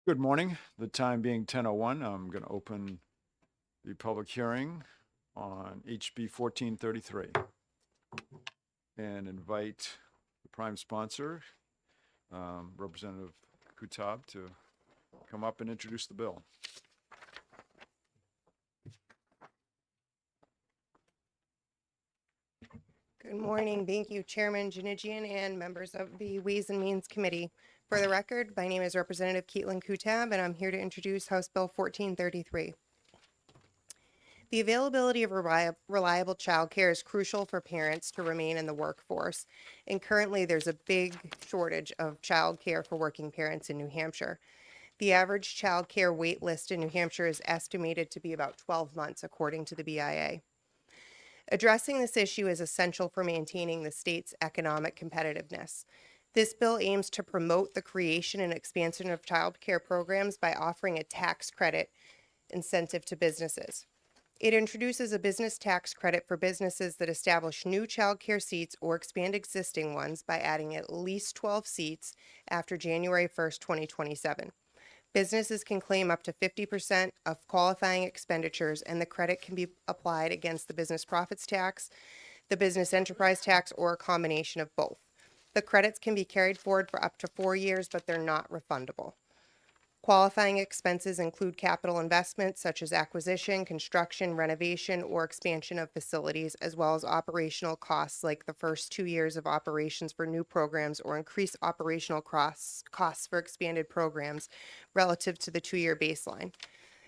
Good morning. The time being 10:01, I'm going to open the public hearing on HB 1433 and invite the prime sponsor, Representative Kutab, to come up and introduce the bill. Good morning. Thank you, Chairman Janigian and members of the Ways and Means Committee. For the record, my name is Representative Caitlin Kutab, and I'm here to introduce House Bill 1433. The availability of reliable childcare is crucial for parents to remain in the workforce, and currently there's a big shortage of childcare for working parents in New Hampshire. The average childcare wait list in New Hampshire is estimated to be about 12 months, according to the BIA. Addressing this issue is essential for maintaining the state's economic competitiveness. This bill aims to promote the creation and expansion of child care programs by offering a tax credit incentive to businesses. It introduces a business tax credit for businesses that establish new child care seats or expand existing ones by adding at least 12 seats after January 1st, 2027. Businesses can claim up to 50% of qualifying expenditures, and the credit can be applied against the business profits tax, the business enterprise tax, or a combination of both. The credits can be carried forward for up to 4 years, but they're not refundable. Qualifying expenses include capital investments such as acquisition, construction, renovation, or expansion of facilities, as well as operational costs like the first 2 years of operations for new programs or increased operational costs for expanded programs relative to the 2-year baseline.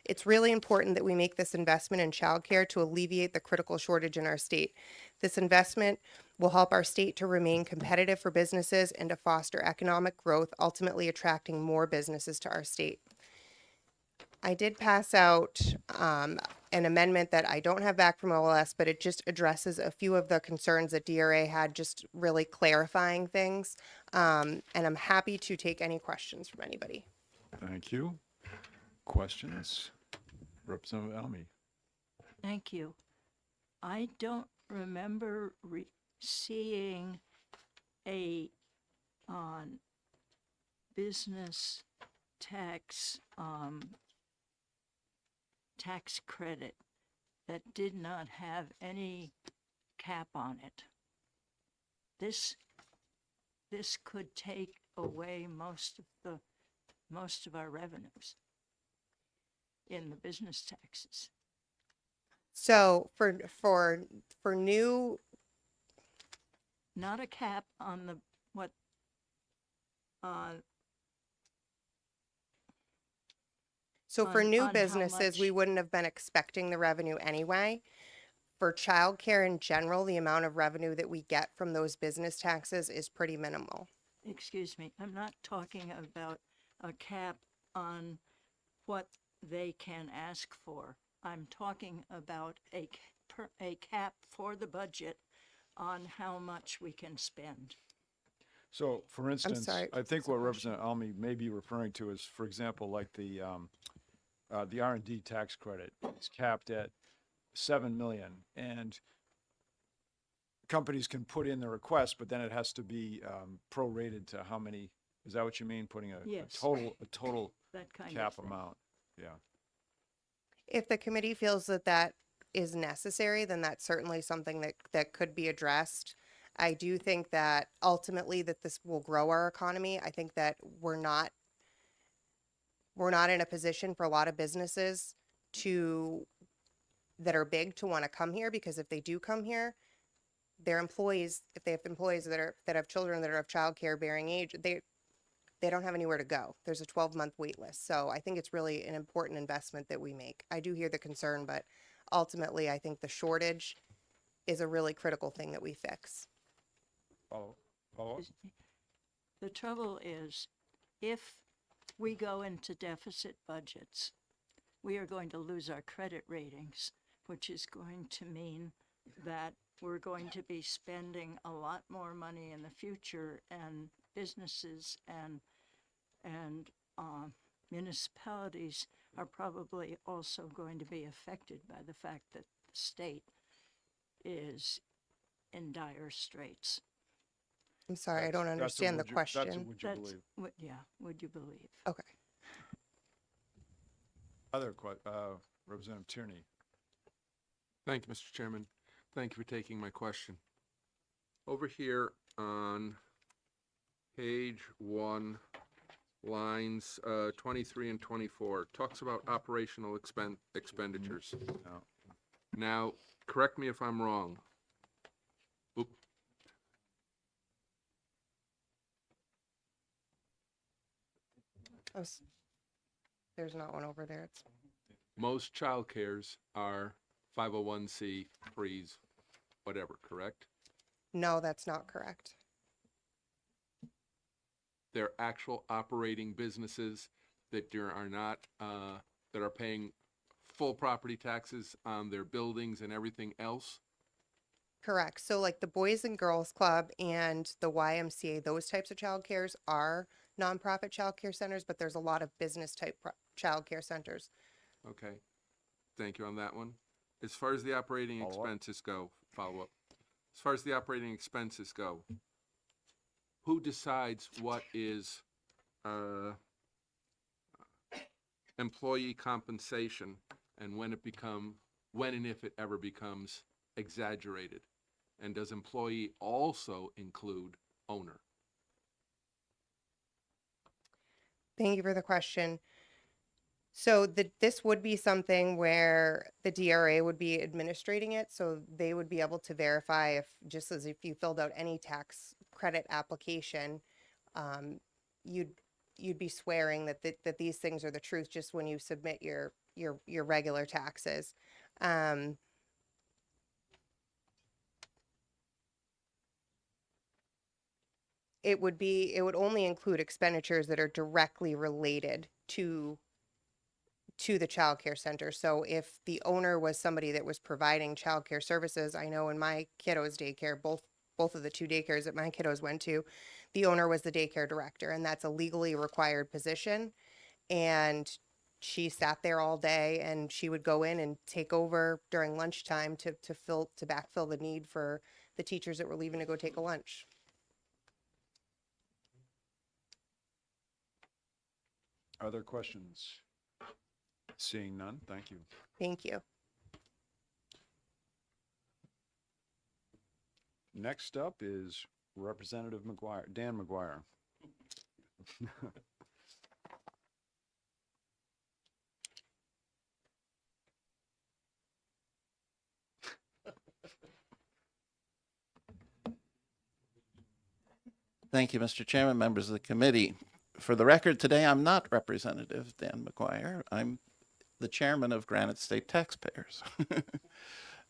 It's really important that we make this investment in childcare to alleviate the critical shortage in our state. This investment will help our state to remain competitive for businesses and to foster economic growth, ultimately attracting more businesses to our state. I did pass out an amendment that I don't have back from OLS, but it just addresses a few of the concerns that DRA had, just really clarifying things. And I'm happy to take any questions from anybody. Thank you. Questions? Representative Almy. Thank you. I don't remember seeing a business tax tax credit that did not have any cap on it. This could take away most of our revenues in the business taxes. So for new, Not a cap on the what so for new on how businesses, we much- wouldn't have been expecting the revenue anyway. For childcare in general, the amount of revenue that we get from those business taxes is pretty minimal. excuse me, I'm not talking about a cap on what they can ask for. I'm talking about a cap for the budget on how much we can spend. So, for instance, sorry, I think what's the what question? Representative Almy may be referring to is, for example, like the R&D tax credit is capped at 7 million, and companies can put in the request, but then it has to be prorated to how many, is that what you mean? Putting a Yes. total That kind cap of thing. amount? Yeah. If the committee feels that that is necessary, then that's certainly something that could be addressed. I do think that ultimately that this will grow our economy. I think that we're not in a position for a lot of businesses that are big to want to come here, because if they do come here, their employees, if they have employees that have children that are of childcare bearing age, they don't have anywhere to go. There's a 12-month wait list. So I think it's really an important investment that we make. I do hear the concern, but ultimately I think the shortage is a really critical thing that we fix. Follow up? The trouble is, if we go into deficit budgets, we are going to lose our credit ratings, which is going to mean that we're going to be spending a lot more money in the future, and businesses and municipalities are probably also going to be affected by the fact that the state is in dire straits. I'm sorry, I don't understand the That's a question. would you believe? Yeah, would you believe? Okay. Representative Tierney. Thank you, Mr. Chairman. Thank you for taking my question. Over here on page 1, lines 23 and 24, talks about operational expenditures. No. Now, correct me if I'm wrong. Oop, There's not one over there. It's most childcares are 501c3s, whatever, correct? No, that's not correct. They're actual operating businesses that are not, that are paying full property taxes on their buildings and everything else? Correct. So like the Boys and Girls Club and the YMCA, those types of childcares are nonprofit childcare centers, but there's a lot of business type childcare centers. Okay, thank you on that one. As far as the operating Follow up. expenses go, follow up. As far as the operating expenses go, who decides what is employee compensation and when and if it ever becomes exaggerated? And does employee also include owner? Thank you for the question. So this would be something where the DRA would be administrating it, so they would be able to verify if, just as if you filled out any tax credit application, you'd be swearing that these things are the truth just when you submit your regular taxes. It would only include expenditures that are directly related to the childcare center. So if the owner was somebody that was providing childcare services, I know in my kiddos' daycare, both of the 2 daycares that my kiddos went to, the owner was the daycare director, and that's a legally required position. And she sat there all day, and she would go in and take over during lunchtime to backfill the need for the teachers that were leaving to go take a lunch. Other questions? Seeing none, thank you. Thank you. Next up is Representative McGuire, Dan McGuire. Thank you, Mr. Chairman, members of the committee. For the record, today I'm not Representative Dan McGuire. I'm the chairman of Granite State Taxpayers.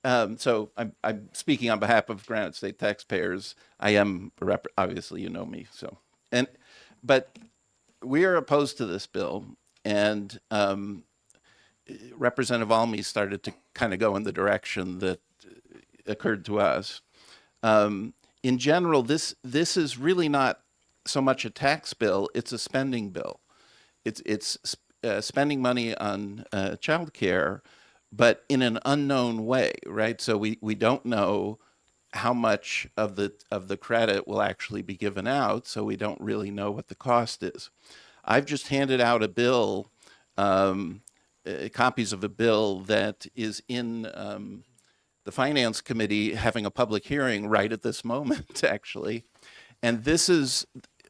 So I'm speaking on behalf of Granite State Taxpayers. I am, obviously, you know me. But we are opposed to this bill, and Representative Almy started to kind of go in the direction that occurred to us. In general, this is really not so much a tax bill; it's a spending bill. It's spending money on child care, but in an unknown way, right? So we don't know how much of the credit will actually be given out, so we don't really know what the cost is. I've just handed out a bill, copies of a bill that is in the Finance Committee having a public hearing right at this moment, actually. And this is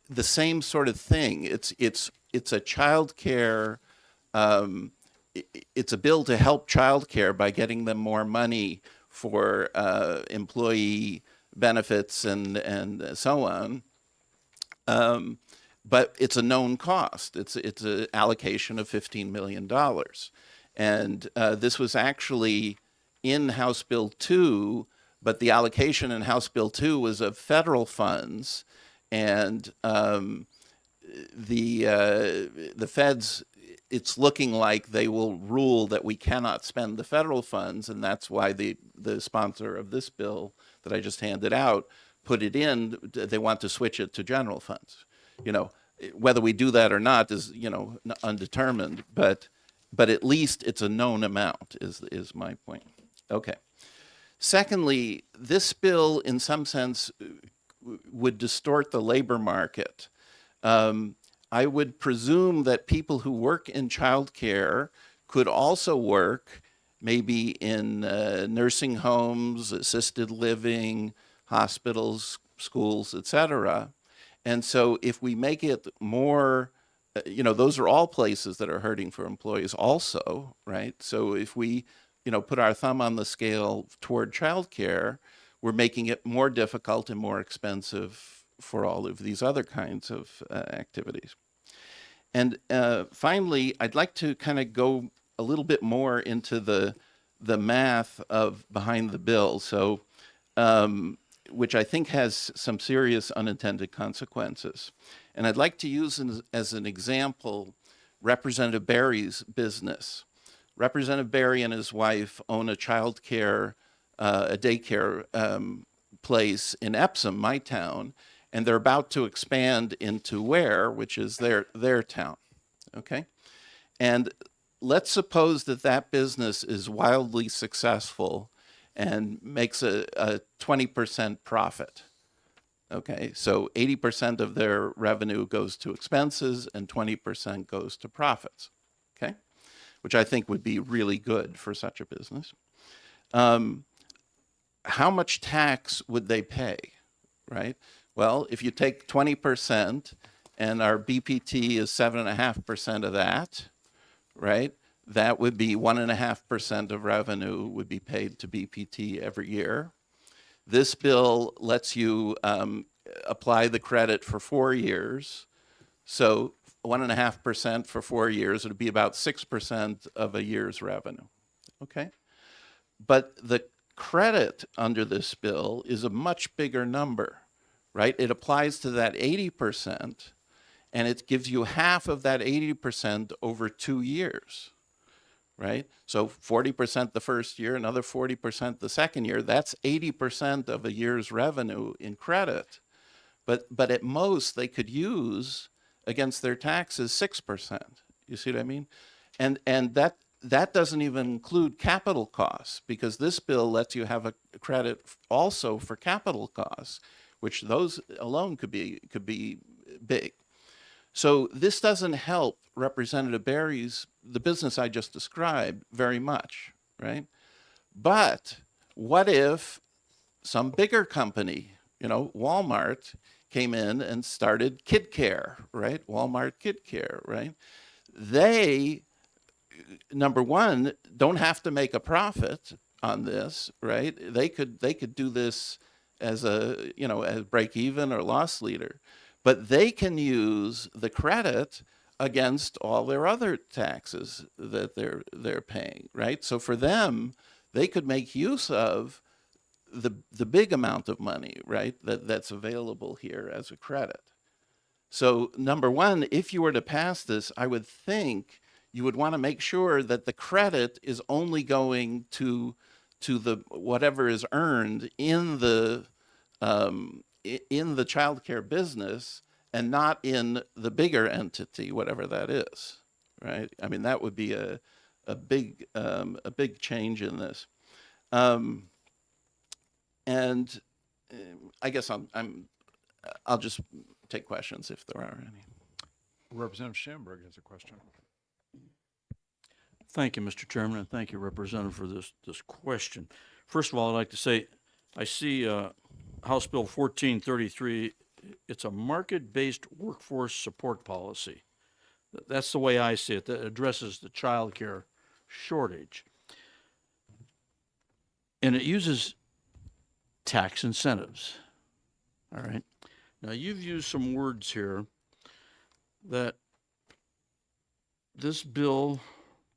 the same sort of thing. It's a child care, it's a bill to help child care by getting them more money for employee benefits and so on. But it's a known cost. It's an allocation of $15 million. And this was actually in House Bill 2, but the allocation in House Bill 2 was of federal funds, and the feds, it's looking like they will rule that we cannot spend the federal funds, and that's why the sponsor of this bill that I just handed out put it in. They want to switch it to general funds. You know, whether we do that or not is, you know, undetermined, but at least it's a known amount is my point. Okay. Secondly, this bill, in some sense, would distort the labor market. I would presume that people who work in childcare could also work maybe in nursing homes, assisted living, hospitals, schools, etc. And so if we make it more, those are all places that are hurting for employees also, right? So if we, put our thumb on the scale toward childcare, we're making it more difficult and more expensive for all of these other kinds of activities. And finally, I'd like to kind of go a little bit more into the math of behind the bill. So, which I think has some serious unintended consequences. And I'd like to use as an example Representative Barry's business. Representative Barry and his wife own a daycare place in Epsom, my town, and they're about to expand into Ware, which is their town. Okay, and let's suppose that business is wildly successful and makes a 20% profit. Okay, so 80% of their revenue goes to expenses and 20% goes to profits. Okay, which I think would be really good for such a business. How much tax would they pay, right? Well, if you take 20% and our BPT is 7.5% of that, right? That would be 1.5% of revenue would be paid to BPT every year. This bill lets you apply the credit for 4 years. So 1.5% for 4 years would be about 6% of a year's revenue. Okay? But the credit under this bill is a much bigger number, right? It applies to that 80%, and it gives you half of that 80% over 2 years, right? So 40% the first year, another 40% the second year. That's 80% of a year's revenue in credit. But at most, they could use against their taxes 6%. You see what I mean? And that doesn't even include capital costs, because this bill lets you have a credit also for capital costs, which those alone could be big. So this doesn't help Representative Barry's, the business I just described, very much, right? But what if some bigger company, Walmart, came in and started Kid Care, right? Walmart Kid Care, right? They, number one, don't have to make a profit on this, right? They could do this as as break even or loss leader, but they can use the credit against all their other taxes that they're paying, right? So for them, they could make use of the big amount of money, right, that's available here as a credit. So number one, if you were to pass this, I would think you would want to make sure that the credit is only going to the whatever is earned in the child care business, and not in the bigger entity, whatever that is, right? I mean, that would be a big change in this. And I guess I'll just take questions if there are any. Representative Schamberg has a question. Thank you, Mr. Chairman, and thank you, Representative, for this question. First of all, I'd like to say I see House Bill 1433. It's a market-based workforce support policy. That's the way I see it. That addresses the child care shortage. And it uses tax incentives. All right. Now, you've used some words here that this bill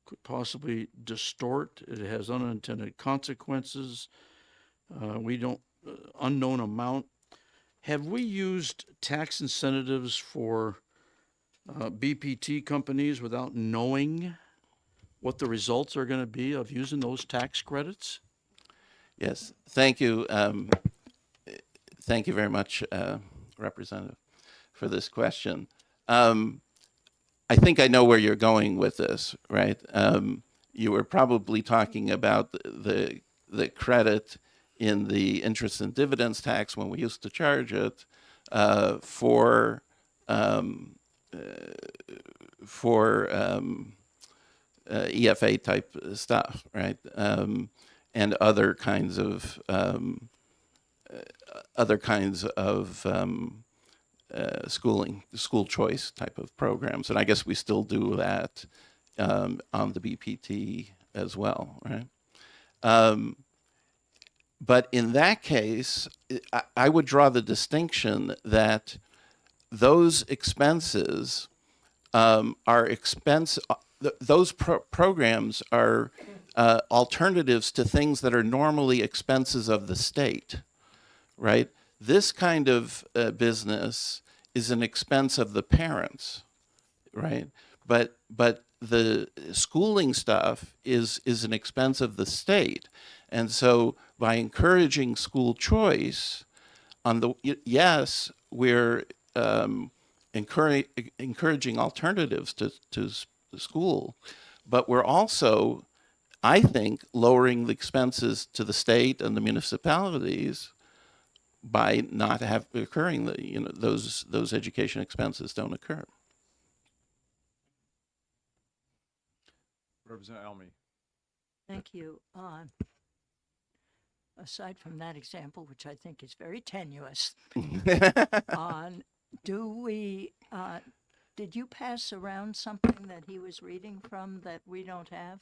could possibly distort. It has unintended consequences. Unknown amount. Have we used tax incentives for BPT companies without knowing what the results are going to be of using those tax credits? Yes, thank you. Thank you very much, Representative, for this question. I think I know where you're going with this, right? You were probably talking about the credit in the interest and dividends tax when we used to charge it for EFA type stuff, right? And other kinds of school choice type of programs. And I guess we still do that on the BPT as well, right? But in that case, I would draw the distinction that those expenses are those programs are alternatives to things that are normally expenses of the state, right? This kind of business is an expense of the parents, right? But the schooling stuff is an expense of the state. And so by encouraging school choice, yes, we're encouraging alternatives to school, but we're also, I think, lowering the expenses to the state and the municipalities by not occurring. Those education expenses don't occur. Representative Elmy. Thank you. Aside from that example, which I think is very tenuous, did you pass around something that he was reading from that we don't have?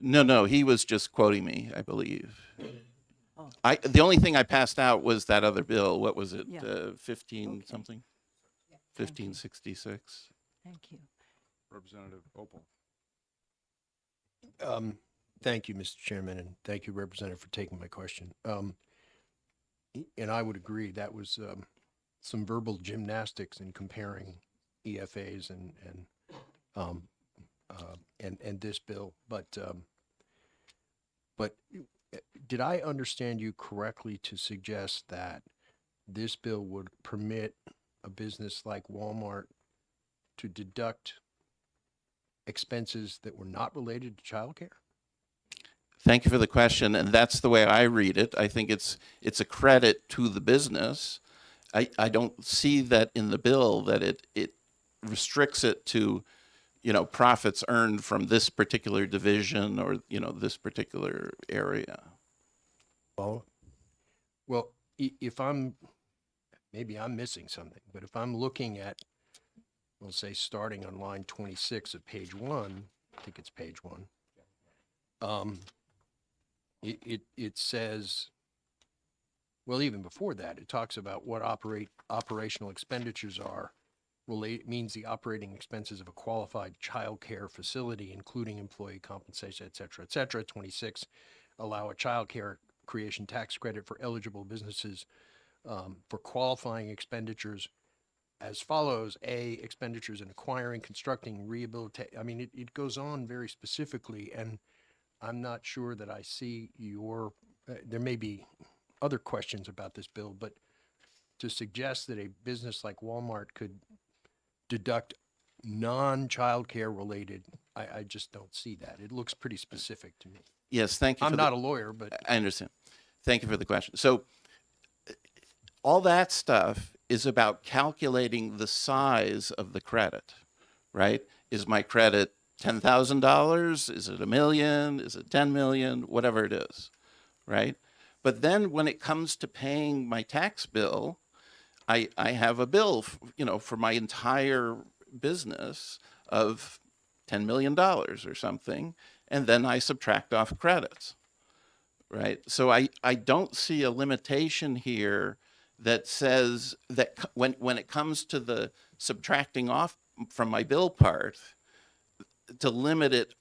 No, he was just quoting me, I believe. Oh. The only thing I passed out was that other bill. What was it? Yeah. 15 Okay. something? Thank you. 1566. Thank you. Representative Opal. Thank you, Mr. Chairman, and thank you, Representative, for taking my question. And I would agree that was some verbal gymnastics in comparing EFAs and this bill. But did I understand you correctly to suggest that this bill would permit a business like Walmart to deduct expenses that were not related to childcare? Thank you for the question, and that's the way I read it. I think it's a credit to the business. I don't see that in the bill that it restricts it to, profits earned from this particular division or, this particular area. Well, maybe I'm missing something, but if I'm looking at, we'll say starting on line 26 of page 1, I think it's page 1, it says, well, even before that, it talks about what operational expenditures are. Means the operating expenses of a qualified child care facility, including employee compensation, et cetera, 26, allow a child care creation tax credit for eligible businesses for qualifying expenditures as follows: A, expenditures in acquiring, constructing, rehabilitating. I mean, it goes on very specifically, and I'm not sure that I see there may be other questions about this bill, but to suggest that a business like Walmart could deduct non-child care related, I just don't see that. It looks pretty specific to me. Yes, thank you. I'm not a lawyer, but I understand. Thank you for the question. So all that stuff is about calculating the size of the credit, right? Is my credit $10,000? Is it $1 million? Is it 10 million? Whatever it is, right? But then when it comes to paying my tax bill, I have a bill, for my entire business of $10 million or something, and then I subtract off credits, right? So I don't see a limitation here that says that when it comes to the subtracting off from my bill part, to limit it,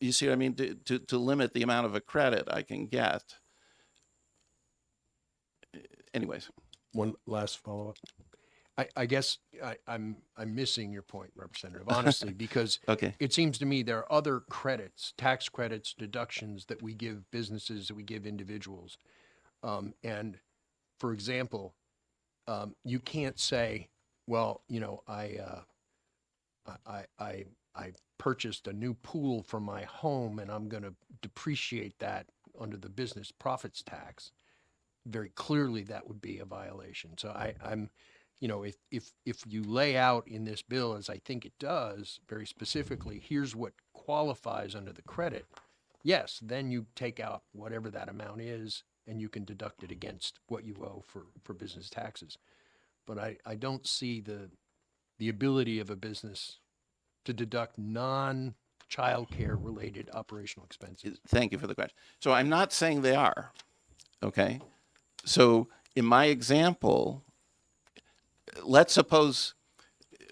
you see what I mean? To limit the amount of a credit I can get. Anyways. one last follow-up. I guess I'm missing your point, Representative, honestly, because Okay. it seems to me there are other credits, tax credits, deductions that we give businesses, that we give individuals. And for example, you can't say, well, I purchased a new pool for my home and I'm going to depreciate that under the business profits tax. Very clearly that would be a violation. So you know, if you lay out in this bill, as I think it does, very specifically, here's what qualifies under the credit, yes, then you take out whatever that amount is and you can deduct it against what you owe for business taxes. But I don't see the ability of a business to deduct non-childcare related operational expenses. Thank you for the question. So I'm not saying they are, okay? So in my example, let's suppose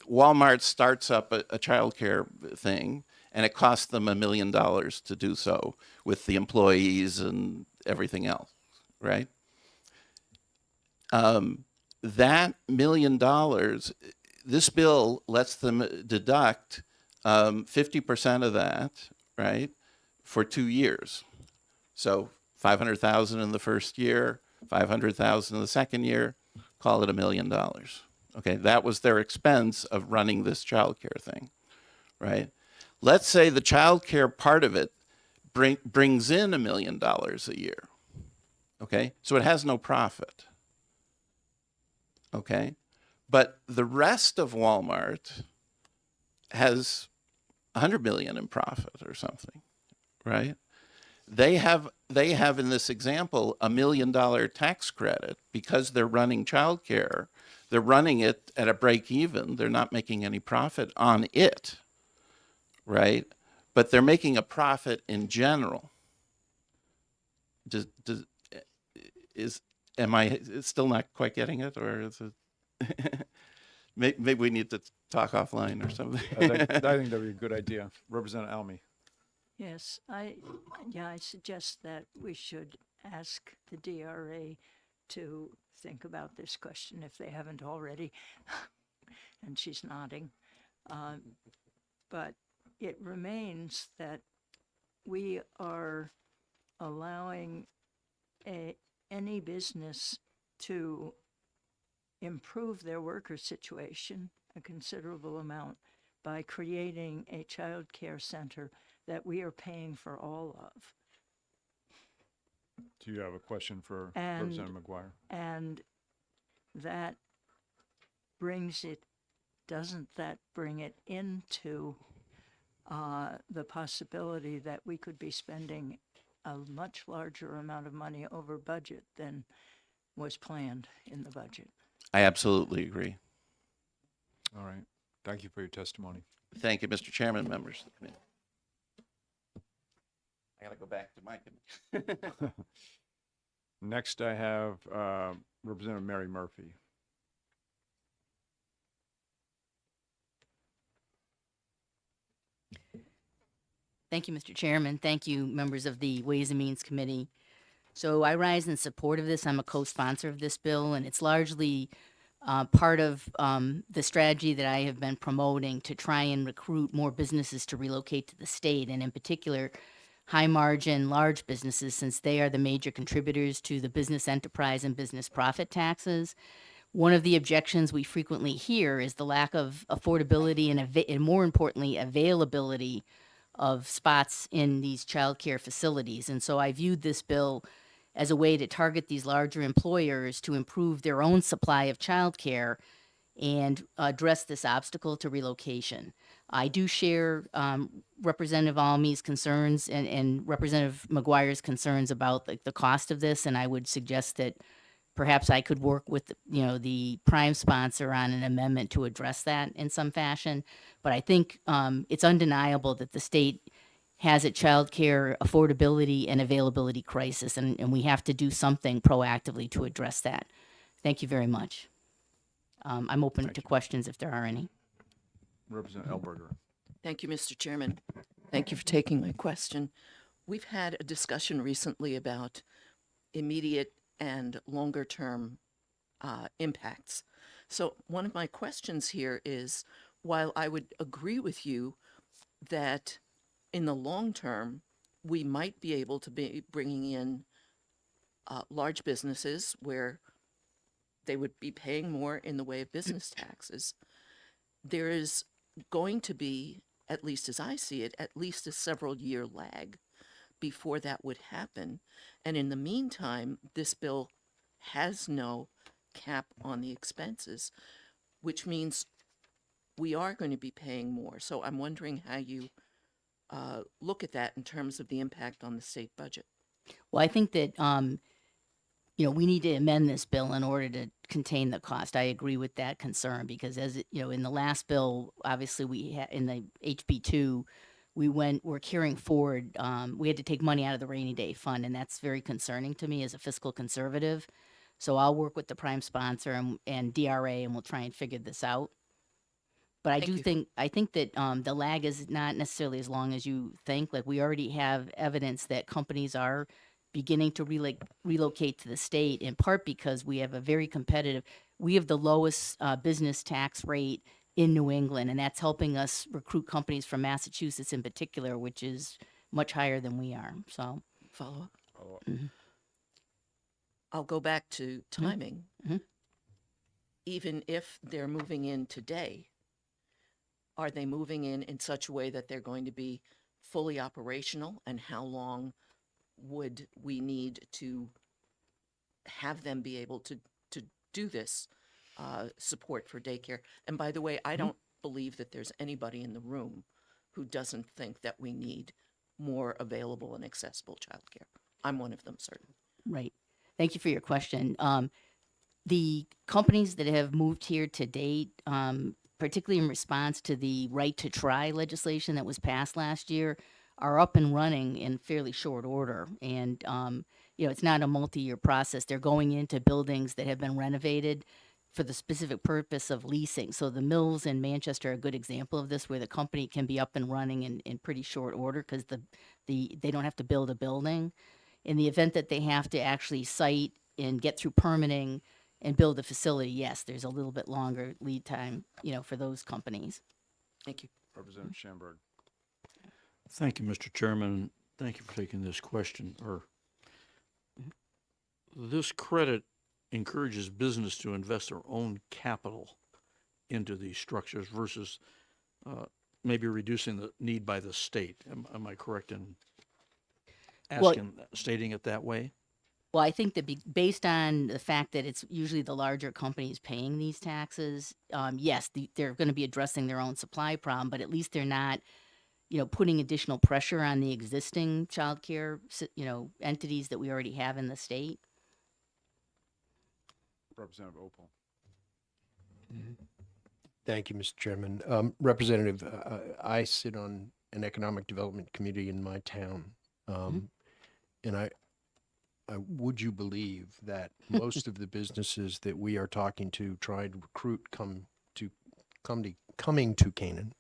Walmart starts up a childcare thing and it costs them $1 million to do so with the employees and everything else, right? That $1 million, this bill lets them deduct 50% of that, right, for 2 years. So 500,000 in the first year, 500,000 in the second year, call it $1 million. Okay, that was their expense of running this childcare thing, right? Let's say the childcare part of it brings in $1 million a year. Okay, so it has no profit. Okay, but the rest of Walmart has 100 million in profit or something, right? They have in this example $1 million tax credit because they're running childcare. They're running it at a break even. They're not making any profit on it, right? But they're making a profit in general. Am I still not quite getting it, or is it? Maybe we need to talk offline or something. I think that'd be a good idea. Representative Almy. Yes, I suggest that we should ask the DRA to think about this question if they haven't already. And she's nodding. But it remains that we are allowing any business to improve their worker situation a considerable amount by creating a child care center that we are paying for all of. Do you have a question for And- Representative McGuire? And that doesn't that bring it into the possibility that we could be spending a much larger amount of money over budget than was planned in the budget? I absolutely agree. All right. Thank you for your testimony. Thank you, Mr. Chairman, members of the committee. I got to go back to my committee. Next, I have Representative Mary Murphy. Thank you, Mr. Chairman. Thank you, members of the Ways and Means Committee. So I rise in support of this. I'm a co-sponsor of this bill, and it's largely part of the strategy that I have been promoting to try and recruit more businesses to relocate to the state, and in particular, high-margin, large businesses, since they are the major contributors to the business enterprise and business profit taxes. One of the objections we frequently hear is the lack of affordability and more importantly, availability of spots in these childcare facilities. And so I viewed this bill as a way to target these larger employers to improve their own supply of childcare and address this obstacle to relocation. I do share Representative Almy's concerns and Representative McGuire's concerns about the cost of this, and I would suggest that perhaps I could work with the prime sponsor on an amendment to address that in some fashion. But I think it's undeniable that the state has a child care affordability and availability crisis, and we have to do something proactively to address that. Thank you very much. I'm open to questions if there are any. Representative Elberger. Thank you, Mr. Chairman. Thank you for taking my question. We've had a discussion recently about immediate and longer term impacts. So one of my questions here is, while I would agree with you that in the long term, we might be able to be bringing in large businesses where they would be paying more in the way of business taxes, there is going to be, at least as I see it, at least a several-year lag before that would happen. And in the meantime, this bill has no cap on the expenses. which means we are going to be paying more. So I'm wondering how you look at that in terms of the impact on the state budget. Well, I think that, we need to amend this bill in order to contain the cost. I agree with that concern because in the last bill, obviously in the HB2, we're carrying forward, we had to take money out of the rainy day fund, and that's very concerning to me as a fiscal conservative. So I'll work with the prime sponsor and DRA, and we'll try and figure this out. But I think that the lag is not necessarily as long as you think. Like, we already have evidence that companies are beginning to relocate to the state, in part because we have we have the lowest business tax rate in New England, and that's helping us recruit companies from Massachusetts in particular, which is much higher than we are. So, Follow up? mhm. I'll go back to timing. Mhm. Even if they're moving in today, are they moving in such a way that they're going to be fully operational? And how long would we need to have them be able to do this support for daycare? And by the way, I don't believe that there's anybody in the room who doesn't think that we need more available and accessible childcare. I'm one of them, certainly. Right. Thank you for your question. The companies that have moved here to date, particularly in response to the right to try legislation that was passed last year, are up and running in fairly short order. And, it's not a multi-year process. They're going into buildings that have been renovated for the specific purpose of leasing. So the mills in Manchester are a good example of this, where the company can be up and running in pretty short order because they don't have to build a building. In the event that they have to actually site and get through permitting and build a facility, yes, there's a little bit longer lead time, for those companies. Thank you. Representative Schamberg. Thank you, Mr. Chairman. Thank you for taking this question. This credit encourages business to invest their own capital into these structures versus maybe reducing the need by the state. Am I correct in stating it that way? Well, I think that based on the fact that it's usually the larger companies paying these taxes, yes, they're going to be addressing their own supply problem, but at least they're not, putting additional pressure on the existing childcare, entities that we already have in the state. Representative Opal. Thank you, Mr. Chairman. Representative, I sit on an economic development committee in my town. And I would you believe that most of the businesses that we are talking to, trying to recruit coming to Canaan,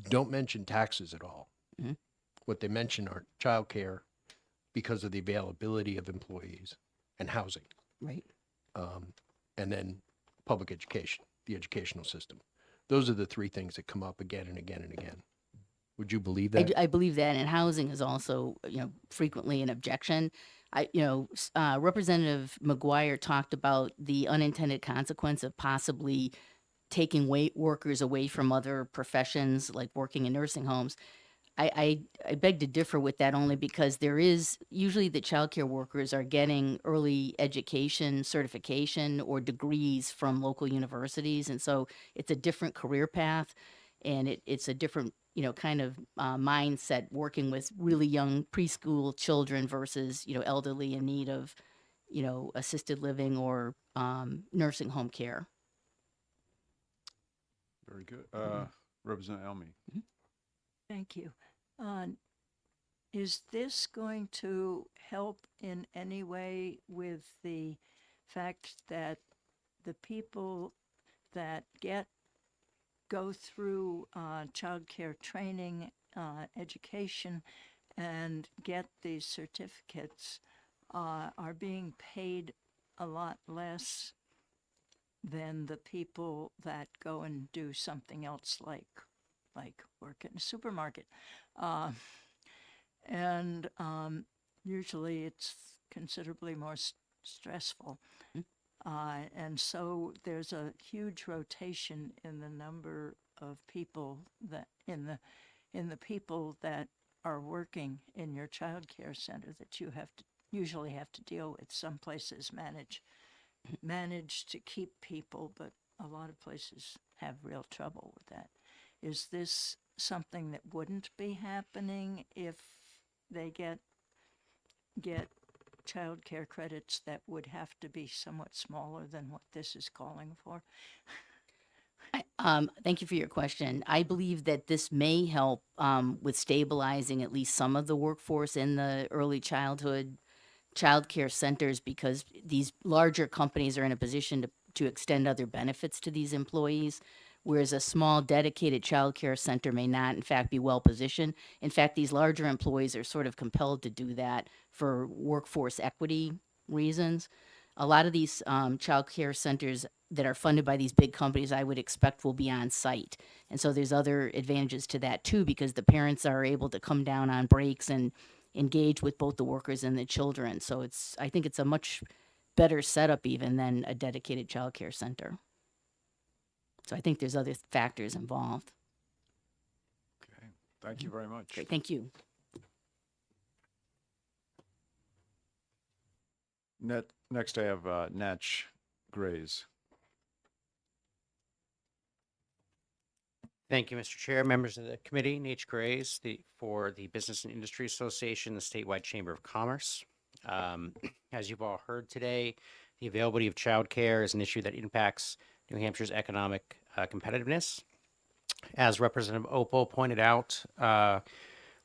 don't mention taxes at all. Mhm. What they mention are childcare because of the availability of employees and housing, Right. and then public education, the educational system. Those are the three things that come up again and again and again. Would you believe that? I believe that, and housing is also, frequently an objection. Representative McGuire talked about the unintended consequence of possibly taking workers away from other professions, like working in nursing homes. I beg to differ with that only because there is usually the childcare workers are getting early education certification or degrees from local universities. And so it's a different career path and it's a different, kind of mindset working with really young preschool children versus, elderly in need of, assisted living or nursing home care. Very good. Representative Elmy. Thank you. Is this going to help in any way with the fact that the people that go through childcare training, education, and get these certificates are being paid a lot less than the people that go and do something else like work in a supermarket? And usually it's considerably more stressful. And so there's a huge rotation in the number of people that in the people that are working in your child care center that you usually have to deal with. Some places manage manage to keep people, but a lot of places have real trouble with that. Is this something that wouldn't be happening if they get child care credits that would have to be somewhat smaller than what this is calling for? Thank you for your question. I believe that this may help with stabilizing at least some of the workforce in the early childhood child care centers, because these larger companies are in a position to extend other benefits to these employees, whereas a small dedicated child care center may not, in fact, be well positioned. In fact, these larger employees are sort of compelled to do that for workforce equity reasons. A lot of these child care centers that are funded by these big companies, I would expect, will be on site. And so there's other advantages to that too, because the parents are able to come down on breaks and engage with both the workers and the children. So I think it's a much better setup even than a dedicated child care center. So I think there's other factors involved. Okay, thank you very much. Great, thank you. Next, I have Natch Grays. Thank you, Mr. Chair, members of the committee. Nate Grays, for the Business and Industry Association, the Statewide Chamber of Commerce. As you've all heard today, the availability of childcare is an issue that impacts New Hampshire's economic competitiveness. As Representative Opal pointed out,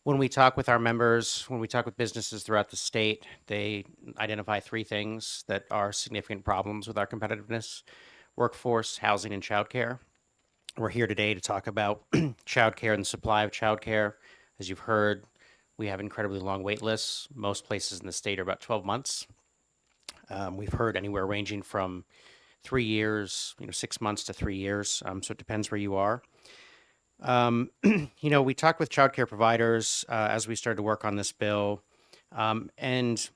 when we talk with our members, when we talk with businesses throughout the state, they identify three things that are significant problems with our competitiveness: workforce, housing, and childcare. We're here today to talk about childcare and the supply of childcare. As you've heard, we have incredibly long wait lists. Most places in the state are about 12 months. We've heard anywhere ranging from 3 years, 6 months to 3 years. So it depends where you are. We talked with childcare providers as we started to work on this bill, and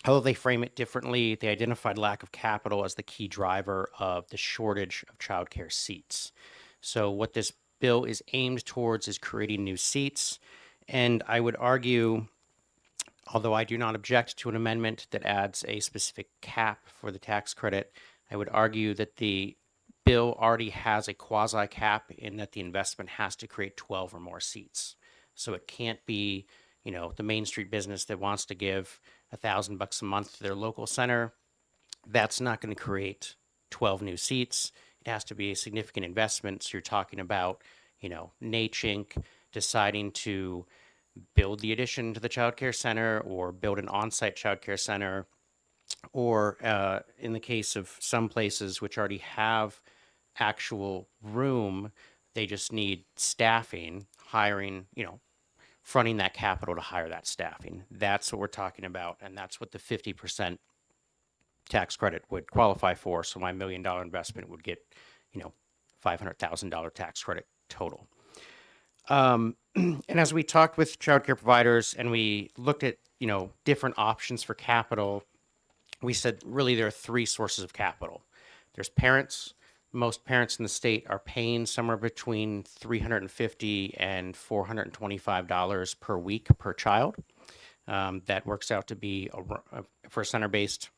although they frame it differently, they identified lack of capital as the key driver of the shortage of childcare seats. So what this bill is aimed towards is creating new seats, and I would argue, although I do not object to an amendment that adds a specific cap for the tax credit, I would argue that the bill already has a quasi cap in that the investment has to create 12 or more seats. So it can't be, the Main Street business that wants to give $1,000 a month to their local center. That's not going to create 12 new seats. It has to be a significant investment. So you're talking about, NACHINC deciding to build the addition to the child care center or build an on-site child care center, or in the case of some places which already have actual room, they just need staffing, hiring, fronting that capital to hire that staffing. That's what we're talking about, and that's what the 50% tax credit would qualify for. So my $1 million investment would get, $500,000 tax credit total. And as we talked with childcare providers and we looked at, different options for capital, we said really there are three sources of capital. There's parents. Most parents in the state are paying somewhere between $350 and $425 per week per child. That works out to be, for center-based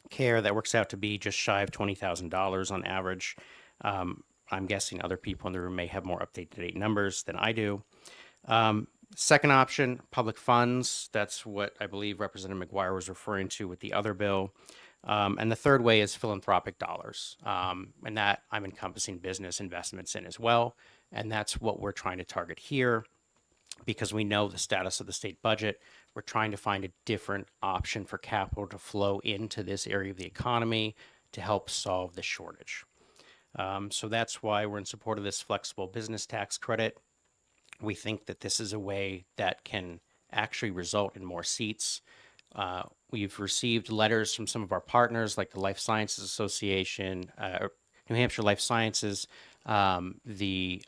care, that works out to be just shy of $20,000 on average. I'm guessing other people in the room may have more up-to-date numbers than I do. Second option, public funds. That's what I believe Representative McGuire was referring to with the other bill. And the third way is philanthropic dollars. And that I'm encompassing business investments in as well. And that's what we're trying to target here, because we know the status of the state budget. We're trying to find a different option for capital to flow into this area of the economy to help solve the shortage. So that's why we're in support of this flexible business tax credit. We think that this is a way that can actually result in more seats. We've received letters from some of our partners, like the Life Sciences Association, New Hampshire Life Sciences, the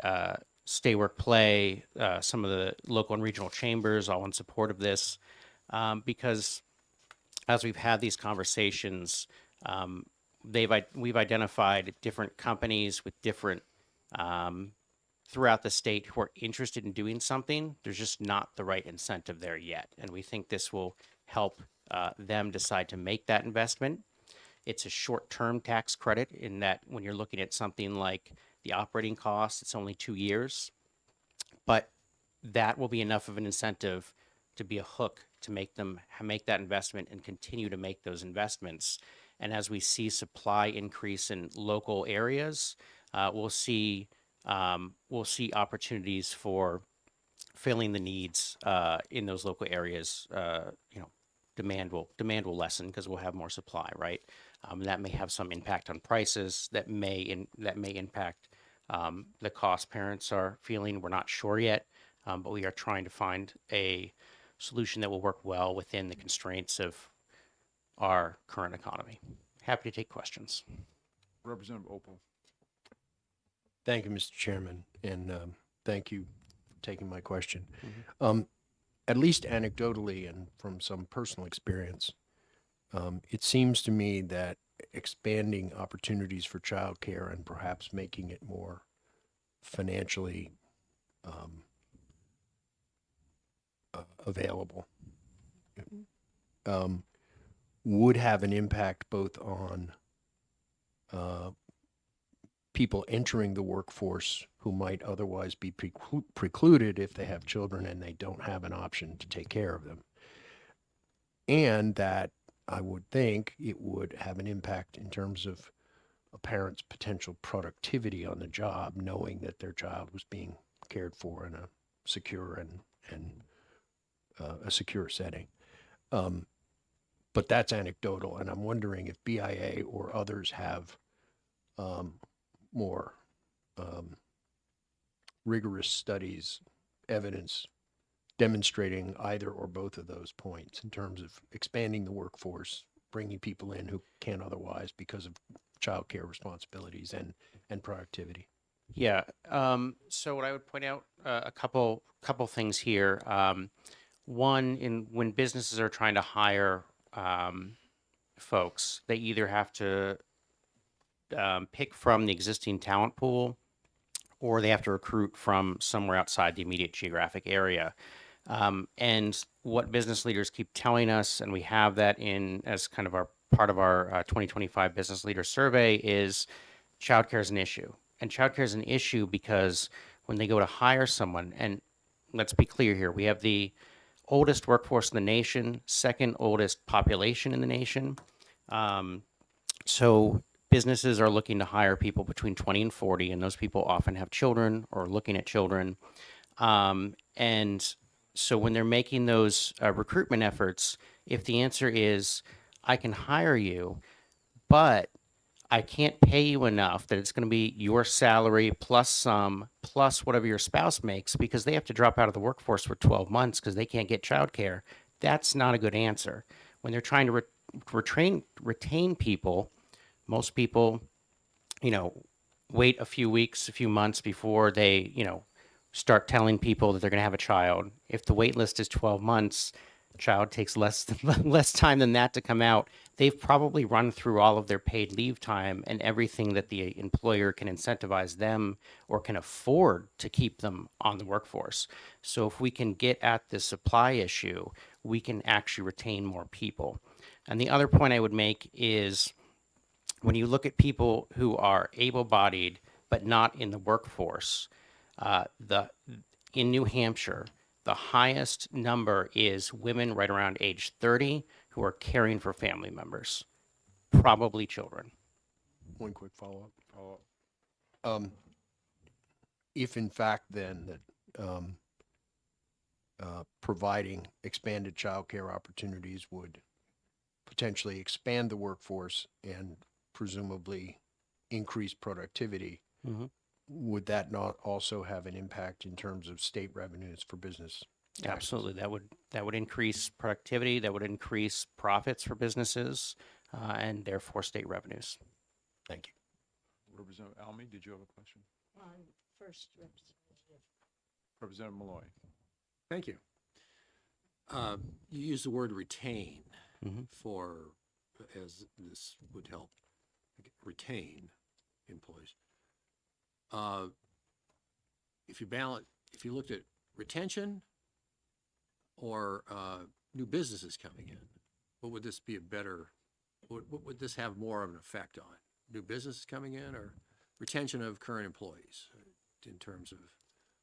Stay Work Play, some of the local and regional chambers, all in support of this, because as we've had these conversations, we've identified different companies with different throughout the state who are interested in doing something. There's just not the right incentive there yet, and we think this will help them decide to make that investment. It's a short-term tax credit in that when you're looking at something like the operating cost, it's only 2 years. But that will be enough of an incentive to be a hook to make them make that investment and continue to make those investments. And as we see supply increase in local areas, we'll see opportunities for filling the needs in those local areas. Demand will lessen because we'll have more supply, right? That may have some impact on prices. That may impact the cost parents are feeling. We're not sure yet, but we are trying to find a solution that will work well within the constraints of our current economy. Happy to take questions. Representative Opal. Thank you, Mr. Chairman, and thank you for taking my question. At least anecdotally and from some personal experience, it seems to me that expanding opportunities for childcare and perhaps making it more financially available would have an impact both on people entering the workforce who might otherwise be precluded if they have children and they don't have an option to take care of them. And that I would think it would have an impact in terms of a parent's potential productivity on the job, knowing that their child was being cared for in a secure and a secure setting. But that's anecdotal, and I'm wondering if BIA or others have more rigorous studies, evidence demonstrating either or both of those points in terms of expanding the workforce, bringing people in who can't otherwise because of childcare responsibilities and productivity. Yeah. So what I would point out a couple things here. One, when businesses are trying to hire folks, they either have to pick from the existing talent pool, or they have to recruit from somewhere outside the immediate geographic area. And what business leaders keep telling us, and we have that in as kind of our part of our 2025 business leader survey, is childcare is an issue. And childcare is an issue because when they go to hire someone, and let's be clear here, we have the oldest workforce in the nation, second oldest population in the nation. So businesses are looking to hire people between 20 and 40, and those people often have children or looking at children. And so when they're making those recruitment efforts, if the answer is, I can hire you, but I can't pay you enough that it's going to be your salary plus some, plus whatever your spouse makes, because they have to drop out of the workforce for 12 months because they can't get childcare, that's not a good answer. When they're trying to retain people, most people, wait a few weeks, a few months before they, start telling people that they're going to have a child. If the wait list is 12 months, child takes less time than that to come out. They've probably run through all of their paid leave time and everything that the employer can incentivize them or can afford to keep them on the workforce. So if we can get at the supply issue, we can actually retain more people. And the other point I would make is when you look at people who are able-bodied but not in the workforce, in New Hampshire, the highest number is women right around age 30 who are caring for family members, probably children. One quick follow-up. If in fact then that providing expanded childcare opportunities would potentially expand the workforce and presumably increase productivity, would that not also have an impact in terms of state revenues for business? Absolutely. That would increase productivity, that would increase profits for businesses, and therefore state revenues. Thank you. Representative Almy, did you have a question? First representative. Representative Malloy. Thank you. You use the word retain for, as this would help retain employees. If you looked at retention or new businesses coming in, what would what would this have more of an effect on? New businesses coming in or retention of current employees in terms of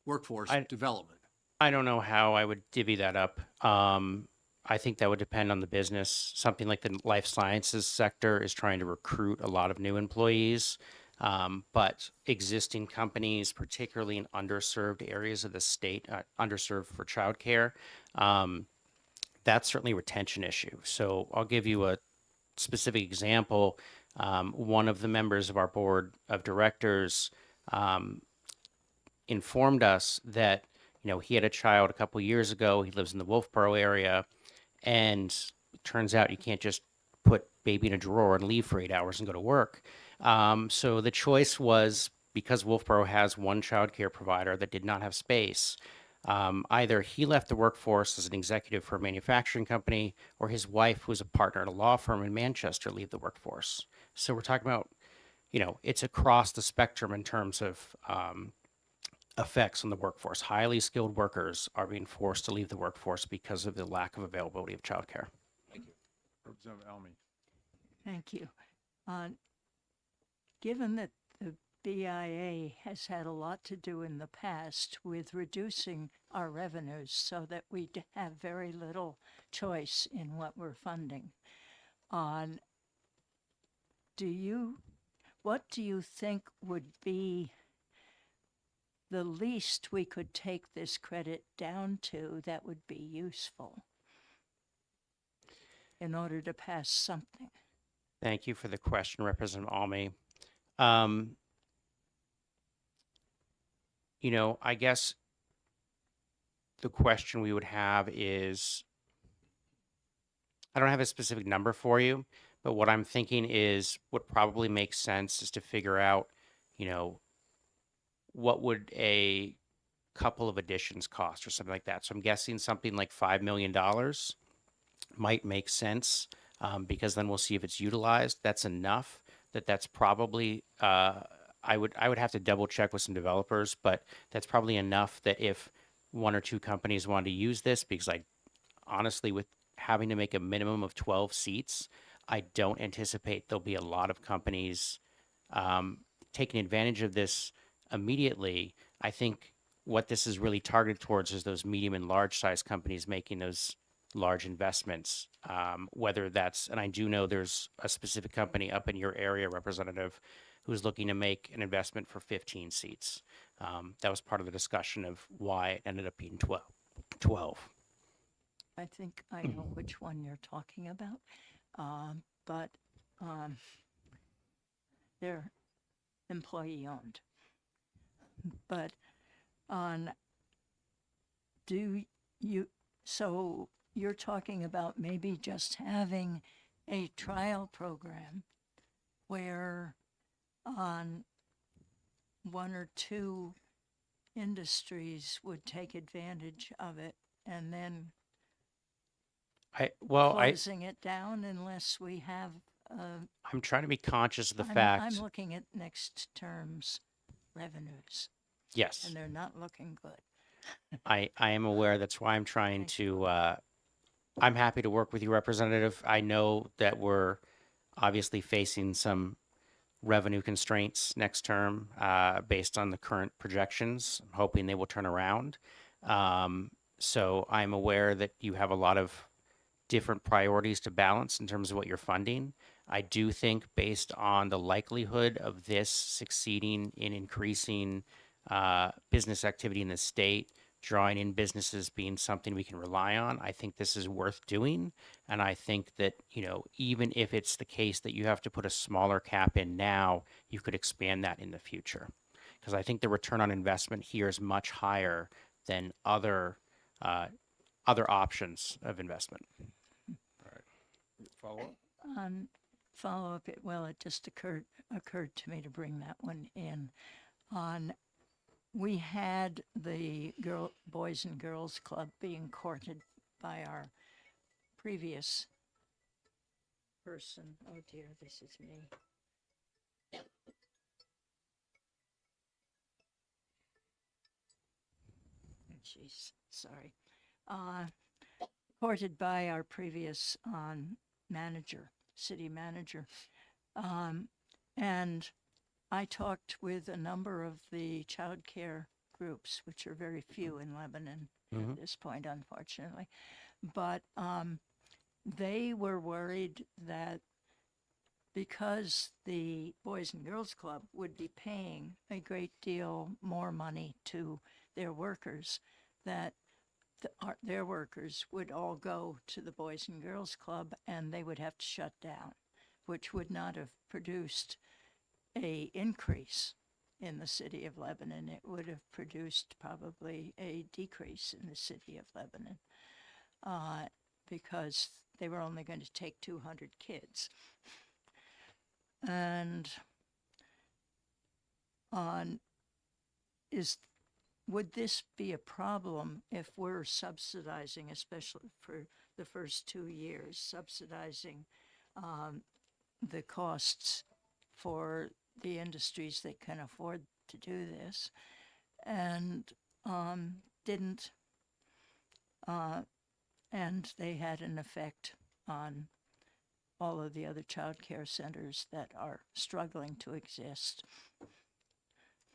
workforce development? I don't know how I would divvy that up. I think that would depend on the business. Something like the life sciences sector is trying to recruit a lot of new employees. But existing companies, particularly in underserved areas of the state, underserved for childcare, that's certainly a retention issue. So I'll give you a specific example. One of the members of our board of directors informed us that he had a child a couple years ago. He lives in the Wolfboro area, and it turns out you can't just put baby in a drawer and leave for 8 hours and go to work. So the choice was, because Wolfboro has one child care provider that did not have space, either he left the workforce as an executive for a manufacturing company, or his wife, who was a partner at a law firm in Manchester, leave the workforce. So we're talking about, it's across the spectrum in terms of effects on the workforce. Highly skilled workers are being forced to leave the workforce because of the lack of availability of childcare. Representative Almy. Thank you. Given that the BIA has had a lot to do in the past with reducing our revenues so that we have very little choice in what we're funding, what do you think would be the least we could take this credit down to that would be useful in order to pass something? Thank you for the question, Representative Almy. I guess the question we would have is, I don't have a specific number for you, but what I'm thinking is what probably makes sense is to figure out, what would a couple of additions cost or something like that. So I'm guessing something like $5 million might make sense, because then we'll see if it's utilized. That's enough. That's probably, I would have to double check with some developers, but that's probably enough that if one or two companies wanted to use this, because I honestly, with having to make a minimum of 12 seats, I don't anticipate there'll be a lot of companies taking advantage of this immediately. I think what this is really targeted towards is those medium and large size companies making those large investments, whether that's, and I do know there's a specific company up in your area, Representative, who's looking to make an investment for 15 seats. That was part of the discussion of why it ended up being 12. I think I know which one you're talking about, but they're employee owned. But so you're talking about maybe just having a trial program where one or two industries would take advantage of it and then closing it down unless we have. I'm trying to be conscious of the I'm fact. looking at next term's revenues, Yes, and they're not looking good. I am aware. That's why I'm trying to, I'm happy to work with you, Representative. I know that we're obviously facing some revenue constraints next term, based on the current projections. I'm hoping they will turn around. So I'm aware that you have a lot of different priorities to balance in terms of what you're funding. I do think, based on the likelihood of this succeeding in increasing business activity in the state, drawing in businesses being something we can rely on, I think this is worth doing. And I think that, even if it's the case that you have to put a smaller cap in now, you could expand that in the future. Because I think the return on investment here is much higher than other options of investment. Follow up? Follow up. It just occurred to me to bring that one in. We had the Boys and Girls Club being courted by our previous person. Oh dear, this is me. Jeez, sorry. Courted by our previous manager. city manager. And I talked with a number of the child care groups, which are very few in Lebanon at this point, unfortunately. But they were worried that because the Boys and Girls Club would be paying a great deal more money to their workers, that their workers would all go to the Boys and Girls Club and they would have to shut down, which would not have produced a increase in the city of Lebanon. It would have produced probably a decrease in the city of Lebanon because they were only going to take 200 kids. And would this be a problem if we're subsidizing, especially for the first 2 years, subsidizing the costs for the industries that can afford to do this, and and they had an effect on all of the other child care centers that are struggling to exist?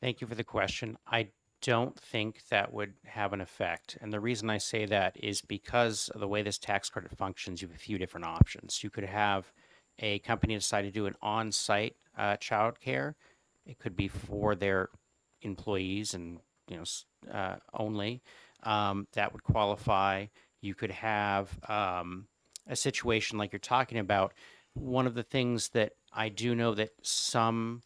Thank you for the question. I don't think that would have an effect. And the reason I say that is because of the way this tax credit functions, you have a few different options. You could have a company decide to do an on-site child care. It could be for their employees and, only. That would qualify. You could have a situation like you're talking about. One of the things that I do know that some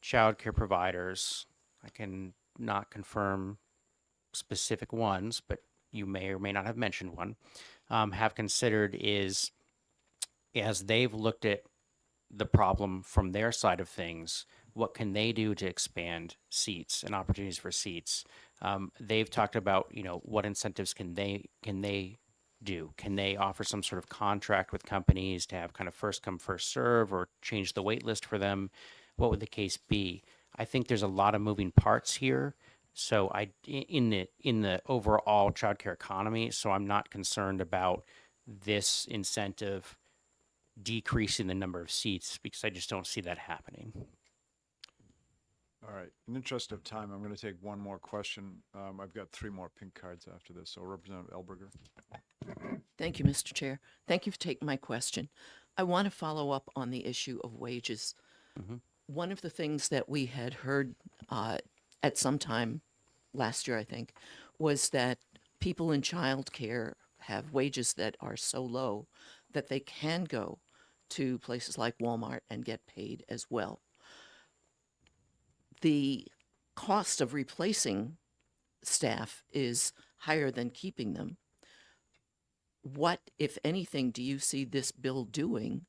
childcare providers, I can not confirm specific ones, but you may or may not have mentioned one, have considered is, as they've looked at the problem from their side of things, what can they do to expand seats and opportunities for seats? They've talked about, what incentives can they do? Can they offer some sort of contract with companies to have kind of first come, first serve, or change the wait list for them? What would the case be? I think there's a lot of moving parts here. So in the overall childcare economy, so I'm not concerned about this incentive decreasing the number of seats because I just don't see that happening. All right. In the interest of time, I'm going to take one more question. I've got 3 more pink cards after this. So Representative Elberger. Thank you, Mr. Chair. Thank you for taking my question. I want to follow up on the issue of wages. One of the things that we had heard at some time last year, I think, was that people in childcare have wages that are so low that they can go to places like Walmart and get paid as well. The cost of replacing staff is higher than keeping them. What, if anything, do you see this bill doing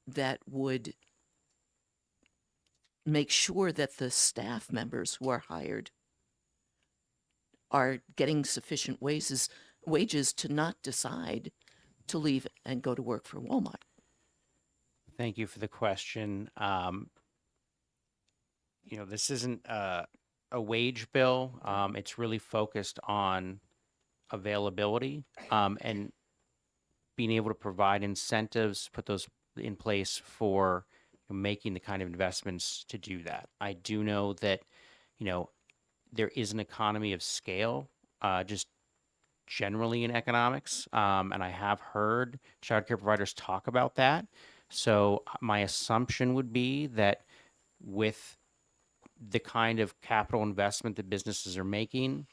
that would make sure that the staff members who are hired are getting sufficient wages to not decide to leave and go to work for Walmart? Thank you for the question. This isn't a wage bill. It's really focused on availability and being able to provide incentives, put those in place for making the kind of investments to do that. I do know that, there is an economy of scale, just generally in economics. And I have heard childcare providers talk about that. So my assumption would be that with the kind of capital investment that businesses are making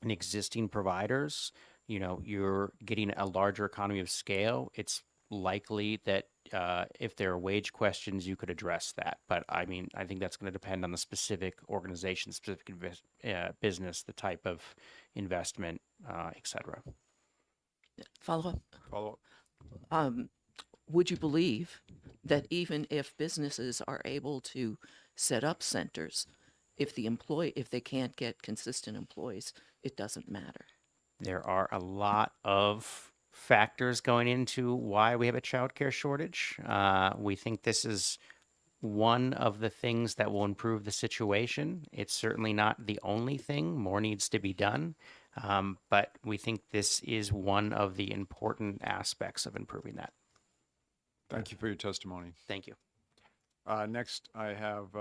and existing providers, you're getting a larger economy of scale. It's likely that if there are wage questions, you could address that. But I think that's going to depend on the specific organization, specific business, the type of investment, et cetera. Follow Follow up. up. Would you believe that even if businesses are able to set up centers, if they can't get consistent employees, it doesn't matter? There are a lot of factors going into why we have a childcare shortage. We think this is one of the things that will improve the situation. It's certainly not the only thing. More needs to be done. But we think this is one of the important aspects of improving that. Thank you for your testimony. Thank you. Next, I have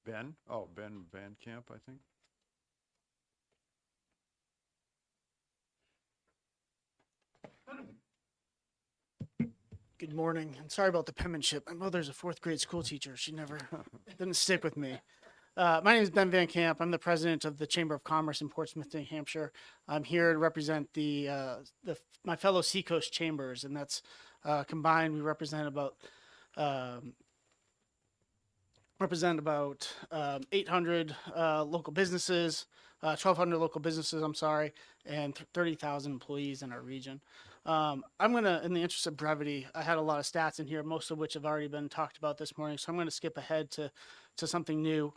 Ben. Oh, Ben Van Camp, I think. Good morning, and sorry about the penmanship. My mother's a fourth grade school teacher. She never didn't stick with me. My name is Ben Van Camp. I'm the president of the Chamber of Commerce in Portsmouth, New Hampshire. I'm here to represent my fellow Seacoast chambers, and that's combined. We represent about 800 local businesses, 1,200 local businesses. I'm sorry, and 30,000 employees in our region. I'm going to, in the interest of brevity, I had a lot of stats in here, most of which have already been talked about this morning. So I'm going to skip ahead to something new.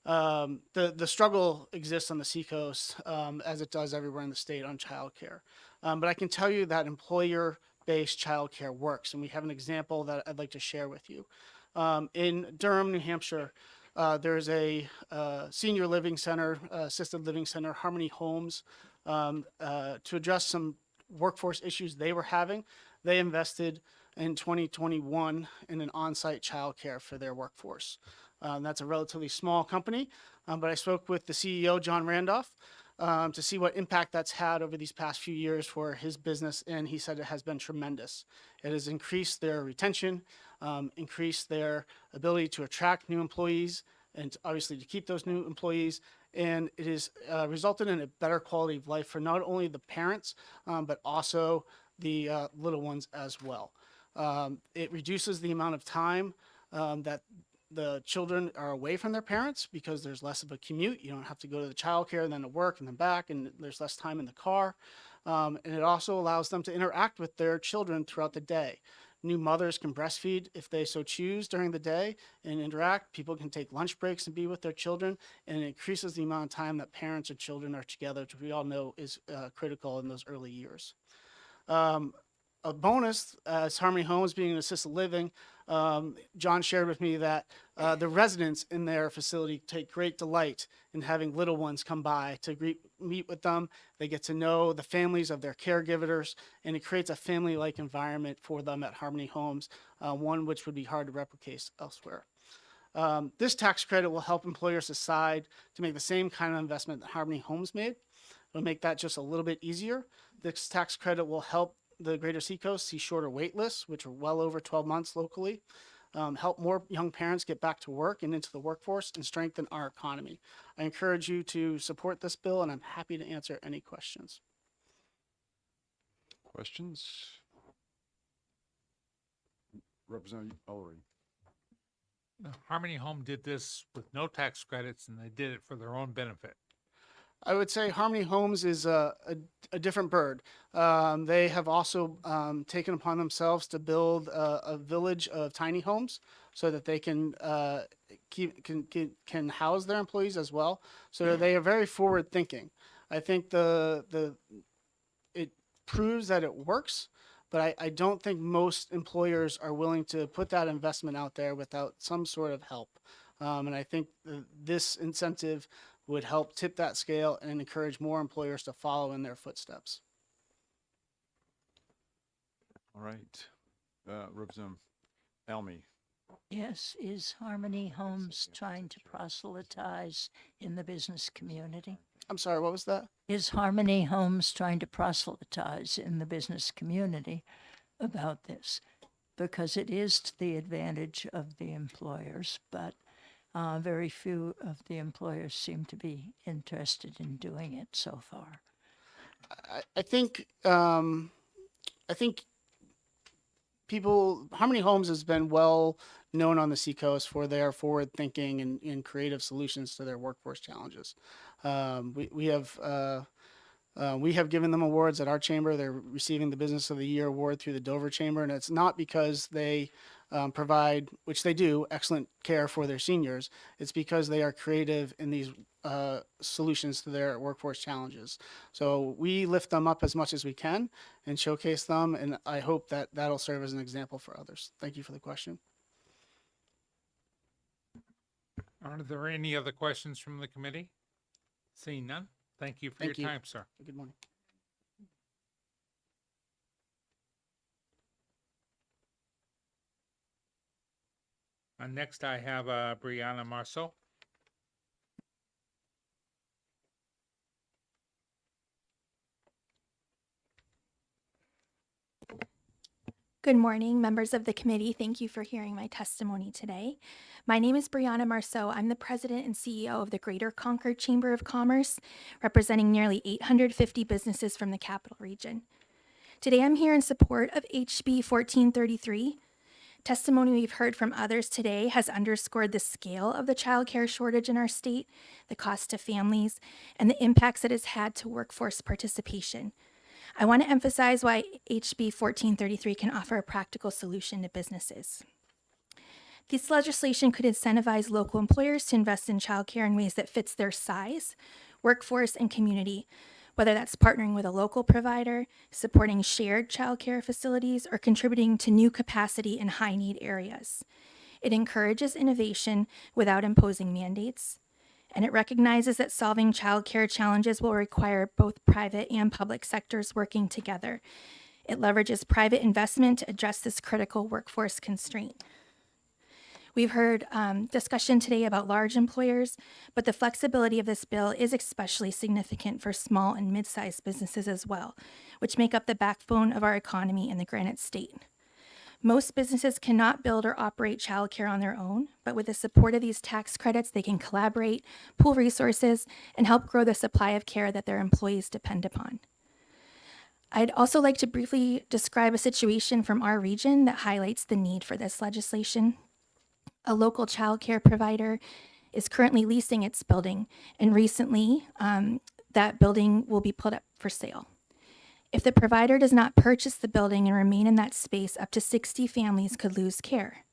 The struggle exists on the Seacoast, as it does everywhere in the state on childcare. But I can tell you that employer-based childcare works. And we have an example that I'd like to share with you. In Durham, New Hampshire, there's a senior living center, assisted living center, Harmony Homes, to address some workforce issues they were having. They invested in 2021 in an on-site childcare for their workforce. That's a relatively small company, but I spoke with the CEO, John Randolph, to see what impact that's had over these past few years for his business, and he said it has been tremendous. It has increased their retention, increased their ability to attract new employees, and obviously to keep those new employees. And it has resulted in a better quality of life for not only the parents, but also the little ones as well. It reduces the amount of time that the children are away from their parents because there's less of a commute. You don't have to go to the childcare, then to work, and then back, and there's less time in the car. And it also allows them to interact with their children throughout the day. New mothers can breastfeed if they so choose during the day and interact. People can take lunch breaks and be with their children, and it increases the amount of time that parents and children are together, which we all know is critical in those early years. A bonus, as Harmony Homes being an assisted living, John shared with me that the residents in their facility take great delight in having little ones come by to meet with them. They get to know the families of their caregivers, and it creates a family-like environment for them at Harmony Homes, one which would be hard to replicate elsewhere. This tax credit will help employers decide to make the same kind of investment that Harmony Homes made. It'll make that just a little bit easier. This tax credit will help the Greater Seacoast see shorter wait lists, which are well over 12 months locally, help more young parents get back to work and into the workforce, and strengthen our economy. I encourage you to support this bill, and I'm happy to answer any questions. Questions? Representative Ulrich. Harmony Home did this with no tax credits, and they did it for their own benefit. I would say Harmony Homes is a different bird. They have also taken upon themselves to build a village of tiny homes so that they can house their employees as well. So they are very forward thinking. I think it proves that it works, but I don't think most employers are willing to put that investment out there without some sort of help. And I think this incentive would help tip that scale and encourage more employers to follow in their footsteps. All right. Representative Elmy. Yes, is Harmony Homes trying to proselytize in the business community? I'm sorry, what was that? Is Harmony Homes trying to proselytize in the business community about this? Because it is to the advantage of the employers, but very few of the employers seem to be interested in doing it so far. I think Harmony Homes has been well known on the Seacoast for their forward thinking and creative solutions to their workforce challenges. We have given them awards at our chamber. They're receiving the Business of the Year award through the Dover Chamber, and it's not because they provide, which they do, excellent care for their seniors. It's because they are creative in these solutions to their workforce challenges. So we lift them up as much as we can and showcase them, and I hope that that'll serve as an example for others. Thank you for the question. Are there any other questions from the committee? Seeing none, thank you for Thank your you. time, sir. Good morning. Next, I have Brianna Marceau. Good morning, members of the committee. Thank you for hearing my testimony today. My name is Brianna Marceau. I'm the president and CEO of the Greater Concord Chamber of Commerce, representing nearly 850 businesses from the capital region. Today, I'm here in support of HB 1433. Testimony we've heard from others today has underscored the scale of the childcare shortage in our state, the cost to families, and the impacts it has had to workforce participation. I want to emphasize why HB 1433 can offer a practical solution to businesses. This legislation could incentivize local employers to invest in childcare in ways that fits their size, workforce, and community, whether that's partnering with a local provider, supporting shared childcare facilities, or contributing to new capacity in high-need areas. It encourages innovation without imposing mandates, and it recognizes that solving childcare challenges will require both private and public sectors working together. It leverages private investment to address this critical workforce constraint. We've heard discussion today about large employers, but the flexibility of this bill is especially significant for small and mid-sized businesses as well, which make up the backbone of our economy in the Granite State. Most businesses cannot build or operate childcare on their own, but with the support of these tax credits, they can collaborate, pool resources, and help grow the supply of care that their employees depend upon. I'd also like to briefly describe a situation from our region that highlights the need for this legislation. A local childcare provider is currently leasing its building, and recently that building will be put up for sale. If the provider does not purchase the building and remain in that space, up to 60 families could lose care.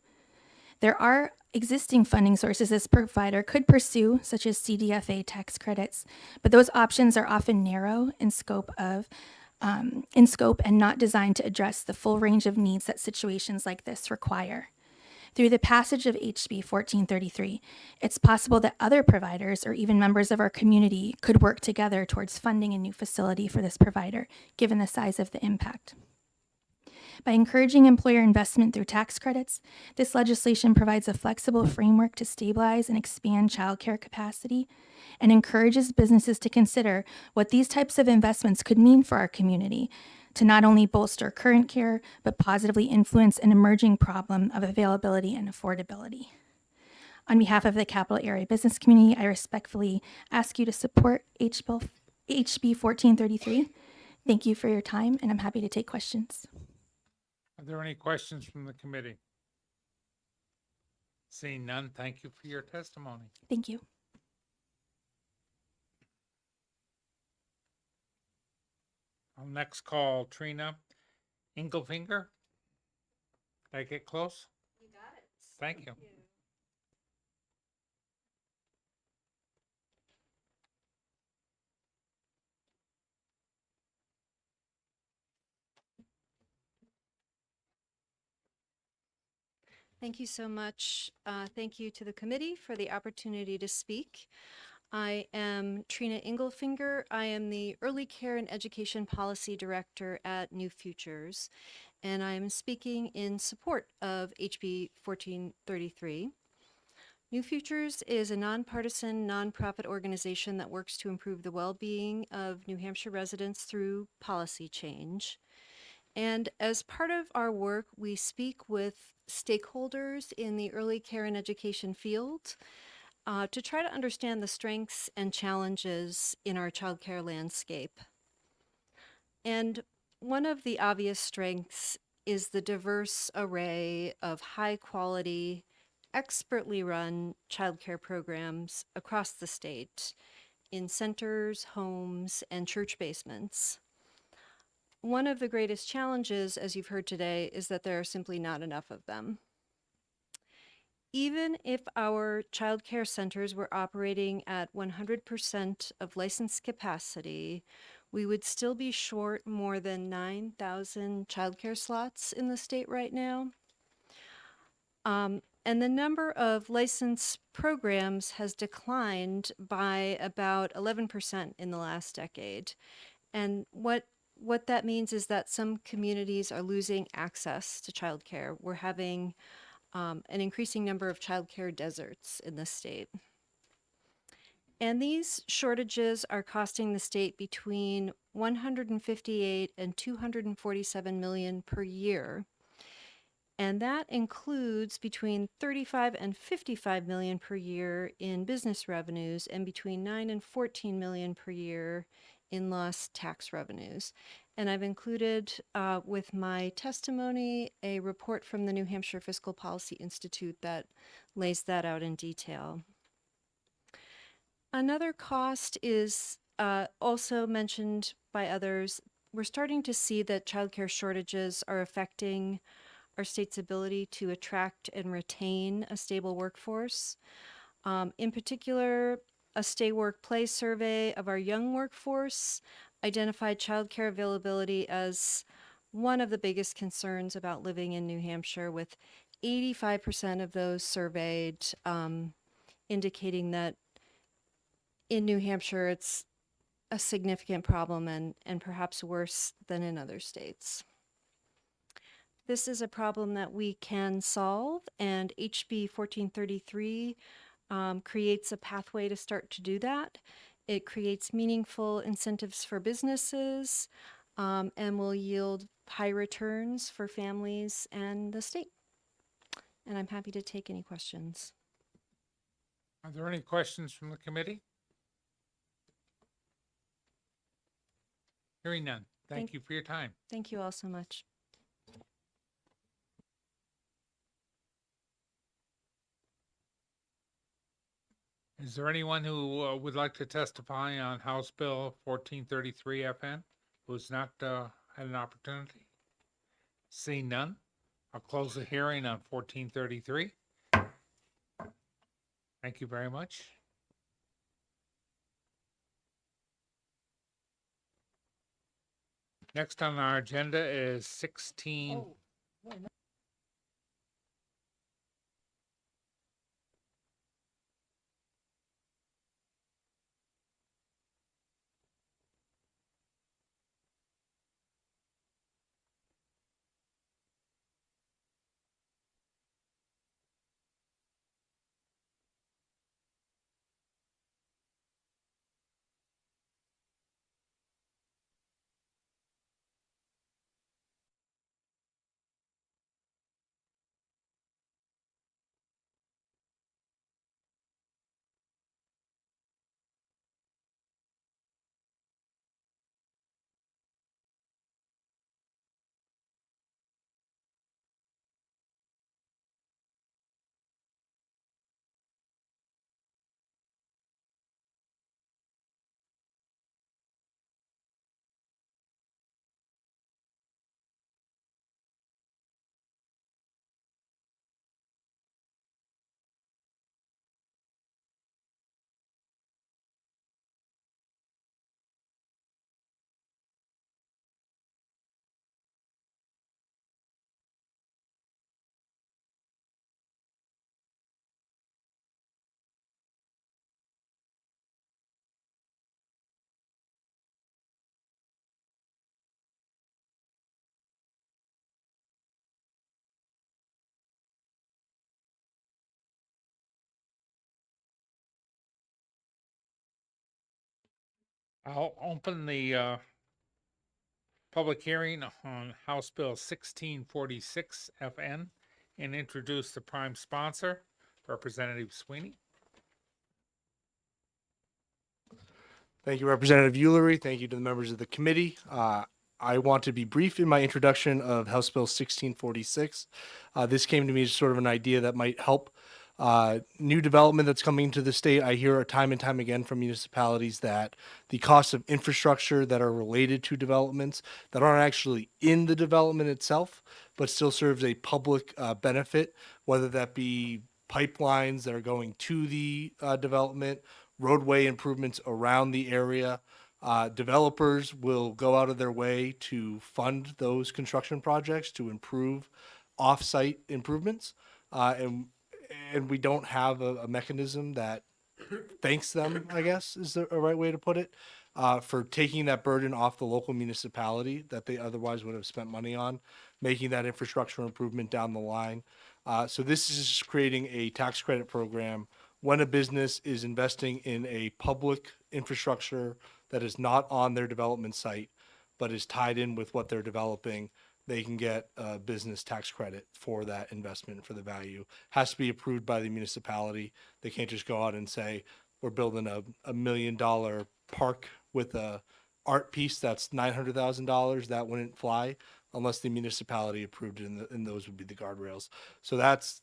There are existing funding sources this provider could pursue, such as CDFA tax credits, but those options are often narrow in scope and not designed to address the full range of needs that situations like this require. Through the passage of HB 1433, it's possible that other providers or even members of our community could work together towards funding a new facility for this provider, given the size of the impact. By encouraging employer investment through tax credits, this legislation provides a flexible framework to stabilize and expand childcare capacity and encourages businesses to consider what these types of investments could mean for our community, to not only bolster current care, but positively influence an emerging problem of availability and affordability. On behalf of the Capital Area business community, I respectfully ask you to support HB 1433. Thank you for your time, and I'm happy to take questions. Are there any questions from the committee? Seeing none, thank you for your testimony. Thank you. I'll next call Trina Engelfinger. Did I get close? You got it. Thank you. Thank you so much. Thank you to the committee for the opportunity to speak. I am Trina Engelfinger. I am the Early Care and Education Policy Director at New Futures, and I am speaking in support of HB 1433. New Futures is a nonpartisan, nonprofit organization that works to improve the well-being of New Hampshire residents through policy change. And as part of our work, we speak with stakeholders in the early care and education field to try to understand the strengths and challenges in our childcare landscape. And one of the obvious strengths is the diverse array of high quality, expertly run childcare programs across the state in centers, homes, and church basements. One of the greatest challenges, as you've heard today, is that there are simply not enough of them. Even if our child care centers were operating at 100% of licensed capacity, we would still be short more than 9,000 child care slots in the state right now. And the number of licensed programs has declined by about 11% in the last decade. And what that means is that some communities are losing access to childcare. We're having an increasing number of childcare deserts in the state. And these shortages are costing the state between 158 and 247 million per year. And that includes between 35 and 55 million per year in business revenues and between 9 and 14 million per year in lost tax revenues. And I've included with my testimony a report from the New Hampshire Fiscal Policy Institute that lays that out in detail. Another cost is also mentioned by others. We're starting to see that childcare shortages are affecting our state's ability to attract and retain a stable workforce. In particular, a Stay Work Play survey of our young workforce identified childcare availability as one of the biggest concerns about living in New Hampshire, with 85% of those surveyed indicating that in New Hampshire it's a significant problem and perhaps worse than in other states. This is a problem that we can solve, and HB 1433 creates a pathway to start to do that. It creates meaningful incentives for businesses and will yield high returns for families and the state. And I'm happy to take any questions. Are there any questions from the committee? Hearing none. Thank you for your time. Thank you all so much. Is there anyone who would like to testify on House Bill 1433 FN who's not had an opportunity? Seeing none, I'll close the hearing on 1433. Thank you very much. Next on our agenda is 16. I'll open the public hearing on House Bill 1646 FN and introduce the prime sponsor, Representative Sweeney. Thank you, Representative Ullery. Thank you to the members of the committee. I want to be brief in my introduction of House Bill 1646. This came to me as sort of an idea that might help new development that's coming to the state. I hear time and time again from municipalities that the costs of infrastructure that are related to developments that aren't actually in the development itself, but still serves a public benefit, whether that be pipelines that are going to the development, roadway improvements around the area. Developers will go out of their way to fund those construction projects to improve off-site improvements. And and we don't have a mechanism that thanks them, I guess is a right way to put it, for taking that burden off the local municipality that they otherwise would have spent money on, making that infrastructure improvement down the line. So this is just creating a tax credit program when a business is investing in a public infrastructure that is not on their development site, but is tied in with what they're developing. They can get a business tax credit for that investment, for the value. Has to be approved by the municipality. They can't just go out and say, we're building a $1 million park with a art piece that's $900,000. That wouldn't fly unless the municipality approved it, and those would be the guardrails. So that's,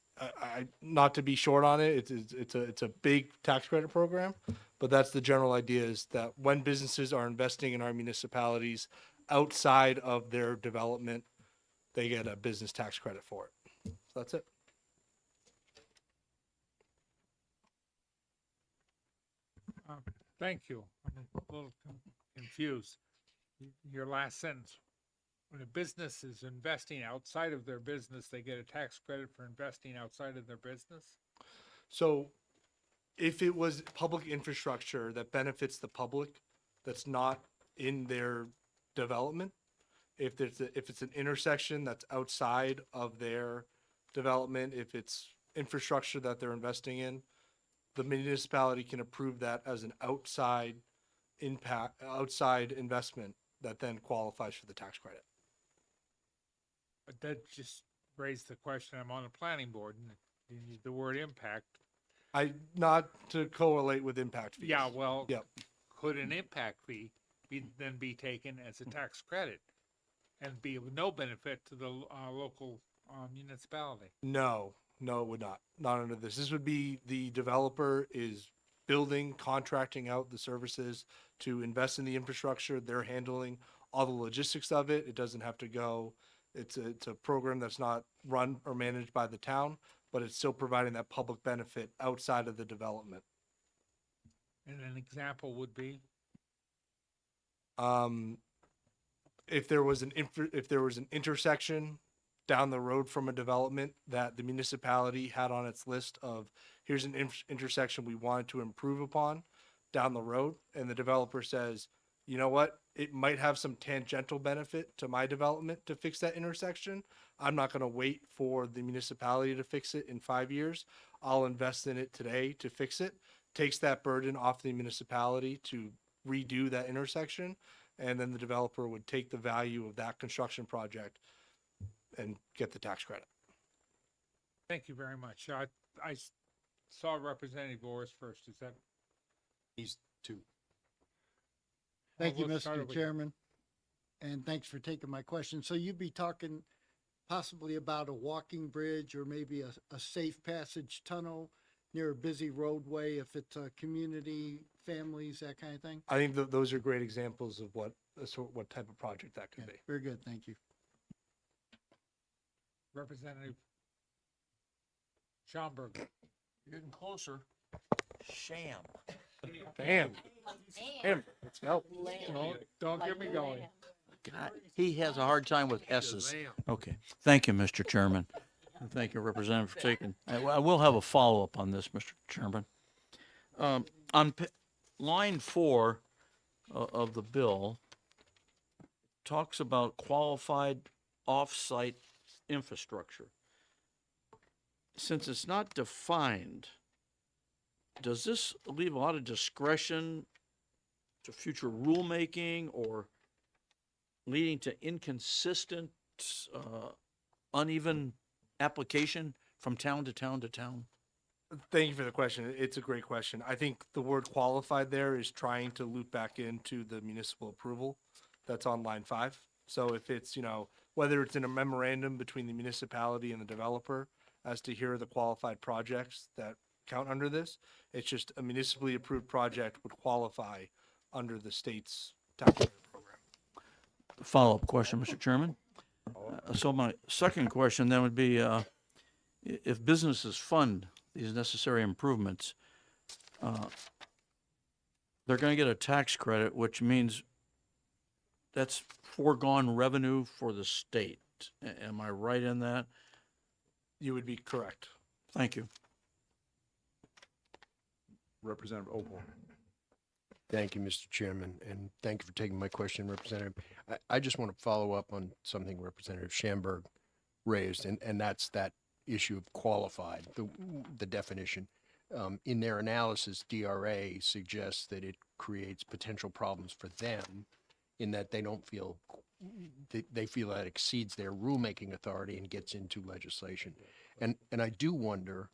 not to be short on it, it's a big tax credit program, but that's the general idea, is that when businesses are investing in our municipalities outside of their development, they get a business tax credit for it. So that's it. Thank you. I'm a little confused. Your last sentence, when a business is investing outside of their business, they get a tax credit for investing outside of their business? So if it was public infrastructure that benefits the public, that's not in their development, if it's an intersection that's outside of their development, if it's infrastructure that they're investing in, the municipality can approve that as an outside investment that then qualifies for the tax credit. But that just raised the question. I'm on the planning board, and the word impact. Not to correlate with impact fees. Yeah, well, Yep. could an impact fee then be taken as a tax credit and be of no benefit to the local municipality? No, it would not. Not under this. This would be the developer is building, contracting out the services to invest in the infrastructure. They're handling all the logistics of it. It doesn't have to go. It's a program that's not run or managed by the town, but it's still providing that public benefit outside of the development. And an example would be? If there was an intersection down the road from a development that the municipality had on its list of, here's an intersection we wanted to improve upon down the road, and the developer says, you know what, it might have some tangential benefit to my development to fix that intersection. I'm not going to wait for the municipality to fix it in 5 years. I'll invest in it today to fix it. Takes that burden off the municipality to redo that intersection, and then the developer would take the value of that construction project and get the tax credit. Thank you very much. I saw Representative Boris first. Is that? These two. Thank you, Let's start Mr. over. Chairman, and thanks for taking my question. So you'd be talking possibly about a walking bridge or maybe a safe passage tunnel near a busy roadway if it's a community, families, that kind of thing? I think those are great examples of what type of project that could be. Very good, thank you. Representative Schomburg. You're getting closer. Sham. Damn. Let's go. Don't get me going. God, he has a hard time with S's. Okay. Thank you, Mr. Chairman. And thank you, Representative, for taking. I will have a follow-up on this, Mr. Chairman. On line 4 of the bill, talks about qualified off-site infrastructure. Since it's not defined, does this leave a lot of discretion to future rulemaking or leading to inconsistent, uneven application from town to town to town? Thank you for the question. It's a great question. I think the word qualified there is trying to loop back into the municipal approval that's on line 5. So if it's, whether it's in a memorandum between the municipality and the developer as to here are the qualified projects that count under this, it's just a municipally approved project would qualify under the state's tax credit program. Follow-up question, Mr. Chairman. So my second question then would be, if businesses fund these necessary improvements, they're going to get a tax credit, which means that's foregone revenue for the state. Am I right in that? You would be correct. Thank you. Representative Opal. Thank you, Mr. Chairman, and thank you for taking my question, Representative. I just want to follow up on something Representative Schamberg raised, and that's that issue of qualified, the definition. In their analysis, DRA suggests that it creates potential problems for them in that they don't feel, they feel that exceeds their rulemaking authority and gets into legislation. And I do wonder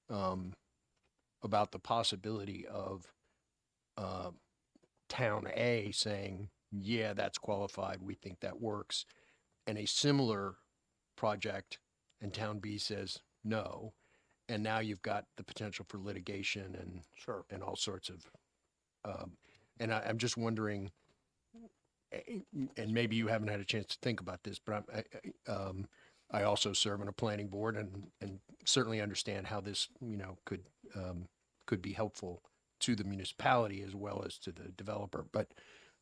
about the possibility of Town A saying, yeah, that's qualified, we think that works, and a similar project and Town B says no, and now you've got the potential for litigation and and all sorts of and I'm just wondering, and maybe you haven't had a chance to think about this, but I also serve on a planning board and certainly understand how this, you know, could be helpful to the municipality as well as to the developer. But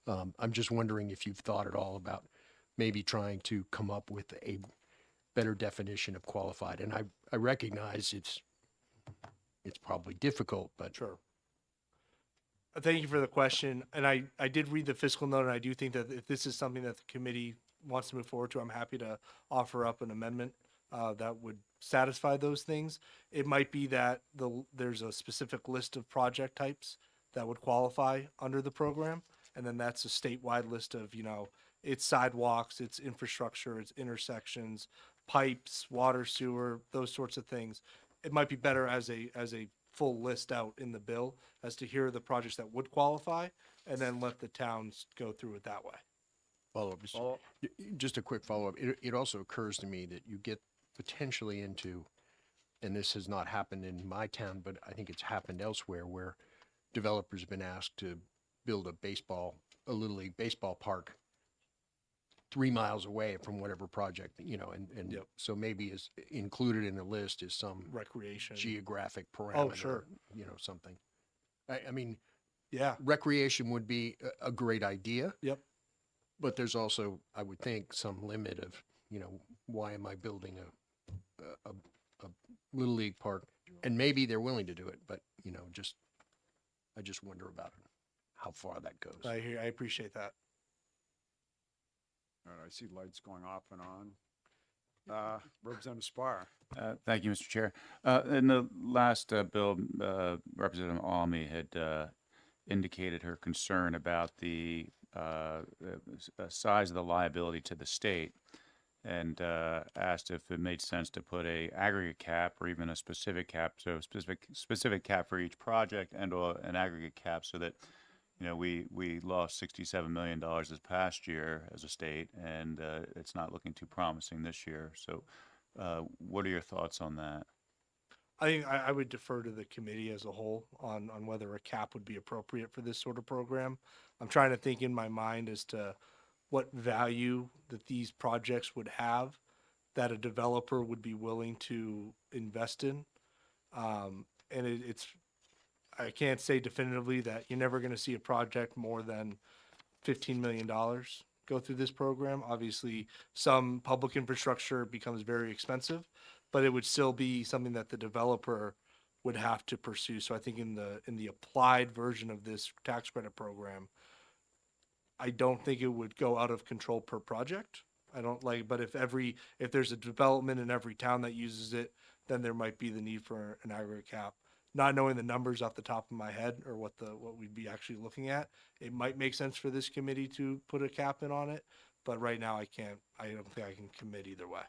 I'm just wondering if you've thought at all about maybe trying to come up with a better definition of qualified. And I recognize it's probably difficult, but Sure. Thank you for the question. And I did read the fiscal note, and I do think that if this is something that the committee wants to move forward to, I'm happy to offer up an amendment that would satisfy those things. It might be that there's a specific list of project types that would qualify under the program, and then that's a statewide list of, you know, it's sidewalks, it's infrastructure, it's intersections, pipes, water, sewer, those sorts of things. It might be better as a full list out in the bill as to here are the projects that would qualify, and then let the towns go through it that way. follow-up. Just a quick follow-up. It also occurs to me that you get potentially into, and this has not happened in my town, but I think it's happened elsewhere, where developers have been asked to build a Little League baseball park 3 miles away from whatever project, you know, and so maybe is included in the list is some Recreation. geographic parameter. Oh, sure. You know, something. I mean, Yeah. recreation would be a great idea. Yep. But there's also, I would think, some limit of, you know, why am I building a Little League park? And maybe they're willing to do it, but, you know, I just wonder about how far that goes. I appreciate that. All right, I see lights going off and on. Representative Spar. Thank you, Mr. Chair. In the last bill, Representative Almy had indicated her concern about the size of the liability to the state, and asked if it made sense to put a aggregate cap or even a specific cap, so specific cap for each project and or an aggregate cap, so that, you know, we lost $67 million this past year as a state, and it's not looking too promising this year. So what are your thoughts on that? I think I would defer to the committee as a whole on whether a cap would be appropriate for this sort of program. I'm trying to think in my mind as to what value that these projects would have that a developer would be willing to invest in. And it's, I can't say definitively that you're never going to see a project more than $15 million go through this program. Obviously, some public infrastructure becomes very expensive, but it would still be something that the developer would have to pursue. So I think in the applied version of this tax credit program, I don't think it would go out of control per project. I don't like, but if there's a development in every town that uses it, then there might be the need for an aggregate cap. Not knowing the numbers off the top of my head or what we'd be actually looking at, it might make sense for this committee to put a cap in on it, but right now I don't think I can commit either way.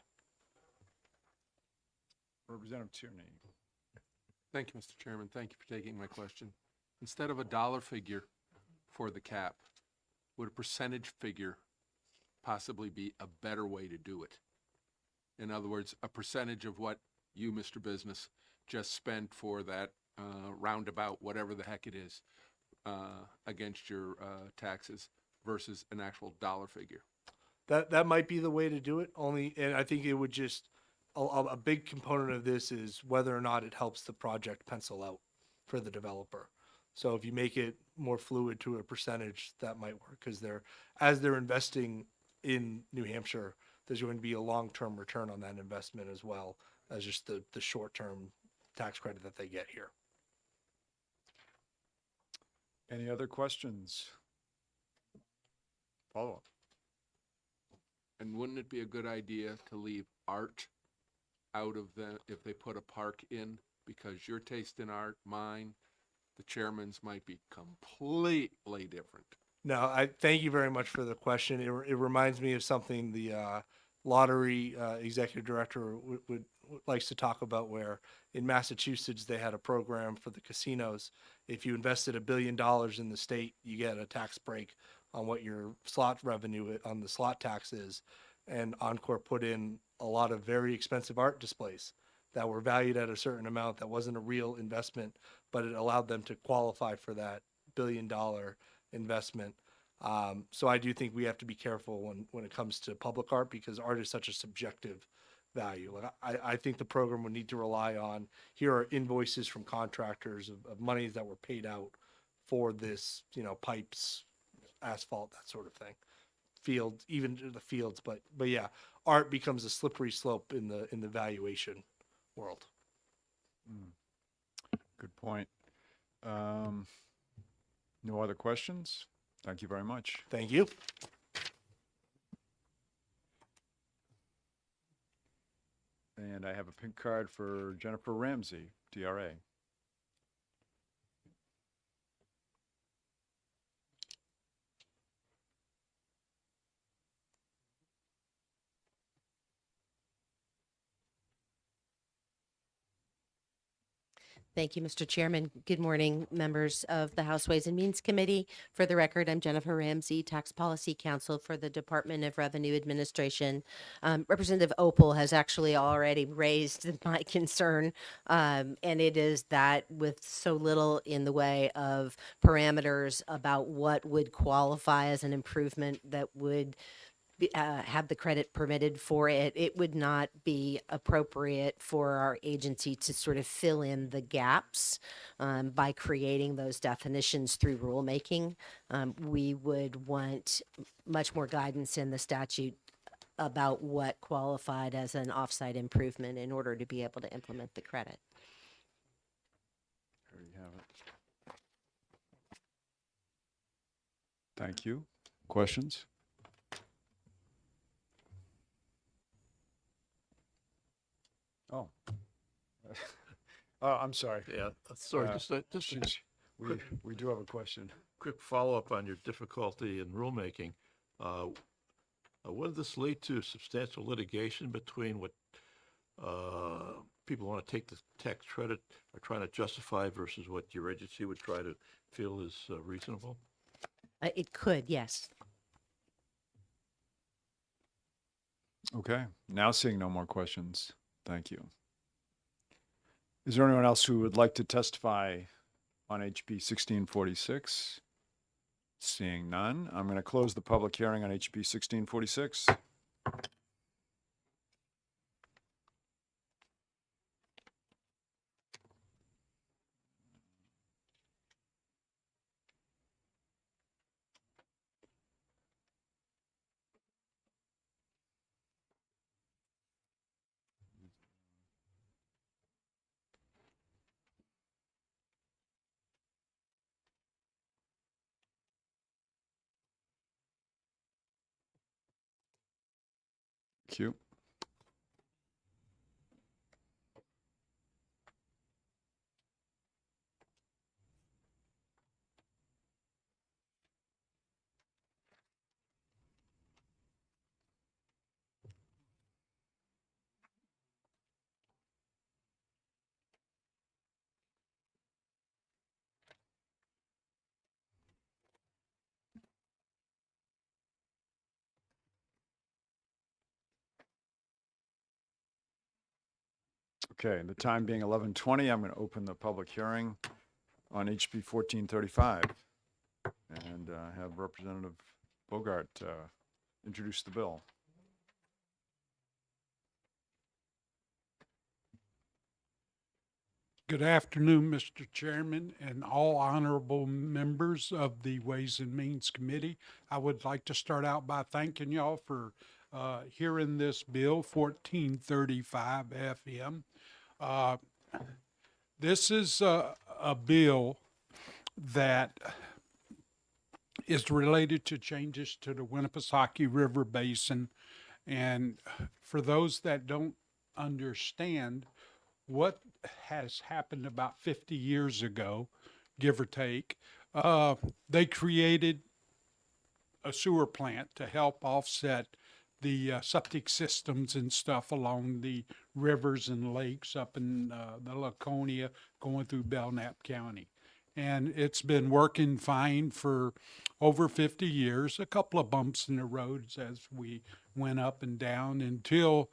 Representative Tierney. Thank you, Mr. Chairman. Thank you for taking my question. Instead of a dollar figure for the cap, would a percentage figure possibly be a better way to do it? In other words, a percentage of what you, Mr. Business, just spent for that roundabout, whatever the heck it is, against your taxes versus an actual dollar figure. That might be the way to do it. And I think it would just a big component of this is whether or not it helps the project pencil out for the developer. So if you make it more fluid to a percentage, that might work, because as they're investing in New Hampshire, there's going to be a long-term return on that investment as well as just the short-term tax credit that they get here. Any other questions? Follow up. And wouldn't it be a good idea to leave art out of the, if they put a park in? Because your taste in art, mine, the chairman's might be completely different. No, I thank you very much for the question. It reminds me of something the lottery executive director likes to talk about, where in Massachusetts they had a program for the casinos. If you invested $1 billion in the state, you get a tax break on what your slot revenue on the slot tax is. And Encore put in a lot of very expensive art displays that were valued at a certain amount that wasn't a real investment, but it allowed them to qualify for that $1 billion investment. So I do think we have to be careful when it comes to public art, because art is such a subjective value. Like I think the program would need to rely on, here are invoices from contractors of monies that were paid out for this, pipes, asphalt, that sort of thing. Fields, even the fields, but yeah, art becomes a slippery slope in the valuation world. Good point. No other questions? Thank you very much. Thank you. And I have a pink card for Jennifer Ramsey, DRA. Thank you, Mr. Chairman. Good morning, members of the House Ways and Means Committee. For the record, I'm Jennifer Ramsey, Tax Policy Counsel for the Department of Revenue Administration. Representative Opal has actually already raised my concern, and it is that with so little in the way of parameters about what would qualify as an improvement that would have the credit permitted for it, it would not be appropriate for our agency to sort of fill in the gaps by creating those definitions through rulemaking. We would want much more guidance in the statute about what qualified as an offsite improvement in order to be able to implement the credit. There you have it. Thank you. Questions? Oh. I'm sorry. Yeah, sorry, Uh, just we do have a question. quick follow-up on your difficulty in rulemaking. Would this lead to substantial litigation between what people want to take the tax credit are trying to justify versus what your agency would try to feel is reasonable? It could, yes. Okay, now seeing no more questions. Thank you. Is there anyone else who would like to testify on HB 1646? Seeing none, I'm going to close the public hearing on HB 1646. Q. Okay, the time being 11:20, I'm going to open the public hearing on HB 1435 and have Representative Bogart introduce the bill. Good afternoon, Mr. Chairman, and all honorable members of the Ways and Means Committee. I would like to start out by thanking y'all for hearing this bill, 1435 FM. This is a bill that is related to changes to the Winnipesaukee River Basin. And for those that don't understand what has happened about 50 years ago, give or take, they created a sewer plant to help offset the septic systems and stuff along the rivers and lakes up in the Laconia going through Belknap County. And it's been working fine for over 50 years, a couple of bumps in the roads as we went up and down until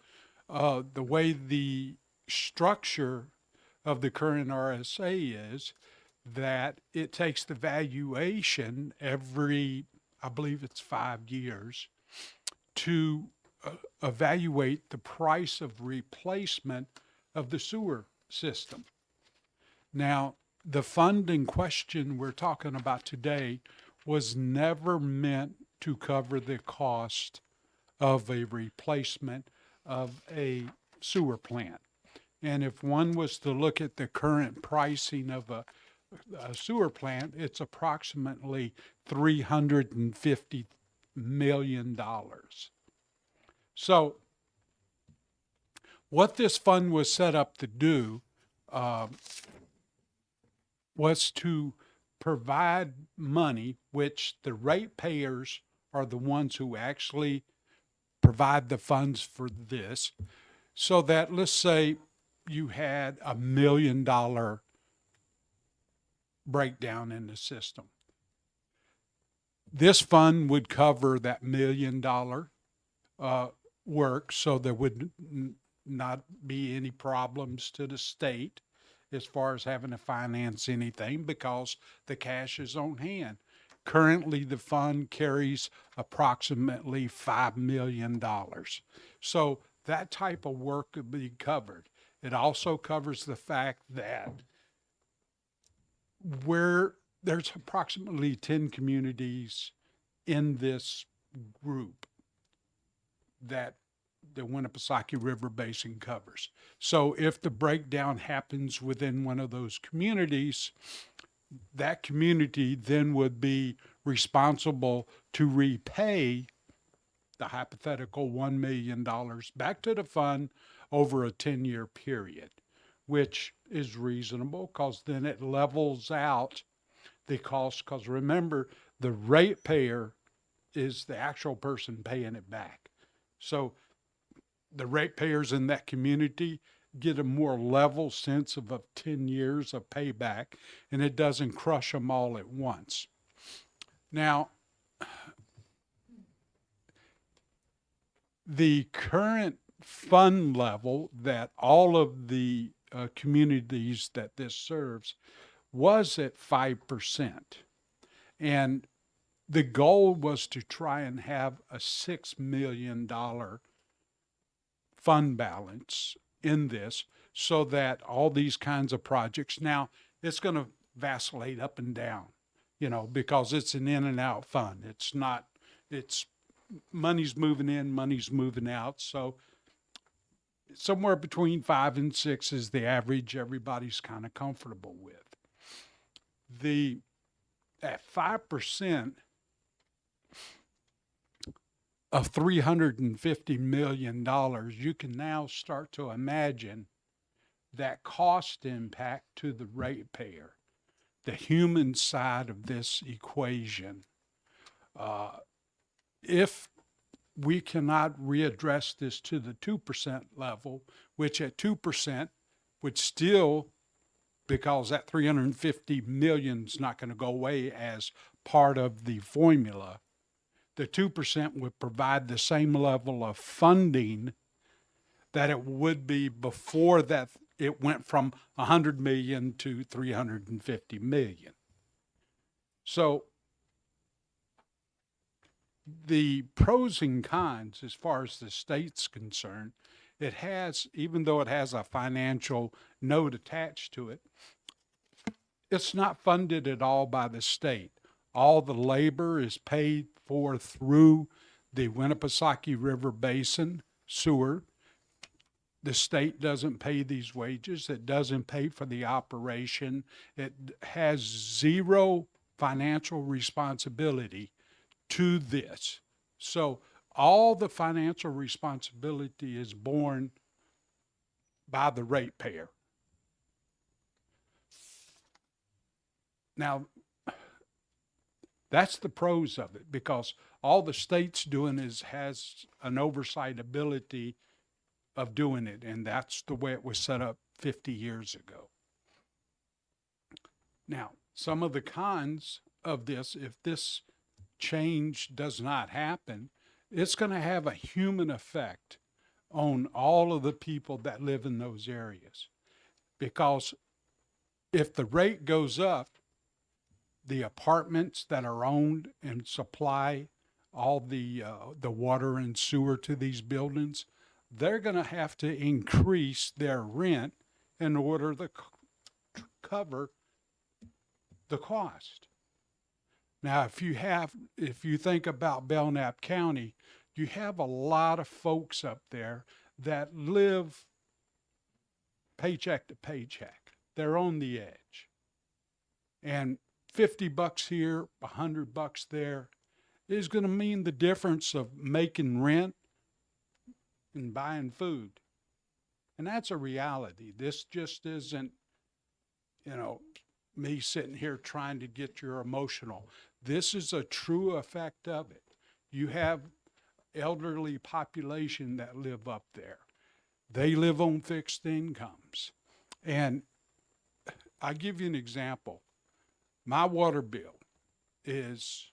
the way the structure of the current RSA is that it takes the valuation every, I believe it's 5 years, to evaluate the price of replacement of the sewer system. Now, the fund in question we're talking about today was never meant to cover the cost of a replacement of a sewer plant. And if one was to look at the current pricing of a sewer plant, it's approximately $350 million. So what this fund was set up to do was to provide money, which the ratepayers are the ones who actually provide the funds for this, so that, let's say you had $1 million breakdown in the system. This fund would cover that $1 million work, so there would not be any problems to the state as far as having to finance anything because the cash is on hand. Currently, the fund carries approximately $5 million. So that type of work could be covered. It also covers the fact that where there's approximately 10 communities in this group that the Winnipesaukee River Basin covers. So if the breakdown happens within one of those communities, that community then would be responsible to repay the hypothetical $1 million back to the fund over a 10-year period, which is reasonable because then it levels out the cost. Because remember, the ratepayer is the actual person paying it back. So the ratepayers in that community get a more level sense of 10 years of payback, and it doesn't crush them all at once. Now, the current fund level that all of the communities that this serves was at 5%. And the goal was to try and have a $6 million fund balance in this so that all these kinds of projects, now it's going to vacillate up and down, because it's an in and out fund. It's not, it's money's moving in, money's moving out. So somewhere between 5 and 6 is the average everybody's kind of comfortable with. At 5% of $350 million, you can now start to imagine that cost impact to the ratepayer, the human side of this equation. If we cannot readdress this to the 2% level, which at 2% would still, because that $350 million is not going to go away as part of the formula, the 2% would provide the same level of funding that it would be before that it went from 100 million to 350 million. So the pros and cons as far as the state's concerned, it has, even though it has a financial note attached to it, it's not funded at all by the state. All the labor is paid for through the Winnipesaukee River Basin sewer. The state doesn't pay these wages. It doesn't pay for the operation. It has zero financial responsibility to this. So all the financial responsibility is borne by the ratepayer. Now, that's the pros of it, because all the state's doing is has an oversight ability of doing it, and that's the way it was set up 50 years ago. Now, some of the cons of this, if this change does not happen, it's going to have a human effect on all of the people that live in those areas. Because if the rate goes up, the apartments that are owned and supply all the water and sewer to these buildings, they're going to have to increase their rent in order to cover the cost. Now, if you think about Belknap County, you have a lot of folks up there that live paycheck to paycheck. They're on the edge. And $50 here, $100 there is going to mean the difference of making rent and buying food. And that's a reality. This just isn't, me sitting here trying to get your emotional. This is a true effect of it. You have elderly population that live up there. They live on fixed incomes. And I'll give you an example. My water bill is,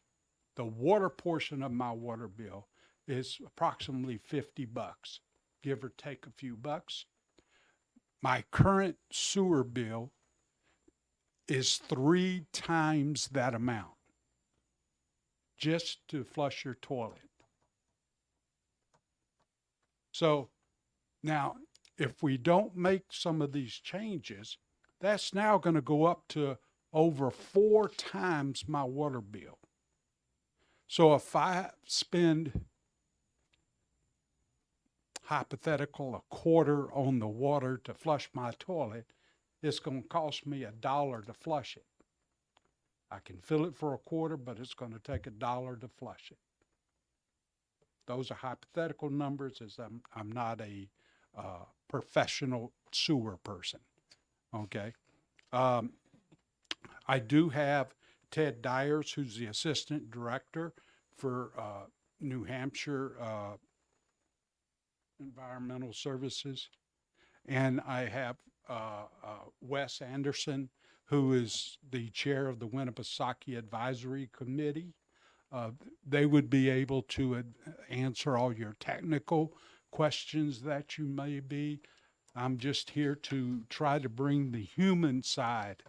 the water portion of my water bill is approximately $50, give or take a few bucks. My current sewer bill is 3 times that amount just to flush your toilet. So now, if we don't make some of these changes, that's now going to go up to over 4 times my water bill. So if I spend, hypothetical, a quarter on the water to flush my toilet, it's going to cost me $1 to flush it. I can fill it for a quarter, but it's going to take $1 to flush it. Those are hypothetical numbers, as I'm not a professional sewer person. Okay. I do have Ted Dyers, who's the assistant director for New Hampshire Environmental Services. And I have Wes Anderson, who is the chair of the Winnipesaukee Advisory Committee. They would be able to answer all your technical questions that you may be. I'm just here to try to bring the human side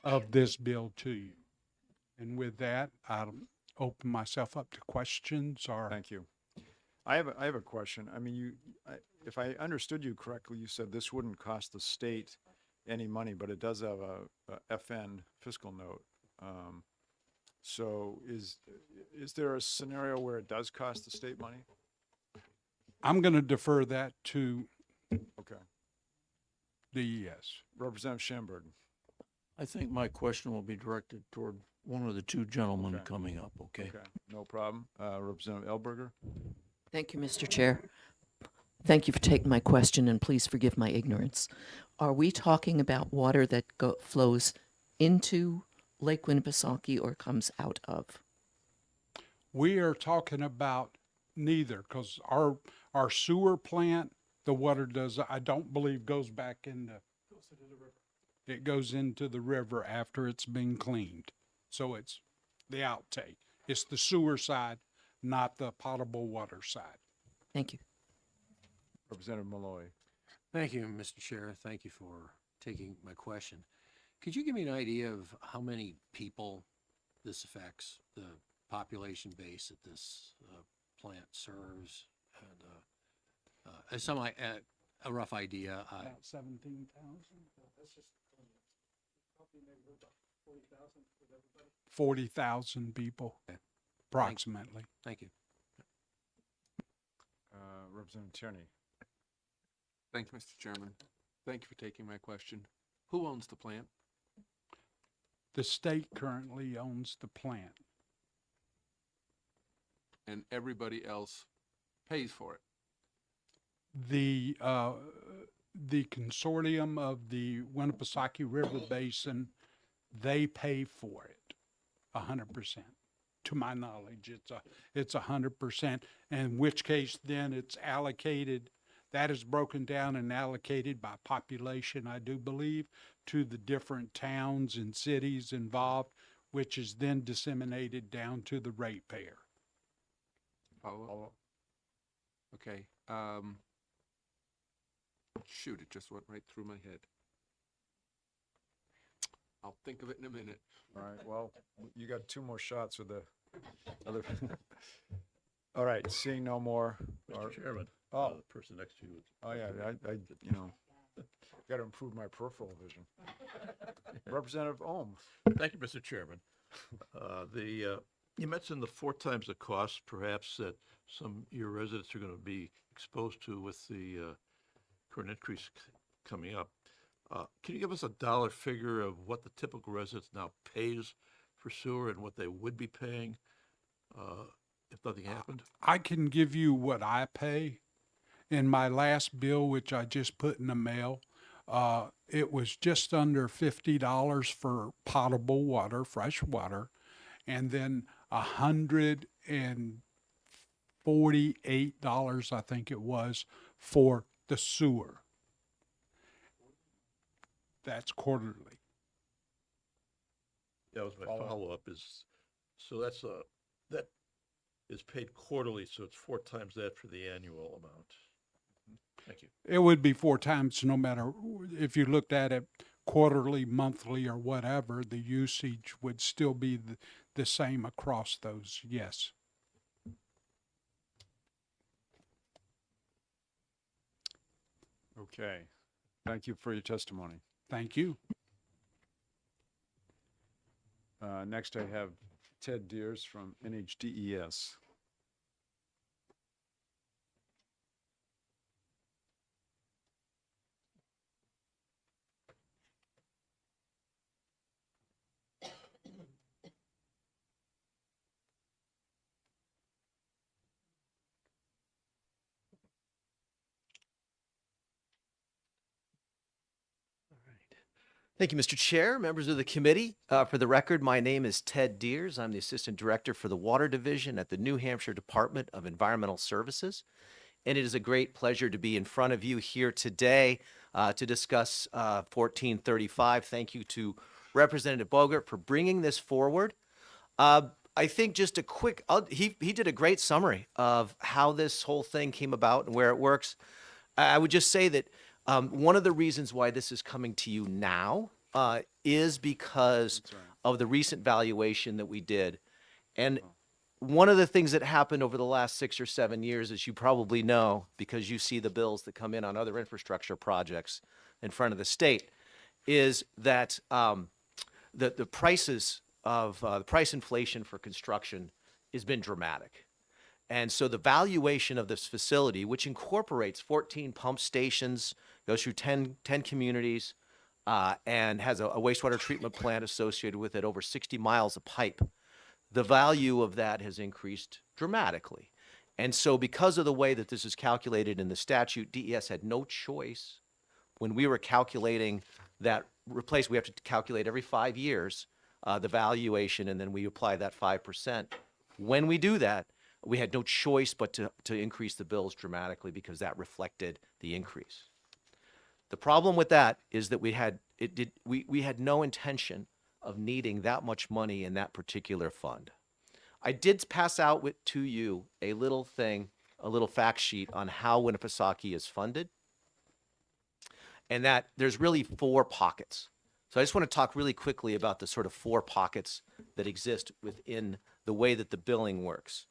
of this bill to you. And with that, I'll open myself up to questions or. Thank you. I have a question. I mean, if I understood you correctly, you said this wouldn't cost the state any money, but it does have a FN fiscal note. So is there a scenario where it does cost the state money? I'm going to defer that to Okay. DES. Representative Schamberg. I think my question will be directed toward one of the two gentlemen Okay. coming up, okay? Okay, no problem. Representative Elberger. Thank you, Mr. Chair. Thank you for taking my question, and please forgive my ignorance. Are we talking about water that flows into Lake Winnipesaukee or comes out of? We are talking about neither, because our sewer plant, the water does, I don't believe goes back into. It goes into the river after it's been cleaned. So it's the outtake. It's the sewer side, not the potable water side. Thank you. Representative Malloy. Thank you, Mr. Chair. Thank you for taking my question. Could you give me an idea of how many people this affects, the population base that this plant serves? And a rough idea. About 17,000. 40,000 people, Okay. approximately. Thank you. Representative Tierney. Thank you, Mr. Chairman. Thank you for taking my question. Who owns the plant? The state currently owns the plant. And everybody else pays for it. The consortium of the Winnipesaukee River Basin, they pay for it 100%. To my knowledge, it's 100%, in which case then it's allocated, that is broken down and allocated by population, I do believe, to the different towns and cities involved, which is then disseminated down to the ratepayer. Follow? Okay. Shoot, it just went right through my head. I'll think of it in a minute. All right, well, you got 2 more shots with the other. All right, seeing no more. Mr. Chairman, Oh. the person next to you. Oh, yeah, I got to improve my peripheral vision. Representative Ohm. Thank you, Mr. Chairman. You mentioned the 4 times the cost perhaps that some of your residents are going to be exposed to with the current increase coming up. Can you give us a dollar figure of what the typical resident now pays for sewer and what they would be paying if nothing happened? I can give you what I pay. In my last bill, which I just put in the mail, it was just under $50 for potable water, fresh water, and then $148, I think it was, for the sewer. That's quarterly. That was my follow-up is, so that is paid quarterly, so it's 4 times that for the annual amount. Thank you. It would be 4 times no matter if you looked at it quarterly, monthly, or whatever, the usage would still be the same across those, yes. Okay, thank you for your testimony. Thank you. Next, I have Ted Deers from NHDES. Thank you, Mr. Chair, members of the committee. For the record, my name is Ted Deers. I'm the Assistant Director for the Water Division at the New Hampshire Department of Environmental Services. And it is a great pleasure to be in front of you here today to discuss 1435. Thank you to Representative Bogert for bringing this forward. I think just a quick, he did a great summary of how this whole thing came about and where it works. I would just say that one of the reasons why this is coming to you now is because of the recent valuation that we did. And one of the things that happened over the last 6 or 7 years, as you probably know, because you see the bills that come in on other infrastructure projects in front of the state, is that the prices of the price inflation for construction has been dramatic. And so the valuation of this facility, which incorporates 14 pump stations, goes through 10 communities, and has a wastewater treatment plant associated with it, over 60 miles of pipe, the value of that has increased dramatically. And so because of the way that this is calculated in the statute, DES had no choice. When we were calculating that we have to calculate every 5 years the valuation, and then we apply that 5%. When we do that, we had no choice but to increase the bills dramatically because that reflected the increase. The problem with that is that we had no intention of needing that much money in that particular fund. I did pass out to you a little thing, a little fact sheet on how Winnipesaukee is funded, and that there's really 4 pockets. So I just want to talk really quickly about the sort of 4 pockets that exist within the way that the billing works.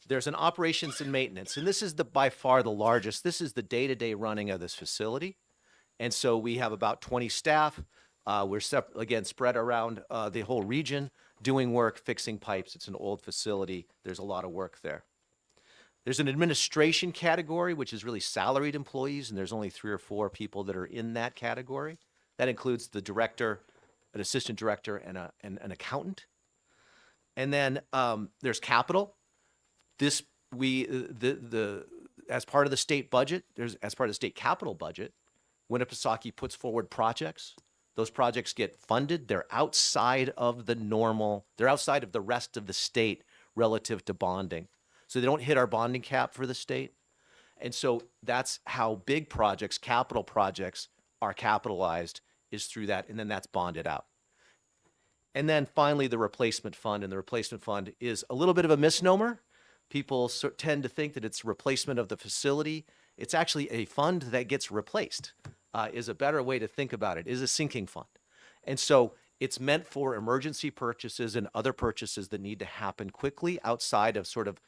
There's an operations and maintenance, and this is by far the largest. This is the day-to-day running of this facility. And so we have about 20 staff. We're again spread around the whole region, doing work, fixing pipes. It's an old facility. There's a lot of work there. There's an administration category, which is really salaried employees, and there's only 3 or 4 people that are in that category. That includes the director, an assistant director, and an accountant. And then there's capital. This as part of the state budget, as part of the state capital budget, Winnipesaukee puts forward projects. Those projects get funded. They're outside of the rest of the state relative to bonding. So they don't hit our bonding cap for the state. And so that's how big projects, capital projects, are capitalized, is through that, and then that's bonded out. And then finally, the replacement fund, and the replacement fund is a little bit of a misnomer. People tend to think that it's replacement of the facility. It's actually a fund that gets replaced, is a better way to think about it, is a sinking fund. And so it's meant for emergency purchases and other purchases that need to happen quickly outside of sort of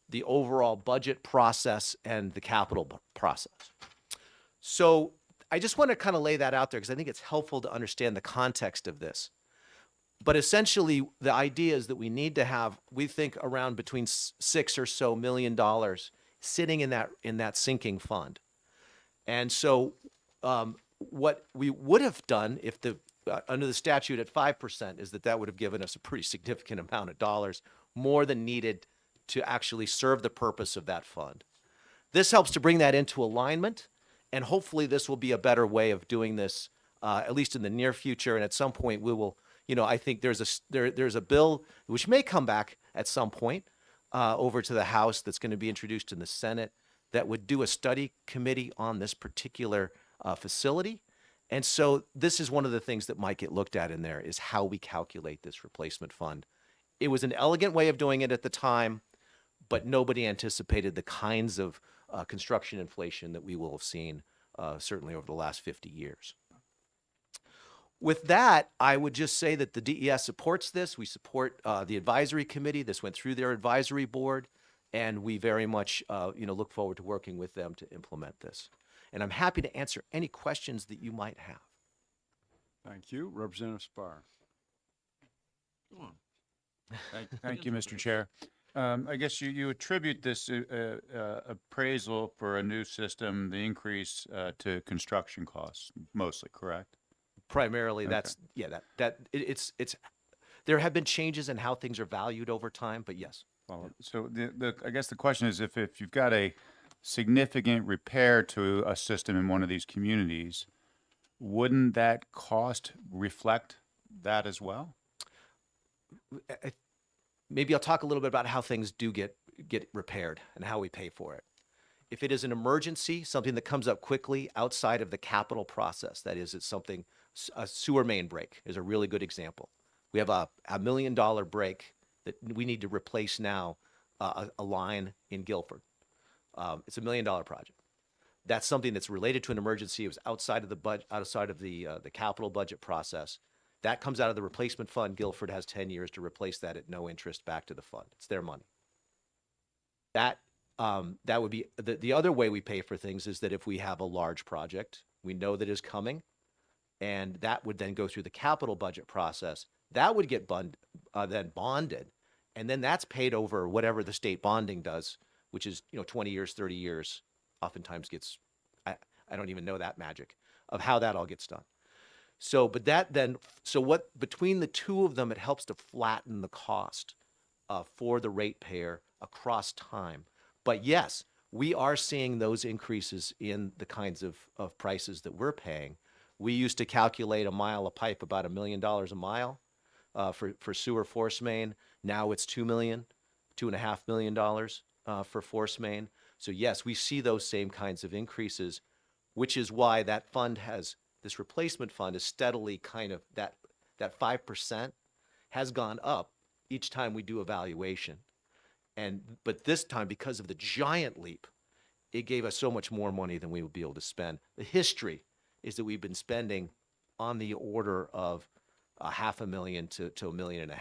the overall budget process and the capital process. So I just want to kind of lay that out there because I think it's helpful to understand the context of this. But essentially, the idea is that we need to have, we think, around between $6 or million sitting in that sinking fund. And so what we would have done if under the statute at 5% is that would have given us a pretty significant amount of dollars, more than needed to actually serve the purpose of that fund. This helps to bring that into alignment, and hopefully this will be a better way of doing this, at least in the near future. And at some point we will, I think there's a bill which may come back at some point over to the House that's going to be introduced in the Senate that would do a study committee on this particular facility. And so this is one of the things that might get looked at in there, is how we calculate this replacement fund. It was an elegant way of doing it at the time, but nobody anticipated the kinds of construction inflation that we will have seen certainly over the last 50 years. With that, I would just say that the DES supports this. We support the advisory committee. This went through their advisory board, and we very much look forward to working with them to implement this. And I'm happy to answer any questions that you might have. Thank you. Representative Spar. Thank you, Mr. Chair. I guess you attribute this appraisal for a new system, the increase to construction costs, mostly, correct? Primarily, Okay. it's there have been changes in how things are valued over time, but yes. Well, so I guess the question is, if you've got a significant repair to a system in one of these communities, wouldn't that cost reflect that as well? Maybe I'll talk a little bit about how things do get repaired and how we pay for it. If it is an emergency, something that comes up quickly outside of the capital process, that is, it's something, a sewer main break is a really good example. We have a $1 million break that we need to replace now, a line in Guilford. It's a $1 million project. That's something that's related to an emergency. It was outside of the capital budget process. That comes out of the replacement fund. Guilford has 10 years to replace that at no interest back to the fund. It's their money. That would be the other way we pay for things, is that if we have a large project we know that is coming, and that would then go through the capital budget process, that would get then bonded, and then that's paid over whatever the state bonding does, which is 20 years, 30 years, oftentimes gets, I don't even know that magic of how that all gets done. So, between the two of them, it helps to flatten the cost for the ratepayer across time. But yes, we are seeing those increases in the kinds of prices that we're paying. We used to calculate a mile of pipe about $1 million a mile for sewer force main. Now it's $2.5 million for force main. So yes, we see those same kinds of increases, which is why that fund this replacement fund is steadily kind of, that 5% has gone up each time we do evaluation. But this time, because of the giant leap, it gave us so much more money than we would be able to spend. The history is that we've been spending on the order of $500,000 to $1.5 million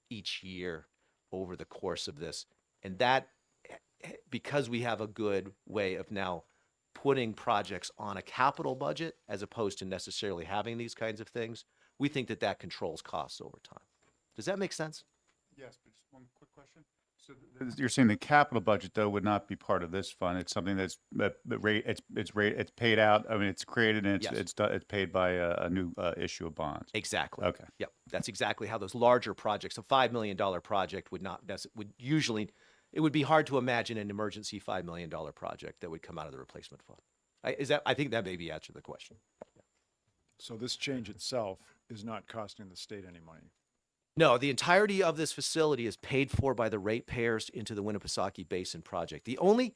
each year over the course of this. And that, because we have a good way of now putting projects on a capital budget as opposed to necessarily having these kinds of things, we think that controls costs over time. Does that make sense? Yes, but just one quick question. So you're saying the capital budget, though, would not be part of this fund? It's something that's, it's paid out, I mean, it's created and Yes. it's paid by a new issue of bonds? Exactly. Okay. Yep. That's exactly how those larger projects, a $5 million project would usually, it would be hard to imagine an emergency $5 million project that would come out of the replacement fund. I think that maybe answered the question. So this change itself is not costing the state any money. No, the entirety of this facility is paid for by the ratepayers into the Winnipesaukee Basin project. The only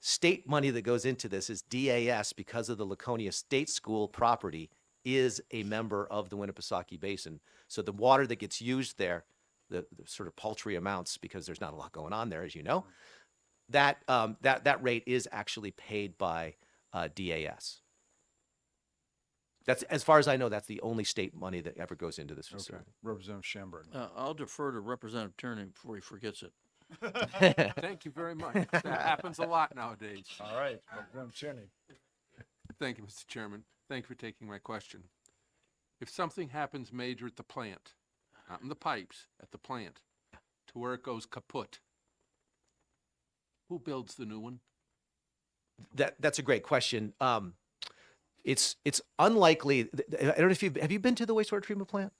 state money that goes into this is DAS, because of the Laconia State School property, is a member of the Winnipesaukee Basin. So the water that gets used there, the sort of paltry amounts, because there's not a lot going on there, as you know, that rate is actually paid by DAS. That's, as far as I know, that's the only state money that ever goes into this Okay. facility. Representative Schamberg. I'll defer to Representative Tierney before he forgets it. Thank you very much. That happens a lot nowadays. All right, Representative Tierney. Thank you, Mr. Chairman. Thank you for taking my question. If something happens major at the plant, not in the pipes, at the plant, to where it goes kaput, who builds the new one? That's a great question. It's unlikely. I don't know if have you been to the wastewater treatment plant?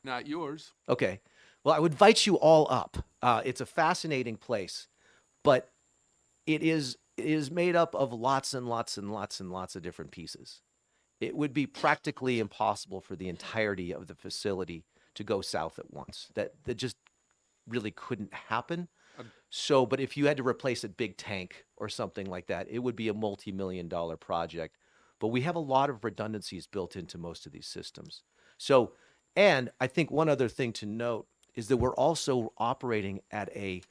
Not yours. Okay. Well, I would invite you all up. It's a fascinating place, but it is made up of lots and lots and lots and lots of different pieces. It would be practically impossible for the entirety of the facility to go south at once. That just really couldn't happen. So, but if you had to replace a big tank or something like that, it would be a multi-million-dollar project. But we have a lot of redundancies built into most of these systems. So, and I think one other thing to note is that we're also operating at a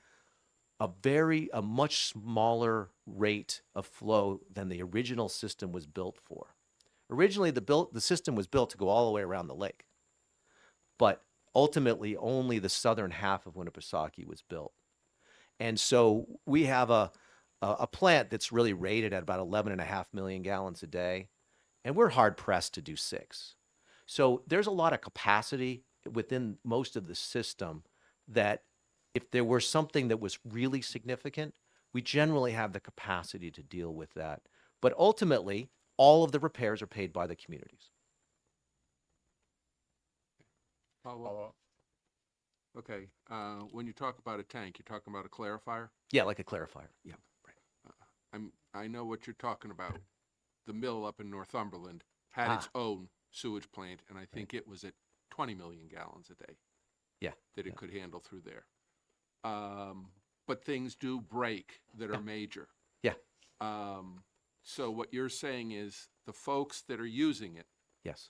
much smaller rate of flow than the original system was built for. Originally, the system was built to go all the way around the lake, but ultimately only the southern half of Winnipesaukee was built. And so we have a plant that's really rated at about 11.5 million gallons a day, and we're hard pressed to do 6. So there's a lot of capacity within most of the system that if there were something that was really significant, we generally have the capacity to deal with that. But ultimately, all of the repairs are paid by the communities. Follow-up. Okay. When you talk about a tank, you're talking about a clarifier? Yeah, like a clarifier. Yeah. I know what you're talking about. The mill up in Northumberland had its own sewage plant, and I think it was at 20 million gallons a day. Yeah. That it could handle through there. But things do break that are major. Yeah. So what you're saying is the folks that are using it, Yes.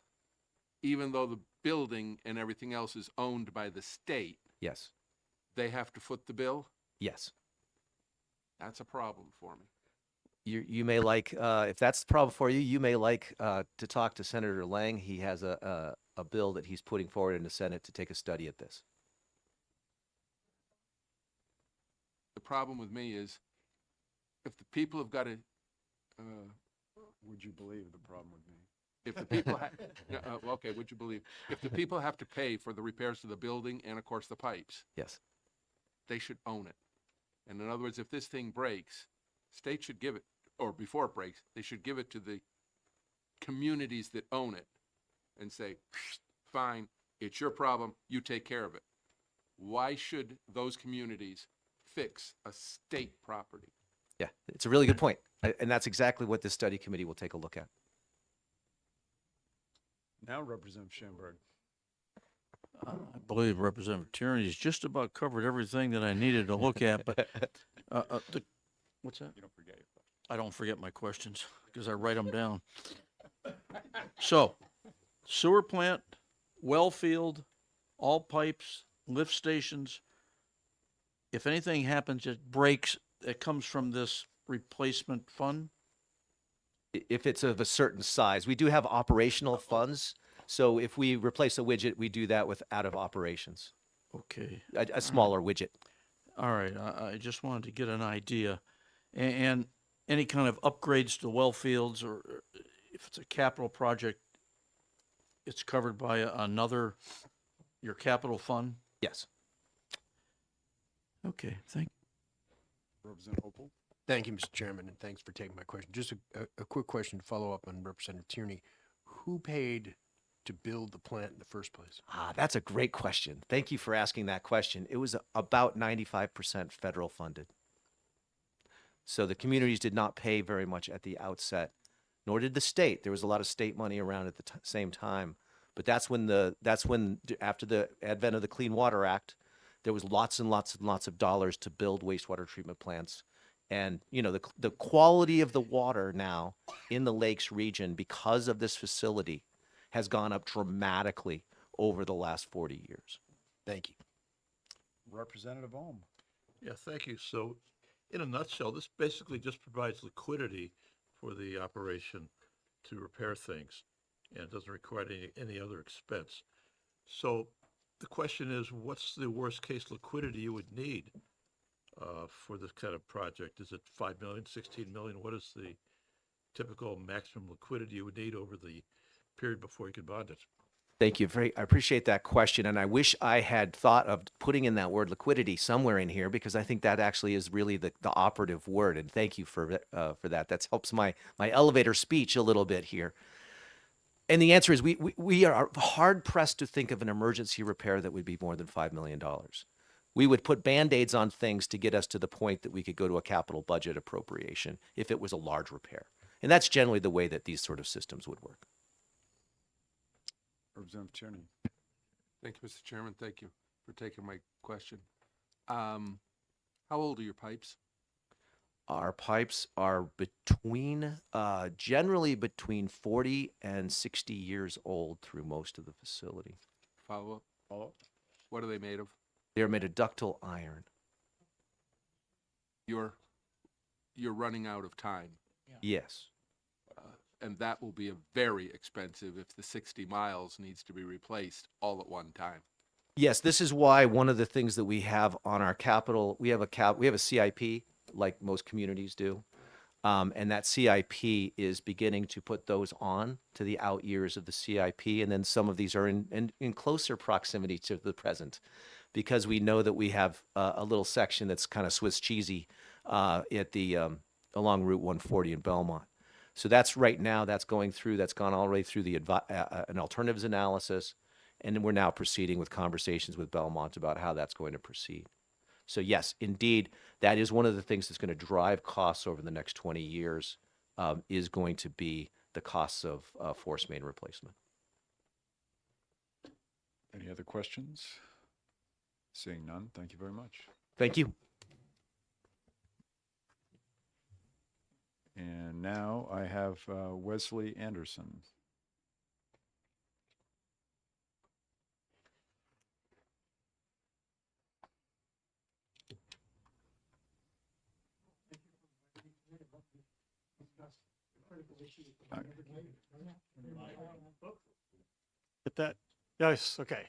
even though the building and everything else is owned by the state, Yes. they have to foot the bill? Yes. That's a problem for me. You may like, if that's the problem for you, you may like to talk to Senator Lang. He has a bill that he's putting forward in the Senate to take a study at this. The problem with me is if the people have got to, Would you believe the problem with me? if the people, okay, would you believe? If the people have to pay for the repairs to the building and of course the pipes, Yes. they should own it. And in other words, if this thing breaks, state should give it, or before it breaks, they should give it to the communities that own it and say, fine, it's your problem, you take care of it. Why should those communities fix a state property? Yeah, it's a really good point. And that's exactly what this study committee will take a look at. Now Representative Schamberg. I believe Representative Tierney has just about covered everything that I needed to look at, but what's that? You don't forget your question. I don't forget my questions because I write them down. So, sewer plant, well field, all pipes, lift stations. If anything happens, it breaks, it comes from this replacement fund? If it's of a certain size, we do have operational funds. So if we replace a widget, we do that with out of operations, Okay. a smaller widget. All right, I just wanted to get an idea. And any kind of upgrades to well fields, or if it's a capital project, it's covered by your capital fund? Yes. Okay, thank Representative Opel. Thank you, Mr. Chairman, and thanks for taking my question. Just a quick question to follow up on Representative Tierney. Who paid to build the plant in the first place? That's a great question. Thank you for asking that question. It was about 95% federal funded. So the communities did not pay very much at the outset, nor did the state. There was a lot of state money around at the same time. But that's when after the advent of the Clean Water Act, there was lots and lots and lots of dollars to build wastewater treatment plants. And, you know, the quality of the water now in the Lakes region because of this facility has gone up dramatically over the last 40 years. Thank you. Representative Ohm. Yeah, thank you. So in a nutshell, this basically just provides liquidity for the operation to repair things, and it doesn't require any other expense. So the question is, what's the worst case liquidity you would need for this kind of project? Is it 5 million, 16 million? What is the typical maximum liquidity you would need over the period before you could bond it? Thank you. I appreciate that question. And I wish I had thought of putting in that word liquidity somewhere in here, because I think that actually is really the operative word. And thank you for that. That helps my elevator speech a little bit here. And the answer is we are hard pressed to think of an emergency repair that would be more than $5 million. We would put Band-Aids on things to get us to the point that we could go to a capital budget appropriation if it was a large repair. And that's generally the way that these sort of systems would work. Representative Tierney. Thank you, Mr. Chairman. Thank you for taking my question. How old are your pipes? Our pipes are generally between 40 and 60 years old through most of the facility. Follow up? What are they made of? They're made of ductile iron. You're running out of time. Yes. And that will be very expensive if the 60 miles needs to be replaced all at one time. Yes, this is why one of the things that we have on our capital, we have a CIP like most communities do. And that CIP is beginning to put those on to the out years of the CIP. And then some of these are in closer proximity to the present, because we know that we have a little section that's kind of Swiss cheesy at the along Route 140 in Belmont. So that's right now, that's gone all the way through an alternatives analysis. And then we're now proceeding with conversations with Belmont about how that's going to proceed. So yes, indeed, that is one of the things that's going to drive costs over the next 20 years, is going to be the costs of force main replacement. Any other questions? Seeing none, thank you very much. Thank you. And now I have Wesley Anderson. Get that? Yes, okay.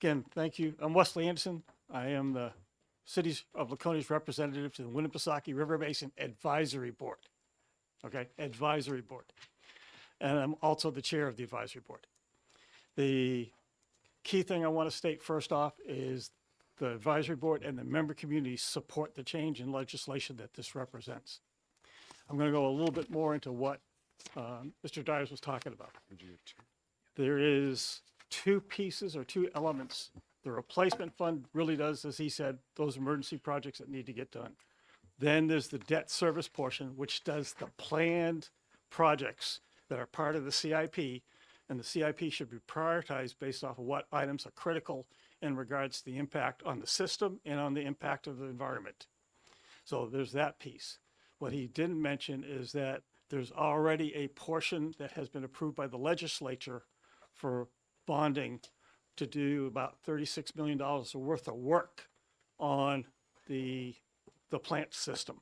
Again, thank you. I'm Wesley Anderson. I am the Cities of Laconia's representative to the Winnipesaukee River Basin Advisory Board. Okay, Advisory Board. And I'm also the chair of the Advisory Board. The key thing I want to state first off is the Advisory Board and the member community support the change in legislation that this represents. I'm going to go a little bit more into what Mr. Dyers was talking about. There is two pieces or two elements. The replacement fund really does, as he said, those emergency projects that need to get done. Then there's the debt service portion, which does the planned projects that are part of the CIP, and the CIP should be prioritized based off of what items are critical in regards to the impact on the system and on the impact of the environment. So there's that piece. What he didn't mention is that there's already a portion that has been approved by the legislature for bonding to do about $36 million worth of work on the plant system.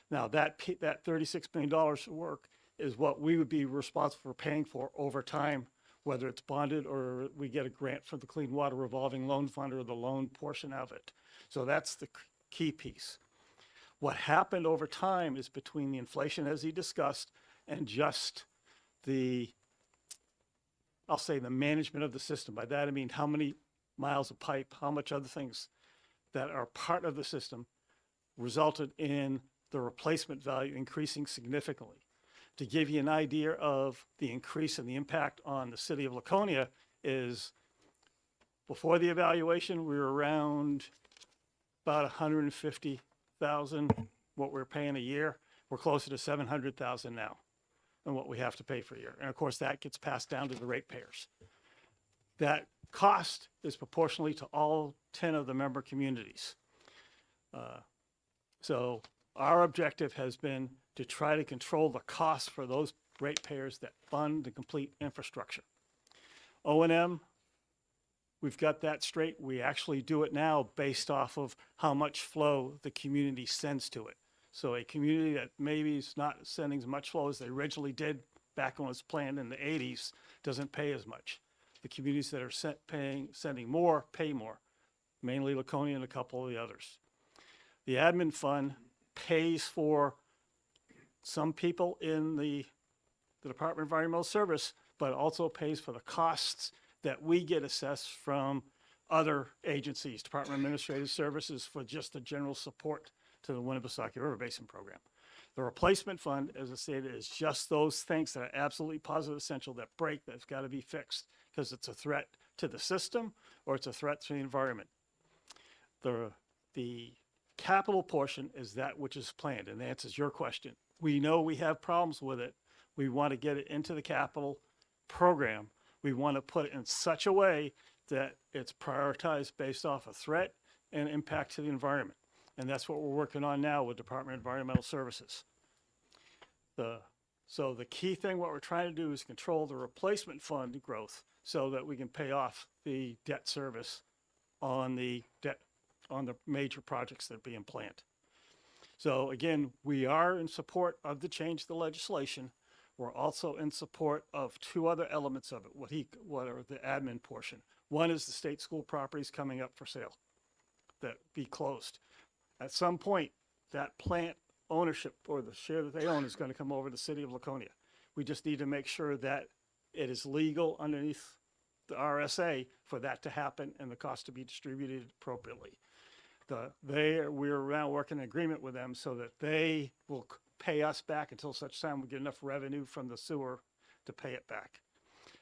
Now that $36 million of work is what we would be responsible for paying for over time, whether it's bonded or we get a grant from the Clean Water Revolving Loan Fund or the loan portion of it. So that's the key piece. What happened over time is between the inflation, as he discussed, and just I'll say the management of the system. By that I mean how many miles of pipe, how much other things. that are part of the system resulted in the replacement value increasing significantly. To give you an idea of the increase in the impact on the city of Laconia is before the evaluation, we were around about 150,000, what we're paying a year. We're closer to 700,000 now than what we have to pay for a year. And of course, that gets passed down to the ratepayers. That cost is proportionally to all 10 of the member communities. So our objective has been to try to control the costs for those ratepayers that fund the complete infrastructure. O&M, we've got that straight. We actually do it now based off of how much flow the community sends to it. So a community that maybe is not sending as much flow as they originally did back when it was planned in the 80s doesn't pay as much. The communities that are sending more pay more, mainly Laconia and a couple of the others. The admin fund pays for some people in the Department of Environmental Service, but also pays for the costs that we get assessed from other agencies, Department of Administrative Services, for just the general support to the Winnipesaukee River Basin Program. The replacement fund, as I stated, is just those things that are absolutely positive essential that break, that's got to be fixed because it's a threat to the system or it's a threat to the environment. The capital portion is that which is planned, and that answers your question. We know we have problems with it. We want to get it into the capital program. We want to put it in such a way that it's prioritized based off of threat and impact to the environment. And that's what we're working on now with Department of Environmental Services. So the key thing, what we're trying to do is control the replacement fund growth so that we can pay off the debt service on the major projects that are being planned. So again, we are in support of the change to the legislation. We're also in support of two other elements of it, what are the admin portion. One is the state school properties coming up for sale that be closed. At some point, that plant ownership or the share that they own is going to come over to the city of Laconia. We just need to make sure that it is legal underneath the RSA for that to happen and the cost to be distributed appropriately. We're now working an agreement with them so that they will pay us back until such time we get enough revenue from the sewer to pay it back.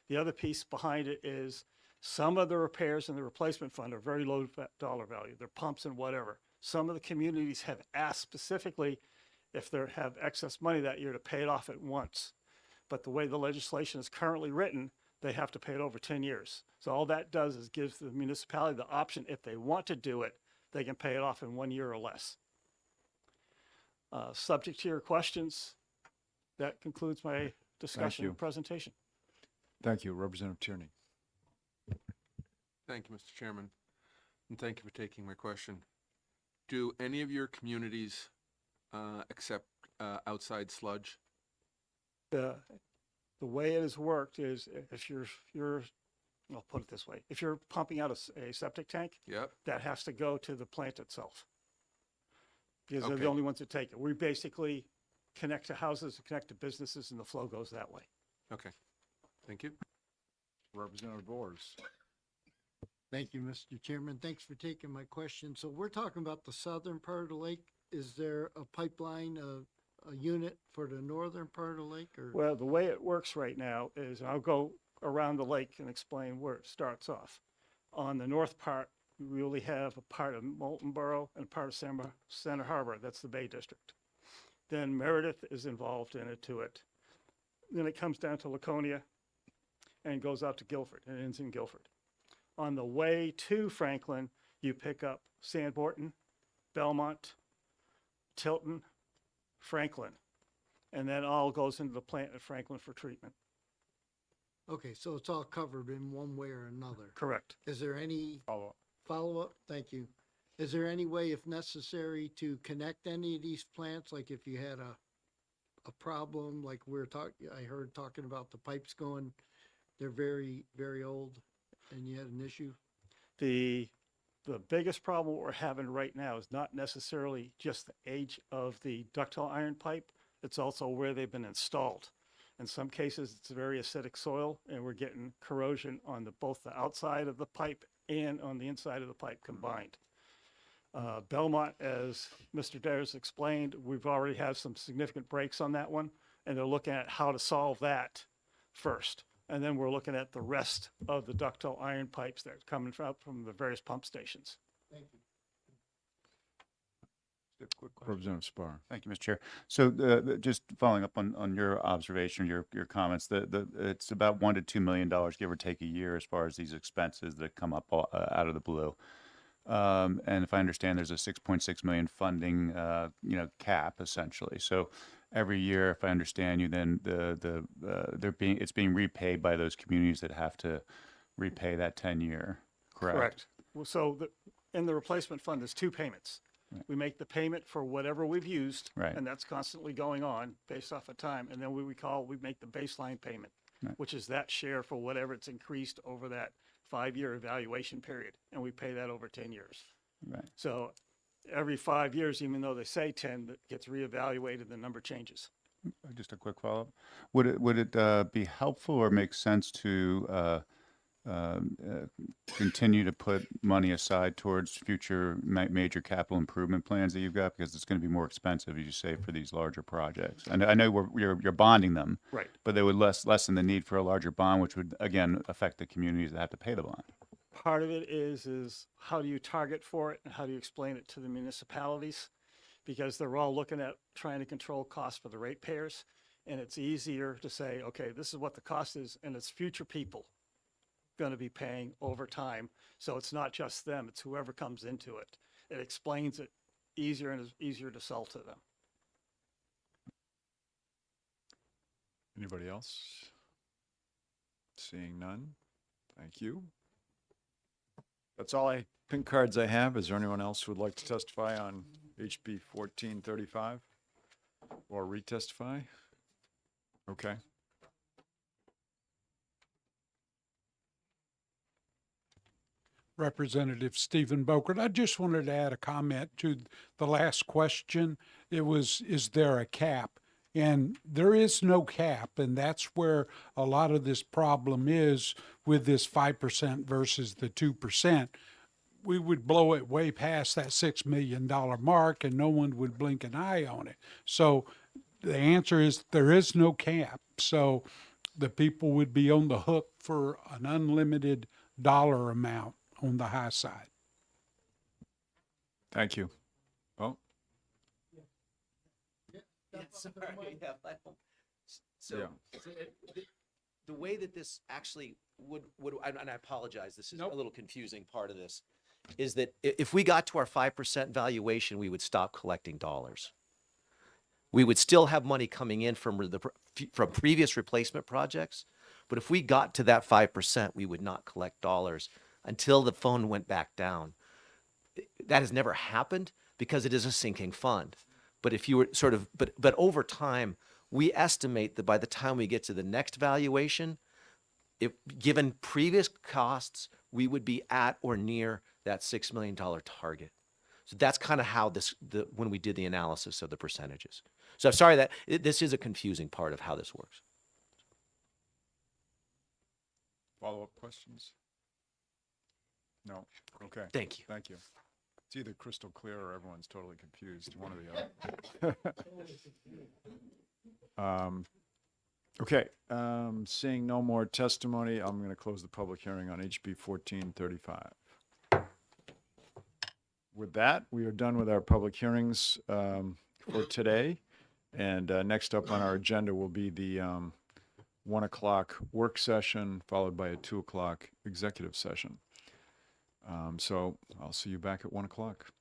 The other piece behind it is some of the repairs in the replacement fund are very low dollar value. They're pumps and whatever. Some of the communities have asked specifically if they have excess money that year to pay it off at once. But the way the legislation is currently written, they have to pay it over 10 years. So all that does is gives the municipality the option, if they want to do it, they can pay it off in 1 year or less. Subject to your questions, that concludes my discussion and presentation. Thank you, Representative Tierney. Thank you, Mr. Chairman, and thank you for taking my question. Do any of your communities accept outside sludge? The way it has worked is if you're I'll put it this way, if you're pumping out a septic tank, Yep. that has to go to the plant itself. Because they're Okay. the only ones that take it. We basically connect to houses, connect to businesses, and the flow goes that way. Okay, thank you. Representative Bors. Thank you, Mr. Chairman. Thanks for taking my question. So we're talking about the southern part of the lake. Is there a pipeline, a unit for the northern part of the lake, or? Well, the way it works right now is, I'll go around the lake and explain where it starts off. On the north part, we only have a part of Molten Borough and a part of Center Harbor. That's the Bay District. Then Meredith is involved in it to it. Then it comes down to Laconia and goes out to Guilford and ends in Guilford. On the way to Franklin, you pick up Sandborton, Belmont, Tilton, Franklin, and that all goes into the plant at Franklin for treatment. Okay, so it's all covered in one way or another. Correct. Is there any Follow-up. follow-up? Thank you. Is there any way, if necessary, to connect any of these plants? Like if you had a problem, like I heard talking about the pipes going, they're very, very old, and you had an issue? The biggest problem we're having right now is not necessarily just the age of the ductile iron pipe. It's also where they've been installed. In some cases, it's a very acidic soil, and we're getting corrosion on both the outside of the pipe and on the inside of the pipe combined. Belmont, as Mr. Dares explained, we've already had some significant breaks on that one, and they're looking at how to solve that first. And then we're looking at the rest of the ductile iron pipes that are coming from the various pump stations. Thank you. Representative Spar. Thank you, Mr. Chair. So just following up on your observation, your comments, it's about $1 to $2 million, give or take a year, as far as these expenses that come up out of the blue. And if I understand, there's a 6.6 million funding, cap essentially. So every year, if I understand you, then it's being repaid by those communities that have to repay that 10-year. Correct. Well, so in the replacement fund, there's two payments. Right. We make the payment for whatever we've used, Right. and that's constantly going on based off of time. And then we make the baseline payment, Right. which is that share for whatever it's increased over that 5-year evaluation period. And we pay that over 10 years. Right. So every 5 years, even though they say 10, that gets reevaluated, the number changes. Just a quick follow-up. Would it be helpful or make sense to continue to put money aside towards future major capital improvement plans that you've got, because it's going to be more expensive, as you say, for these larger projects? And I know you're bonding them, Right. but they would lessen the need for a larger bond, which would again affect the communities that have to pay the bond. Part of it is how do you target for it and how do you explain it to the municipalities? Because they're all looking at trying to control costs for the ratepayers. And it's easier to say, okay, this is what the cost is, and it's future people going to be paying over time. So it's not just them, it's whoever comes into it. It explains it easier and is easier to sell to them. Anybody else? Seeing none. Thank you. That's all pink cards I have. Is there anyone else who would like to testify on HB 1435 or retestify? Okay. Representative Stephen Bokert. I just wanted to add a comment to the last question. It was, is there a cap? And there is no cap, and that's where a lot of this problem is with this 5% versus the 2%. We would blow it way past that $6 million mark, and no one would blink an eye on it. So the answer is there is no cap. So the people would be on the hook for an unlimited dollar amount on the high side. Thank you. Oh, So the way that this actually would, and I apologize, this is a little confusing part of this, is that if we got to our 5% valuation, we would stop collecting dollars. We would still have money coming in from previous replacement projects, but if we got to that 5%, we would not collect dollars until the fund went back down. That has never happened because it is a sinking fund. But if you were but over time, we estimate that by the time we get to the next valuation, if given previous costs, we would be at or near that $6 million target. So that's kind of how when we did the analysis of the percentages. So I'm sorry that this is a confusing part of how this works. follow-up questions? No. Okay. Thank you. Thank you. It's either crystal clear or everyone's totally confused, one or the other. Okay, seeing no more testimony, I'm going to close the public hearing on HB 1435. With that, we are done with our public hearings for today. And next up on our agenda will be the 1 o'clock work session, followed by a 2 o'clock executive session. So I'll see you back at 1 o'clock.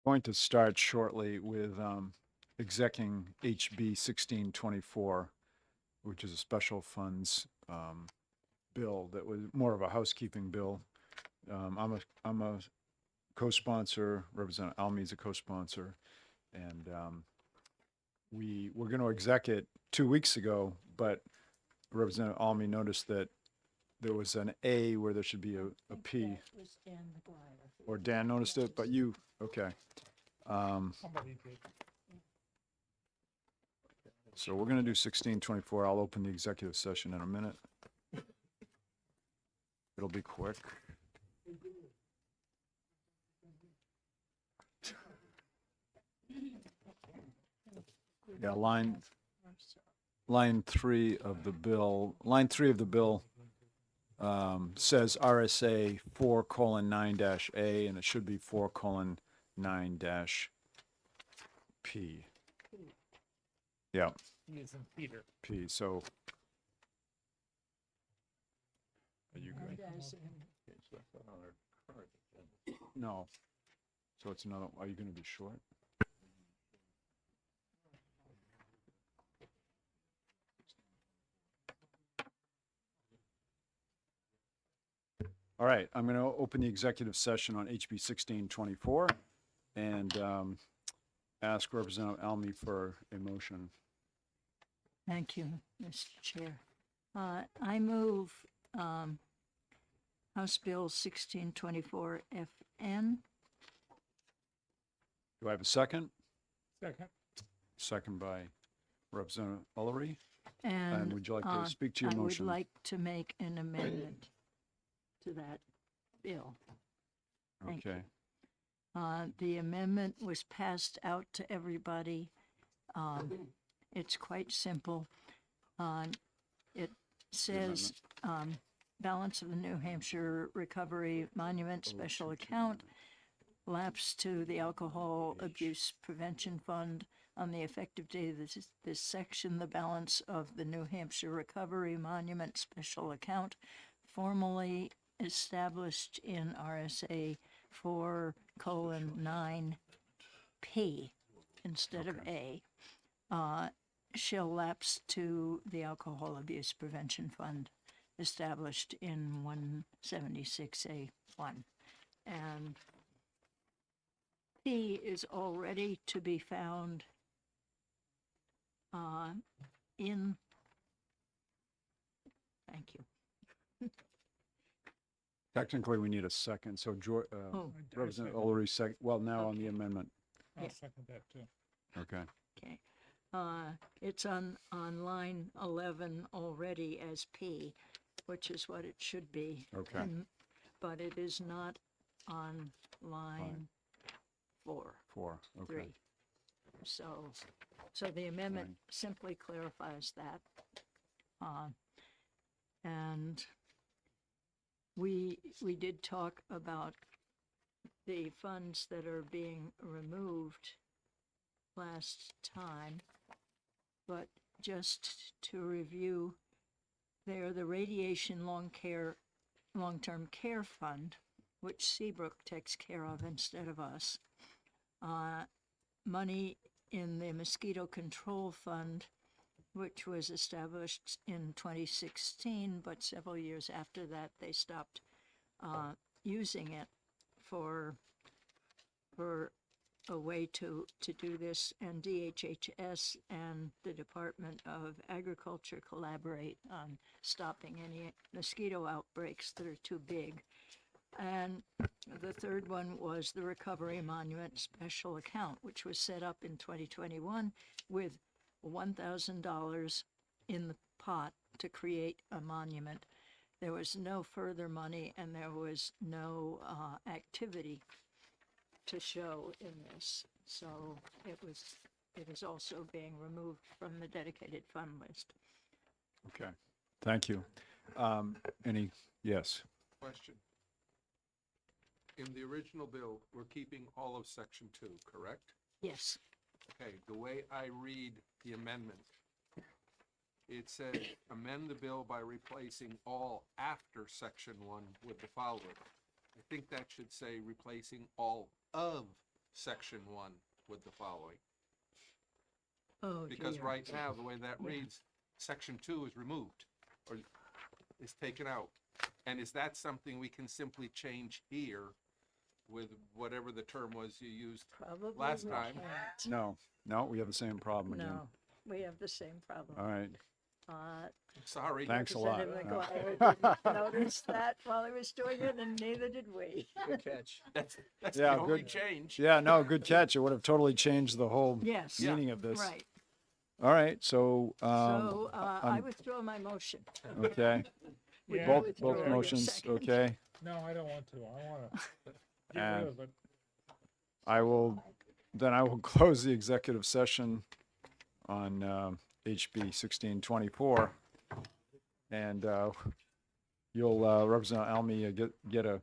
Going to start shortly with execing HB 1624, which is a special funds bill that was more of a housekeeping bill. I'm a co-sponsor, Representative Almey's a co-sponsor, and we were going to exec it 2 weeks ago, but Representative Almey noticed that there was an A where there should be a P. That was Dan McGuire. Or Dan noticed it, but you, okay. Somebody did. So we're going to do 1624. I'll open the executive session in a minute. It'll be quick. Yeah, line 3 of the bill. Line 3 of the bill says RSA 4:9-A, and it should be 4:9-P. Yeah, He is in Peter. P. So, are you good? No. So it's another. Are you going to be short? All right, I'm going to open the executive session on HB 1624 and ask Representative Almey for a motion. Thank you, Mr. Chair. I move House Bill 1624 FN. Do I have a second? Second. Second by Representative Ullery. And would you like to speak to your I would motion? like to make an amendment to that bill. Thank you. Okay. The amendment was passed out to everybody. It's quite simple. It says, balance of the New Hampshire Recovery Monument Special Account lapse to the Alcohol Abuse Prevention Fund. On the effective date of this section, the balance of the New Hampshire Recovery Monument Special Account formally established in RSA 4:9P instead of A, shall lapse to the Alcohol Abuse Prevention Fund established in 176A1. And P is already to be found in, thank you. Technically, we need a second. So Representative Ullery, well, now on the amendment. I'll Yeah. second that too. Okay. Okay. It's on line 11 already as P, which is what it should be. Okay. But it is not on line 4. 4, okay. 3. So the amendment Fine. simply clarifies that. And we did talk about the funds that are being removed last time, but just to review, they are the Radiation Long-Term Care Fund, which Seabrook takes care of instead of us. Money in the Mosquito Control Fund, which was established in 2016, but several years after that, they stopped using it for a way to do this, and DHHS and the Department of Agriculture collaborate on stopping any mosquito outbreaks that are too big. And the third one was the Recovery Monument Special Account, which was set up in 2021 with $1,000 in the pot to create a monument. There was no further money and there was no activity to show in this. So it is also being removed from the dedicated fund list. Okay. Thank you. Yes. Question. In the original bill, we're keeping all of section 2, correct? Yes. Okay, the way I read the amendment, it says amend the bill by replacing all after section 1 with the following. I think that should say replacing all of section 1 with the following. Oh, Because dear. right now, the way that Yeah. reads, section 2 is removed or is taken out. And is that something we can simply change here with whatever the term was you used Probably last we time? can't. No, we have the same problem again. No, we have the same problem. All right. Sorry. Thanks a lot. Representative Maguire didn't notice that while he was doing it, and neither did we. Good catch. That's Yeah, the only good. change. Yeah, no, good catch. It would have totally changed the whole Yes. meaning of this. Right. All right, so, So I I'm- withdraw my motion. okay. Would you Both withdraw your motions, second? okay. No, I don't want to. I want to get And rid of it. I will close the executive session on HB 1624. And you'll, Representative Almy, get a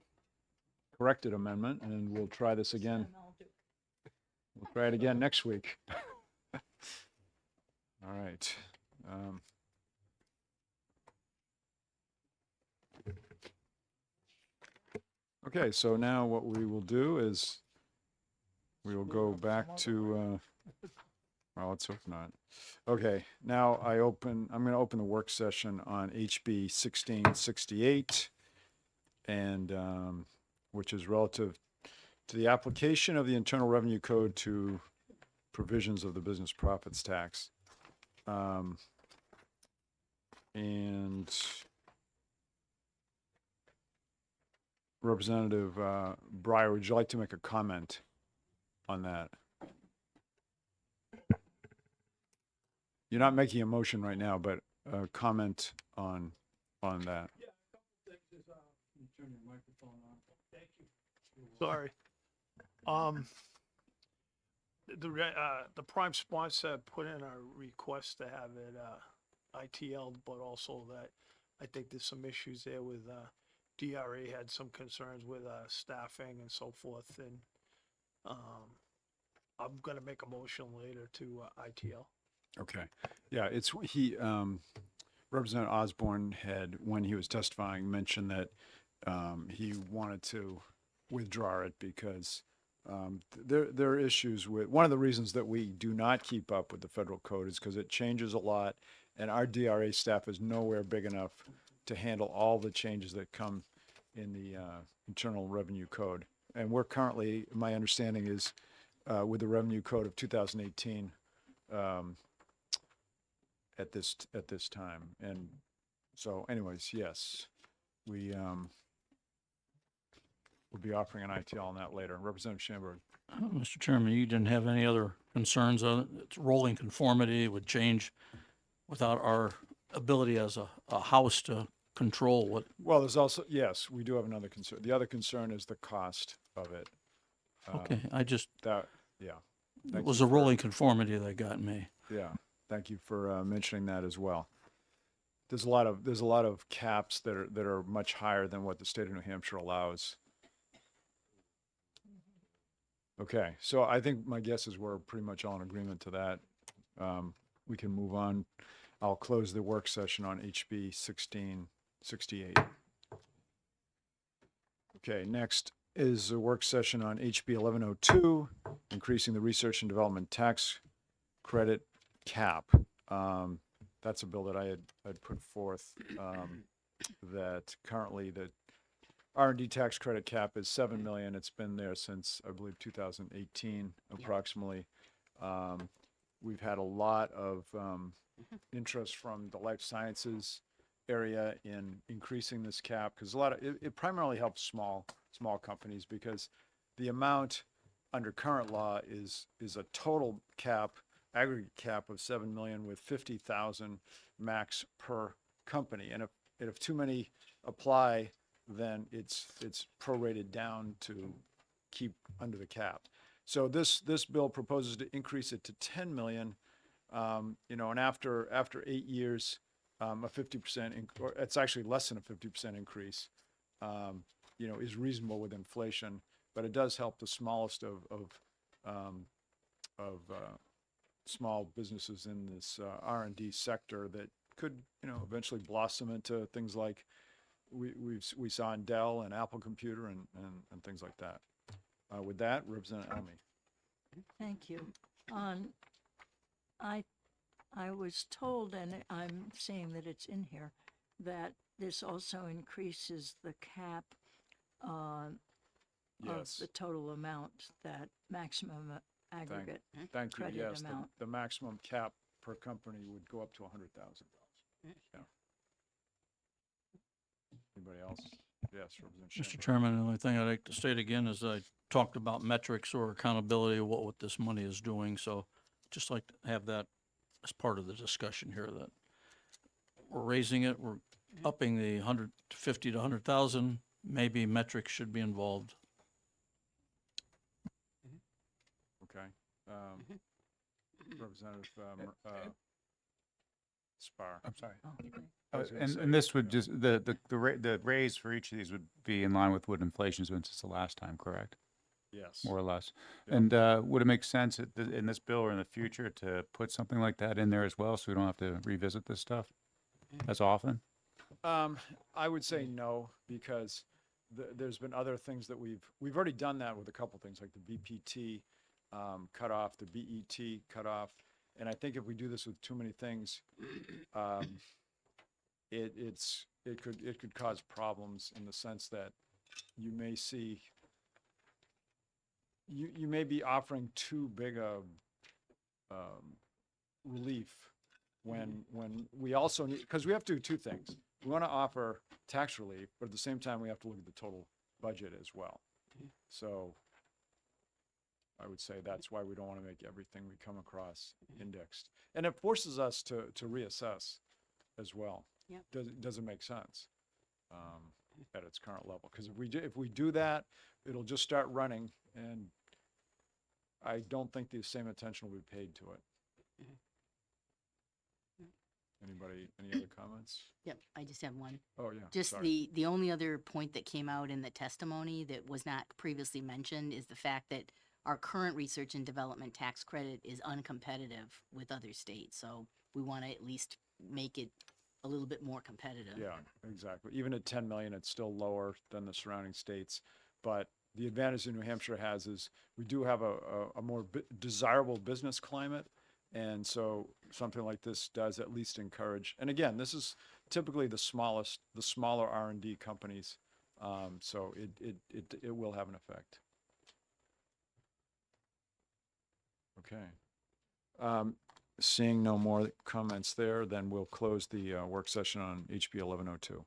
corrected amendment, and we'll try this again. We'll try it again next week. All right. Okay, so now what we will do is we will go back to, well, let's hope not. Okay, now I'm going to open the work session on HB 1668, and, which is relative to the application of the Internal Revenue Code to provisions of the business profits tax. And Representative Breyer, would you like to make a comment on that? You're not making a motion right now, but a comment on that. Sorry. The prime sponsor put in a request to have it ITL, but also that I think there's some issues there with DRA had some concerns with staffing and so forth, and I'm gonna make a motion later to ITL. Okay. Yeah, Representative Osborne had, when he was testifying, mentioned that he wanted to withdraw it because there are issues with, one of the reasons that we do not keep up with the federal code is because it changes a lot, and our DRA staff is nowhere big enough to handle all the changes that come in the Internal Revenue Code. And we're currently, my understanding is, with the Revenue Code of 2018, at this time. And so anyways, yes, we'll be offering an ITL on that later. Representative Schamberg. Mr. Chairman, you didn't have any other concerns on it? It's rolling conformity would change without our ability as a house to control what. Well, there's also, yes, we do have another concern. The other concern is the cost of it. Okay, I just, That, yeah. it Thank was you a rolling conformity that got me. Yeah, thank you for mentioning that as well. There's a lot of caps that are much higher than what the state of New Hampshire allows. Okay, so I think my guess is we're pretty much all in agreement to that. We can move on. I'll close the work session on HB 1668. Okay, next is a work session on HB 1102, increasing the research and development tax credit cap. That's a bill that I had put forth, that currently the R&D tax credit cap is 7 million. It's been there since, I believe, 2018 approximately. We've had a lot of interest from the life sciences area in increasing this cap, because it primarily helps small companies, because the amount under current law is a total cap, aggregate cap of 7 million with 50,000 max per company. And if too many apply, then it's prorated down to keep under the cap. So this bill proposes to increase it to 10 million, and after 8 years, a 50%, or it's actually less than a 50% increase, is reasonable with inflation, but it does help the smallest of small businesses in this R&D sector that could, eventually blossom into things like we saw in Dell and Apple Computer and things like that. With that, Representative Almy. Thank you. I, I was told, and I'm seeing that it's in here, that this also increases the cap of Yes. the total amount, that maximum aggregate Thank you. credit Yes, amount. the maximum cap per company would go up to $100,000. Yeah. Anybody else? Yes, Representative Mr. Schaefer. Chairman, the only thing I'd like to state again is I talked about metrics or accountability of what this money is doing. So just like to have that as part of the discussion here, that we're raising it, we're upping the 150 to 100,000. Maybe metrics should be involved. Okay. Representative Spar. I'm sorry. I was gonna And, say, and this would just, the raise for each of these would be in line with what inflation's been since the last time, correct? Yes. More or less. Yeah. And would it make sense in this bill or in the future to put something like that in there as well, so we don't have to revisit this stuff as often? I would say no, because there's been other things that we've already done that with a couple things, like the BPT cutoff, the BET cutoff. And I think if we do this with too many things, it could cause problems in the sense that you may see, you may be offering too big a relief when we also need, because we have to do two things. We want to offer tax relief, but at the same time, we have to look at the total budget as well. So I would say that's why we don't want to make everything we come across indexed. And it forces us to reassess as well. Yep. Does it make sense at its current level? Because if we do that, it'll just start running, and I don't think the same attention will be paid to it. Anybody, any other comments? Yep, I just have one. Oh, yeah. Just sorry. the only other point that came out in the testimony that was not previously mentioned is the fact that our current research and development tax credit is uncompetitive with other states. So we want to at least make it a little bit more competitive. Yeah, exactly. Even at 10 million, it's still lower than the surrounding states. But the advantage that New Hampshire has is we do have a more desirable business climate. And so something like this does at least encourage, and again, this is typically the smaller R&D companies. So it will have an effect. Okay. Seeing no more comments there, then we'll close the work session on HB 1102.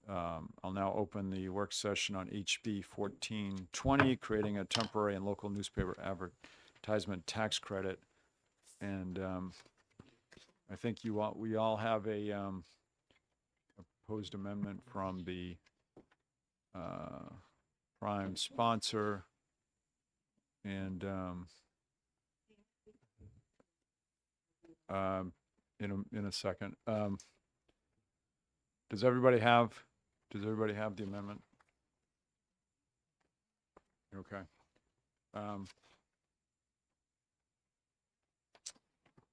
I'll now open the work session on HB 1420, creating a temporary and local newspaper advertisement tax credit. And I think we all have a proposed amendment from the prime sponsor. And in a second, does everybody have the amendment? Okay.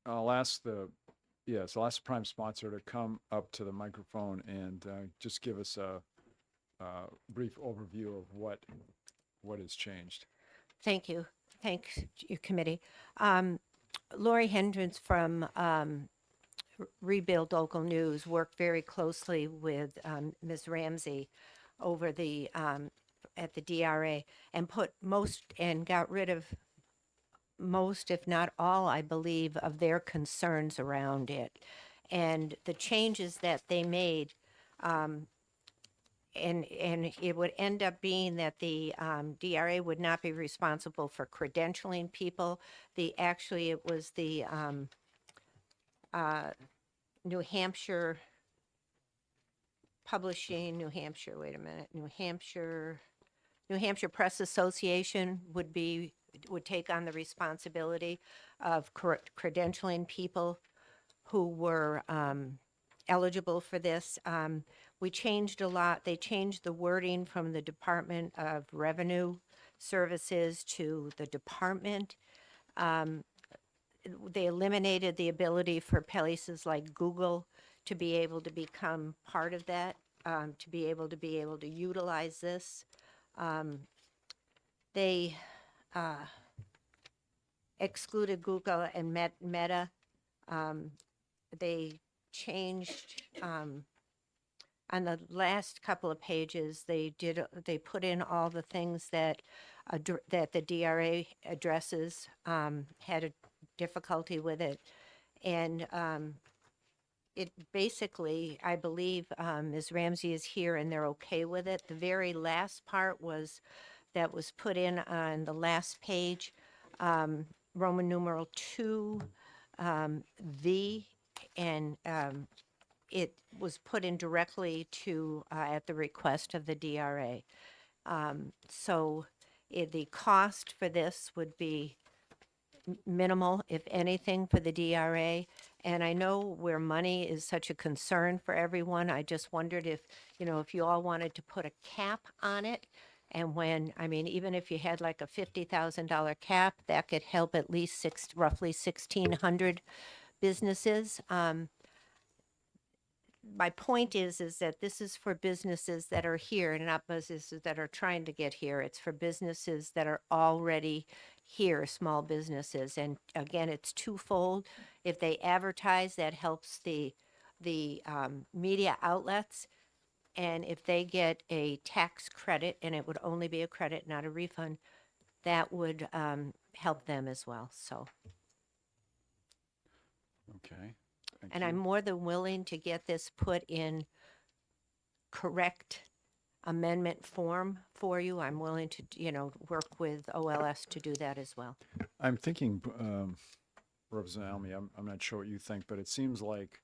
I'll ask the prime sponsor to come up to the microphone and just give us a brief overview of what has changed. Thank you. Thanks, your committee. Lori Hendricks from Rebuild Local News worked very closely with Ms. Ramsey over the at the DRA and got rid of most, if not all, I believe, of their concerns around it. And the changes that they made, and it would end up being that the DRA would not be responsible for credentialing people. It was the New Hampshire Publishing, New Hampshire Press Association would take on the responsibility of credentialing people who were eligible for this. We changed a lot. They changed the wording from the Department of Revenue Services to the department. They eliminated the ability for places like Google to be able to become part of that, to be able to utilize this. They excluded Google and Meta. They changed, on the last couple of pages, they put in all the things that, that the DRA addresses, had a difficulty with it. And, it basically, I believe, Ms. Ramsey is here and they're okay with it. The very last part that was put in on the last page, Roman numeral 2, V, and it was put in directly to, at the request of the DRA. So the cost for this would be minimal, if anything, for the DRA. And I know where money is such a concern for everyone, I just wondered if, if you all wanted to put a cap on it. And even if you had like a $50,000 cap, that could help at least roughly 1,600 businesses. My point is that this is for businesses that are here and not businesses that are trying to get here. It's for businesses that are already here, small businesses. And again, it's twofold. If they advertise, that helps the media outlets. And if they get a tax credit, and it would only be a credit, not a refund, that would help them as well. So, Okay. Thank and you. I'm more than willing to get this put in correct amendment form for you. I'm willing to, work with OLS to do that as well. I'm thinking, Representative Almy, I'm not sure what you think, but it seems like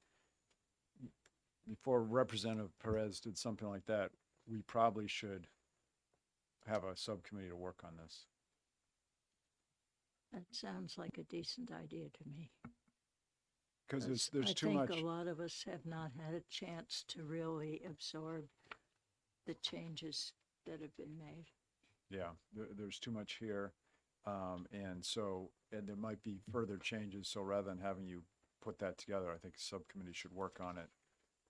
before Representative Perez did something like that, we probably should have a subcommittee to work on this. That sounds like a decent idea to me. Because there's too I much. think a lot of us have not had a chance to really absorb the changes that have been made. Yeah, there's too much here. And there might be further changes. So rather than having you put that together, I think a subcommittee should work on it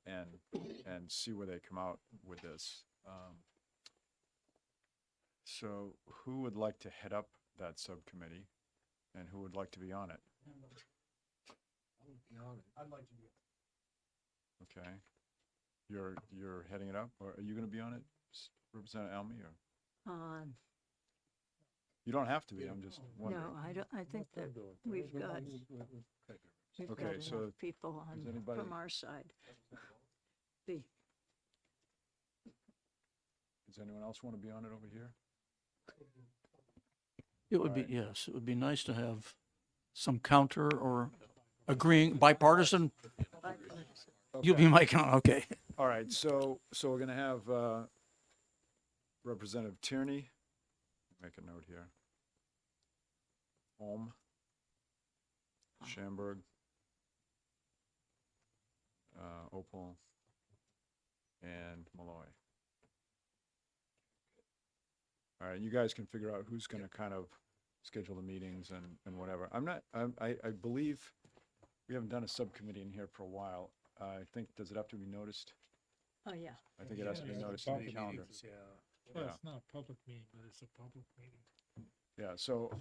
and see where they come out with this. So who would like to head up that subcommittee and who would like to be on it? I'd like to be. Okay. You're heading it up, or are you going to be on it, Representative Almy, or? You don't have to be, I'm just wondering. No, I don't, I think that we've got Okay, so enough people on, does anybody- from our side. B. Does anyone else want to be on it over here? It would be, Alright. yes, it would be nice to have some counter or agreeing bipartisan. You'll be my count, okay. All right, so we're going to have Representative Tierney, make a note here. Holm, Schamberg, Opal, and Malloy. All right, you guys can figure out who's going to kind of schedule the meetings and whatever. I believe we haven't done a subcommittee in here for a while. I think, does it have to be noticed? Oh, yeah. I think it has to be noticed in the calendar. Well, Yeah. it's not a public meeting, but it's a public meeting. Yeah, so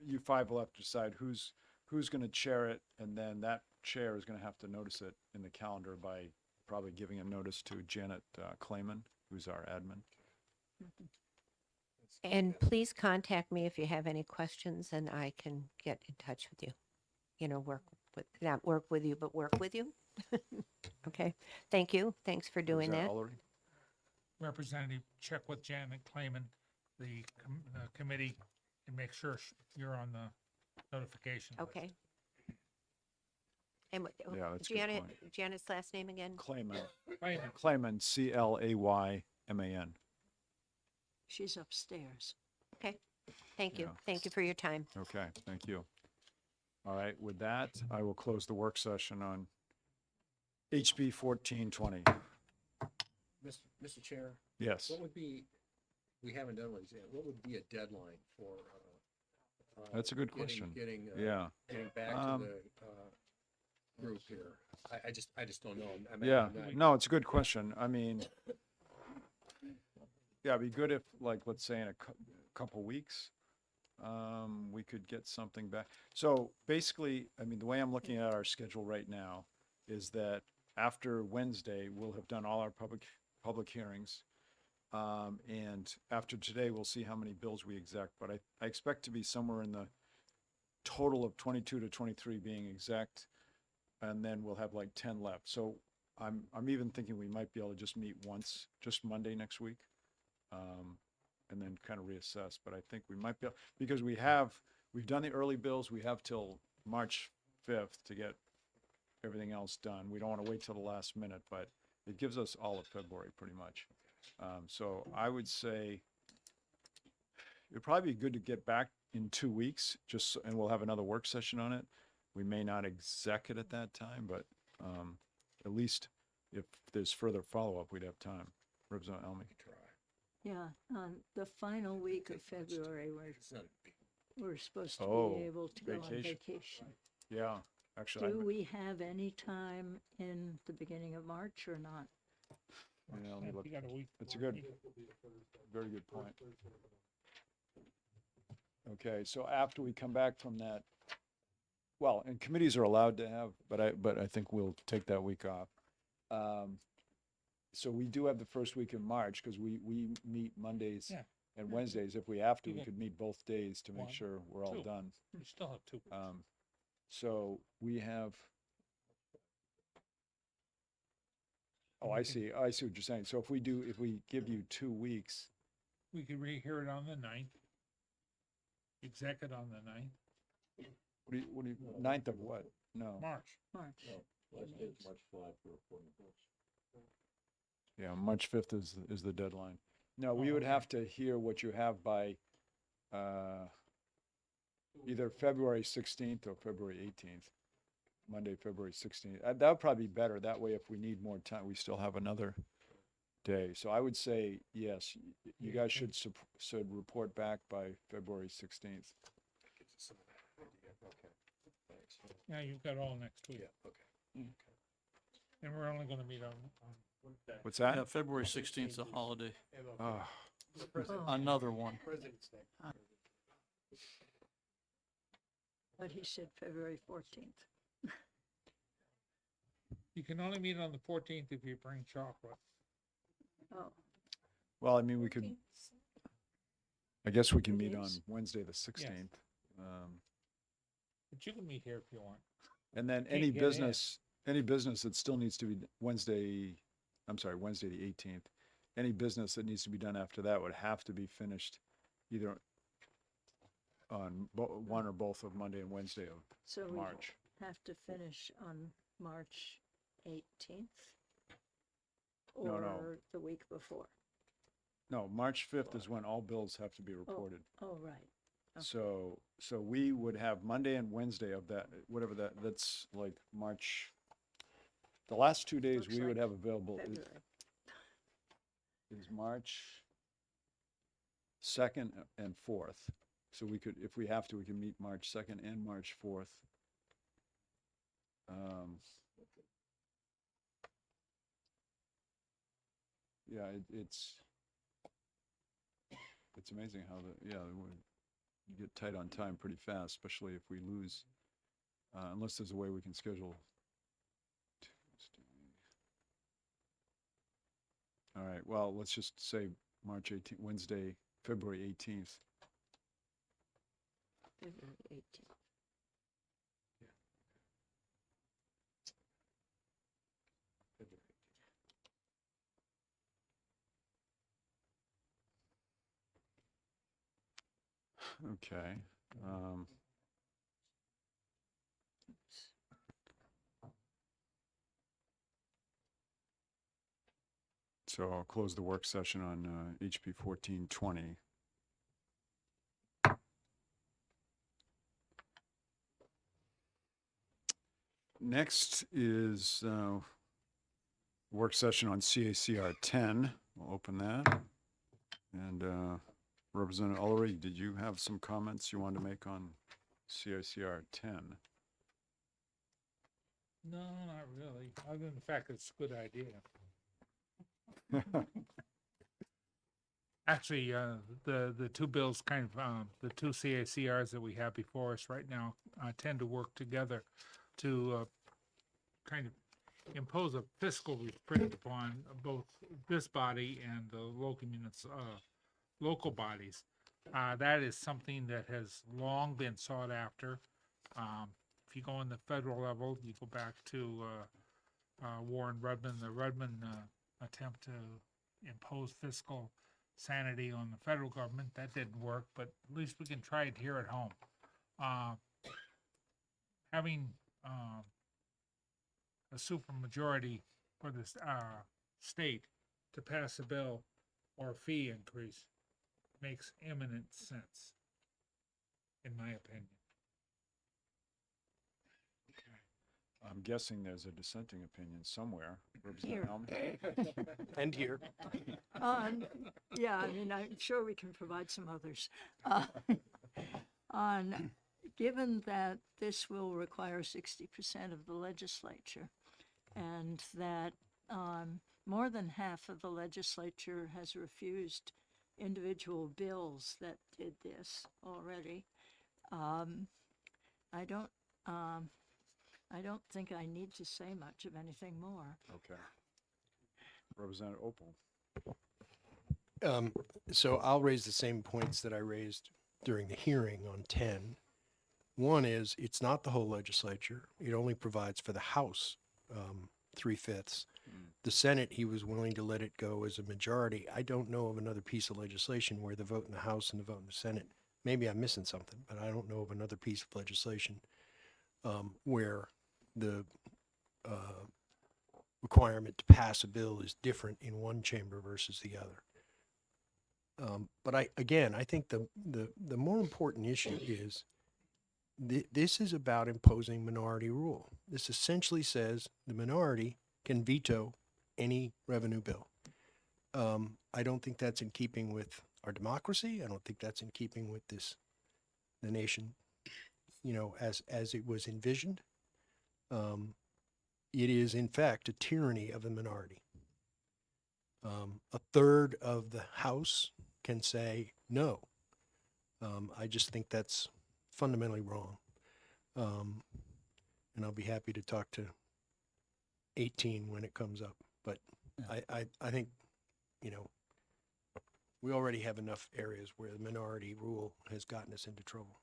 you five will have to decide who's going to chair it, and then that chair is going to have to notice it in the calendar by probably giving a notice to Janet Clayman, who's our admin. And please contact me if you have any questions and I can get in touch with you. Not work with you, but work with you. Okay, thank you. Thanks for doing that. Representative, check with Janet Clayman, the committee, and make sure you're on the notification list. Okay. And Yeah, that's a good point. Janet's last name again? Clayman. Clayman. Clayman, Clayman. She's upstairs. Okay, thank you. Yeah. Thank you for your time. Okay, thank you. All right, with that, I will close the work session on HB 1420. Mr. Chair? Yes. What would be, we haven't done one yet, what would be a deadline for? That's a good question. Getting Yeah. back to the group here. I just don't know. Yeah, I'm not- no, it's a good question. I mean, yeah, it'd be good if, like, let's say in a couple weeks, we could get something back. So basically, I mean, the way I'm looking at our schedule right now is that after Wednesday, we'll have done all our public hearings. And after today, we'll see how many bills we exec, but I expect to be somewhere in the total of 22 to 23 being exec, and then we'll have like 10 left. So I'm even thinking we might be able to just meet once, just Monday next week, and then kind of reassess. But I think we might be able, because we've done the early bills. We have till March 5th to get everything else done. We don't want to wait till the last minute, but it gives us all of February pretty much. So I would say it'd probably be good to get back in 2 weeks, and we'll have another work session on it. We may not exec it at that time, but at least if there's further follow-up, we'd have time. Representative Elmy. Yeah, the final week of February, we're supposed to Oh, be able to go on vacation. vacation. Yeah, actually, Do we have any time in the beginning of March or not? yeah, let me look. You got a week. That's a good, very good point. Okay, so after we come back from that, well, and committees are allowed to have, but I think we'll take that week off. So we do have the first week in March because we meet Mondays Yeah. and Wednesdays. If we have to, You we got could meet both days to make one, sure we're all two. done. You still have 2 weeks. So we have. Oh, I see what you're saying. So if we give you 2 weeks, We could rehear it on the 9th. Exec it on the 9th, what do you, 9th of what? No. March. March. Yeah, March 5th is the deadline. No, we Oh, would okay. have to hear what you have by either February 16th or February 18th. Monday, February 16th. That would probably be better. That way, if we need more time, we still have another day. So I would say, yes, you guys should report back by February 16th. Yeah, you've got all next week. And we're only gonna meet on What's that? Yeah, February 16th is a holiday. Ah, Another one. But he said February 14th. You can only meet on the 14th if you bring chocolate. Oh, well, I mean, I guess we can meet on Yes. Wednesday, the 16th. But you can meet here if you want. And then Can't any get in. business that still needs to be Wednesday the 18th, any business that needs to be done after that would have to be finished either on one or both of Monday and Wednesday of so we March. have to finish on March 18th? No, no. Or the week before? No, March 5th is when all bills have to be reported. Oh, right. Okay. So we would have Monday and Wednesday of that, whatever that's like March. The last 2 days Looks we would like have available February. is March 2nd and 4th. So we could, if we have to, we can meet March 2nd and March 4th. Yeah, it's amazing how you get tight on time pretty fast, especially if we lose, unless there's a way we can schedule Tuesday. All right, well, let's just say March 18th, Wednesday, February 18th. February 18th. Okay. So I'll close the work session on HB 1420. Next is work session on CACR 10. We'll open that. And Representative Ulrich, did you have some comments you wanted to make on CACR 10? No, not really, other than the fact that it's a good idea. Actually, the two bills kind of, the two CACRs that we have before us right now tend to work together to kind of impose a fiscal restraint upon both this body and the local bodies. That is something that has long been sought after. If you go on the federal level, you go back to Warren Rudman, the Rudman attempt to impose fiscal sanity on the federal government. That didn't work, but at least we can try it here at home. Having a supermajority for the state to pass a bill or a fee increase makes eminent sense, in my opinion. I'm guessing there's a dissenting opinion somewhere. Here. Representative Elm? And here. Yeah, I mean, I'm sure we can provide some others. Given that this will require 60% of the legislature, and that more than half of the legislature has refused individual bills that did this already, I don't think I need to say much of anything more. Okay. Representative Opal. So I'll raise the same points that I raised during the hearing on 10. One is, it's not the whole legislature. It only provides for the House, 3/5. The Senate, he was willing to let it go as a majority. I don't know of another piece of legislation where the vote in the House and the vote in the Senate, maybe I'm missing something, but I don't know of another piece of legislation where the requirement to pass a bill is different in one chamber versus the other. But I think the more important issue is this is about imposing minority rule. This essentially says the minority can veto any revenue bill. I don't think that's in keeping with our democracy. I don't think that's in keeping with the nation, as it was envisioned. It is in fact a tyranny of the minority. A third of the House can say no. I just think that's fundamentally wrong. And I'll be happy to talk to 18 when it comes up. But I think, we already have enough areas where the minority rule has gotten us into trouble.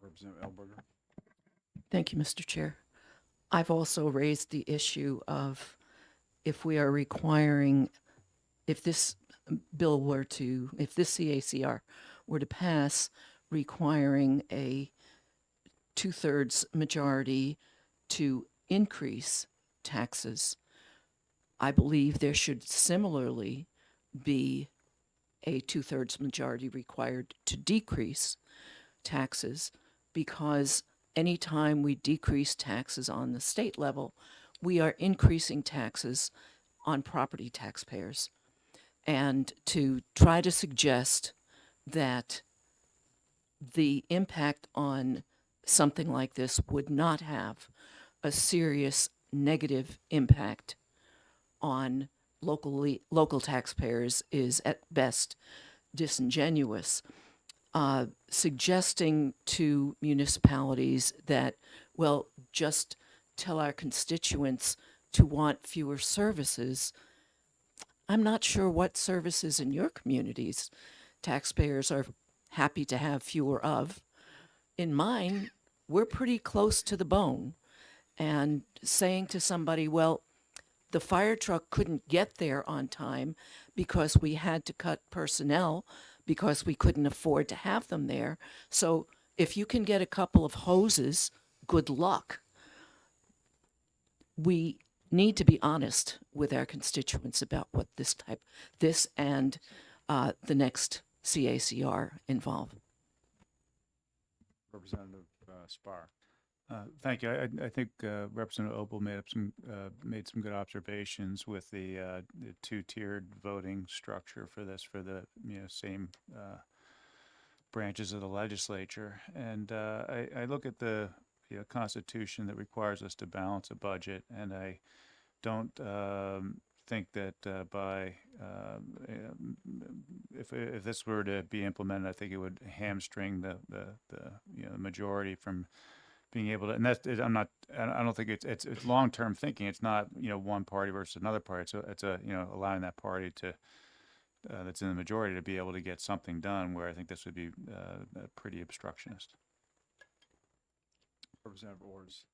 Representative Elberger. Thank you, Mr. Chair. I've also raised the issue of if we are requiring, if this CACR were to pass, requiring a 2/3 majority to increase taxes, I believe there should similarly be a 2/3 majority required to decrease taxes, because anytime we decrease taxes on the state level, we are increasing taxes on property taxpayers. And to try to suggest that the impact on something like this would not have a serious negative impact on local taxpayers is at best disingenuous. Suggesting to municipalities that, well, just tell our constituents to want fewer services. I'm not sure what services in your communities taxpayers are happy to have fewer of. In mine, we're pretty close to the bone. And saying to somebody, well, the fire truck couldn't get there on time because we had to cut personnel because we couldn't afford to have them there. So if you can get a couple of hoses, good luck. We need to be honest with our constituents about what this and the next CACR involve. Representative Spar. Thank you. I think Representative Opal made some good observations with the two-tiered voting structure for this, for the same branches of the legislature. And I look at the Constitution that requires us to balance a budget, and I don't think that if this were to be implemented, I think it would hamstring the majority from being able to. And I don't think it's long-term thinking. It's not one party versus another party. It's allowing that party to that's in the majority to be able to get something done. Where I think this would be pretty obstructionist. Representative Ors.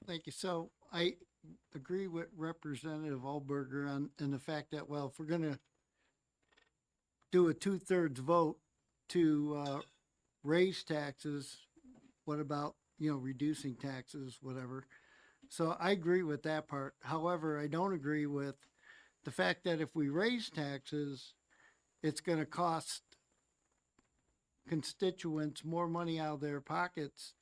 Thank you. So I agree with Representative Alberger on the fact that, well, if we're going to do a 2/3 vote to raise taxes, what about, reducing taxes, whatever. So I agree with that part. However, I don't agree with the fact that if we raise taxes, it's going to cost constituents more money out of their pockets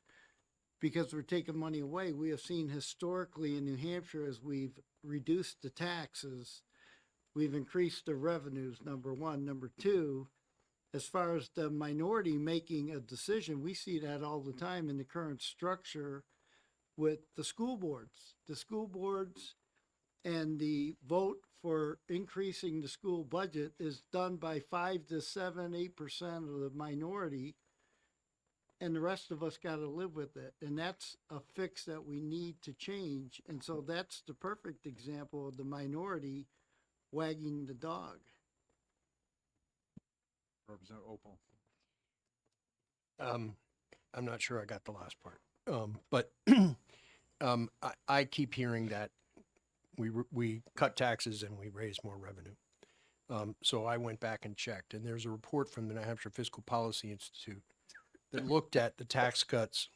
because we're taking money away. We have seen historically in New Hampshire, as we've reduced the taxes, we've increased the revenues, number one. Number two, as far as the minority making a decision, we see that all the time in the current structure with the school boards. The school boards and the vote for increasing the school budget is done by 5 to 7, 8% of the minority, and the rest of us got to live with it. And that's a fix that we need to change. And so that's the perfect example of the minority wagging the dog. Representative Opal. I'm not sure I got the last part. But I keep hearing that we cut taxes and we raise more revenue. So I went back and checked, and there's a report from the New Hampshire Fiscal Policy Institute that looked at the tax cuts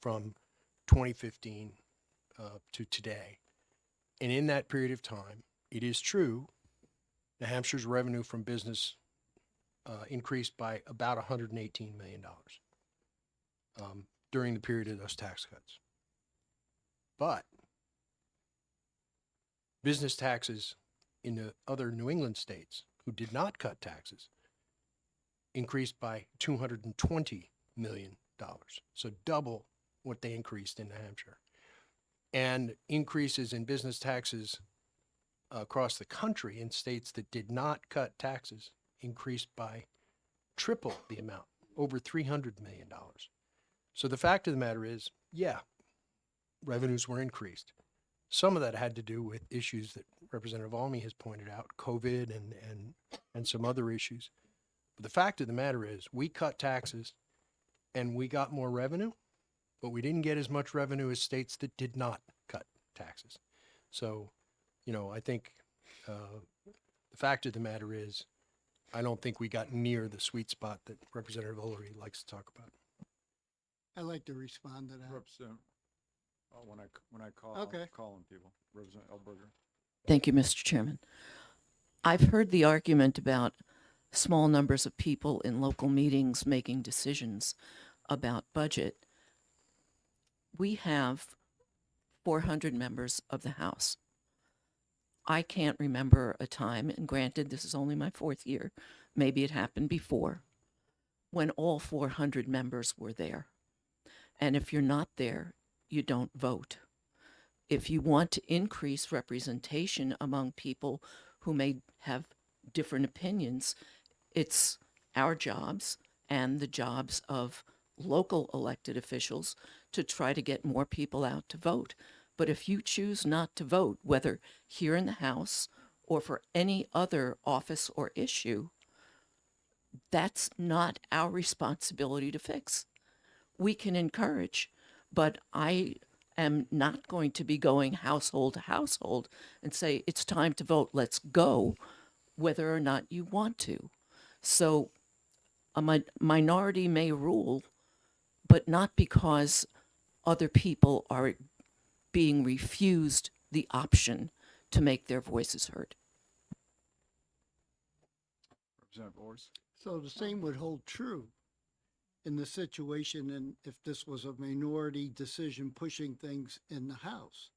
from 2015 to today. And in that period of time, it is true, New Hampshire's revenue from business increased by about $118 million during the period of those tax cuts. But business taxes in the other New England states who did not cut taxes increased by $220 million. So double what they increased in New Hampshire. And increases in business taxes across the country in states that did not cut taxes increased by triple the amount, over $300 million. So the fact of the matter is, yeah, revenues were increased. Some of that had to do with issues that Representative Almy has pointed out, COVID and some other issues. But the fact of the matter is, we cut taxes and we got more revenue, but we didn't get as much revenue as states that did not cut taxes. So, I think the fact of the matter is, I don't think we got near the sweet spot that Representative Ullery likes to talk about. I'd like to respond to that. Representative, when I call, Okay. I'm calling people. Representative Alberger. Thank you, Mr. Chairman. I've heard the argument about small numbers of people in local meetings making decisions about budget. We have 400 members of the House. I can't remember a time, and granted, this is only my 4th year, maybe it happened before, when all 400 members were there. And if you're not there, you don't vote. If you want to increase representation among people who may have different opinions, it's our jobs and the jobs of local elected officials to try to get more people out to vote. But if you choose not to vote, whether here in the House or for any other office or issue, that's not our responsibility to fix. We can encourage, but I am not going to be going household to household and say, it's time to vote, let's go, whether or not you want to. So a minority may rule, but not because other people are being refused the option to make their voices heard. Representative Ors. So the same would hold true in the situation and if this was a minority decision pushing things in the House.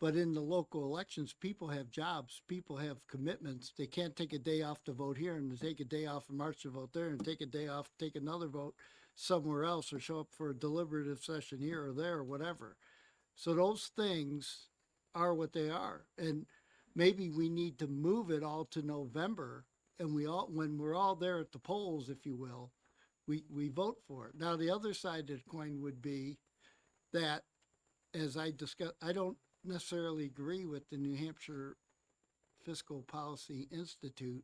But in the local elections, people have jobs, people have commitments. They can't take a day off to vote here and take a day off and march to vote there and take a day off, take another vote somewhere else or show up for a deliberative session here or there or whatever. So those things are what they are. And maybe we need to move it all to November, and when we're all there at the polls, if you will, we vote for it. Now, the other side of the coin would be that, as I discussed, I don't necessarily agree with the New Hampshire Fiscal Policy Institute,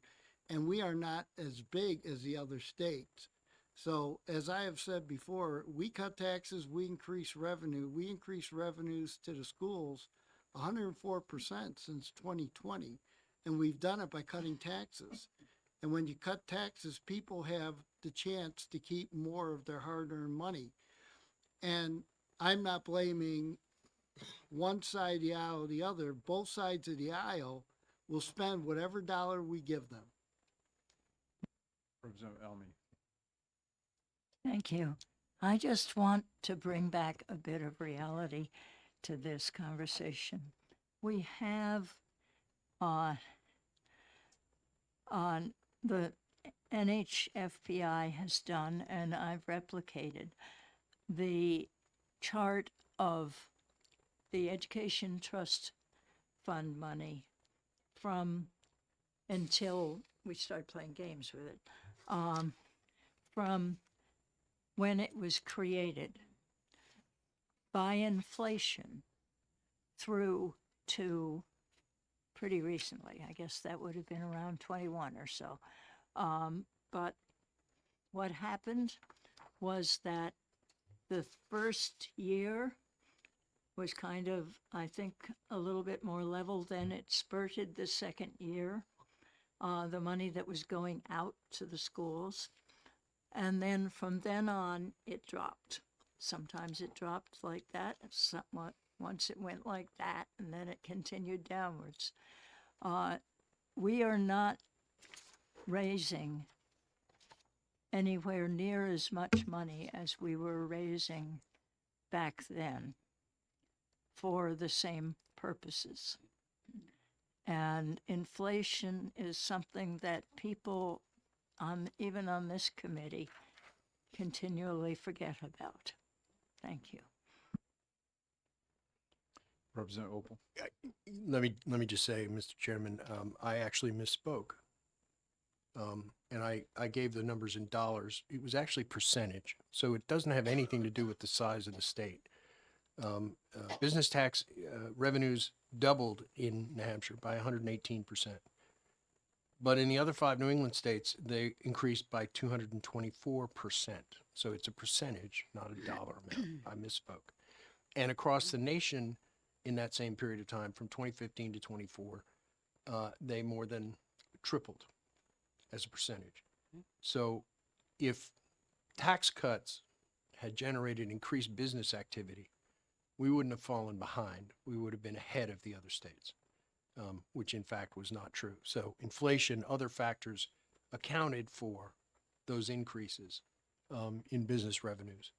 and we are not as big as the other states. So, as I have said before, we cut taxes, we increase revenue. We increase revenues to the schools 104% since 2020, and we've done it by cutting taxes. And when you cut taxes, people have the chance to keep more of their hard-earned money. And I'm not blaming one side of the aisle or the other. Both sides of the aisle will spend whatever dollar we give them. Representative Almy. Thank you. I just want to bring back a bit of reality to this conversation. We have on the NHFPI has done, and I've replicated, the chart of the Education Trust Fund money from until we started playing games with it, from when it was created by inflation through to pretty recently. I guess that would have been around 21 or so. But what happened was that the first year was kind of, I think, a little bit more level than it spurted the second year, the money that was going out to the schools. And then from then on, it dropped. Sometimes it dropped like that. Somewhat, once it went like that, and then it continued downwards. We are not raising anywhere near as much money as we were raising back then for the same purposes. And inflation is something that people, even on this committee, continually forget about. Thank you. Representative Opal. Let me just say, Mr. Chairman, I actually misspoke. And I gave the numbers in dollars. It was actually percentage. So it doesn't have anything to do with the size of the state. Business tax revenues doubled in New Hampshire by 118%. But in the other 5 New England states, they increased by 224%. So it's a percentage, not a dollar amount. I misspoke. And across the nation in that same period of time, from 2015 to 24, they more than tripled as a percentage. So if tax cuts had generated increased business activity, we wouldn't have fallen behind. We would have been ahead of the other states, which in fact was not true. So inflation, other factors accounted for those increases in business revenues,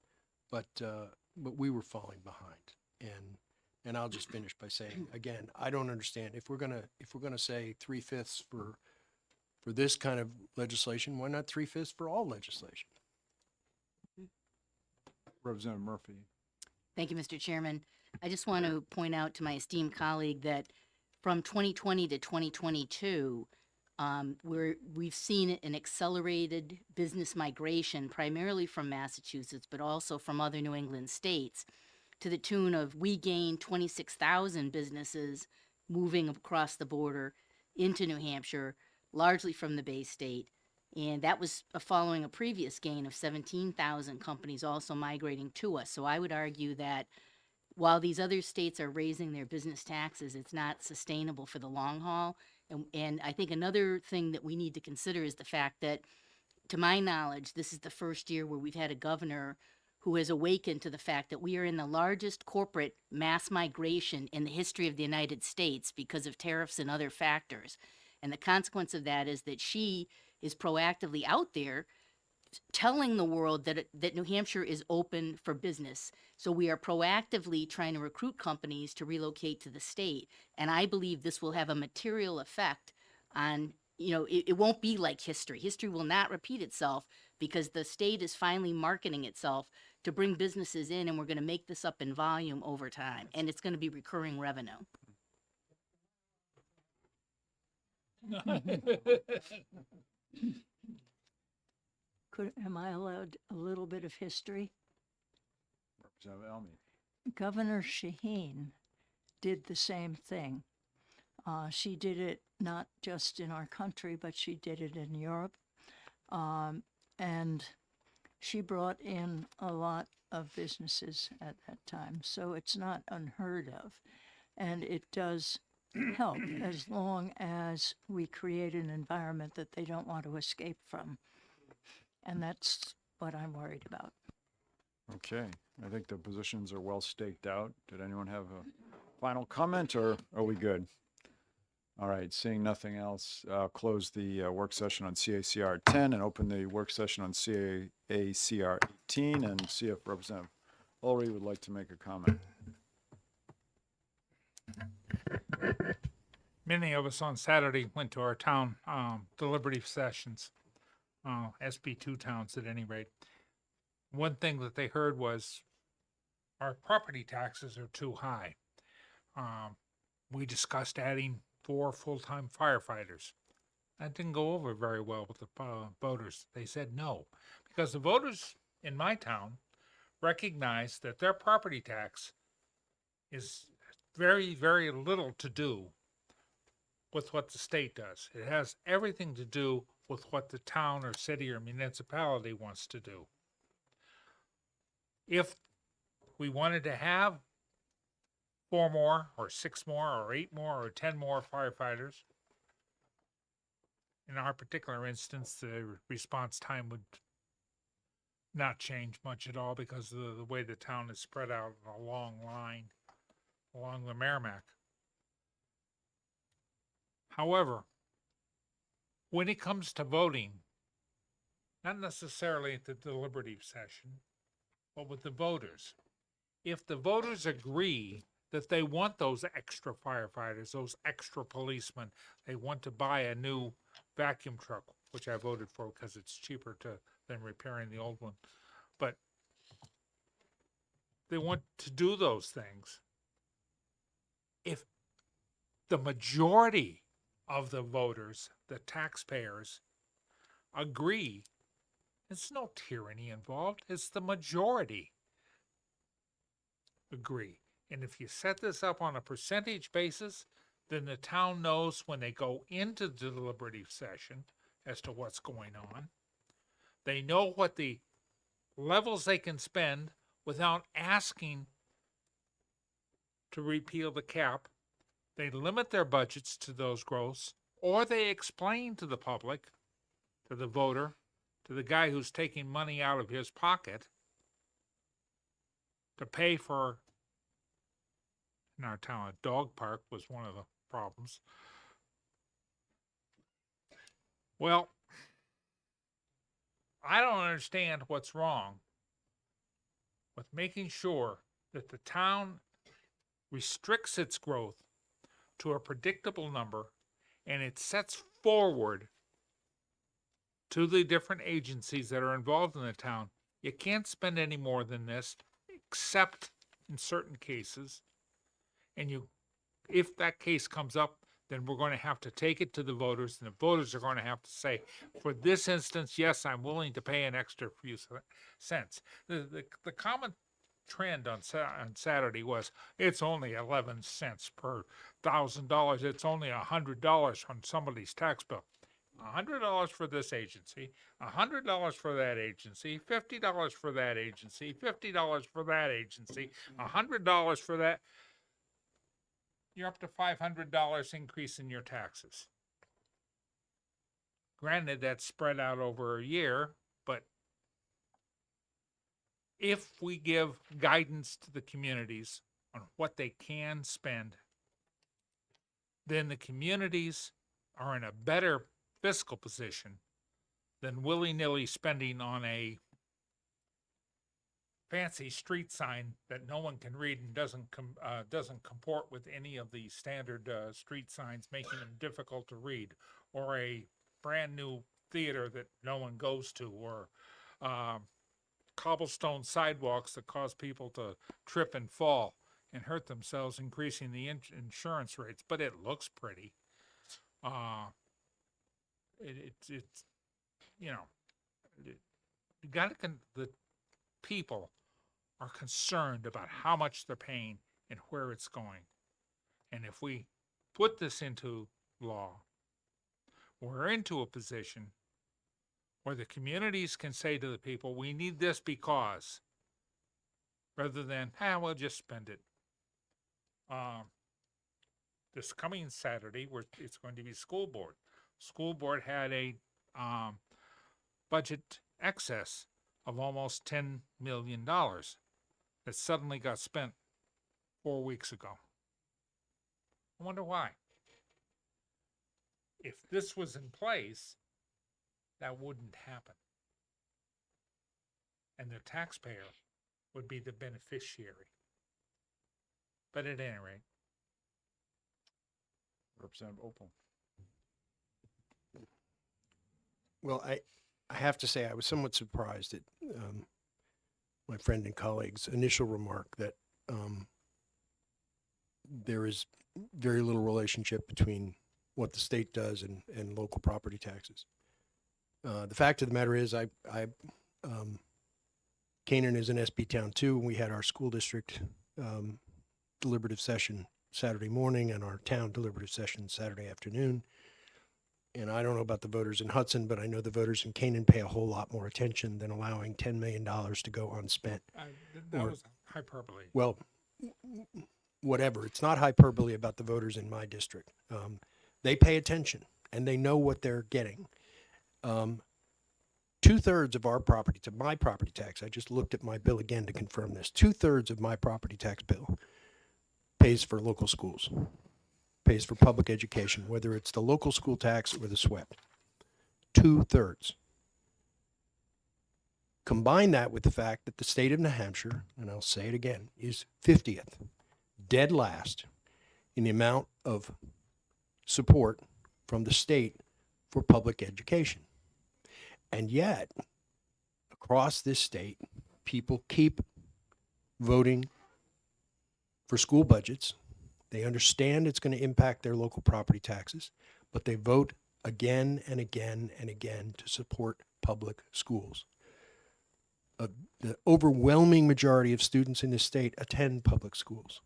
but we were falling behind. And I'll just finish by saying again, I don't understand if we're gonna say 3/5 for this kind of legislation, why not 3/5 for all legislation? Representative Murphy. Thank you, Mr. Chairman. I just want to point out to my esteemed colleague that from 2020 to 2022, we've seen an accelerated business migration, primarily from Massachusetts, but also from other New England states, to the tune of we gained 26,000 businesses moving across the border into New Hampshire, largely from the Bay State. And that was following a previous gain of 17,000 companies also migrating to us. So I would argue that while these other states are raising their business taxes, it's not sustainable for the long haul. And I think another thing that we need to consider is the fact that, to my knowledge, this is the first year where we've had a governor who has awakened to the fact that we are in the largest corporate mass migration in the history of the United States because of tariffs and other factors. And the consequence of that is that she is proactively out there telling the world that New Hampshire is open for business. So we are proactively trying to recruit companies to relocate to the state. And I believe this will have a material effect on, it won't be like history. History will not repeat itself because the state is finally marketing itself to bring businesses in, and we're going to make this up in volume over time. And it's going to be recurring revenue. Am I allowed a little bit of history? Representative Elmy. Governor Shaheen did the same thing. She did it not just in our country, but she did it in Europe. And she brought in a lot of businesses at that time. So it's not unheard of. And it does help as long as we create an environment that they don't want to escape from. And that's what I'm worried about. Okay, I think the positions are well staked out. Did anyone have a final comment, or are we good? All right, seeing nothing else, close the work session on CACR 10 and open the work session on CACR 18 and see if Representative Ulrey would like to make a comment. Many of us on Saturday went to our town deliberative sessions, SB2 towns at any rate. One thing that they heard was our property taxes are too high. We discussed adding 4 full-time firefighters. That didn't go over very well with the voters. They said no, because the voters in my town recognize that their property tax is very, very little to do with what the state does. It has everything to do with what the town or city or municipality wants to do. If we wanted to have 4 more or 6 more or 8 more or 10 more firefighters, in our particular instance, the response time would not change much at all because of the way the town is spread out in a long line along the Merrimack. However, when it comes to voting, not necessarily at the deliberative session, but with the voters, if the voters agree that they want those extra firefighters, those extra policemen, they want to buy a new vacuum truck, which I voted for because it's cheaper than repairing the old one. But they want to do those things. If the majority of the voters, the taxpayers, agree, there's no tyranny involved. It's the majority agree. And if you set this up on a percentage basis, then the town knows when they go into the deliberative session as to what's going on. They know what the levels they can spend without asking to repeal the cap. They limit their budgets to those growths, or they explain to the public, to the voter, to the guy who's taking money out of his pocket to pay for, in our town, a dog park was one of the problems. Well, I don't understand what's wrong with making sure that the town restricts its growth to a predictable number and it sets forward to the different agencies that are involved in the town. You can't spend any more than this, except in certain cases. And if that case comes up, then we're going to have to take it to the voters, and the voters are going to have to say, for this instance, yes, I'm willing to pay an extra few cents. The common trend on Saturday was, it's only 11 cents per $1,000. It's only $100 on somebody's tax bill. $100 for this agency, $100 for that agency, $50 for that agency, $50 for that agency, $100 for that. You're up to $500 increase in your taxes. Granted, that's spread out over a year, but if we give guidance to the communities on what they can spend, then the communities are in a better fiscal position than willy-nilly spending on a fancy street sign that no one can read and doesn't comport with any of the standard street signs, making them difficult to read, or a brand new theater that no one goes to, or cobblestone sidewalks that cause people to trip and fall and hurt themselves, increasing the insurance rates. But it looks pretty. it's you know, you gotta, the people are concerned about how much they're paying and where it's going. And if we put this into law, we're into a position where the communities can say to the people, we need this because, rather than, we'll just spend it. This coming Saturday, where it's going to be school board. School board had a budget excess of almost $10 million that suddenly got spent 4 weeks ago. I wonder why. If this was in place, that wouldn't happen. And the taxpayer would be the beneficiary. But at any rate. Representative Opal. Well, I have to say I was somewhat surprised at my friend and colleague's initial remark that there is very little relationship between what the state does and local property taxes. The fact of the matter is, Canaan is an SB town too, and we had our school district deliberative session Saturday morning and our town deliberative session Saturday afternoon. And I don't know about the voters in Hudson, but I know the voters in Canaan pay a whole lot more attention than allowing $10 million to go unspent. That was hyperbole. Well, whatever. It's not hyperbole about the voters in my district. They pay attention and they know what they're getting. 2/3 of our property, to my property tax, I just looked at my bill again to confirm this. 2/3 of my property tax bill pays for local schools, pays for public education, whether it's the local school tax or the SWEP. 2/3. Combine that with the fact that the state of New Hampshire, and I'll say it again, is 50th, dead last in the amount of support from the state for public education. And yet, across this state, people keep voting for school budgets. They understand it's going to impact their local property taxes, but they vote again and again and again to support public schools. The overwhelming majority of students in this state attend public schools.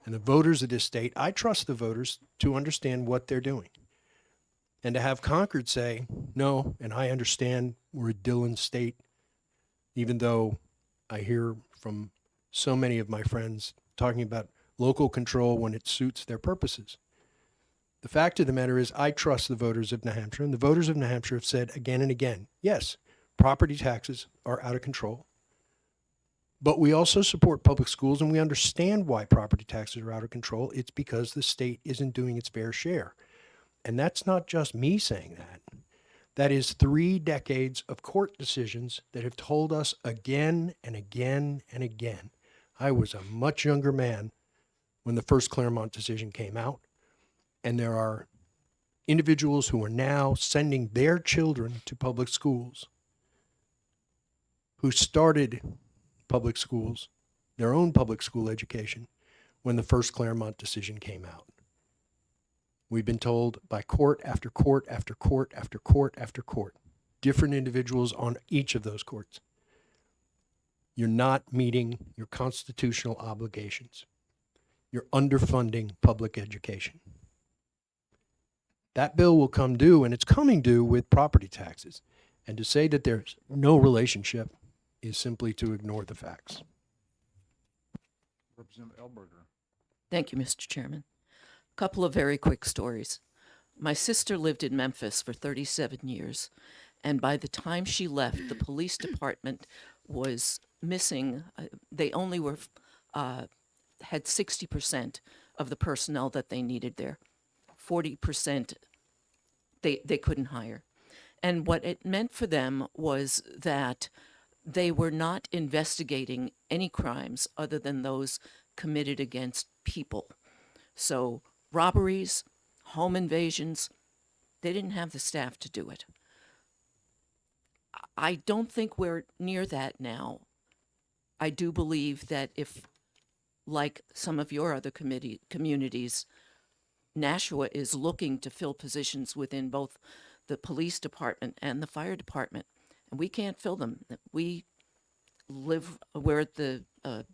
And the voters of this state, I trust the voters to understand what they're doing. And to have Concord say, no, and I understand we're a Dillon state, even though I hear from so many of my friends talking about local control when it suits their purposes. The fact of the matter is I trust the voters of New Hampshire, and the voters of New Hampshire have said again and again, yes, property taxes are out of control, but we also support public schools, and we understand why property taxes are out of control. It's because the state isn't doing its fair share. And that's not just me saying that. That is 3 decades of court decisions that have told us again and again and again. I was a much younger man when the first Claremont decision came out, and there are individuals who are now sending their children to public schools who started public schools, their own public school education, when the first Claremont decision came out. We've been told by court after court after court after court after court, different individuals on each of those courts, you're not meeting your constitutional obligations. You're underfunding public education. That bill will come due, and it's coming due with property taxes. And to say that there's no relationship is simply to ignore the facts. Representative Elberger. Thank you, Mr. Chairman. Couple of very quick stories. My sister lived in Memphis for 37 years, and by the time she left, the police department was missing. They only were had 60% of the personnel that they needed there. 40% they couldn't hire. And what it meant for them was that they were not investigating any crimes other than those committed against people. So robberies, home invasions, they didn't have the staff to do it. I don't think we're near that now. I do believe that if, like some of your other communities, Nashua is looking to fill positions within both the police department and the fire department, and we can't fill them. We're at the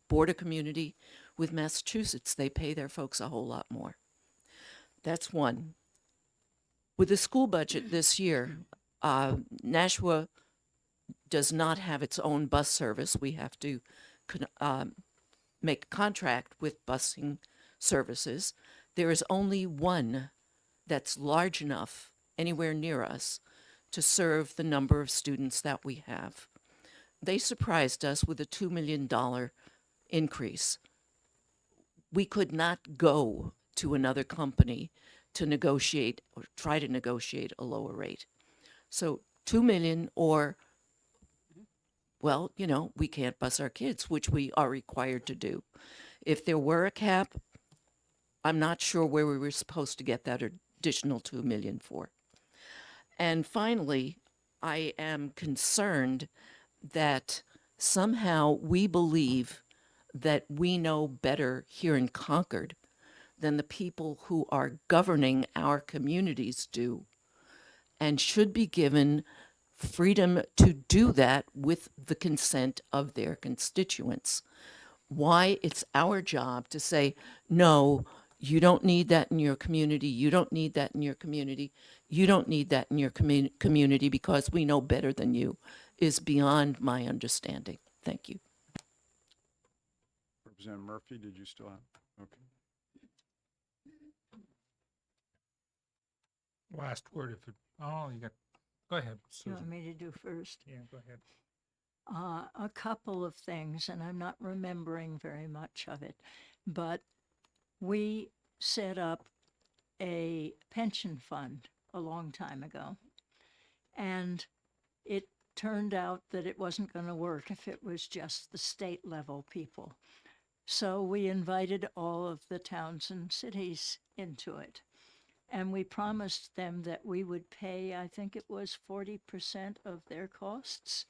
border community with Massachusetts. They pay their folks a whole lot more. That's one. With the school budget this year, Nashua does not have its own bus service. We have to make a contract with busing services. There is only one that's large enough anywhere near us to serve the number of students that we have. They surprised us with a $2 million increase. We could not go to another company to negotiate or try to negotiate a lower rate. So 2 million, or, well, you know, we can't bus our kids, which we are required to do. If there were a cap, I'm not sure where we were supposed to get that additional 2 million for. And finally, I am concerned that somehow we believe that we know better here in Concord than the people who are governing our communities do, and should be given freedom to do that with the consent of their constituents. Why it's our job to say, no, you don't need that in your community, you don't need that in your community, you don't need that in your community because we know better than you, is beyond my understanding. Thank you. Representative Murphy, did you still have? Okay. Last word if it, oh, you got, go ahead, You want Susan. me to do first? Yeah, go ahead. A couple of things, and I'm not remembering very much of it, but we set up a pension fund a long time ago, and it turned out that it wasn't going to work if it was just the state level people. So we invited all of the towns and cities into it. And we promised them that we would pay, I think it was 40% of their costs.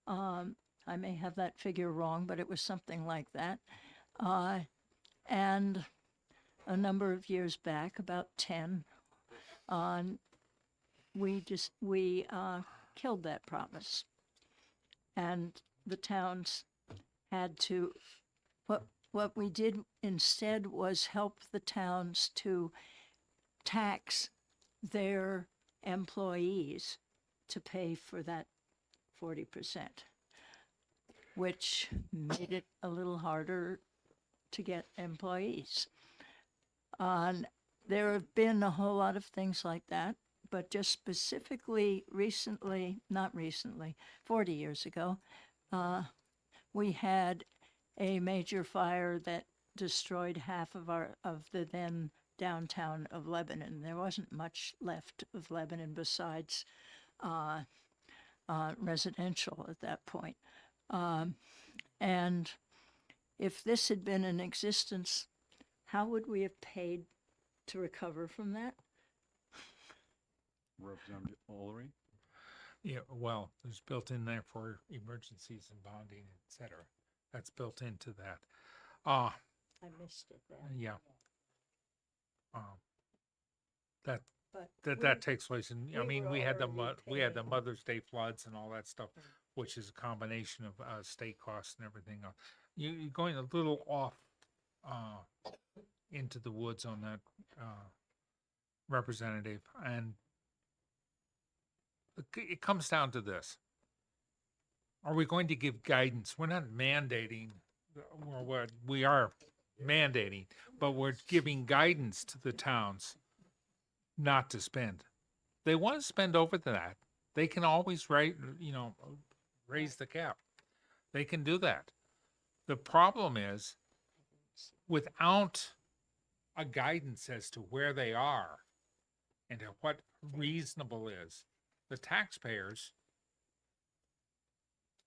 I may have that figure wrong, but it was something like that. And a number of years back, about 10, we killed that promise. And the towns had to, what we did instead was help the towns to tax their employees to pay for that 40%, which made it a little harder to get employees. There have been a whole lot of things like that, but just specifically recently, not recently, 40 years ago, we had a major fire that destroyed half of the then downtown of Lebanon. There wasn't much left of Lebanon besides residential at that point. And if this had been in existence, how would we have paid to recover from that? Representative O'Leary? Yeah, well, there's built in there for emergencies and bonding, et cetera. That's built into that. I missed it there. Yeah. That But that takes place in, I we mean, were we had already we had the paying. Mother's Day floods and all that stuff, which is a combination of state costs and everything else. You're going a little off into the woods on that, representative, and it comes down to this. Are we going to give guidance? We're not mandating, or we are mandating, but we're giving guidance to the towns not to spend. They want to spend over that. They can always raise the cap. They can do that. The problem is, without a guidance as to where they are and to what reasonable is, the taxpayers,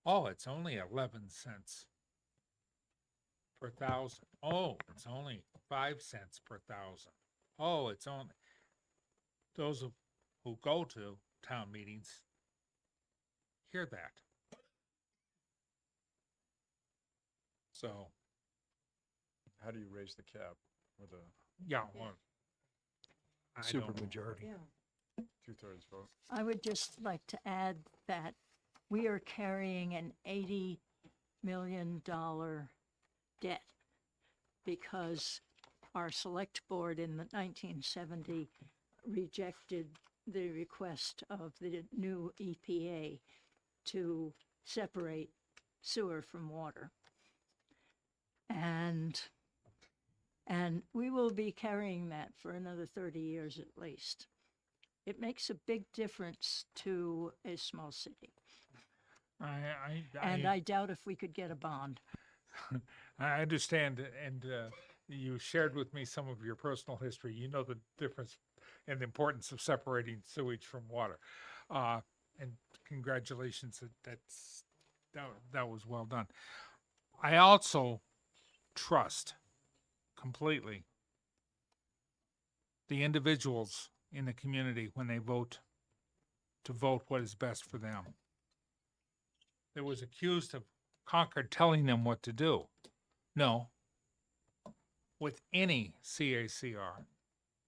oh, it's only 11 cents per thousand. Oh, it's only 5 cents per thousand. Oh, it's only, those who go to town meetings hear that. So, How do you raise the cap with a? yeah, well, I don't know. Supermajority. 2/3 vote. I would just like to add that we are carrying an $80 million debt because our select board in the 1970 rejected the request of the new EPA to separate sewer from water. And we will be carrying that for another 30 years at least. It makes a big difference to a small city. And I doubt if we could get a bond. I understand, and you shared with me some of your personal history. You know the difference and the importance of separating sewage from water. And congratulations, that was well done. I also trust completely the individuals in the community when they vote to vote what is best for them. There was accused of Concord telling them what to do. No. With any CACR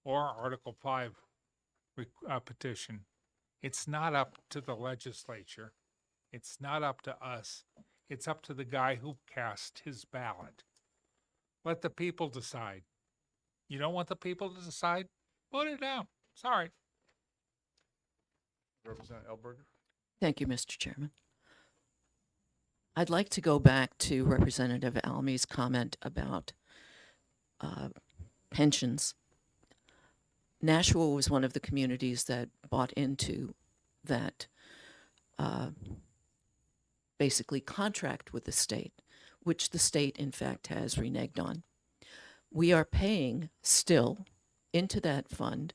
or Article 5 petition, it's not up to the legislature. It's not up to us. It's up to the guy who cast his ballot. Let the people decide. You don't want the people to decide? Put it down. Sorry. Representative Elberger? Thank you, Mr. Chairman. I'd like to go back to Representative Almey's comment about pensions. Nashua was one of the communities that bought into that basically contract with the state, which the state, in fact, has reneged on. We are paying still into that fund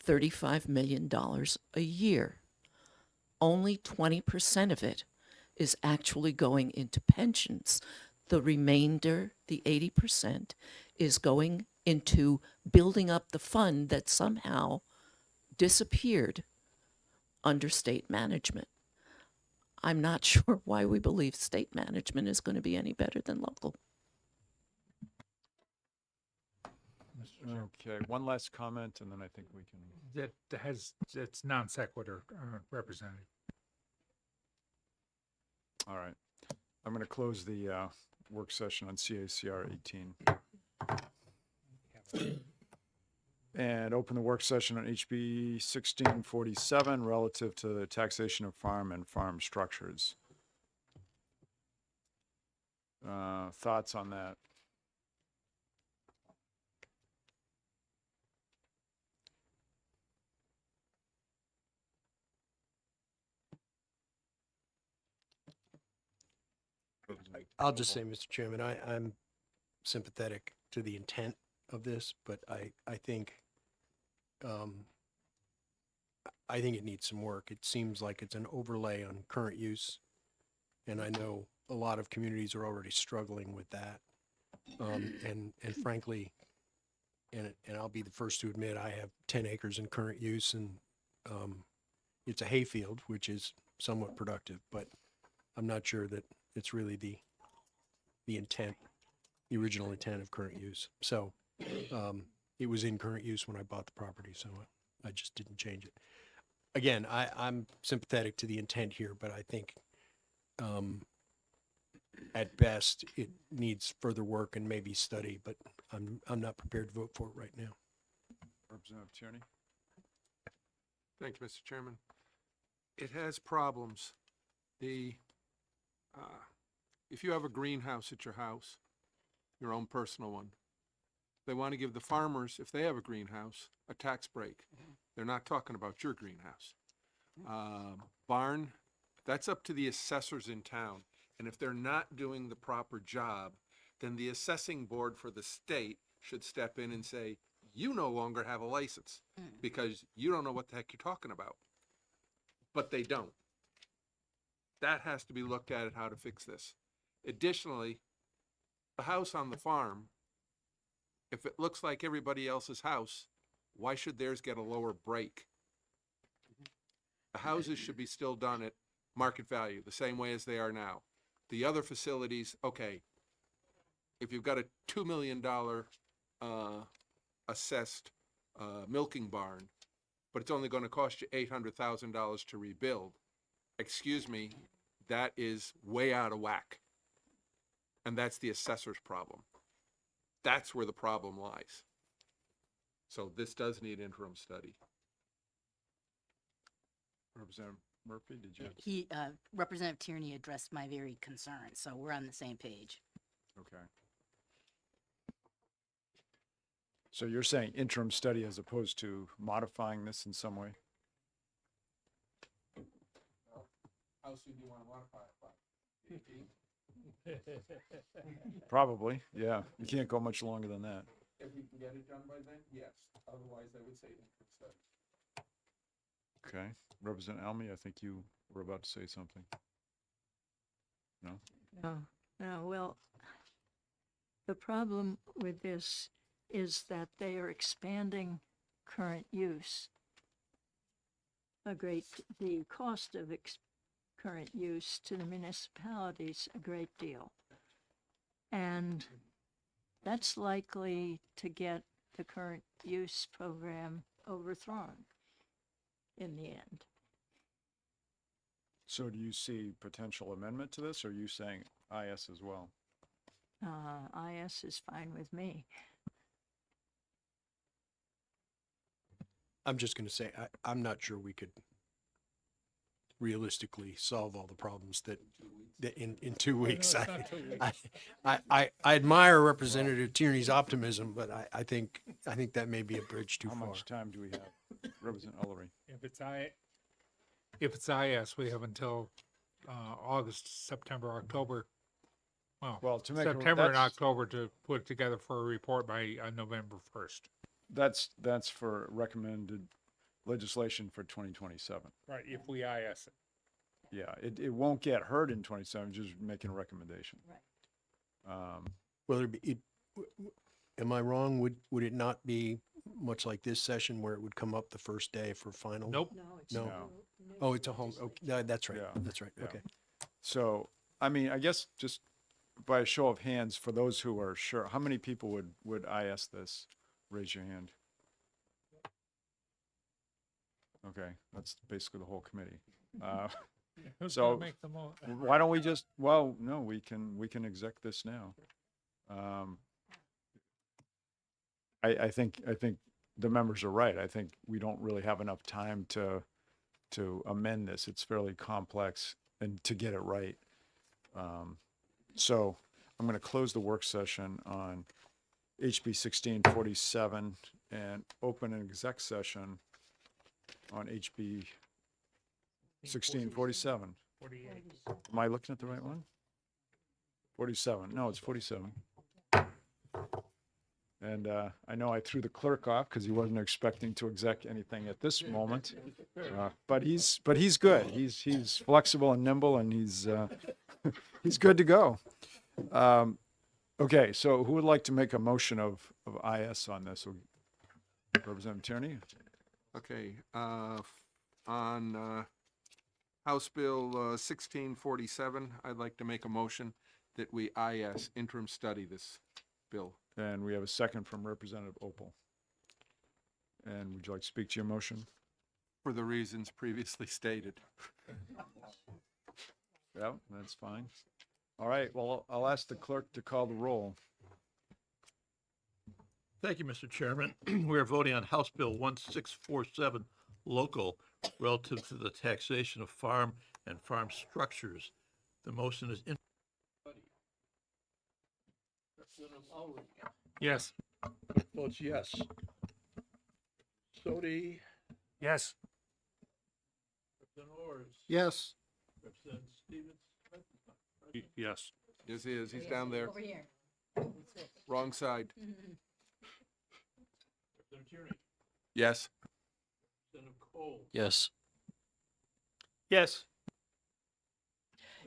$35 million a year. Only 20% of it is actually going into pensions. The remainder, the 80%, is going into building up the fund that somehow disappeared under state management. I'm not sure why we believe state management is going to be any better than local. Okay, one last comment, and then I think we can. It's non sequitur, Representative. All right. I'm going to close the work session on CACR 18. And open the work session on HB 1647 relative to the taxation of farm and farm structures. Thoughts on that? I'll just say, Mr. Chairman, I'm sympathetic to the intent of this, but I think it needs some work. It seems like it's an overlay on current use, and I know a lot of communities are already struggling with that. And frankly, and I'll be the first to admit, I have 10 acres in current use, and it's a hayfield, which is somewhat productive, but I'm not sure that it's really the intent, the original intent of current use. So it was in current use when I bought the property, so I just didn't change it. Again, I'm sympathetic to the intent here, but I think at best it needs further work and maybe study, but I'm not prepared to vote for it right now. Representative Tierney? Thank you, Mr. Chairman. It has problems. If you have a greenhouse at your house, your own personal one, they want to give the farmers, if they have a greenhouse, a tax break. They're not talking about your greenhouse. Barn, that's up to the assessors in town. And if they're not doing the proper job, then the assessing board for the state should step in and say, you no longer have a license because you don't know what the heck you're talking about. But they don't. That has to be looked at how to fix this. Additionally, the house on the farm, if it looks like everybody else's house, why should theirs get a lower break? The houses should be still done at market value, the same way as they are now. The other facilities, okay, if you've got a $2 million assessed milking barn, but it's only gonna cost you $800,000 to rebuild. Excuse me, that is way out of whack. And that's the assessor's problem. That's where the problem lies. So this does need interim study. Representative Murphy, did you? He, Representative Tierney addressed my very concern, so we're on the same page. Okay. So you're saying interim study as opposed to modifying this in some way? How soon do you want to modify it by? Probably, yeah. You can't go much longer than that. If we can get it done by then, yes. Otherwise, I would say interim study. Okay. Representative Almy, I think you were about to say something. No? No, well, the problem with this is that they are expanding current use. The cost of current use to the municipalities a great deal. And that's likely to get the current use program overthrown in the end. So do you see potential amendment to this, or are you saying IS as well? IS is fine with me. I'm just going to say, I'm not sure we could realistically solve all the problems that in 2 weeks. I admire Representative Tierney's optimism, but I think that may be a bridge too How far. much time do we have? Representative Ullery. If it's IS, we have until August, September, October. Well, to make a- September and that's- October to put together for a report by November 1st. That's for recommended legislation for 2027. Right, if we IS it. Yeah, it won't get heard in 27, just making a recommendation. Right. Whether it be, am I wrong? Would it not be much like this session where it would come up the first day for final? Nope. No, it's No. No. Oh, it's a home. Okay, that's right. Yeah. That's right. Yeah. Okay. So, I mean, I guess just by a show of hands, for those who are sure, how many people would IS this? Raise your hand. Okay, that's basically the whole committee. Who's So, gonna make the mo- why don't we just, well, no, we can exec this now. I think the members are right. I think we don't really have enough time to amend this. It's fairly complex and to get it right. So I'm going to close the work session on HB 1647 and open an exec session on HB 1647. 48. Am I looking at the right one? 47. No, it's 47. And I know I threw the clerk off because he wasn't expecting to exec anything at this moment. But he's good. He's flexible and nimble, and he's good to go. Okay, so who would like to make a motion of IS on this? Representative Tierney? Okay, on House Bill 1647, I'd like to make a motion that we IS, interim study this bill. And we have a second from Representative Opal. And would you like to speak to your motion? For the reasons previously stated. Yeah, that's fine. All right, well, I'll ask the clerk to call the roll. Thank you, Mr. Chairman. We are voting on House Bill 1647, local, relative to the taxation of farm and farm structures. The motion is in. Representative Ulrich. Yes. Clerk votes yes. Sodi. Yes. Representative Ors. Yes. Representative Stevens. Yes. Yes, he is. He's down there. Over here. Wrong side. Representative Tierney. Yes. Representative Cole. Yes. Yes.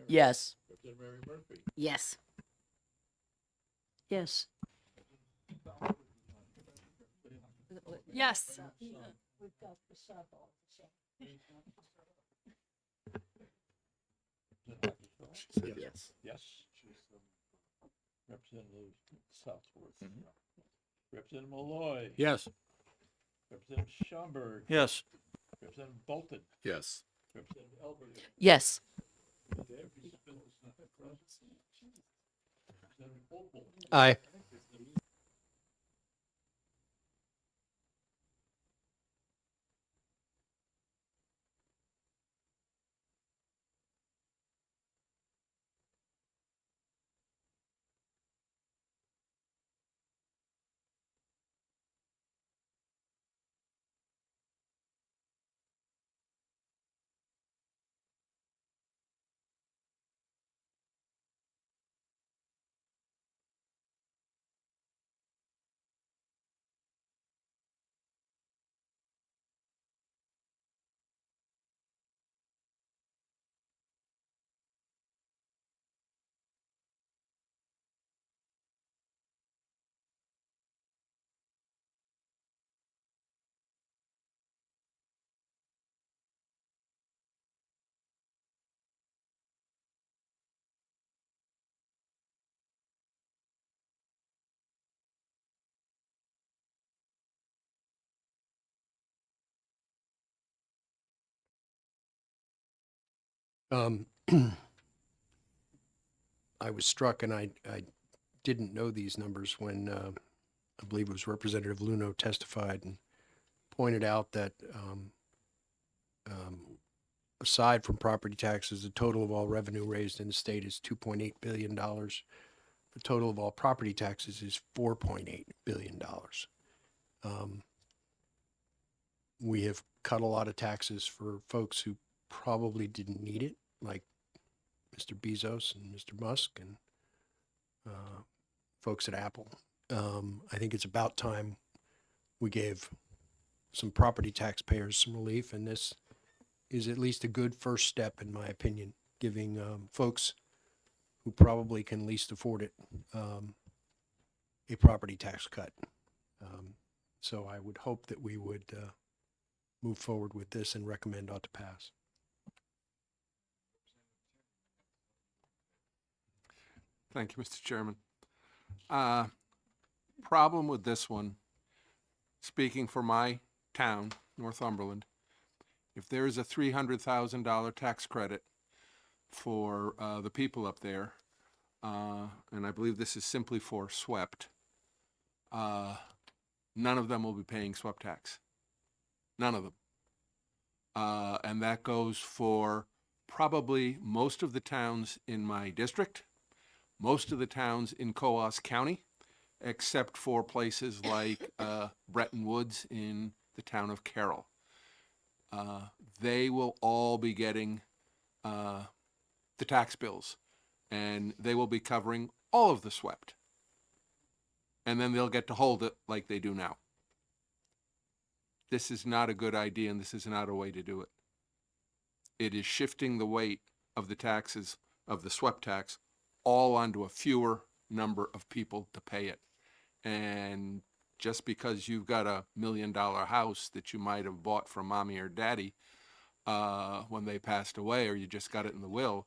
Yes. Representative Mary Murphy. Yes. Yes. Yes. We've got the sub all the same. Yes. Yes. Representative Southworth. Representative Malloy. Yes. Representative Schaumburg. Yes. Representative Bolton. Yes. Representative Elbert. Yes. Representative Opel. Aye. Um, I was struck, and I didn't know these numbers when I believe it was Representative Luno testified and pointed out that aside from property taxes, the total of all revenue raised in the state is $2.8 billion. The total of all property taxes is $4.8 billion. We have cut a lot of taxes for folks who probably didn't need it, like Mr. Bezos and Mr. Musk and folks at Apple. I think it's about time we gave some property taxpayers some relief, and this is at least a good first step, in my opinion, giving folks who probably can least afford it a property tax cut. So I would hope that we would move forward with this and recommend ought to pass. Thank you, Mr. Chairman. Problem with this one, speaking for my town, Northumberland, if there is a $300,000 tax credit for the people up there, and I believe this is simply for swept, none of them will be paying swept tax. None of them. And that goes for probably most of the towns in my district, most of the towns in Coos County, except for places like Bretton Woods in the town of Carroll. They will all be getting the tax bills, and they will be covering all of the swept. And then they'll get to hold it like they do now. This is not a good idea, and this is not a way to do it. It is shifting the weight of the taxes, of the swept tax, all onto a fewer number of people to pay it. And just because you've got $1 million house that you might have bought from mommy or daddy when they passed away, or you just got it in the will,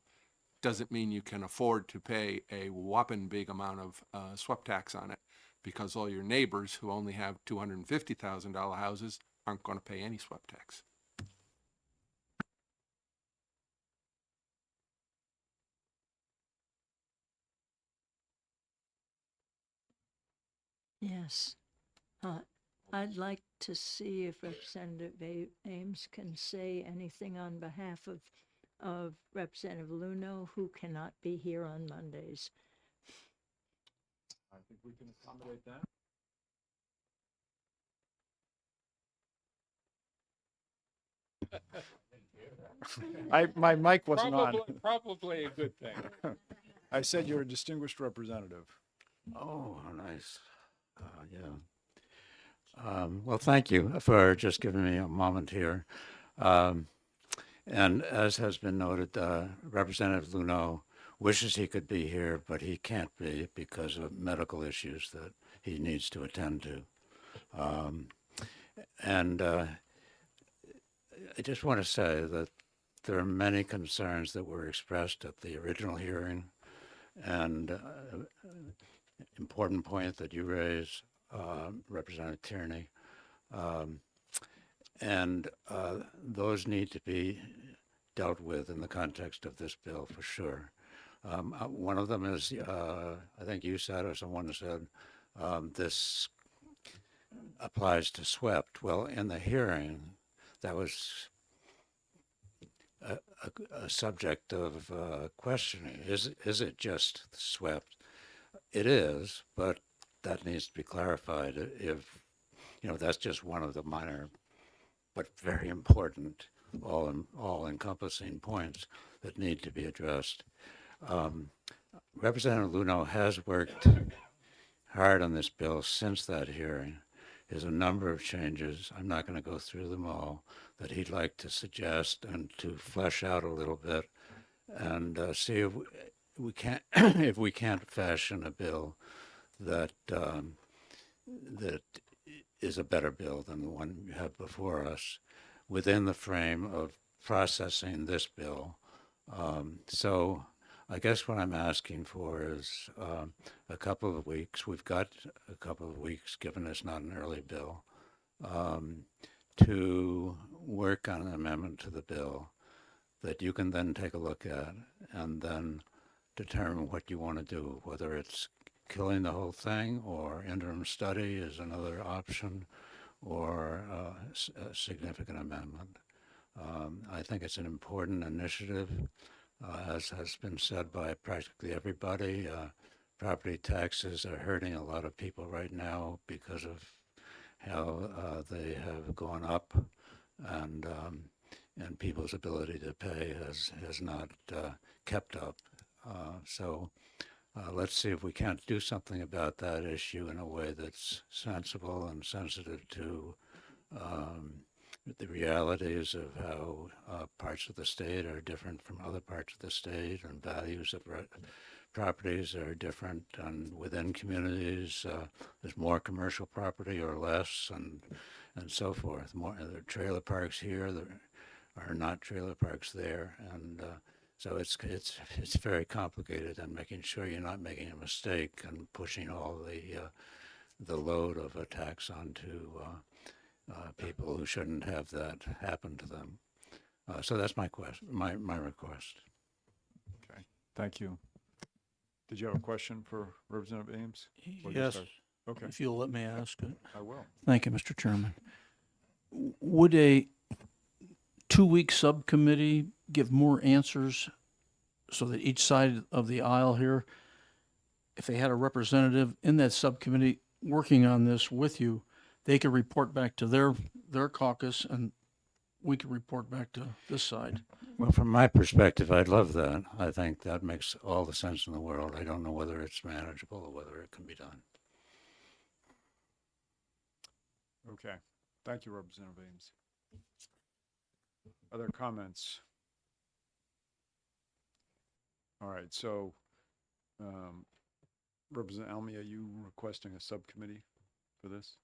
doesn't mean you can afford to pay a whopping big amount of swept tax on it, because all your neighbors who only have $250,000 houses aren't going to pay any swept tax. Yes. I'd like to see if Representative Ames can say anything on behalf of Representative Luno, who cannot be here on Mondays. I think we can accommodate that. My mic wasn't on. Probably a good thing. I said you're a distinguished representative. Oh, nice. Yeah. Well, thank you for just giving me a moment here. And as has been noted, Representative Luno wishes he could be here, but he can't be because of medical issues that he needs to attend to. And I just want to say that there are many concerns that were expressed at the original hearing, and important point that you raised, Representative Tierney, And those need to be dealt with in the context of this bill for sure. One of them is, I think you said, or someone said, this applies to SWEPT. Well, in the hearing, that was a subject of questioning. Is it just SWEPT? It is, but that needs to be clarified. If that's just one of the minor, but very important, all encompassing points that need to be addressed. Representative Luno has worked hard on this bill since that hearing. There's a number of changes. I'm not going to go through them all that he'd like to suggest and to flesh out a little bit and see if we can't if we can't fashion a bill that that is a better bill than the one you have before us within the frame of processing this bill. So I guess what I'm asking for is a couple of weeks. We've got a couple of weeks, given it's not an early bill, to work on an amendment to the bill that you can then take a look at and then determine what you want to do, whether it's killing the whole thing or interim study is another option or a significant amendment. I think it's an important initiative. As has been said by practically everybody, property taxes are hurting a lot of people right now because of how they have gone up, and people's ability to pay has not kept up. So let's see if we can't do something about that issue in a way that's sensible and sensitive to the realities of how parts of the state are different from other parts of the state, and values of properties are different, and within communities there's more commercial property or less, and so forth. More there are trailer parks here, there are not trailer parks there, and so it's very complicated, and making sure you're not making a mistake and pushing all the load of a tax onto people who shouldn't have that happen to them. So that's my request. Okay, thank you. Did you have a question for Representative Ames? Yes. Okay, If you'll let me ask it. I will. Thank you, Mr. Chairman. Would a 2-week subcommittee give more answers so that each side of the aisle here, if they had a representative in that subcommittee working on this with you, they could report back to their caucus and we could report back to this side? Well, from my perspective, I'd love that. I think that makes all the sense in the world. I don't know whether it's manageable or whether it can be done. Okay, thank you, Representative Ames. Other comments? All right, so Representative Almy, are you requesting a subcommittee for this?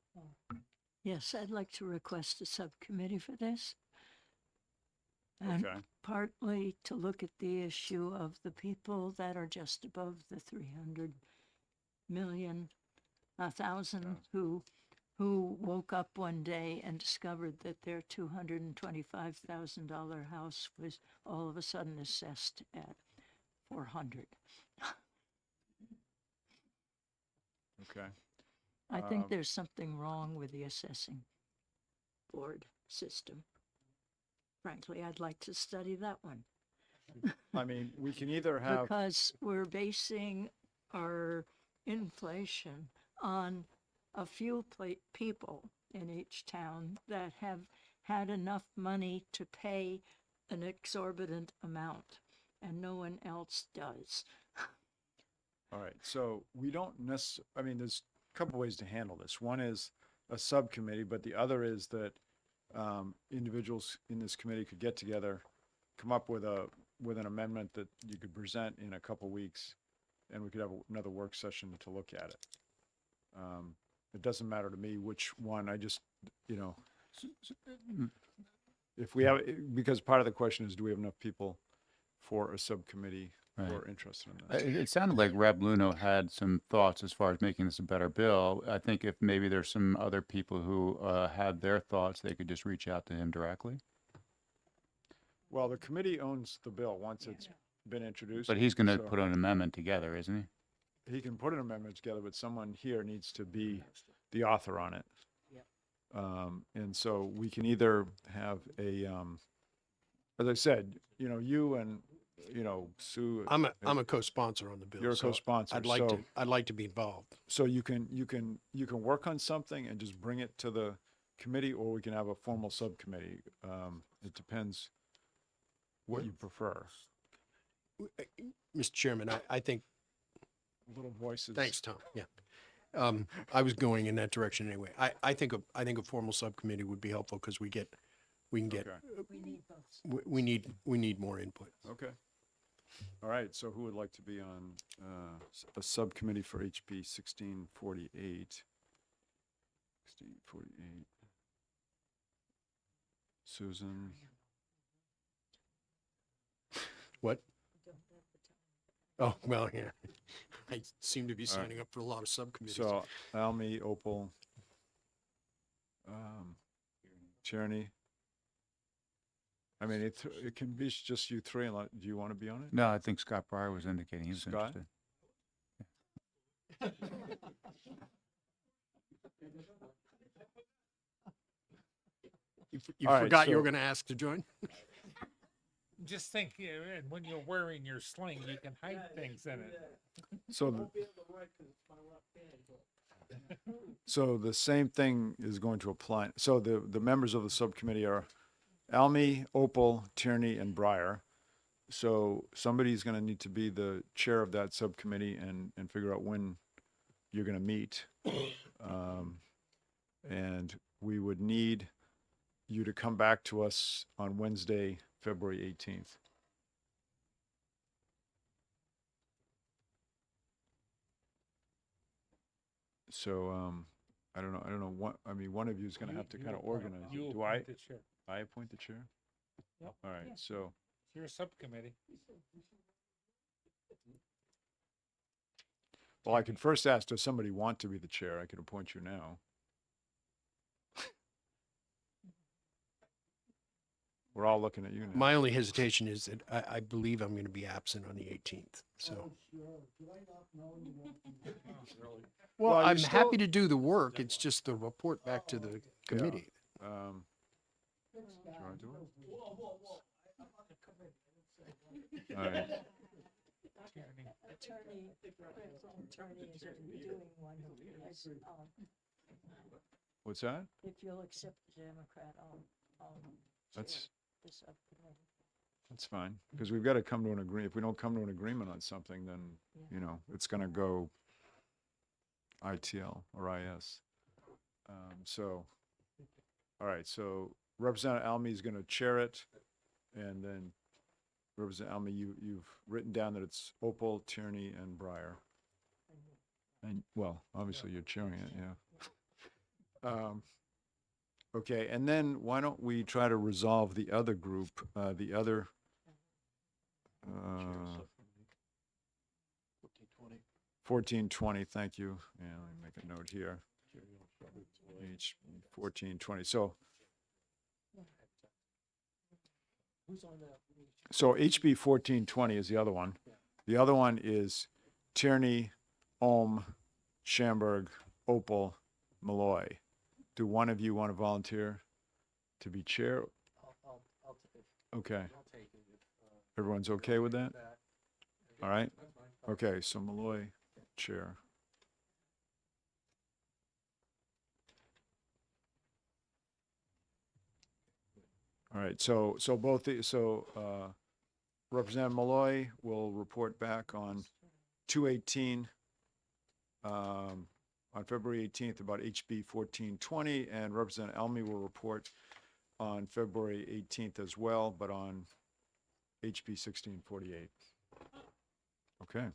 Yes, I'd like to request a subcommittee for this. And Okay. partly to look at the issue of the people that are just above the 300,000 who woke up one day and discovered that their $225,000 house was all of a sudden assessed at 400. Okay. I think there's something wrong with the assessing board system. Frankly, I'd like to study that one. I mean, we can either have. Because we're basing our inflation on a few people in each town that have had enough money to pay an exorbitant amount, and no one else does. All right, so we don't I mean, there's a couple ways to handle this. One is a subcommittee, but the other is that individuals in this committee could get together, come up with an amendment that you could present in a couple weeks, and we could have another work session to look at it. It doesn't matter to me which one. I just, if we have, because part of the question is, do we have enough people for a subcommittee who Right. are interested in this. It sounded like Reb Luno had some thoughts as far as making this a better bill. I think if maybe there's some other people who had their thoughts, they could just reach out to him directly. Well, the committee owns the bill once it's been introduced. But he's going to so put an amendment together, isn't he? He can put an amendment together, but someone here needs to be the author on it. And so we can either have a, as I said, you and, Sue. I'm a co-sponsor on the bill. You're a so co-sponsor, I'd like to be involved. So you can work on something and just bring it to the committee, or we can have a formal subcommittee. It depends what you prefer. Mr. Chairman, I think, Little voices. thanks, Tom, yeah. I was going in that direction anyway. I think a formal subcommittee would be helpful because we can get, Okay. we need more input. Okay. All right, so who would like to be on a subcommittee for HB 1648? 1648. Susan? What? Oh, well, yeah. I seem to be signing up for a lot of subcommittees. So Almy, Opal, Tierney. I mean, it can be just you three. Do you want to be on it? No, I think Scott Breyer was indicating he was Scott? interested. You All right, forgot you were so- going to ask to join? Just think, when you're wearing your sling, you can hide things in it. So the same thing is going to apply. So the members of the subcommittee are Almy, Opal, Tierney, and Breyer. So somebody's going to need to be the chair of that subcommittee and figure out when you're going to meet. And we would need you to come back to us on Wednesday, February 18th. So, I don't know what, I mean, one of you is going to have to kind of organize. it. You Do I? appoint the chair. I appoint the chair? Yep. All right, so, It's your subcommittee. well, I could first ask, does somebody want to be the chair? I could appoint you now. We're all looking at you now. My only hesitation is that I believe I'm going to be absent on the 18th, so. Well, Well, you're I'm still- happy to do the work. It's just the report back to the committee. Do you want to do it? All right. Attorney is doing one who is, What's that? if you'll accept the Democrat, I'll That's, chair the subcommittee. that's fine, because we've got to come to an agree, if we don't come to an agreement on something, then, it's going to go ITL or IS. So, all right, so Representative Almy is going to chair it, and then Representative Almy, you've written down that it's Opal, Tierney, and Breyer. And, well, obviously you're chairing it, yeah. Okay, and then why don't we try to resolve the other group, the other, 1420, thank you. And let me make a note here. H 1420. So HB 1420 is the other one. The other one is Tierney, Ohm, Schamberg, Opal, Malloy. Do one of you want to volunteer to be chair? Okay. Everyone's okay with that? All right. Okay, so Malloy, chair. All right, so Representative Malloy will report back on 2/18, on February 18th about HB 1420, and Representative Almy will report on February 18th as well, but on HB 1648. Okay,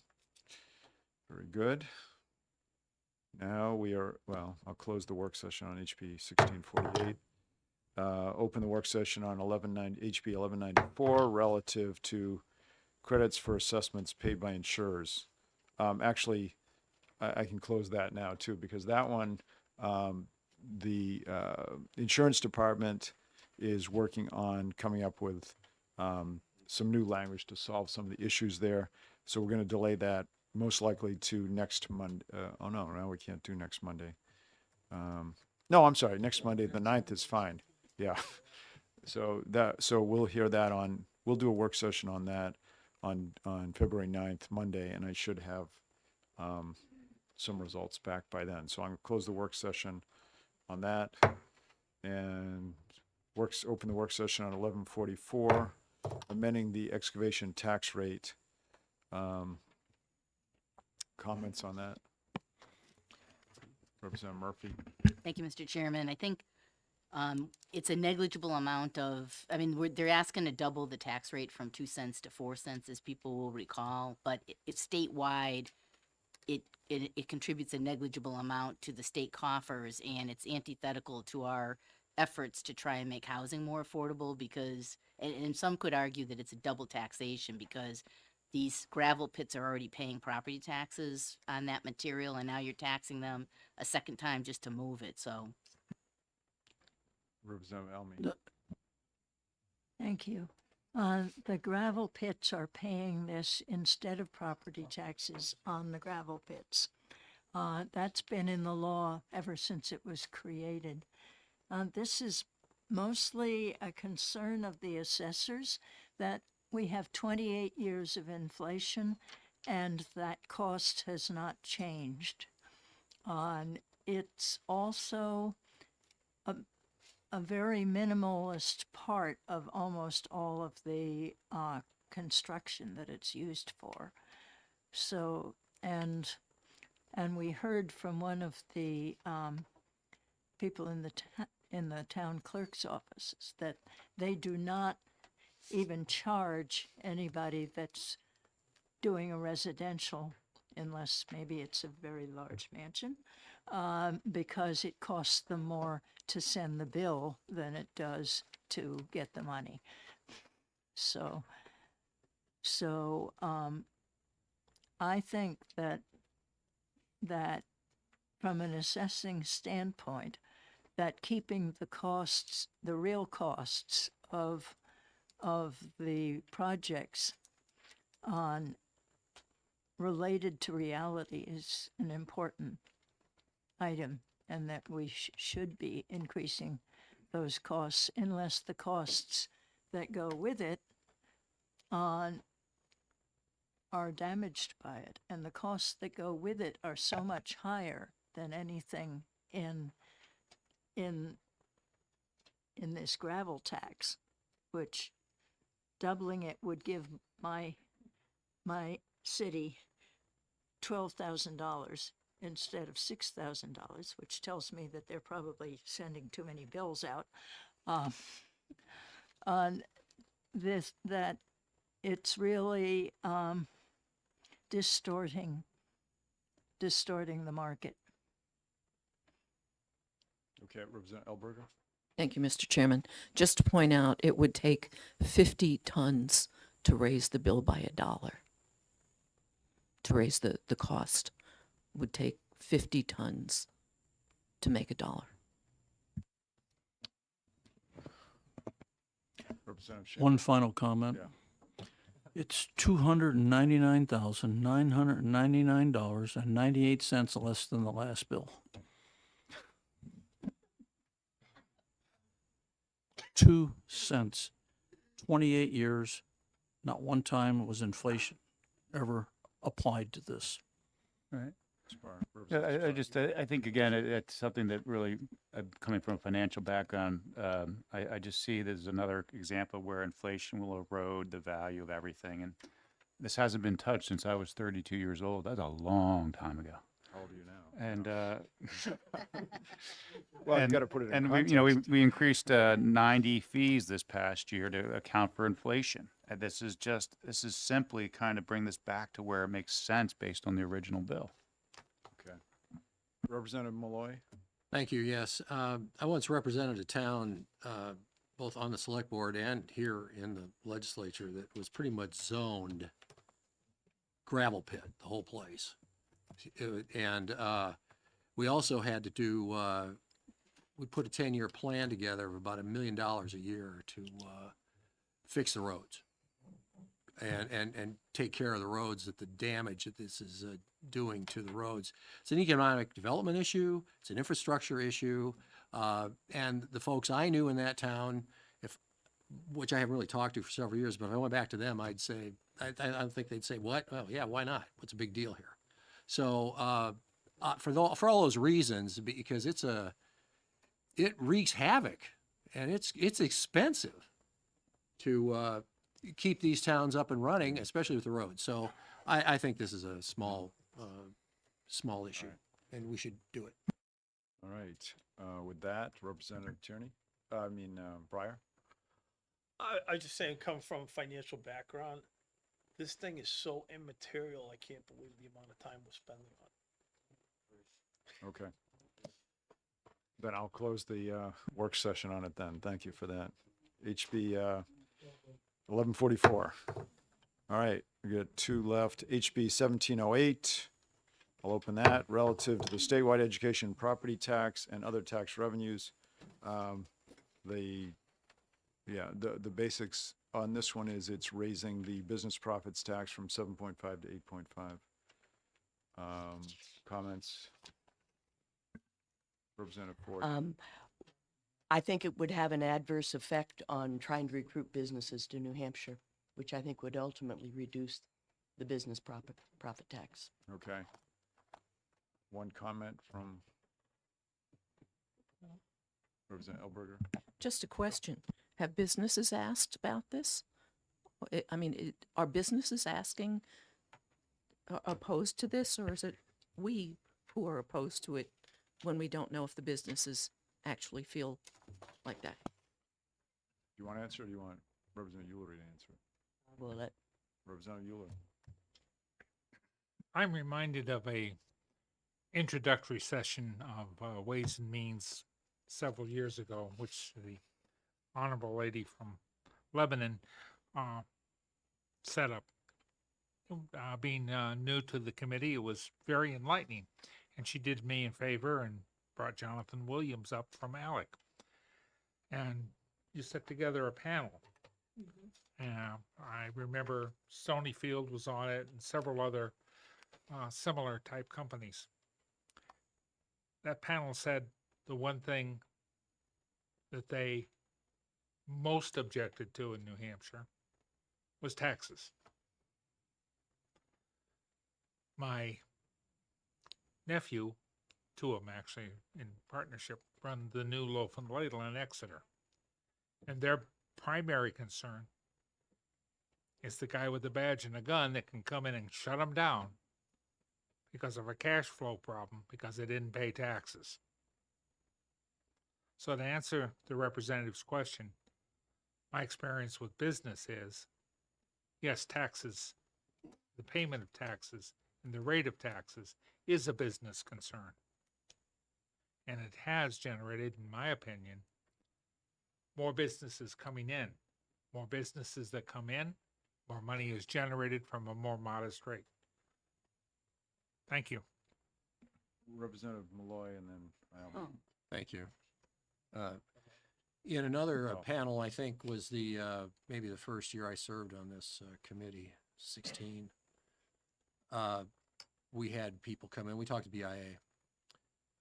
very good. Now we are, well, I'll close the work session on HB 1648. Open the work session on HB 1194 relative to credits for assessments paid by insurers. Actually, I can close that now too, because that one, the insurance department is working on coming up with some new language to solve some of the issues there. So we're going to delay that most likely to next Monday. Oh no, now we can't do next Monday. No, I'm sorry. Next Monday, the 9th is fine. Yeah. So we'll hear that we'll do a work session on that on February 9th, Monday, and I should have some results back by then. So I'm going to close the work session on that and open the work session on 11:44, amending the excavation tax rate. Comments on that? Representative Murphy. Thank you, Mr. Chairman. I think it's a negligible amount of, they're asking to double the tax rate from 2 cents to 4 cents, as people will recall, but it's statewide. It contributes a negligible amount to the state coffers, and it's antithetical to our efforts to try and make housing more affordable because, and some could argue that it's a double taxation because these gravel pits are already paying property taxes on that material, and now you're taxing them a second time just to move it, so. Representative Elmy. Thank you. The gravel pits are paying this instead of property taxes on the gravel pits. That's been in the law ever since it was created. This is mostly a concern of the assessors that we have 28 years of inflation and that cost has not changed. It's also a very minimalist part of almost all of the construction that it's used for. So, and we heard from one of the people in the town clerk's offices that they do not even charge anybody that's doing a residential, unless maybe it's a very large mansion, because it costs them more to send the bill than it does to get the money. So I think that from an assessing standpoint, that keeping the costs, the real costs of the projects related to reality is an important item, and that we should be increasing those costs unless the costs that go with it are damaged by it. And the costs that go with it are so much higher than anything in this gravel tax, which doubling it would give my city $12,000 instead of $6,000, which tells me that they're probably sending too many bills out. On this, that it's really distorting the market. Okay, Representative Elberger. Thank you, Mr. Chairman. Just to point out, it would take 50 tons to raise the bill by $1. To raise the cost would take 50 tons to make $1. Representative Schaefer. One final comment. Yeah. It's $299,999.98 less than the last bill. 2 cents, 28 years, not one time was inflation ever applied to this. Right. Spar. Yeah, Representative Spar. I think, again, it's something that really, coming from a financial background, I just see there's another example where inflation will erode the value of everything. And this hasn't been touched since I was 32 years old. That's a long time ago. How old are you now? And, Well, you got to put it in and context. we increased 90 fees this past year to account for inflation. And this is simply kind of bring this back to where it makes sense based on the original bill. Okay. Representative Malloy. Thank you, yes. I once represented a town both on the select board and here in the legislature, that was pretty much zoned gravel pit, the whole place. And we also had to do, we put a 10-year plan together of about $1 million a year to fix the roads and take care of the roads, that the damage that this is doing to the roads. It's an economic development issue. It's an infrastructure issue. And the folks I knew in that town, which I haven't really talked to for several years, but if I went back to them, I'd say, I don't think they'd say, what? Oh, yeah, why not? What's a big deal here? So for all those reasons, because it wreaks havoc, and it's expensive to keep these towns up and running, especially with the roads. So I think this is a small issue, and we should do it. All right. With that, Representative Tierney, Breyer. I just saying, come from a financial background, this thing is so immaterial, I can't believe the amount of time we're spending on it. Okay. Then I'll close the work session on it then. Thank you for that. HB 1144. All right, we got two left. HB 1708. I'll open that relative to the statewide education property tax and other tax revenues. The basics on this one is it's raising the business profits tax from 7.5 to 8.5. Comments? Representative Ford. I think it would have an adverse effect on trying to recruit businesses to New Hampshire, which I think would ultimately reduce the business profit tax. Okay. One comment from Representative Elberger. Just a question. Have businesses asked about this? Are businesses asking, opposed to this, or is it we who are opposed to it when we don't know if the businesses actually feel like that? Do you want to answer, or do you want Representative Euler to answer? Well, that Representative Euler. I'm reminded of a introductory session of Ways and Means several years ago, which the honorable lady from Lebanon set up. Being new to the committee, it was very enlightening, and she did me a favor and brought Jonathan Williams up from ALEC, and you set together a panel. I remember Stonyfield was on it and several other similar type companies. That panel said the one thing that they most objected to in New Hampshire was taxes. My nephew, two of them actually in partnership, run the new Loaf and Ladle in Exeter. And their primary concern is the guy with the badge and a gun that can come in and shut them down because of a cash flow problem, because they didn't pay taxes. So to answer the representative's question, my experience with business is, yes, taxes, the payment of taxes and the rate of taxes is a business concern. And it has generated, in my opinion, more businesses coming in. More businesses that come in, more money is generated from a more modest rate. Thank you. Representative Malloy, and then Almy. Thank you. In another panel, I think was the maybe the first year I served on this committee, 16. We had people come in. We talked to BIA.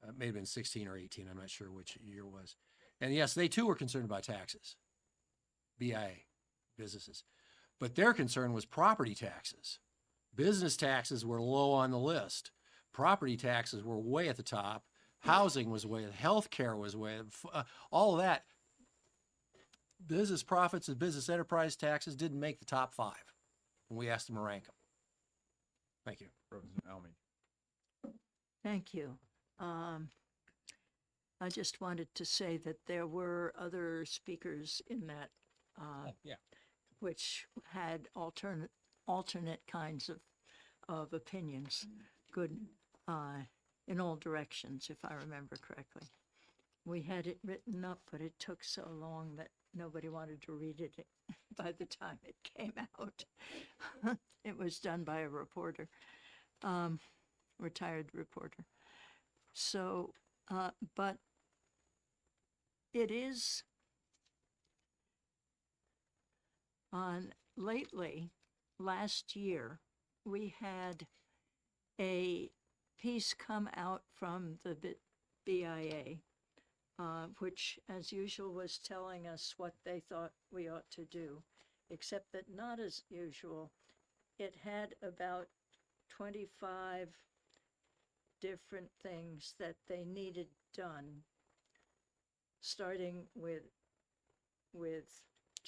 It may have been 16 or 18. I'm not sure which year it was. And yes, they too were concerned about taxes. BIA, businesses. But their concern was property taxes. Business taxes were low on the list. Property taxes were way at the top. Housing was way, healthcare was way, all of that. Business profits and business enterprise taxes didn't make the top 5 when we asked them to rank them. Thank you. Representative Almy. Thank you. I just wanted to say that there were other speakers in that, which had alternate kinds of opinions, good in all directions, if I remember correctly. We had it written up, but it took so long that nobody wanted to read it by the time it came out. It was done by a reporter, retired reporter. So, but it is lately, last year, we had a piece come out from the BIA, which, as usual, was telling us what they thought we ought to do, except that not as usual. It had about 25 different things that they needed done, starting with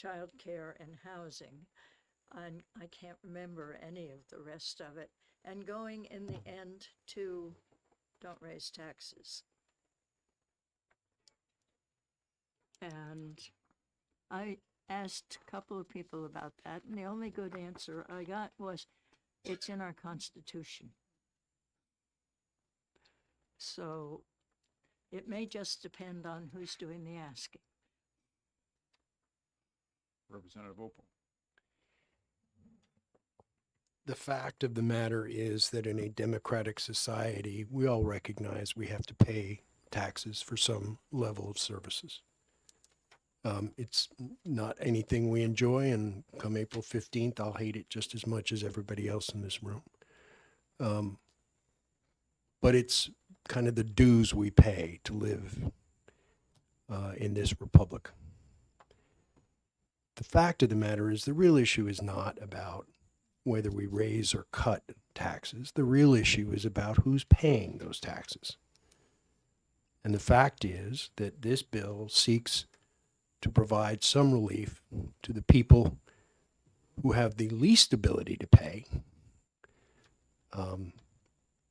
childcare and housing. And I can't remember any of the rest of it. And going in the end to don't raise taxes. And I asked a couple of people about that, and the only good answer I got was, it's in our Constitution. So it may just depend on who's doing the asking. Representative Opal. The fact of the matter is that in a democratic society, we all recognize we have to pay taxes for some level of services. It's not anything we enjoy, and come April 15th, I'll hate it just as much as everybody else in this room. But it's kind of the dues we pay to live in this republic. The fact of the matter is the real issue is not about whether we raise or cut taxes. The real issue is about who's paying those taxes. And the fact is that this bill seeks to provide some relief to the people who have the least ability to pay, and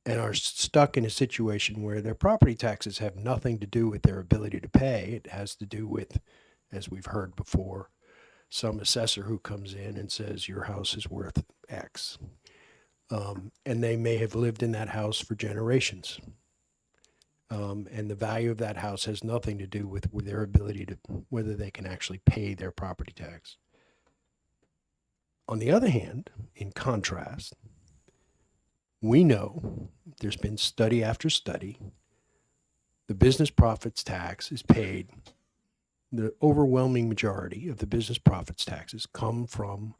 are stuck in a situation where their property taxes have nothing to do with their ability to pay. It has to do with, as we've heard before, some assessor who comes in and says your house is worth X. And they may have lived in that house for generations. And the value of that house has nothing to do with their ability to, whether they can actually pay their property tax. On the other hand, in contrast, we know there's been study after study, the business profits tax is paid. The overwhelming majority of the business profits taxes come from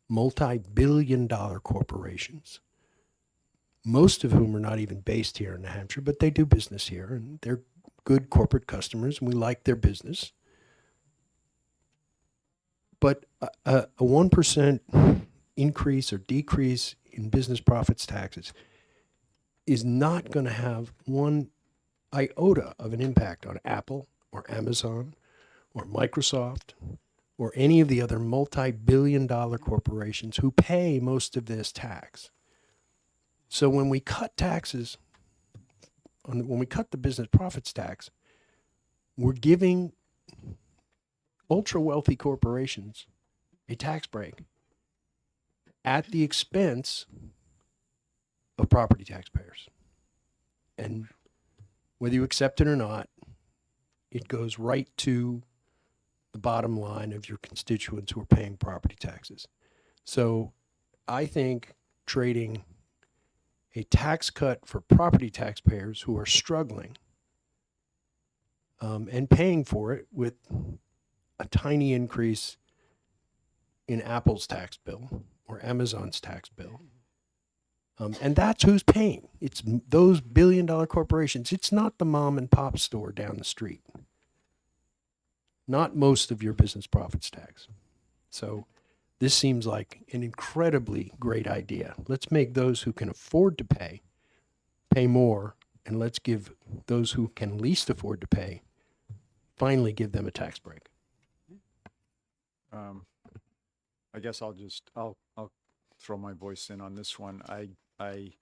multi-billion-dollar corporations, most of whom are not even based here in New Hampshire, but they do business here, and they're good corporate customers, and we like their business. But a 1% increase or decrease in business profits taxes is not going to have one iota of an impact on Apple or Amazon or Microsoft or any of the other multi-billion-dollar corporations who pay most of this tax. So when we cut taxes, when we cut the business profits tax, we're giving ultra-wealthy corporations a tax break at the expense of property taxpayers. And whether you accept it or not, it goes right to the bottom line of your constituents who are paying property taxes. So I think trading a tax cut for property taxpayers who are struggling and paying for it with a tiny increase in Apple's tax bill or Amazon's tax bill. And that's who's paying. It's those billion-dollar corporations. It's not the mom and pop store down the street. Not most of your business profits tax. So this seems like an incredibly great idea. Let's make those who can afford to pay more, and let's give those who can least afford to pay, finally give them a tax break. I guess I'll throw my voice in on this one. I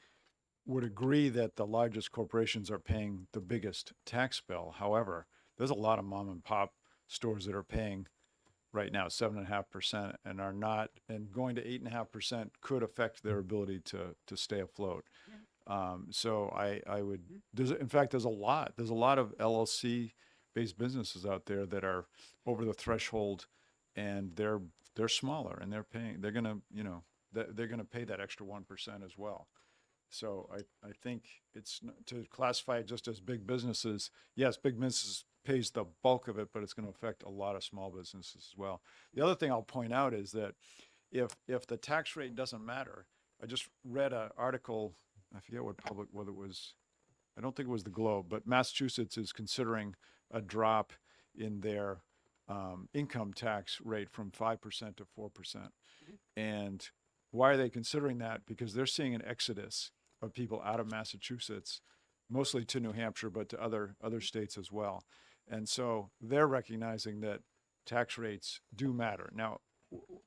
would agree that the largest corporations are paying the biggest tax bill. However, there's a lot of mom and pop stores that are paying right now 7.5% and are not, and going to 8.5% could affect their ability to stay afloat. So I would, there's a lot of LLC based businesses out there that are over the threshold, and they're smaller, and they're gonna, you know, they're gonna pay that extra 1% as well. So I think to classify it just as big businesses, yes, big businesses pays the bulk of it, but it's going to affect a lot of small businesses as well. The other thing I'll point out is that if the tax rate doesn't matter, I just read an article, I forget whether it was, I don't think it was the Globe, but Massachusetts is considering a drop in their income tax rate from 5% to 4%. And why are they considering that? Because they're seeing an exodus of people out of Massachusetts, mostly to New Hampshire, but to other states as well. And so they're recognizing that tax rates do matter. Now,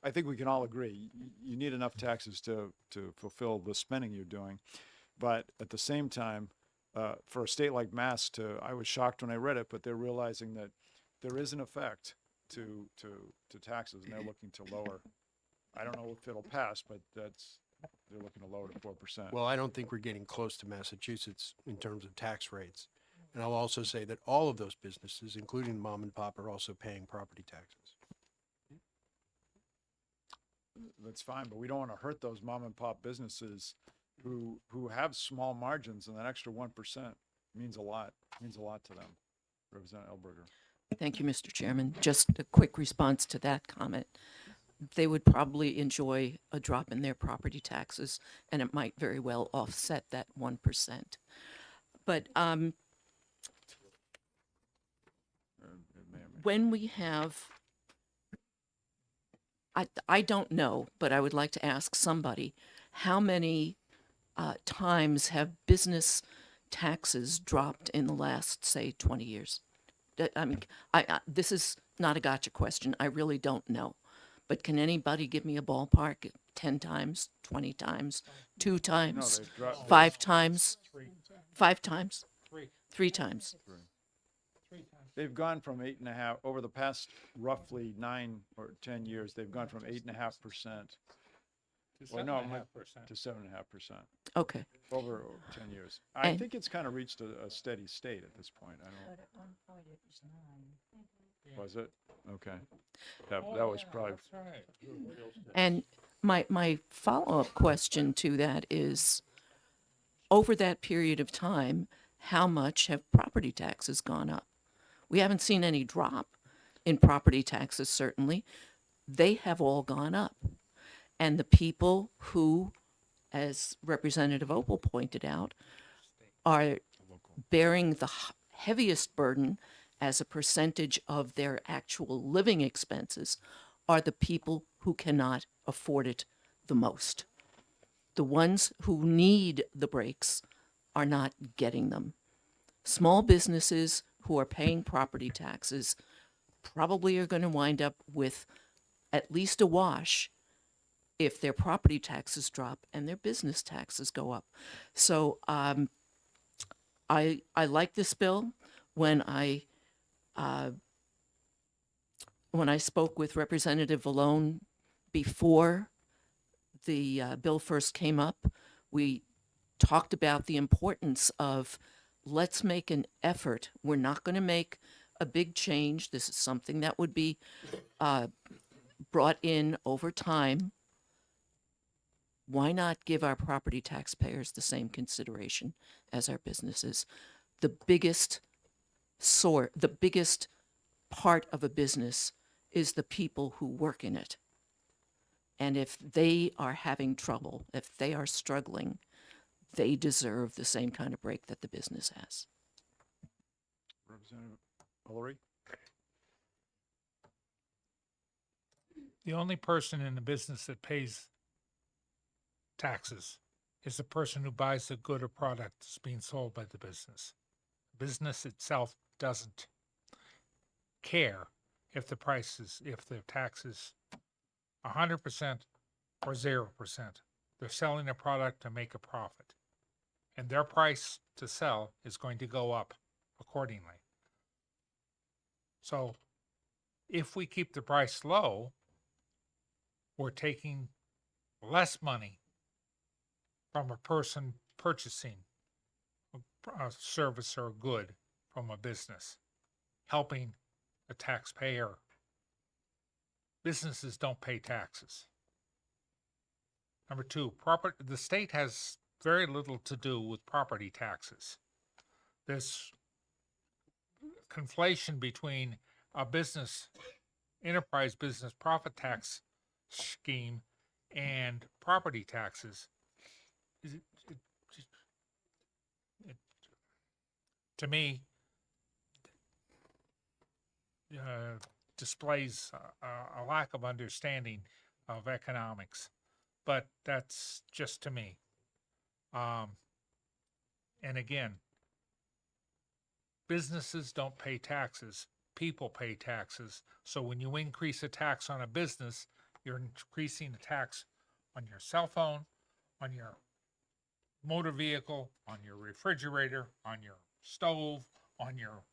I think we can all agree you need enough taxes to fulfill the spending you're doing. But at the same time, for a state like Mass, I was shocked when I read it, but they're realizing that there is an effect to taxes, and they're looking to lower. I don't know if it'll pass, but they're looking to lower to 4%. Well, I don't think we're getting close to Massachusetts in terms of tax rates. And I'll also say that all of those businesses, including mom and pop, are also paying property taxes. That's fine, but we don't want to hurt those mom and pop businesses who have small margins, and that extra 1% means a lot to them. Representative Elberger. Thank you, Mr. Chairman. Just a quick response to that comment. They would probably enjoy a drop in their property taxes, and it might very well offset that 1%. But when we have, I don't know, but I would like to ask somebody, how many times have business taxes dropped in the last, say, 20 years? I mean, this is not a gotcha question. I really don't know. But can anybody give me a ballpark? 10 times, 20 times, 2 times, they've dropped- 5 times, 5 times, Three. 3 times? They've gone from 8.5 over the past roughly 9 or 10 years. They've gone from 8.5% To 7.5%. to 7.5% Okay. over 10 years. I And- think it's kind of reached a steady state at this point. I don't. But at one point it was 9. Was it? Okay. That was probably. That's right. And my follow-up question to that is, over that period of time, how much have property taxes gone up? We haven't seen any drop in property taxes, certainly. They have all gone up. And the people who, as Representative Opal pointed out, are bearing the heaviest burden as a percentage of their actual living expenses are the people who cannot afford it the most. The ones who need the breaks are not getting them. Small businesses who are paying property taxes probably are going to wind up with at least a wash if their property taxes drop and their business taxes go up. So I like this bill. When I spoke with Representative Vallone before the bill first came up, we talked about the importance of let's make an effort. We're not going to make a big change. This is something that would be brought in over time. Why not give our property taxpayers the same consideration as our businesses? The biggest part of a business is the people who work in it. And if they are having trouble, if they are struggling, they deserve the same kind of break that the business has. Representative Ulrich? The only person in the business that pays taxes is the person who buys the good or product that's being sold by the business. The business itself doesn't care if the tax is 100% or 0%. They're selling a product to make a profit. And their price to sell is going to go up accordingly. So if we keep the price low, we're taking less money from a person purchasing a service or a good from a business. helping a taxpayer. Businesses don't pay taxes. Number two, the state has very little to do with property taxes. There's conflation between a enterprise business profit tax scheme and property taxes. To me, displays a lack of understanding of economics, but that's just to me. And again, businesses don't pay taxes, people pay taxes. So when you increase a tax on a business, you're increasing the tax on your cell phone, on your motor vehicle, on your refrigerator, on your stove, on your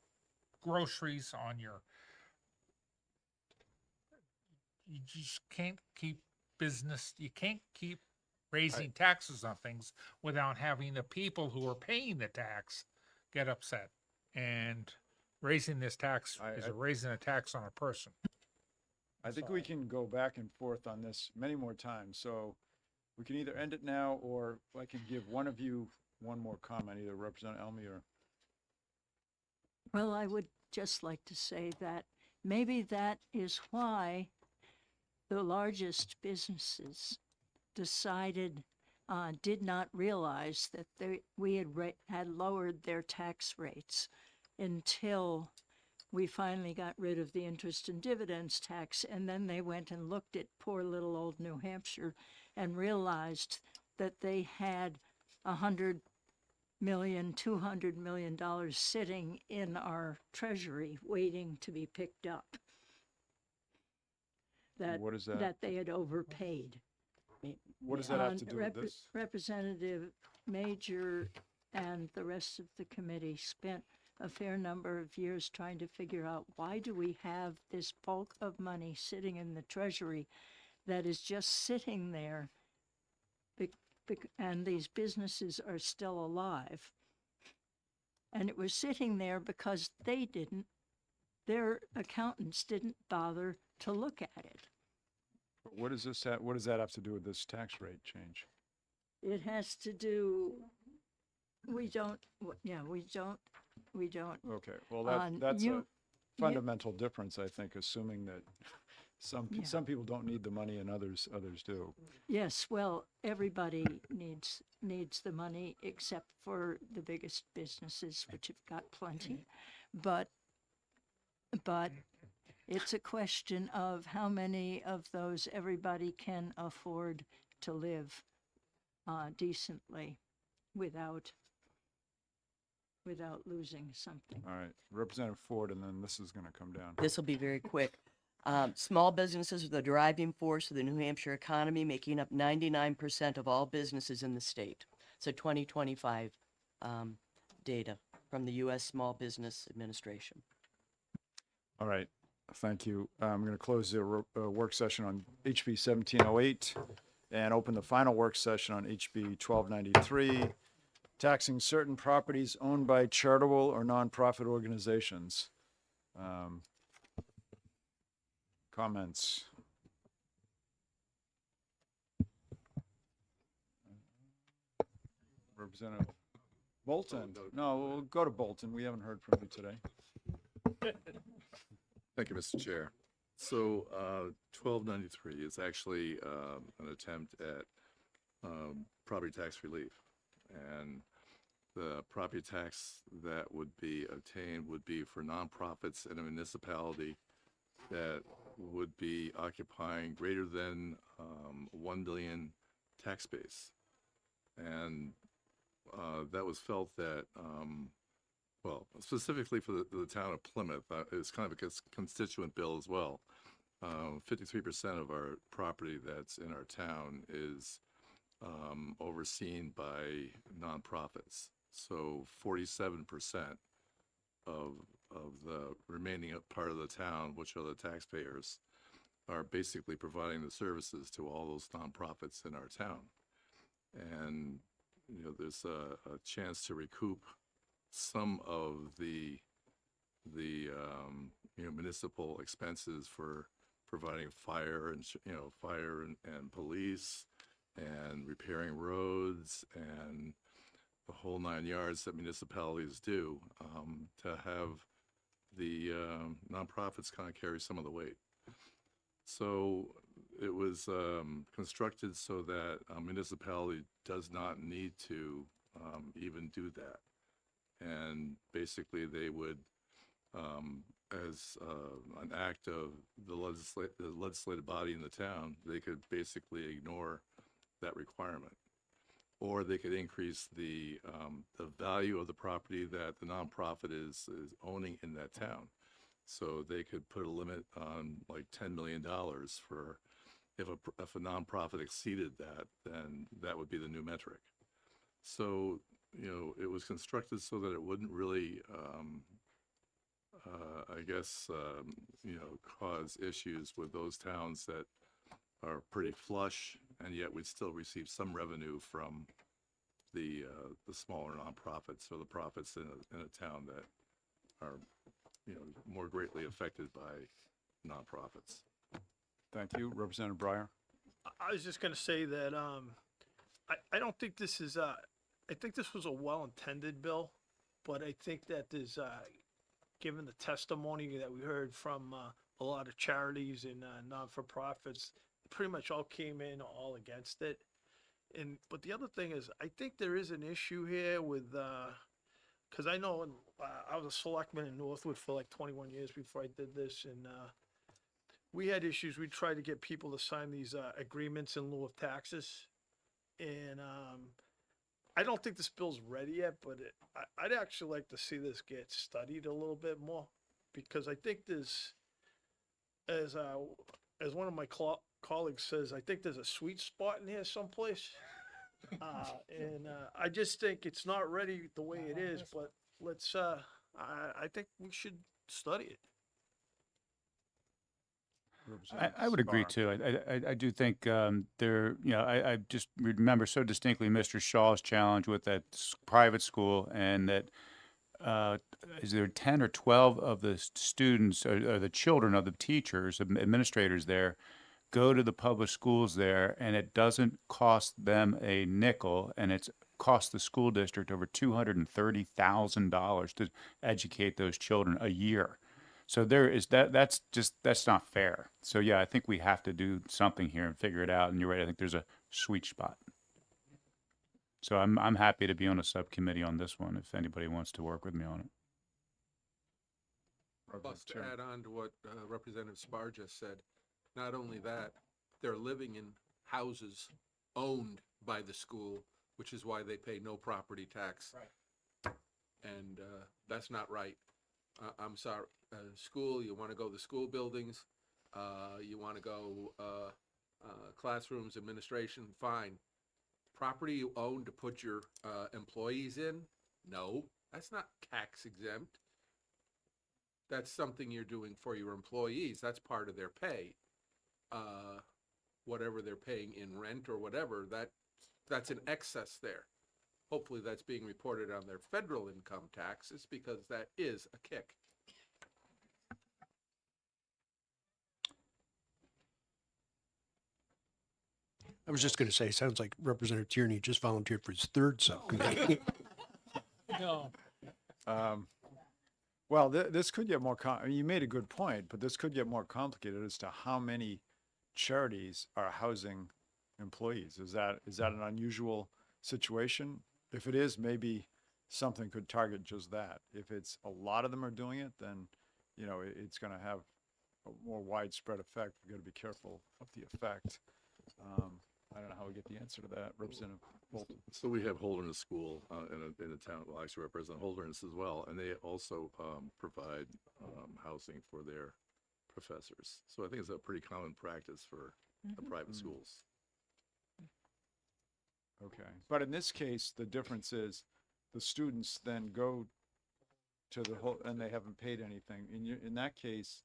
groceries, on your... You just can't keep you can't keep raising taxes on things without having the people who are paying the tax get upset. And raising this tax is raising a tax on a person. I think we can go back and forth on this many more times, so we can either end it now, or I can give one of you one more comment, either Representative Elmy or... Well, I would just like to say that maybe that is why the largest businesses did not realize that we had lowered their tax rates until we finally got rid of the interest and dividends tax. And then they went and looked at poor little old New Hampshire and realized that they had $100 million, $200 million sitting in our treasury waiting to be picked up. What is that? That they had overpaid. What does that have to do with this? Representative Major and the rest of the committee spent a fair number of years trying to figure out, why do we have this bulk of money sitting in the treasury that is just sitting there, and these businesses are still alive. And it was sitting there because their accountants didn't bother to look at it. What does that have to do with this tax rate change? It has to do, we don't. Okay, well, that's a fundamental difference, I think, assuming that some people don't need the money and others do. Yes, well, everybody needs the money except for the biggest businesses, which have got plenty. But it's a question of how many of those everybody can afford to live decently without losing something. All right, Representative Ford, and then this is going to come down. This will be very quick. Small businesses are the driving force of the New Hampshire economy, making up 99% of all businesses in the state. So 2025 data from the U.S. Small Business Administration. All right, thank you. I'm going to close the work session on HB 1708 and open the final work session on HB 1293, taxing certain properties owned by charitable or nonprofit organizations. Comments? Representative Bolton. No, we'll go to Bolton. We haven't heard from you today. Thank you, Mr. Chair. So 1293 is actually an attempt at property tax relief. And the property tax that would be obtained would be for nonprofits in a municipality that would be occupying greater than 1 billion tax base. And that was felt that, well, specifically for the town of Plymouth, it's kind of a constituent bill as well. 53% of our property that's in our town is overseen by nonprofits. So 47% of the remaining part of the town, which are the taxpayers, are basically providing the services to all those nonprofits in our town. And there's a chance to recoup some of the the, municipal expenses for providing fire and, fire and police and repairing roads and the whole 9 yards that municipalities do, to have the nonprofits kind of carry some of the weight. So it was constructed so that a municipality does not need to even do that. And basically they would, as an act of the legislative body in the town, they could basically ignore that requirement. Or they could increase the value of the property that the nonprofit is owning in that town. So they could put a limit on like $10 million for, if a nonprofit exceeded that, then that would be the new metric. So, it was constructed so that it wouldn't really, I guess, cause issues with those towns that are pretty flush, and yet we'd still receive some revenue from the smaller nonprofits or the profits in a town that are, more greatly affected by nonprofits. Thank you. Representative Breyer? I was just gonna say that, I don't think this is, I think this was a well-intended bill, but I think that there's, given the testimony that we heard from, a lot of charities and, non-for-profits, pretty much all came in all against it. But the other thing is, I think there is an issue here with, because I know I was a selectman in Northwood for like 21 years before I did this, and we had issues. We tried to get people to sign these agreements in lieu of taxes, and I don't think this bill's ready yet, but I'd actually like to see this get studied a little bit more, because I think there's, as one of my colleagues says, I think there's a sweet spot in here someplace. And I just think it's not ready the way it is, but let's, I think we should study it. I would agree too. I do think there, I just remember so distinctly Mr. Shaw's challenge with that private school, and that is there 10 or 12 of the students or the children of the teachers, administrators there, go to the public schools there, and it doesn't cost them a nickel, and it's cost the school district over $230,000 to educate those children a year. So there is that's not fair. So yeah, I think we have to do something here and figure it out. And you're right, I think there's a sweet spot. So I'm happy to be on a subcommittee on this one if anybody wants to work with me on it. Plus, to add on to what Representative Spar just said, not only that, they're living in houses owned by the school, which is why they pay no property tax. Right. And that's not right. I'm sorry, school, you want to go to school buildings, you want to go classrooms, administration, fine. Property you own to put your employees in? No, that's not tax exempt. That's something you're doing for your employees. That's part of their pay. Whatever they're paying in rent or whatever, that's an excess there. Hopefully that's being reported on their federal income taxes, because that is a kick. I was just going to say, sounds like Representative Tierney just volunteered for his third subcommittee. No. Well, this could get more, you made a good point, but this could get more complicated as to how many charities are housing employees. Is that an unusual situation? If it is, maybe something could target just that. If it's a lot of them are doing it, then, it's going to have a more widespread effect. We've got to be careful of the effect. I don't know how we get the answer to that, Representative Bolton. So we have Holderness School in the town. Well, actually represent Holderness as well, and they also provide housing for their professors. So I think it's a pretty common practice for the private schools. Okay, but in this case, the difference is the students then go to the whole, and they haven't paid anything. In that case,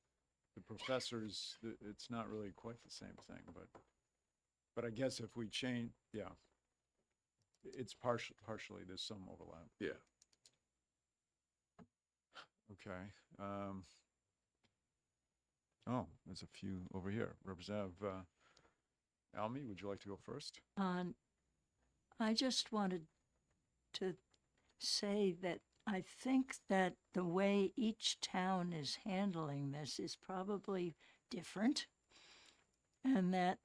the professors, it's not really quite the same thing, but I guess if we change, yeah, it's partially, there's some overlap. Yeah. Okay. Oh, there's a few over here. Representative Almy, would you like to go first? I just wanted to say that I think that the way each town is handling this is probably different, and that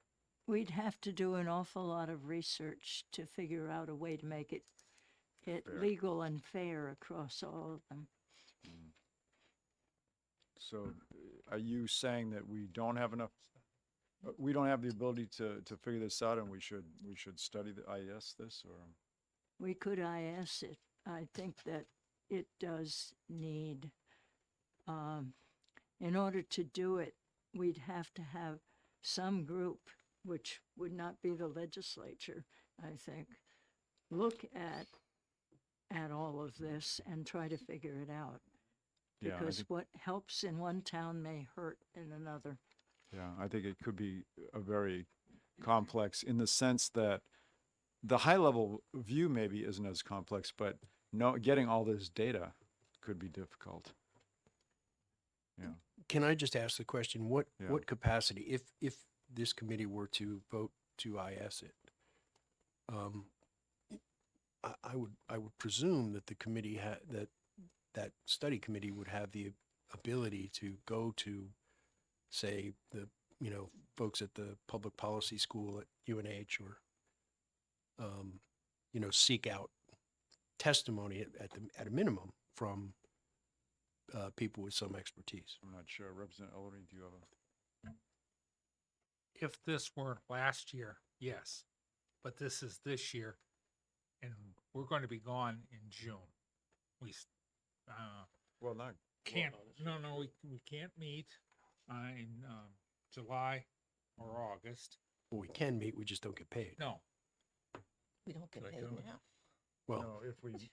we'd have to do an awful lot of research to figure out a way to make it Fair. legal and fair across all of them. So are you saying that we don't have enough, we don't have the ability to figure this out and we should study the IS this, or? We could IS it. I think that it does need, in order to do it, we'd have to have some group, which would not be the legislature, I think, look at all of this and try to figure it out. Yeah, I Because think- what helps in one town may hurt in another. Yeah, I think it could be a very complex in the sense that the high level view maybe isn't as complex, but getting all this data could be difficult. Yeah. Can I just ask the question, what Yeah. capacity, if this committee were to vote to IS it, I would presume that the committee that study committee would have the ability to go to, say, the, folks at the public policy school at UNH, or, seek out testimony at a minimum from people with some expertise. I'm not sure. Representative Ellery, do you have a? If this were last year, yes, but this is this year, and we're going to be gone in June. We Well, not. can't, we can't meet in July or August. Well, we can meet, we just don't get paid. No, We don't get Like, paid uh, now. Well, No, if we need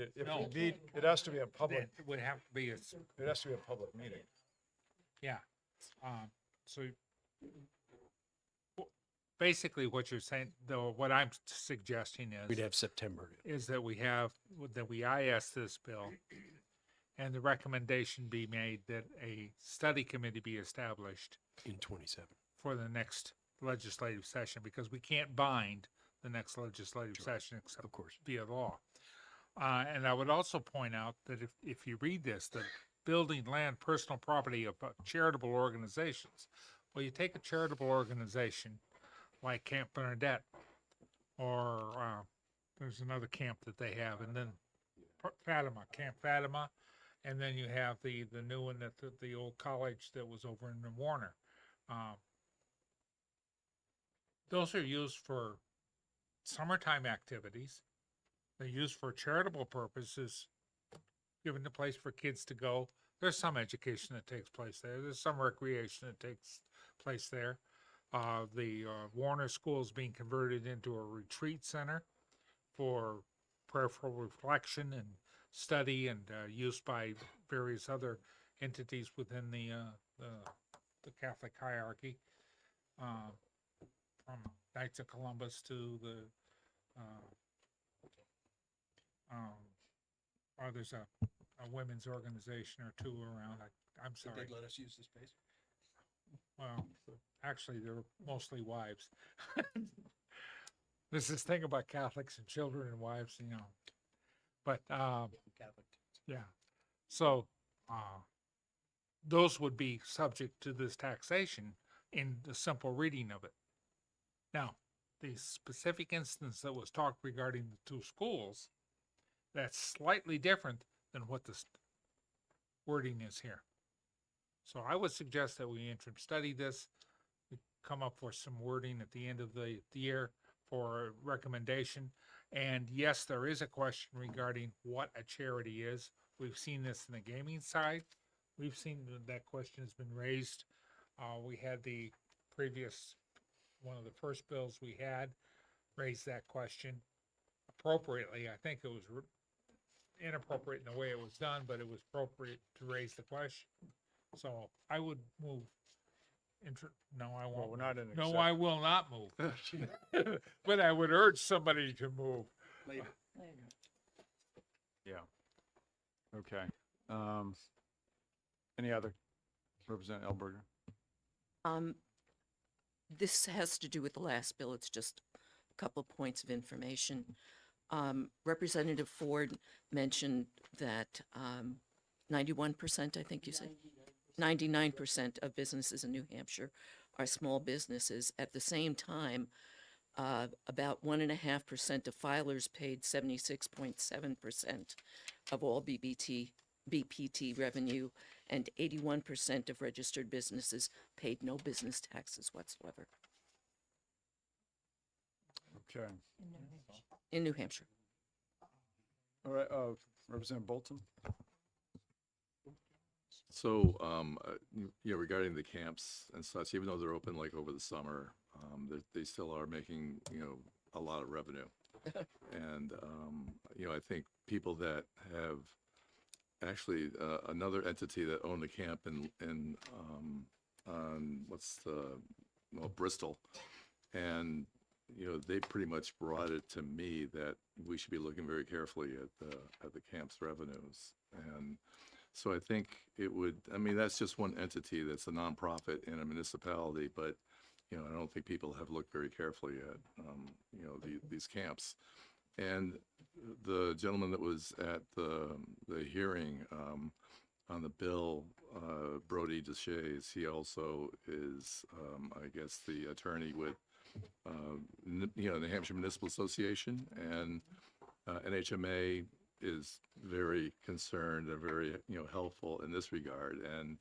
it, if No. we need, it has to be a public, it would have to be a, it has to be a public meeting. yeah. So basically what you're saying, though, what I'm suggesting we'd is, have September is that we IS this bill and the recommendation be made that a study committee be established in 27. for the next legislative session, because we can't bind the next legislative session except Of course. via law. And I would also point out that if you read this, the building, land, personal property of charitable organizations, well, you take a charitable organization like Camp Bernadette, or there's another camp that they have, and then Camp Fatima, and then you have the new one that the old college that was over in Warner. Those are used for summertime activities. They're used for charitable purposes, giving a place for kids to go. There's some education that takes place there. There's some recreation that takes place there. The Warner School is being converted into a retreat center for prayerful reflection and study, and use by various other entities within the Catholic hierarchy, from Knights of Columbus to the there's a women's organization or two around. I'm sorry. let us use the space? Well, actually, they're mostly wives. There's this thing about Catholics and children and wives, But Catholic. yeah, so those would be subject to this taxation in the simple reading of it. Now, the specific instance that was talked regarding the two schools, that's slightly different than what the wording is here. So I would suggest that we interim study this, we come up with some wording at the end of the year for a recommendation. And yes, there is a question regarding what a charity is. We've seen this in the gaming side. We've seen that question has been raised. We had the previous, one of the first bills we had raised that question appropriately. I think it was inappropriate in the way it was done, but it was appropriate to raise the question. So I would move. No, I won't. Well, we're not in. No, I will not move. But I would urge somebody to move. Later. Yeah. Okay. Any other? Representative Elberger? This has to do with the last bill. It's just a couple of points of information. Representative Ford mentioned that 91%, I think you said, 99% of businesses in New Hampshire are small businesses. At the same time, about 1.5% of filers paid 76.7% of all BPT revenue, and 81% of registered businesses paid no business taxes whatsoever Okay. in New Hampshire. All right, Representative Bolton? So, regarding the camps and such, even though they're open like over the summer, they still are making, a lot of revenue. And, I think people that have actually another entity that owned a camp on Bristol, and they pretty much brought it to me that we should be looking very carefully at the camp's revenues. And so I think that's just one entity that's a nonprofit in a municipality, but I don't think people have looked very carefully at these camps. And the gentleman that was at the hearing on the bill, Brody Deshays, he also is, I guess, the attorney with the Hampshire Municipal Association, and NHMA is very concerned and very helpful in this regard, and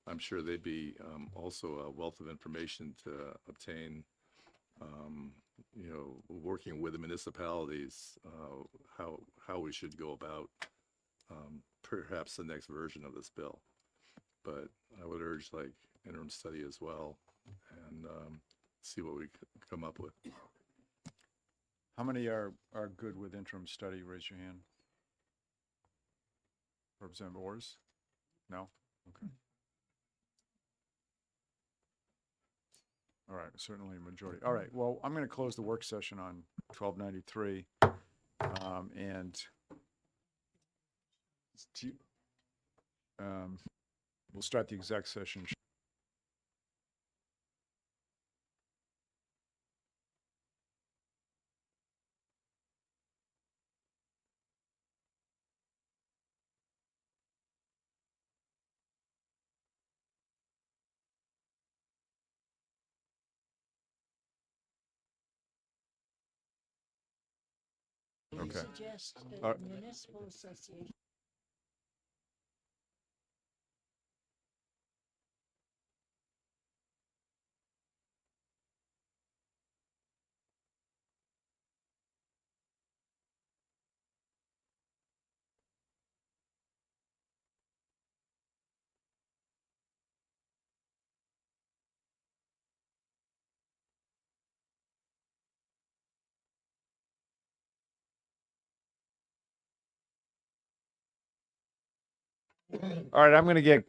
I'm sure they'd be also a wealth of information to obtain, working with the municipalities, how we should go about perhaps the next version of this bill. But I would urge like interim study as well, and see what we come up with. How many are good with interim study? Raise your hand. Representative Orrs? No? Okay. All right, certainly a majority. All right, well, I'm going to close the work session on 1293. And we'll start the exec session. Okay. Suggest All that right. municipal association. All right, I'm going to get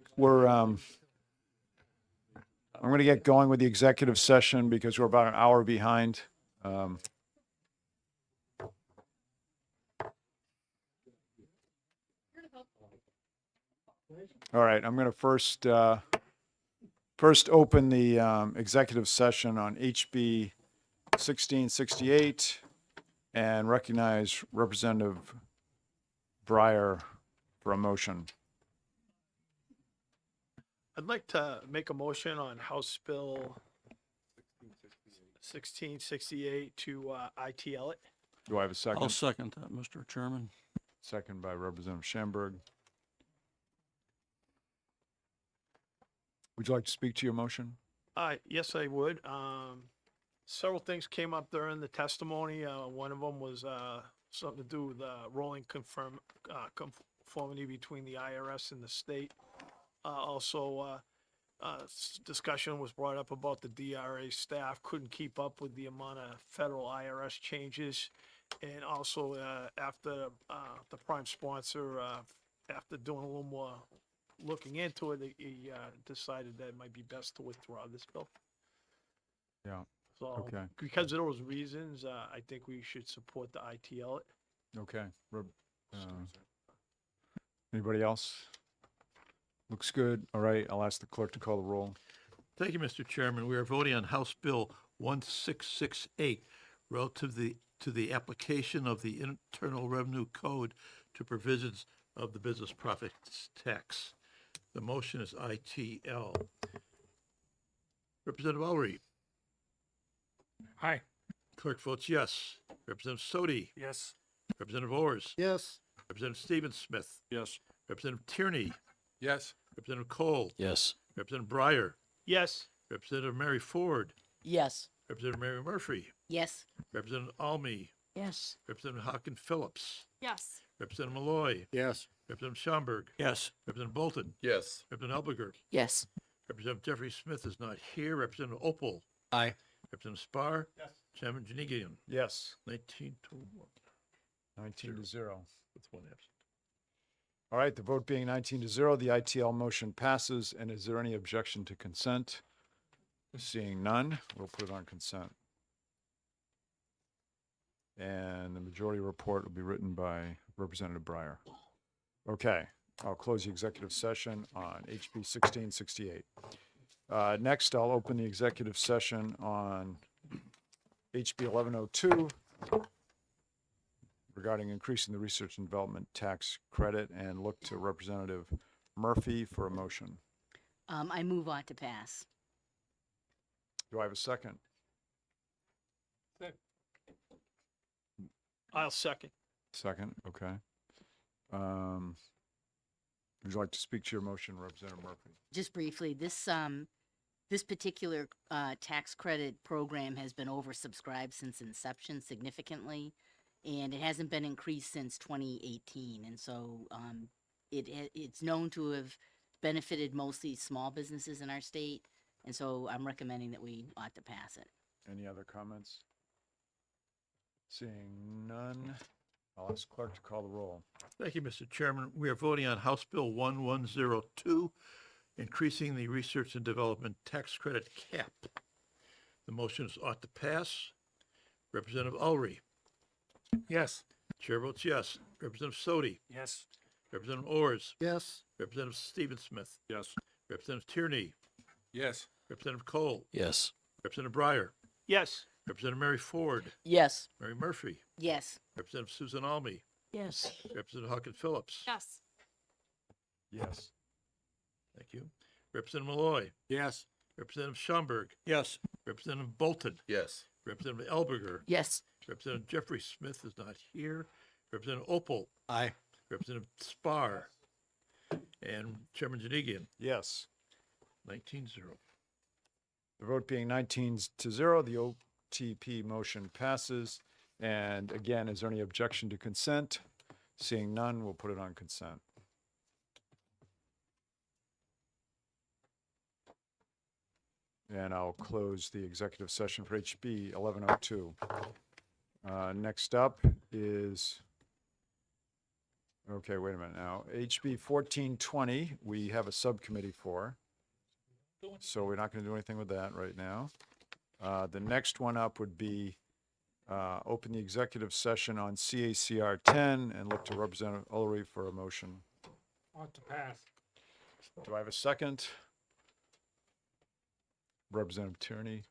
going with the executive session because we're about an hour behind. All right, I'm going to first open the executive session on HB 1668 and recognize Representative Breyer for a motion. I'd like to make a motion on House Bill 1668 to ITL it. Do I have a second? I'll second that, Mr. Chairman. Second by Representative Schamberg. Would you like to speak to your motion? Yes, I would. Several things came up during the testimony. One of them was something to do with rolling conformity between the IRS and the state. Also, discussion was brought up about the DRA staff couldn't keep up with the amount of federal IRS changes. And also, after the prime sponsor, after doing a little more looking into it, he decided that it might be best to withdraw this bill. Yeah. So, Okay. because of those reasons, I think we should support the ITL. Okay. Anybody else? Looks good. All right, I'll ask the clerk to call the roll. Thank you, Mr. Chairman. We are voting on House Bill 1668 relative to the application of the Internal Revenue Code to provisions of the business profits tax. The motion is ITL. Representative Ulrey. Aye. Clerk votes yes. Representative Sodi. Yes. Representative Ors. Yes. Representative Stephen Smith. Yes. Representative Tierney. Yes. Representative Cole. Yes. Representative Breyer. Yes. Representative Mary Ford. Yes. Representative Mary Murphy. Yes. Representative Almy. Yes. Representative Hawken Phillips. Yes. Representative Malloy. Yes. Representative Schomburg. Yes. Representative Bolton. Yes. Representative Elberger. Yes. Representative Jeffrey Smith is not here. Representative Opal. Aye. Representative Spar. Yes. Chairman Janigian. Yes, 19 to 1 19 to 0. with one absent. All right, the vote being 19 to 0, the ITL motion passes. And is there any objection to consent? Seeing none, we'll put it on consent. And the majority report will be written by Representative Breyer. Okay, I'll close the executive session on HB 1668. Next, I'll open the executive session on HB 1102 regarding increasing the research and development tax credit, and look to Representative Murphy for a motion. I move on to pass. Do I have a second? I'll second. Second, okay. Would you like to speak to your motion, Representative Murphy? Just briefly, this particular tax credit program has been oversubscribed since inception significantly, and it hasn't been increased since 2018. And so it's known to have benefited mostly small businesses in our state. And so I'm recommending that we ought to pass it. Any other comments? Seeing none, I'll ask clerk to call the roll. Thank you, Mr. Chairman. We are voting on House Bill 1102, increasing the research and development tax credit cap. The motion is ought to pass. Representative Ulrey. Yes. Chair votes yes. Representative Sodi. Yes. Representative Ors. Yes. Representative Stephen Smith. Yes. Representative Tierney. Yes. Representative Cole. Yes. Representative Breyer. Yes. Representative Mary Ford. Yes. Mary Murphy. Yes. Representative Susan Almy. Yes. Representative Hawken Phillips. Yes. Yes. Thank you. Representative Malloy. Yes. Representative Schomburg. Yes. Representative Bolton. Yes. Representative Elberger. Yes. Representative Jeffrey Smith is not here. Representative Opal. Aye. Representative Spar. And Chairman Janigian. Yes. 19-0. The vote being 19 to 0, the OTP motion passes. And again, is there any objection to consent? Seeing none, we'll put it on consent. And I'll close the executive session for HB 1102. Next up is, okay, wait a minute now. HB 1420, we have a subcommittee for. So we're not going to do anything with that right now. The next one up would be open the executive session on CACR 10 and look to Representative Ulrey for a motion. Ought to pass. Do I have a second? Representative Tierney.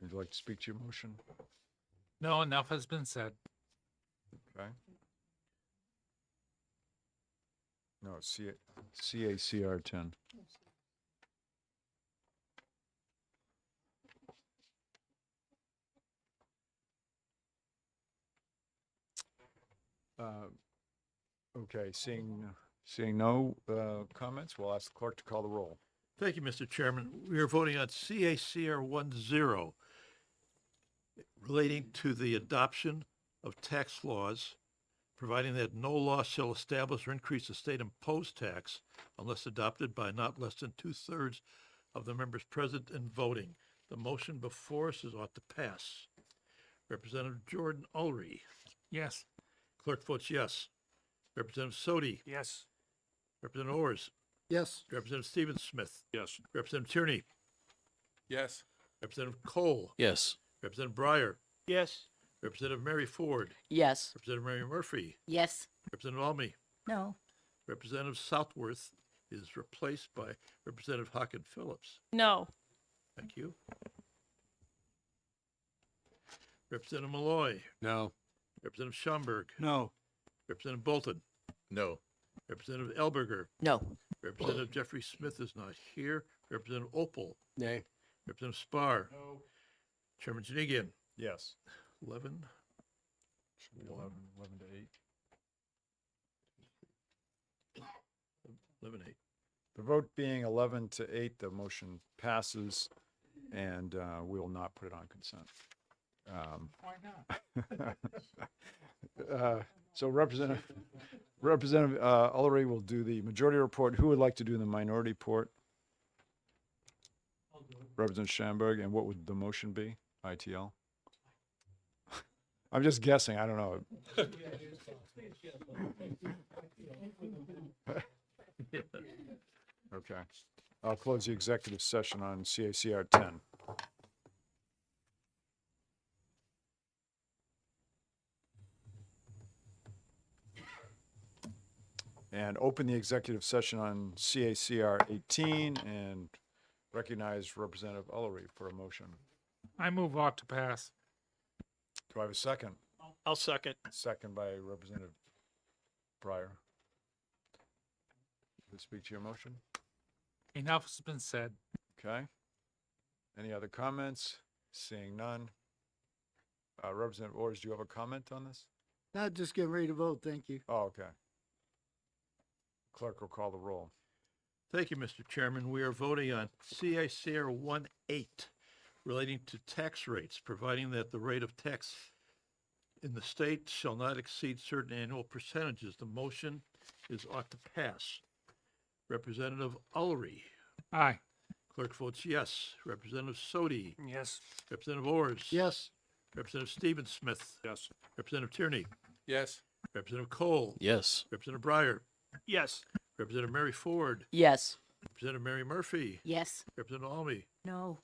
Would you like to speak to your motion? No, enough has been said. Okay. No, CACR 10. Okay, seeing no comments, we'll ask the clerk to call the roll. Thank you, Mr. Chairman. We are voting on CACR 10 relating to the adoption of tax laws, providing that no law shall establish or increase the state imposed tax unless adopted by not less than 2/3 of the members present and voting. The motion before us is ought to pass. Representative Jordan Ulrey. Yes. Clerk votes yes. Representative Sodi. Yes. Representative Ors. Yes. Representative Stephen Smith. Yes. Representative Tierney. Yes. Representative Cole. Yes. Representative Breyer. Yes. Representative Mary Ford, Yes. Representative Mary Murphy, Yes. Representative Almy, No. Representative Southworth is replaced by Representative Hawken Phillips. No. Thank you. Representative Malloy, No. Representative Schomburg, No. Representative Bolton, No. Representative Elberger, No. Representative Jeffrey Smith is not here, Representative Opal, Nay. Representative Spar. No. Chairman Janigian, Yes. 11. Should be 11 to 8. 11-8. The vote being 11 to 8, the motion passes, and we will not put it on consent. Why not? So Representative Ullery will do the majority report. Who would like to do the minority report? Representative Schamberg, and what would the motion be? ITL? I'm just guessing, I don't know. Okay. I'll close the executive session on CACR 10. And open the executive session on CACR 18 and recognize Representative Ullery for a motion. I move ought to pass. Do I have a second? I'll second. Second by Representative Breyer. Will you speak to your motion? Enough has been said. Okay. Any other comments? Seeing none. Representative Orders, do you have a comment on this? Not just getting ready to vote, thank you. Oh, okay. Clerk will call the roll. Thank you, Mr. Chairman. We are voting on CICR 1-8 relating to tax rates, providing that the rate of tax in the state shall not exceed certain annual percentages. The motion is ought to pass. Representative Ullery. Aye. Clerk votes yes. Representative Sodi. Yes. Representative Ors. Yes. Representative Stephen Smith. Yes. Representative Tierney. Yes. Representative Cole. Yes. Representative Breyer. Yes. Representative Mary Ford. Yes. Representative Mary Murphy. Yes. Representative Almy. No.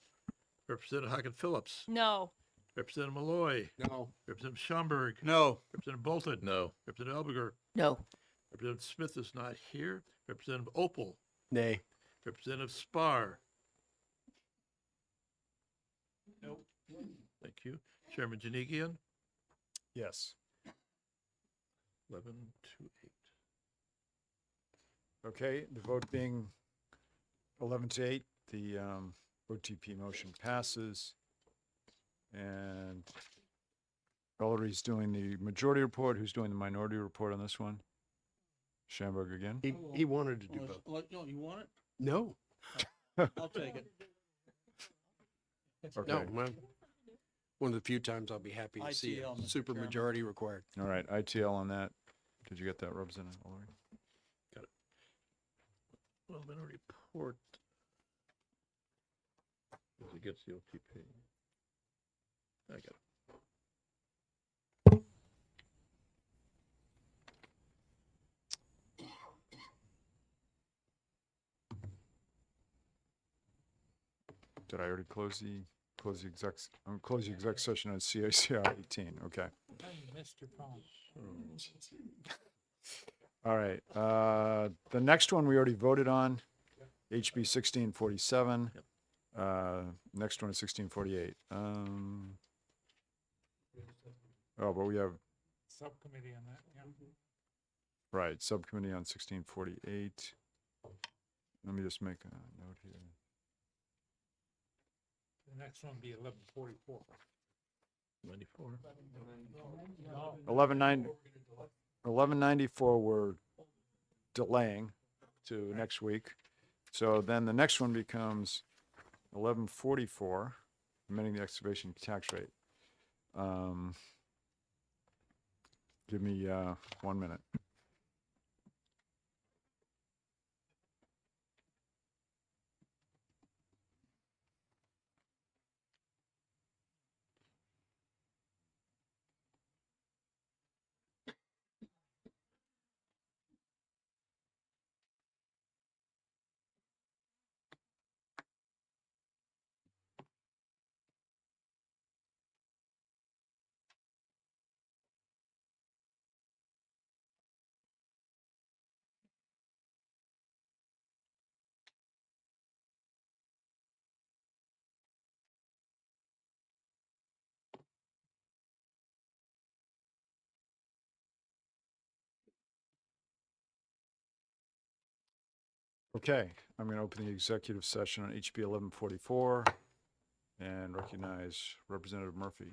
Representative Hawken Phillips. No. Representative Malloy. No. Representative Schomburg. No. Representative Bolton. No. Representative Elberger. No. Representative Smith is not here. Representative Opal. Nay. Representative Spar. Nope. Thank you. Chairman Janigian. Yes. 11 to 8. Okay, the vote being 11 to 8, the OTP motion passes. And Ullery's doing the majority report. Who's doing the minority report on this one? Schamberg again? He wanted to do both. No, you want it? No. I'll take it. Okay. No. Well, one of the few times I'll be happy to see a super majority required. All right, ITL on that. Did you get that, Representative Ullery? Well, I'm going to report. As it gets the OTP. I got it. Did I already close the exec session on CACR 18? Okay. Mr. Phone. All right. The next one we already voted on, HB 1647. Next one is 1648. Oh, but we have, Subcommittee on that, yeah. right, subcommittee on 1648. Let me just make a note here. The next one be 1144. 94. 1194 we're delaying to next week. So then the next one becomes 1144, amending the excavation tax rate. Give me 1 minute. Okay, I'm going to open the executive session on HB 1144 and recognize Representative Murphy.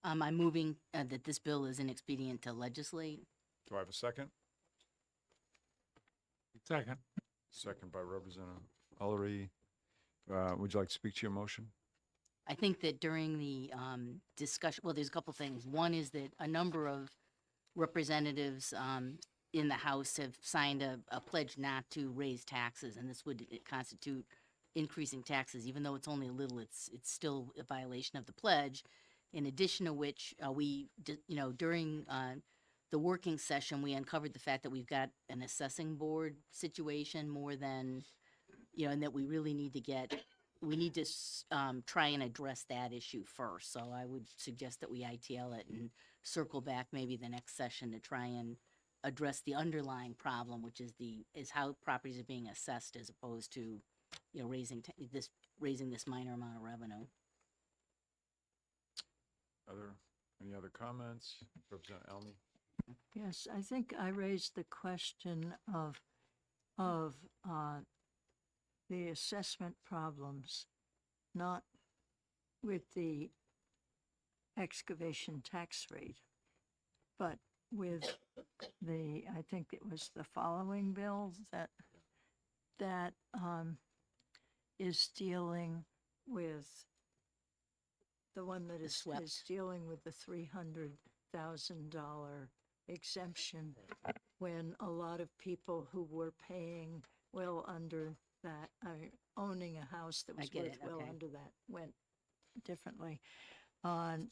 I'm moving that this bill is inexpedient to legislate. Do I have a second? Second. Second by Representative Ullery. Would you like to speak to your motion? I think that during the discussion, well, there's a couple things. One is that a number of representatives in the House have signed a pledge not to raise taxes, and this would constitute increasing taxes, even though it's only a little. It's still a violation of the pledge. In addition to which, during the working session, we uncovered the fact that we've got an assessing board situation more than, and that we really need to try and address that issue first. So I would suggest that we ITL it and circle back maybe the next session to try and address the underlying problem, which is how properties are being assessed as opposed to, raising this minor amount of revenue. Any other comments? Representative Almy? Yes, I think I raised the question of the assessment problems, not with the excavation tax rate, but with I think it was the following bill that is dealing with the one that is dealing with the $300,000 exemption, when a lot of people who were paying well under that, owning a house that was worth well under that, went differently. And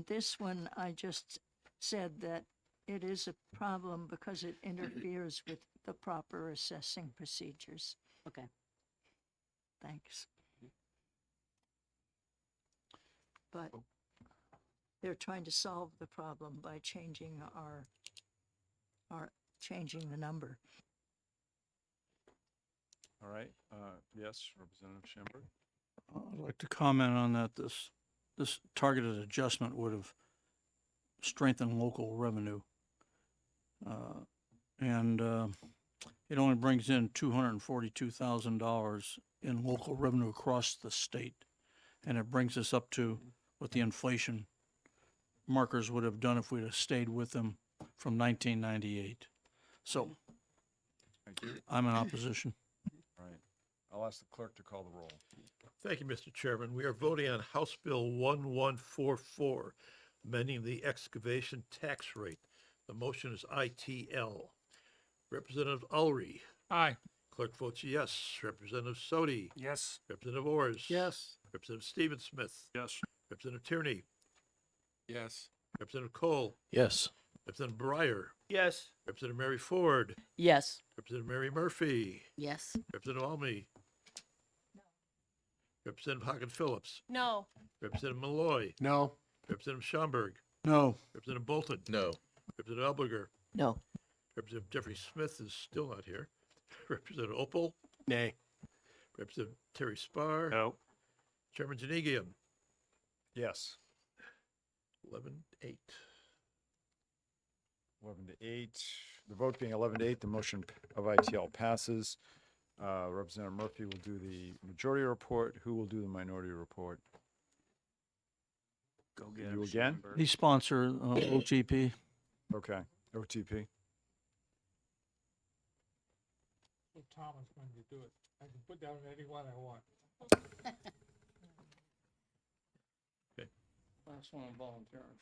this one, I just said that it is a problem because it interferes with the proper assessing procedures. Okay. Thanks. But they're trying to solve the problem by changing changing the number. All right, yes, Representative Schamberg? I'd like to comment on that. This targeted adjustment would have strengthened local revenue. And it only brings in $242,000 in local revenue across the state. And it brings us up to what the inflation markers would have done if we'd have stayed with them from 1998. So Thank you. I'm in opposition. All right, I'll ask the clerk to call the roll. Thank you, Mr. Chairman. We are voting on House Bill 1144, amending the excavation tax rate. The motion is ITL. Representative Ullery. Aye. Clerk votes yes. Representative Sodi. Yes. Representative Orrs. Yes. Representative Stephen Smith. Yes. Representative Tierney. Yes. Representative Cole. Yes. Representative Breyer. Yes. Representative Mary Ford. Yes. Representative Mary Murphy. Yes. Representative Almy. Representative Hagen Phillips. No. Representative Malloy. No. Representative Schomburg. No. Representative Bolton. No. Representative Elberger. No. Representative Jeffrey Smith is still not here. Representative Opal. Nay. Representative Terry Spar. No. Chairman Janigian. Yes. 11-8. 11 to 8. The vote being 11 to 8, the motion of ITL passes. Representative Murphy will do the majority report. Who will do the minority report? Go get You again? He sponsor OTP. Okay, OTP. So Tom is going to do it. I can put down anyone I want. Last one I'm volunteering.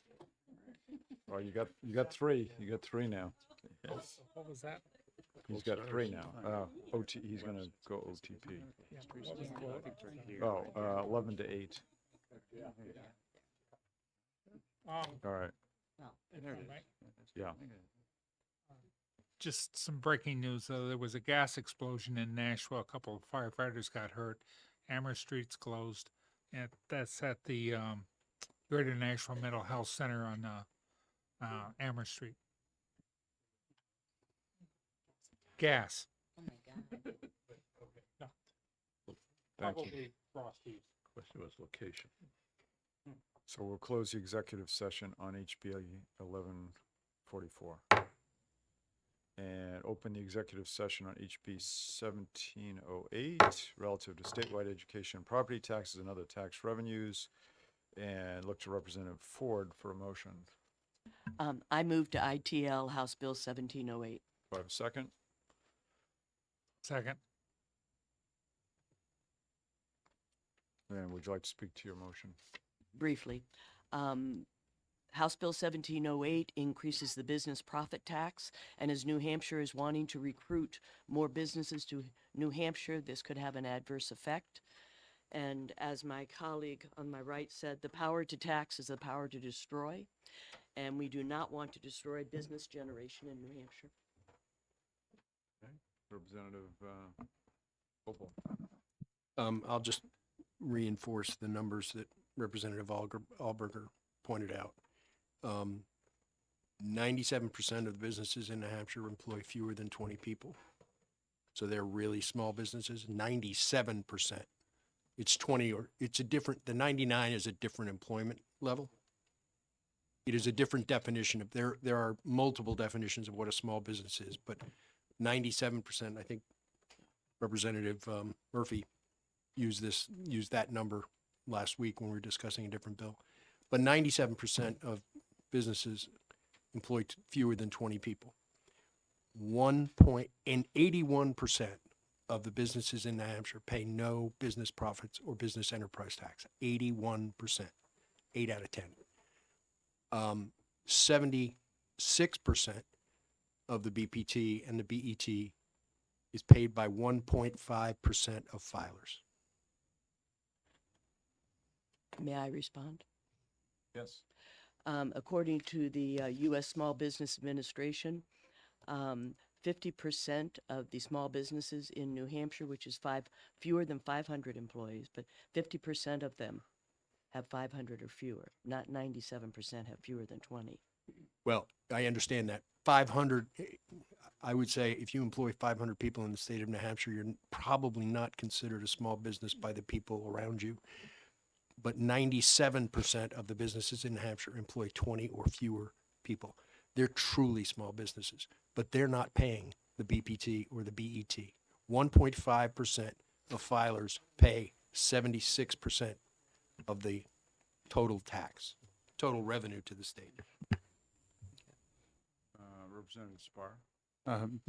Well, you got three. You got three now. What was that? He's got three now. He's gonna go OTP. What was the vote? Oh, 11 to 8. All right, If I may. yeah. Just some breaking news. There was a gas explosion in Nashville. A couple of firefighters got hurt. Amherst Street's closed. And that's at the Greater Nashville Mental Health Center on Amherst Street. Gas. Oh my God. No, Thank you. probably Frosties. Question was location. So we'll close the executive session on HB 1144. and open the executive session on HB 1708 relative to statewide education and property taxes and other tax revenues, and look to Representative Ford for a motion. I move to ITL House Bill 1708. Do I have a second? Second. And would you like to speak to your motion? Briefly. House Bill 1708 increases the business profit tax, and as New Hampshire is wanting to recruit more businesses to New Hampshire, this could have an adverse effect. And as my colleague on my right said, the power to tax is the power to destroy, and we do not want to destroy business generation in New Hampshire. Okay. Representative Opal. I'll just reinforce the numbers that Representative Alberger pointed out. 97% of the businesses in New Hampshire employ fewer than 20 people. So they're really small businesses, 97%. It's 20 or it's a different, the 99 is a different employment level. It is a different definition of, there are multiple definitions of what a small business is, but 97%, I think Representative Murphy used that number last week when we were discussing a different bill. But 97% of businesses employ fewer than 20 people. 81% of the businesses in New Hampshire pay no business profits or business enterprise tax. 81%, 8 out of 10. 76% of the BPT and the BET is paid by 1.5% of filers. May I respond? Yes. According to the U.S. Small Business Administration, 50% of the small businesses in New Hampshire, which is fewer than 500 employees, but 50% of them have 500 or fewer. Not 97% have fewer than 20. Well, I understand that. 500, I would say if you employ 500 people in the state of New Hampshire, you're probably not considered a small business by the people around you. But 97% of the businesses in New Hampshire employ 20 or fewer people. They're truly small businesses, but they're not paying the BPT or the BET. 1.5% of filers pay 76% of the total revenue to the state. Representative Spar.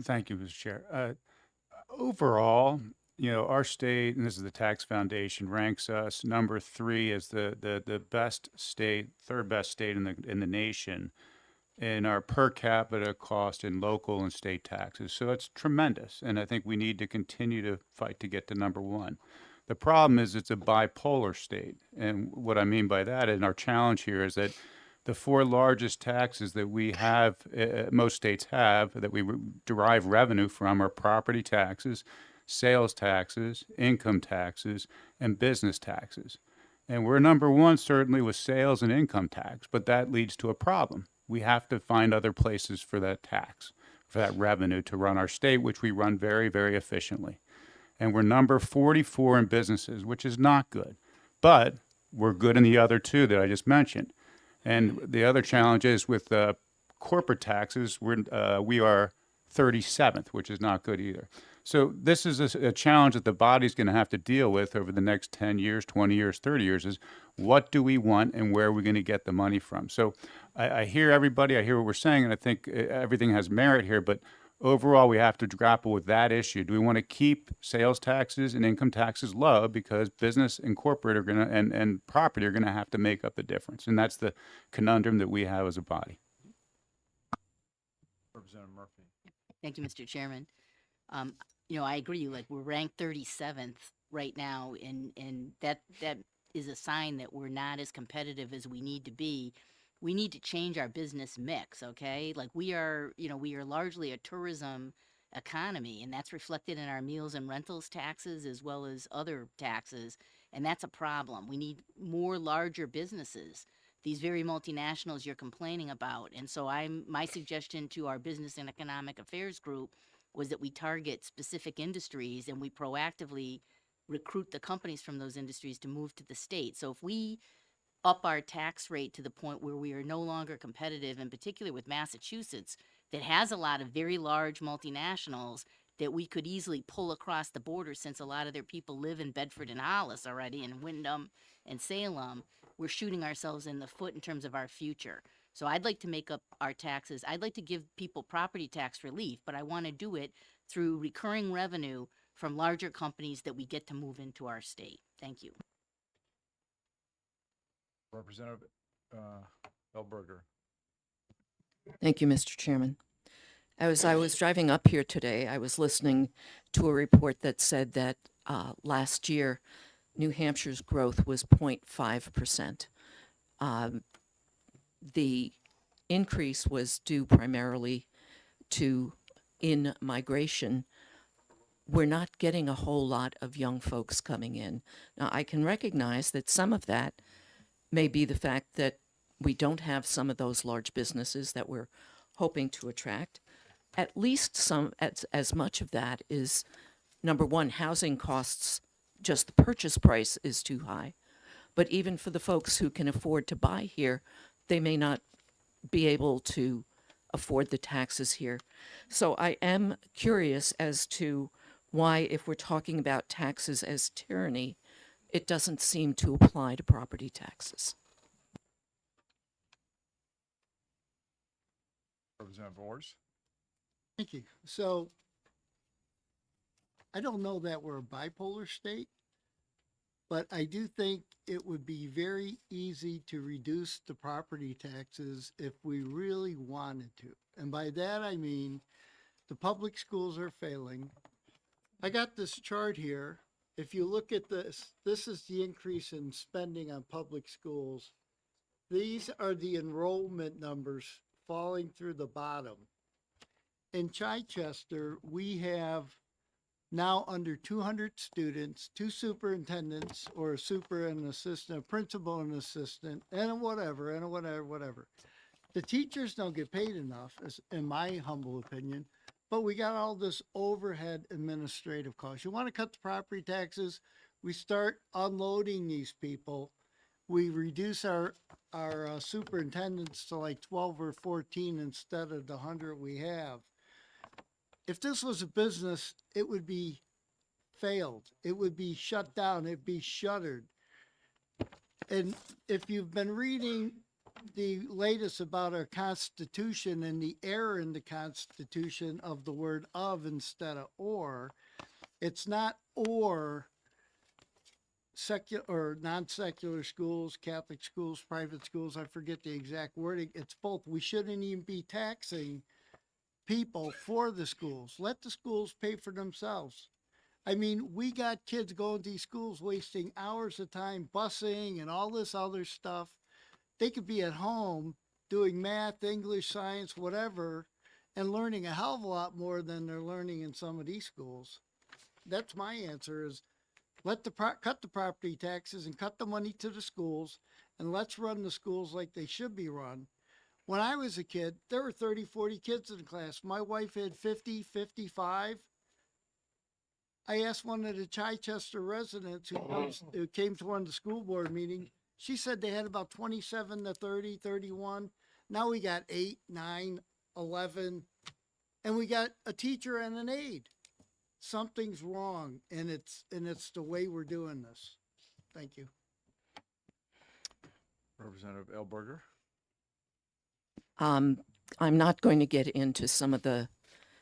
Thank you, Mr. Chair. Overall, our state, and this is the Tax Foundation, ranks us number 3 as the best state, third best state in the nation in our per capita cost in local and state taxes. So it's tremendous, and I think we need to continue to fight to get to number 1. The problem is it's a bipolar state, and what I mean by that, and our challenge here, is that the 4 largest taxes that we have, most states have, that we derive revenue from are property taxes, sales taxes, income taxes, and business taxes. And we're number 1 certainly with sales and income tax, but that leads to a problem. We have to find other places for that tax, for that revenue to run our state, which we run very, very efficiently. And we're number 44 in businesses, which is not good. But we're good in the other 2 that I just mentioned. And the other challenge is with corporate taxes, we are 37th, which is not good either. So this is a challenge that the body's going to have to deal with over the next 10 years, 20 years, 30 years, is what do we want and where are we going to get the money from? So I hear everybody, I hear what we're saying, and I think everything has merit here, but overall we have to grapple with that issue. Do we want to keep sales taxes and income taxes low because business and corporate are going to, and property are going to have to make up the difference? And that's the conundrum that we have as a body. Representative Murphy. Thank you, Mr. Chairman. I agree, like we're ranked 37th right now, and that is a sign that we're not as competitive as we need to be. We need to change our business mix, okay? Like we are largely a tourism economy, and that's reflected in our meals and rentals taxes as well as other taxes, and that's a problem. We need more larger businesses, these very multinationals you're complaining about. And so my suggestion to our Business and Economic Affairs group was that we target specific industries and we proactively recruit the companies from those industries to move to the state. So if we up our tax rate to the point where we are no longer competitive, in particular with Massachusetts, that has a lot of very large multinationals that we could easily pull across the border, since a lot of their people live in Bedford and Hollis already, and Wyndham and Salem. We're shooting ourselves in the foot in terms of our future. So I'd like to make up our taxes. I'd like to give people property tax relief, but I want to do it through recurring revenue from larger companies that we get to move into our state. Thank you. Representative Elberger. Thank you, Mr. Chairman. As I was driving up here today, I was listening to a report that said that last year, New Hampshire's growth was 0.5%. The increase was due primarily to in-migration. We're not getting a whole lot of young folks coming in. Now, I can recognize that some of that may be the fact that we don't have some of those large businesses that we're hoping to attract. At least as much of that is, number one, housing costs, just the purchase price is too high. But even for the folks who can afford to buy here, they may not be able to afford the taxes here. So I am curious as to why, if we're talking about taxes as tyranny, it doesn't seem to apply to property taxes. Representative Ors. Thank you. So I don't know that we're a bipolar state, but I do think it would be very easy to reduce the property taxes if we really wanted to. And by that, I mean, the public schools are failing. I got this chart here. If you look at this, this is the increase in spending on public schools. These are the enrollment numbers falling through the bottom. In Chichester, we have now under 200 students, 2 superintendents, or a super and an assistant, a principal and assistant, and a whatever. The teachers don't get paid enough, in my humble opinion, but we got all this overhead administrative costs. You want to cut the property taxes, we start unloading these people. We reduce our superintendents to like 12 or 14 instead of the 100 we have. If this was a business, it would be failed. It would be shut down. It'd be shuttered. And if you've been reading the latest about our Constitution and the error in the Constitution of the word of instead of or, it's not or secular or non-secular schools, Catholic schools, private schools, I forget the exact wording. It's both. We shouldn't even be taxing people for the schools. Let the schools pay for themselves. I mean, we got kids going to these schools wasting hours of time busing and all this other stuff. They could be at home doing math, English, science, whatever, and learning a hell of a lot more than they're learning in some of these schools. That's my answer is cut the property taxes and cut the money to the schools, and let's run the schools like they should be run. When I was a kid, there were 30, 40 kids in the class. My wife had 50, 55. I asked one of the Chichester residents who came to one of the school board meetings. She said they had about 27 to 30, 31. Now we got 8, 9, 11, and we got a teacher and an aide. Something's wrong, and it's the way we're doing this. Thank you. Representative Elberger. I'm not going to get into some of the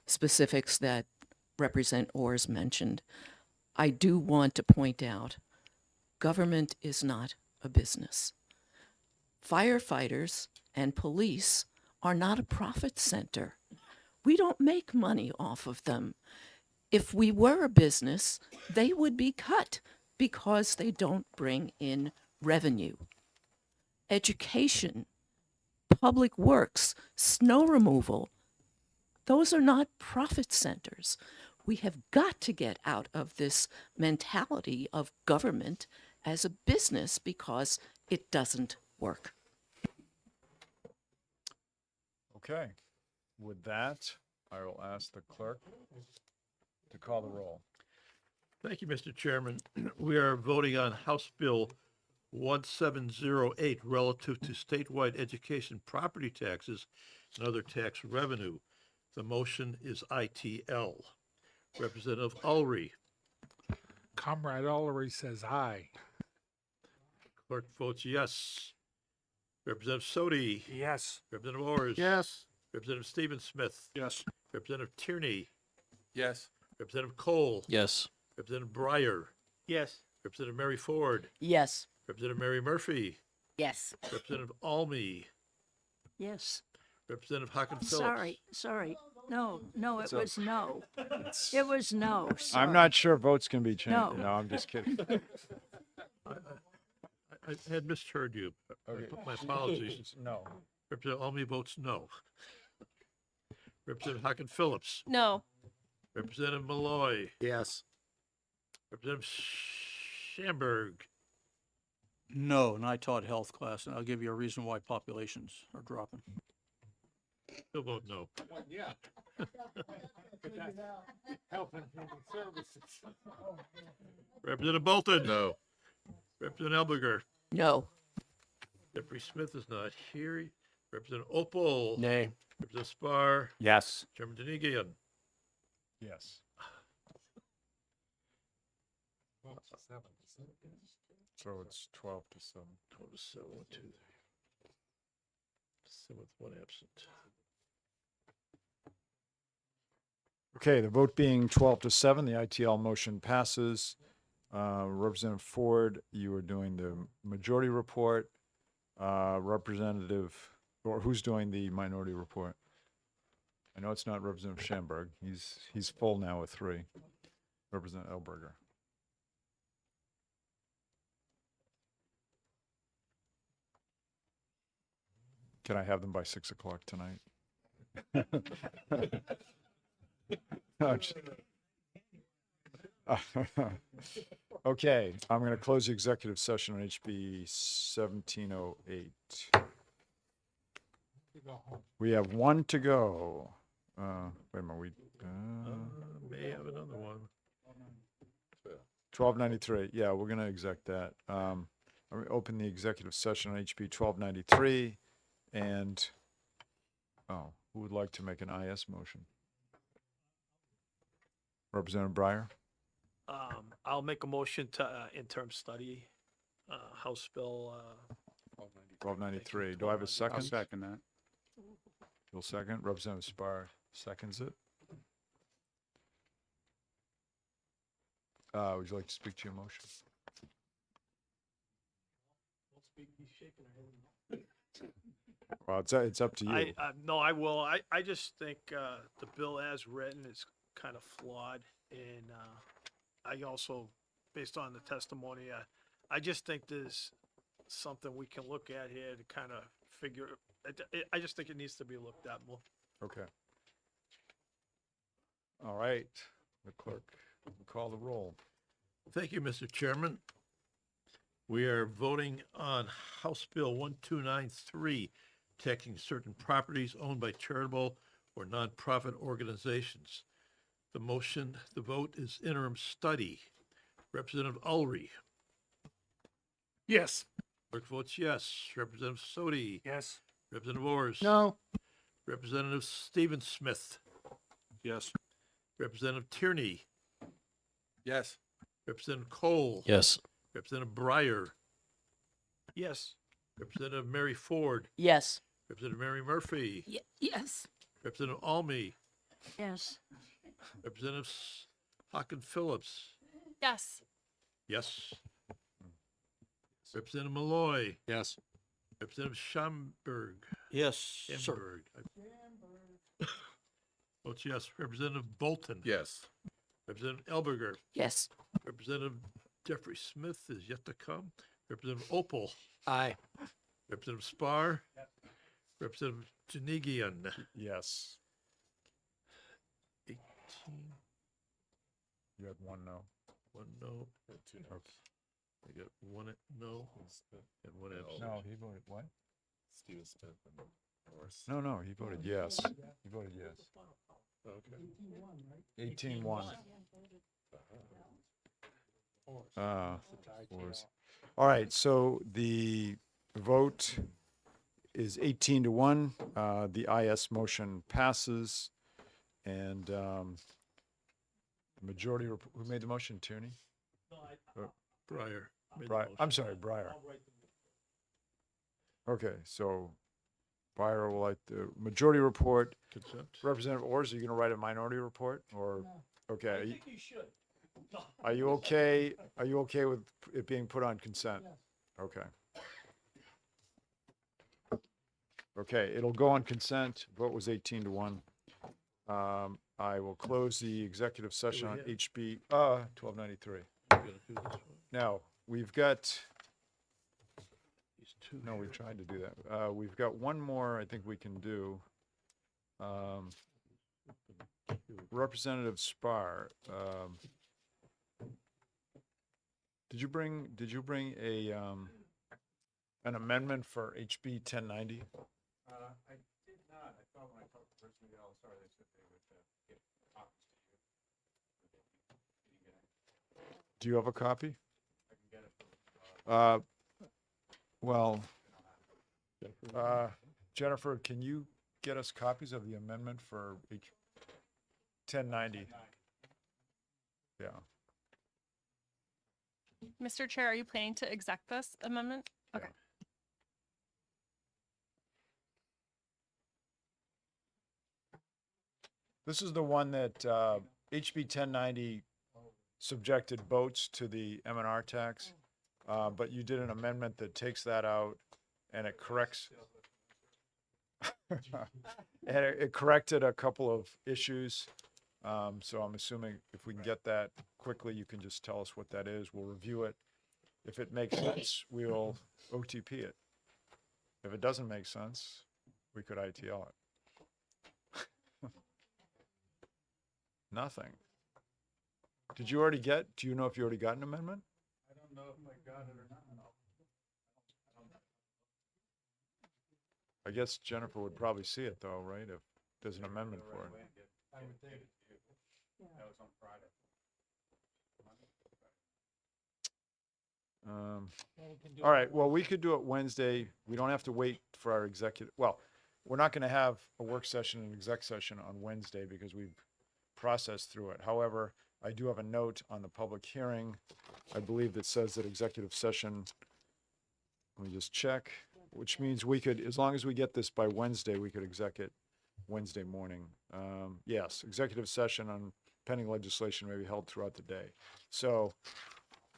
specifics that Representative Ors mentioned. I do want to point out, government is not a business. Firefighters and police are not a profit center. We don't make money off of them. If we were a business, they would be cut because they don't bring in revenue. Education, public works, snow removal, those are not profit centers. We have got to get out of this mentality of government as a business because it doesn't work. Okay. With that, I will ask the clerk to call the roll. Thank you, Mr. Chairman. We are voting on House Bill 1708 relative to statewide education property taxes and other tax revenue. The motion is ITL. Representative Ulrey. Comrade Ullery says aye. Clerk votes yes. Representative Sodi. Yes. Representative Ors. Yes. Representative Stephen Smith. Yes. Representative Tierney. Yes. Representative Cole. Yes. Representative Breyer. Yes. Representative Mary Ford. Yes. Representative Mary Murphy. Yes. Representative Almy. Yes. Representative Hawken Phillips. Sorry. No, it So- was no. It was no. I'm sorry. not sure votes can be changed. No. No, I'm just kidding. I had misheard you. My apologies. No. Representative Almy votes no. Representative Hawken Phillips. No. Representative Malloy. Yes. Representative Schamberg. No, and I taught health class, and I'll give you a reason why populations are dropping. Still vote no. Yeah. Health and Human Services. Representative Bolton. No. Representative Elberger. No. Jeffrey Smith is not here. Representative Opal. Nay. Representative Spar. Yes. Chairman Denigian. Yes. So it's 12 to 7. 12 to 7, 1, 2, 3. 7 with 1 absent. Okay, the vote being 12 to 7, the ITL motion passes. Representative Ford, you are doing the majority report. Representative, or who's doing the minority report? I know it's not Representative Schamberg. He's full now with 3. Representative Elberger. Can I have them by 6 o'clock tonight? No, just- Okay, I'm going to close the executive session on HB 1708. We have 1 to go. Wait a minute, May have another one. 1293. Yeah, we're going to exec that. I'm going to open the executive session on HB 1293. And, who would like to make an IS motion? Representative Breyer? I'll make a motion to interim study House Bill 1293. Do I have a I'll second? second that. You'll second. Representative Spar seconds it. Would you like to speak to your motion? Well, it's up to you. No, I will. I just think the bill as written is kind of flawed, and I also, based on the testimony, I just think there's something we can look at here to kind of figure. I just think it needs to be looked at more. Okay. All right. The clerk will call the roll. Thank you, Mr. Chairman. We are voting on House Bill 1293, taxing certain properties owned by charitable or nonprofit organizations. The vote is interim study. Representative Ulrey. Yes. Clerk votes yes. Representative Sodi. Yes. Representative Ors. No. Representative Stephen Smith. Yes. Representative Tierney. Yes. Representative Cole. Yes. Representative Breyer. Yes. Representative Mary Ford. Yes. Representative Mary Murphy. Yes. Representative Almy. Yes. Representative Hawken Phillips. Yes. Yes. Representative Malloy. Yes. Representative Schamberg. Yes, sir. Schamberg. Votes yes. Representative Bolton. Yes. Representative Elberger. Yes. Representative Jeffrey Smith is yet to come. Representative Opal. Aye. Representative Spar. Representative Janigian. Yes. 18, You had 1 no. 1 no. I got 1 no and 1 absent. No, he voted what? Stephen Smith and Morris. No, he voted yes. He voted yes. Okay. 18-1. All right, so the vote is 18 to 1. The IS motion passes. And majority, who made the motion, Tierney? Breyer. made the Breyer, motion. I'm sorry, Breyer. Okay, so Breyer will like the majority report. Consent. Representative Ors, are you going to write a minority report or? Okay. I think you should. Are you okay? Are you okay with it being put on consent? Okay. Okay, it'll go on consent. Vote was 18-1. I will close the executive session on HB 1293. We're gonna do this one. Now, we've got, These two no, we here. tried to do that. We've got one more I think we can do. Representative Spar, did you bring a, an amendment for HB 1090? I did not. I thought when I talked to the person, sorry, they said they would get copies to you. Do you have a copy? I can get it. Well, Jennifer, can you get us copies of the amendment for 1090? Yeah. Mr. Chair, are you planning to exec this amendment? Okay. This is the one that HB 1090 subjected boats to the M&R tax, but you did an amendment that takes that out and it corrects. And it corrected a couple of issues. So I'm assuming if we can get that quickly, you can just tell us what that is. We'll review it. If it makes sense, we'll OTP it. If it doesn't make sense, we could ITL it. Nothing. Do you know if you already got an amendment? I don't know if I got it or not. I guess Jennifer would probably see it though, right? If there's an amendment for it. I would take it to you. That was on Friday. All right, well, we could do it Wednesday. We don't have to wait for our executive, well, we're not going to have a work session and exec session on Wednesday because we've processed through it. However, I do have a note on the public hearing, I believe, that says that executive session, let me just check, which means we could, as long as we get this by Wednesday, we could exec it Wednesday morning. Yes, executive session on pending legislation may be held throughout the day. So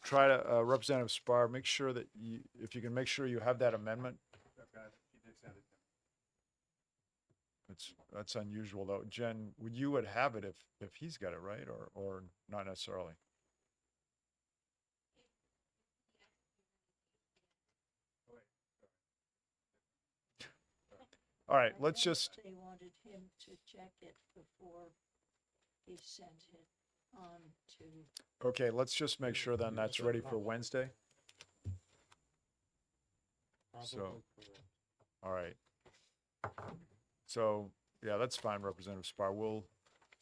try to, Representative Spar, make sure that you, if you can make sure you have that amendment. That's unusual though. Jen, you would have it if he's got it, right? Or not necessarily? All right, let's just, They wanted him to check it before he sent it on to. okay, let's just make sure then that's ready for Wednesday. So, all right. So, yeah, that's fine, Representative Spar.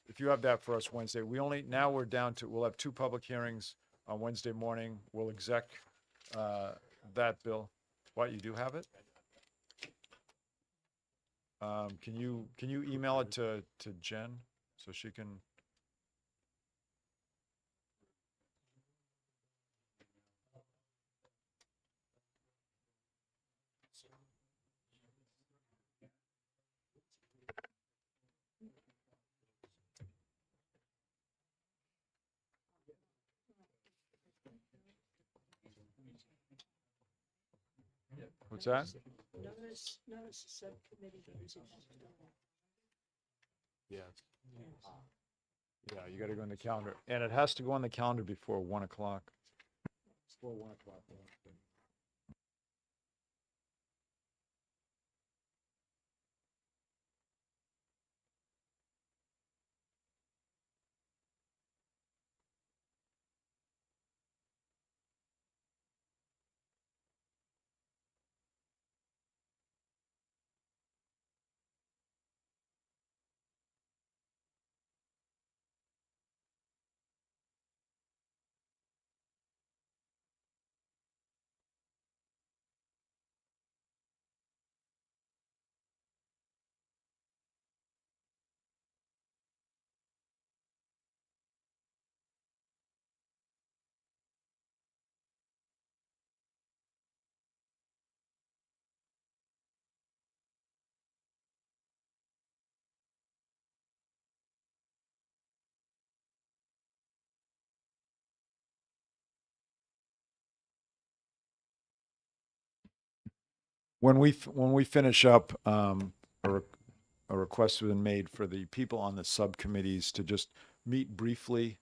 If you have that for us Wednesday, now we're down to, we'll have 2 public hearings on Wednesday morning. We'll exec that bill. What, you do have it? Can you email it to Jen so she can? What's that? Notice the subcommittee. Yeah. Yeah, you gotta go on the calendar. And it has to go on the calendar before 1 o'clock. Before 1 o'clock. when we finish up, a request has been made for the people on the subcommittees to just meet briefly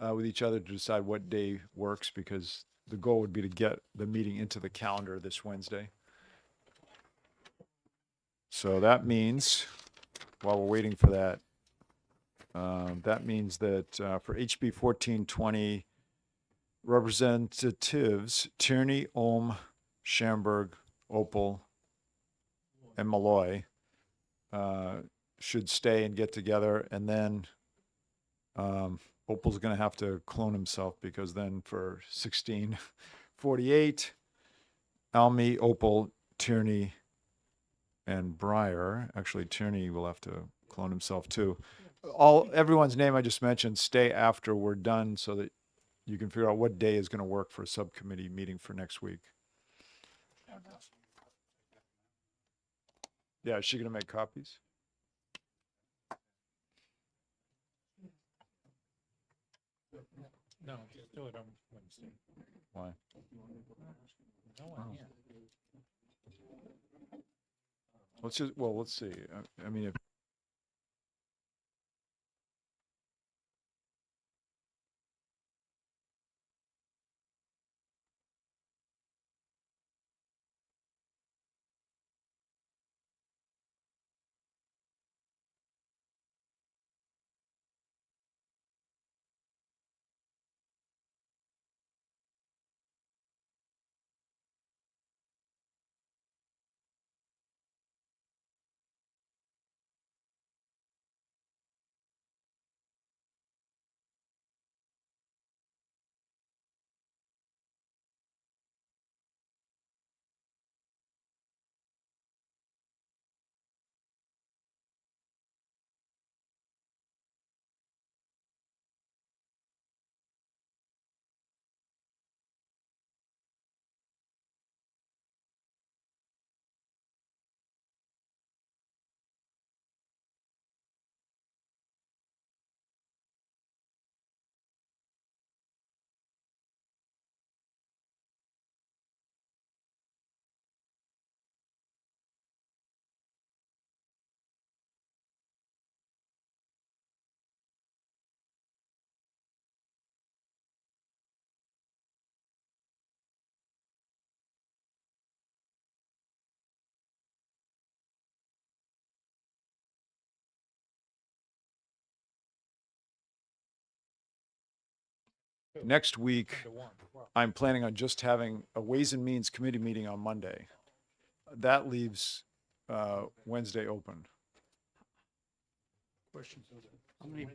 with each other to decide what day works, because the goal would be to get the meeting into the calendar this Wednesday. So that means, while we're waiting for that, that means that for HB 1420, Representatives Tierney, Ohm, Schamberg, Opal, and Malloy should stay and get together, and then Opal's going to have to clone himself, because then for 1648, Almy, Opal, Tierney, and Breyer. Actually, Tierney will have to clone himself too. Everyone's name I just mentioned stay after we're done, so that you can figure out what day is going to work for a subcommittee meeting for next week. Yeah, is she going to make copies? No, just do it on Wednesday. Why? No one here. Let's see. I mean, if next week, I'm planning on just having a Ways and Means Committee meeting on Monday. That leaves Wednesday open. Questions? How many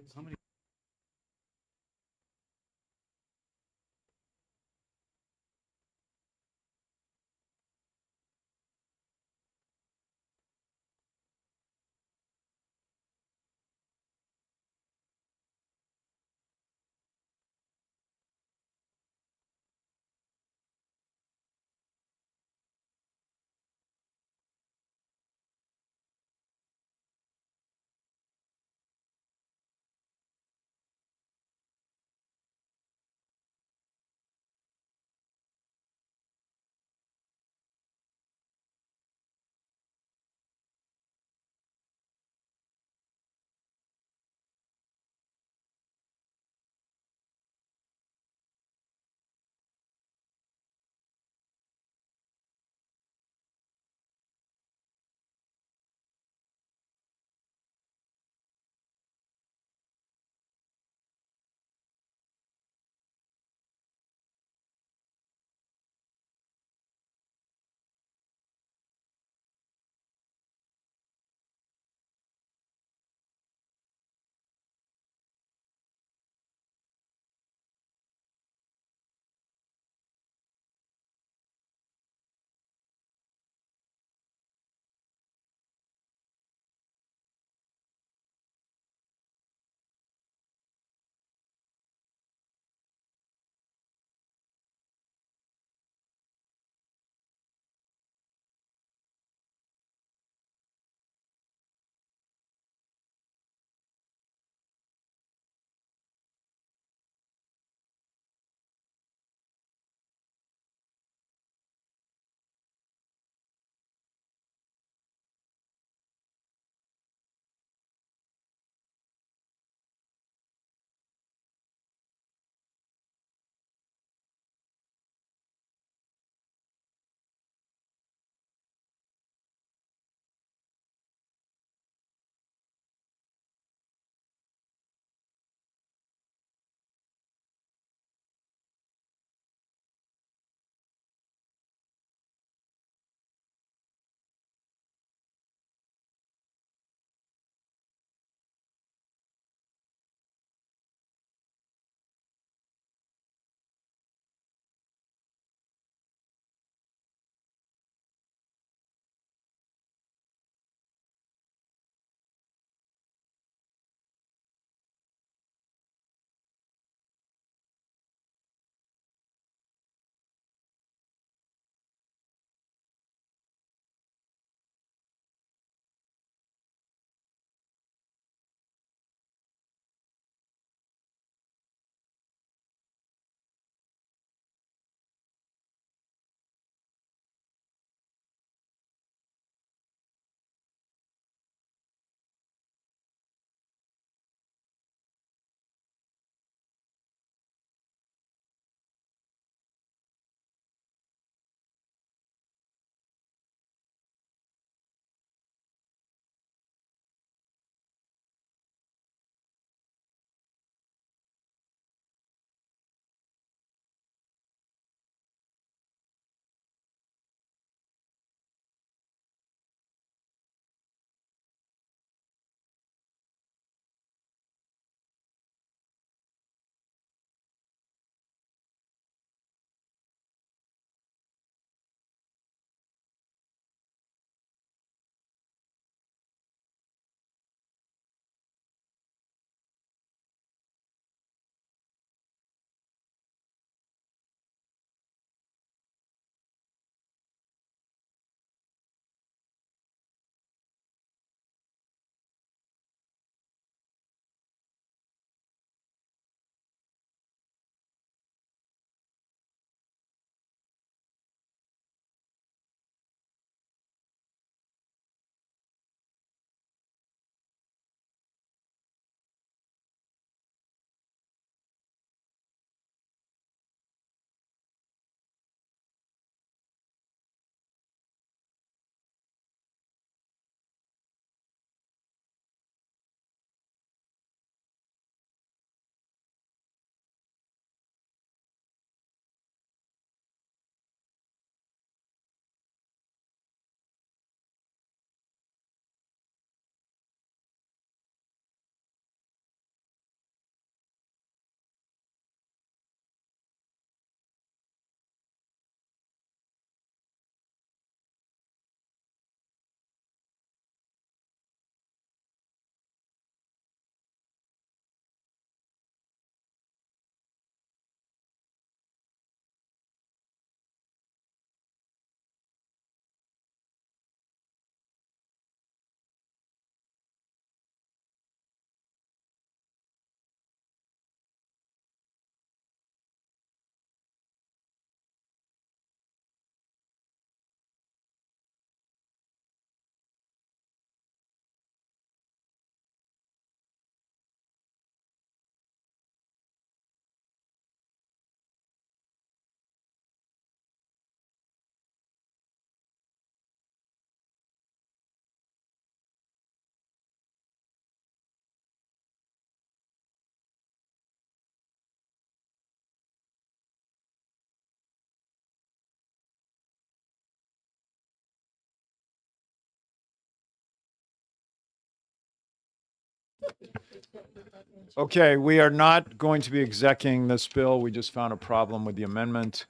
Okay, we are not going to be executing this bill. We just found a problem with the amendment.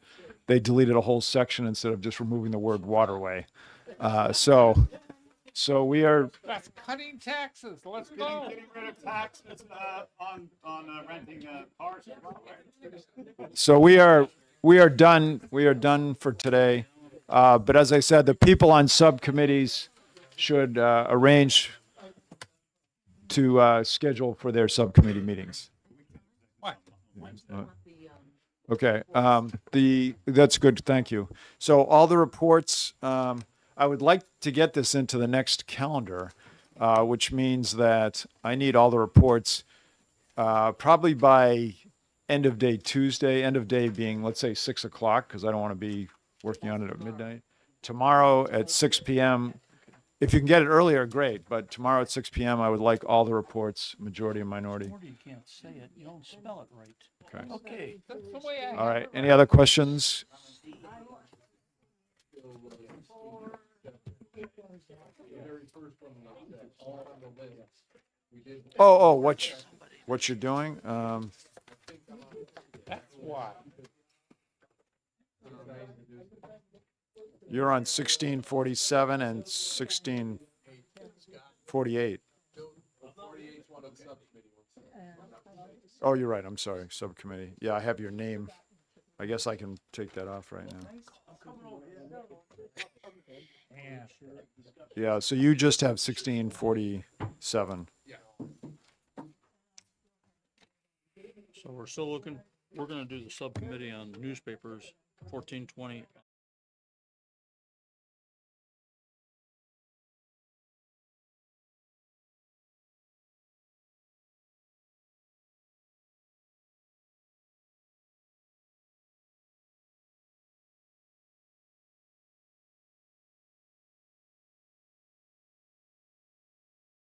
They deleted a whole section instead of just removing the word waterway. So we are, That's cutting taxes. Let's go. rid of taxes on renting cars. So we are done for today. But as I said, the people on subcommittees should arrange to schedule for their subcommittee meetings. What? Okay, that's good, thank you. So all the reports, I would like to get this into the next calendar, which means that I need all the reports probably by end of day Tuesday, end of day being, let's say, 6 o'clock, because I don't want to be working on it at midnight. Tomorrow at 6 p.m., if you can get it earlier, great, but tomorrow at 6 p.m., I would like all the reports, majority and minority. You can't say it. You don't spell it right. Okay. Okay. That's the way I All right, any other questions? Oh, what you're doing? That's why. You're on 1647 and 1648. Oh, you're right. I'm sorry. Subcommittee. Yeah, I have your name. I guess I can take that off right now. Yeah, sure. Yeah, so you just have 1647. So we're still looking, we're gonna do the subcommittee on newspapers, 1420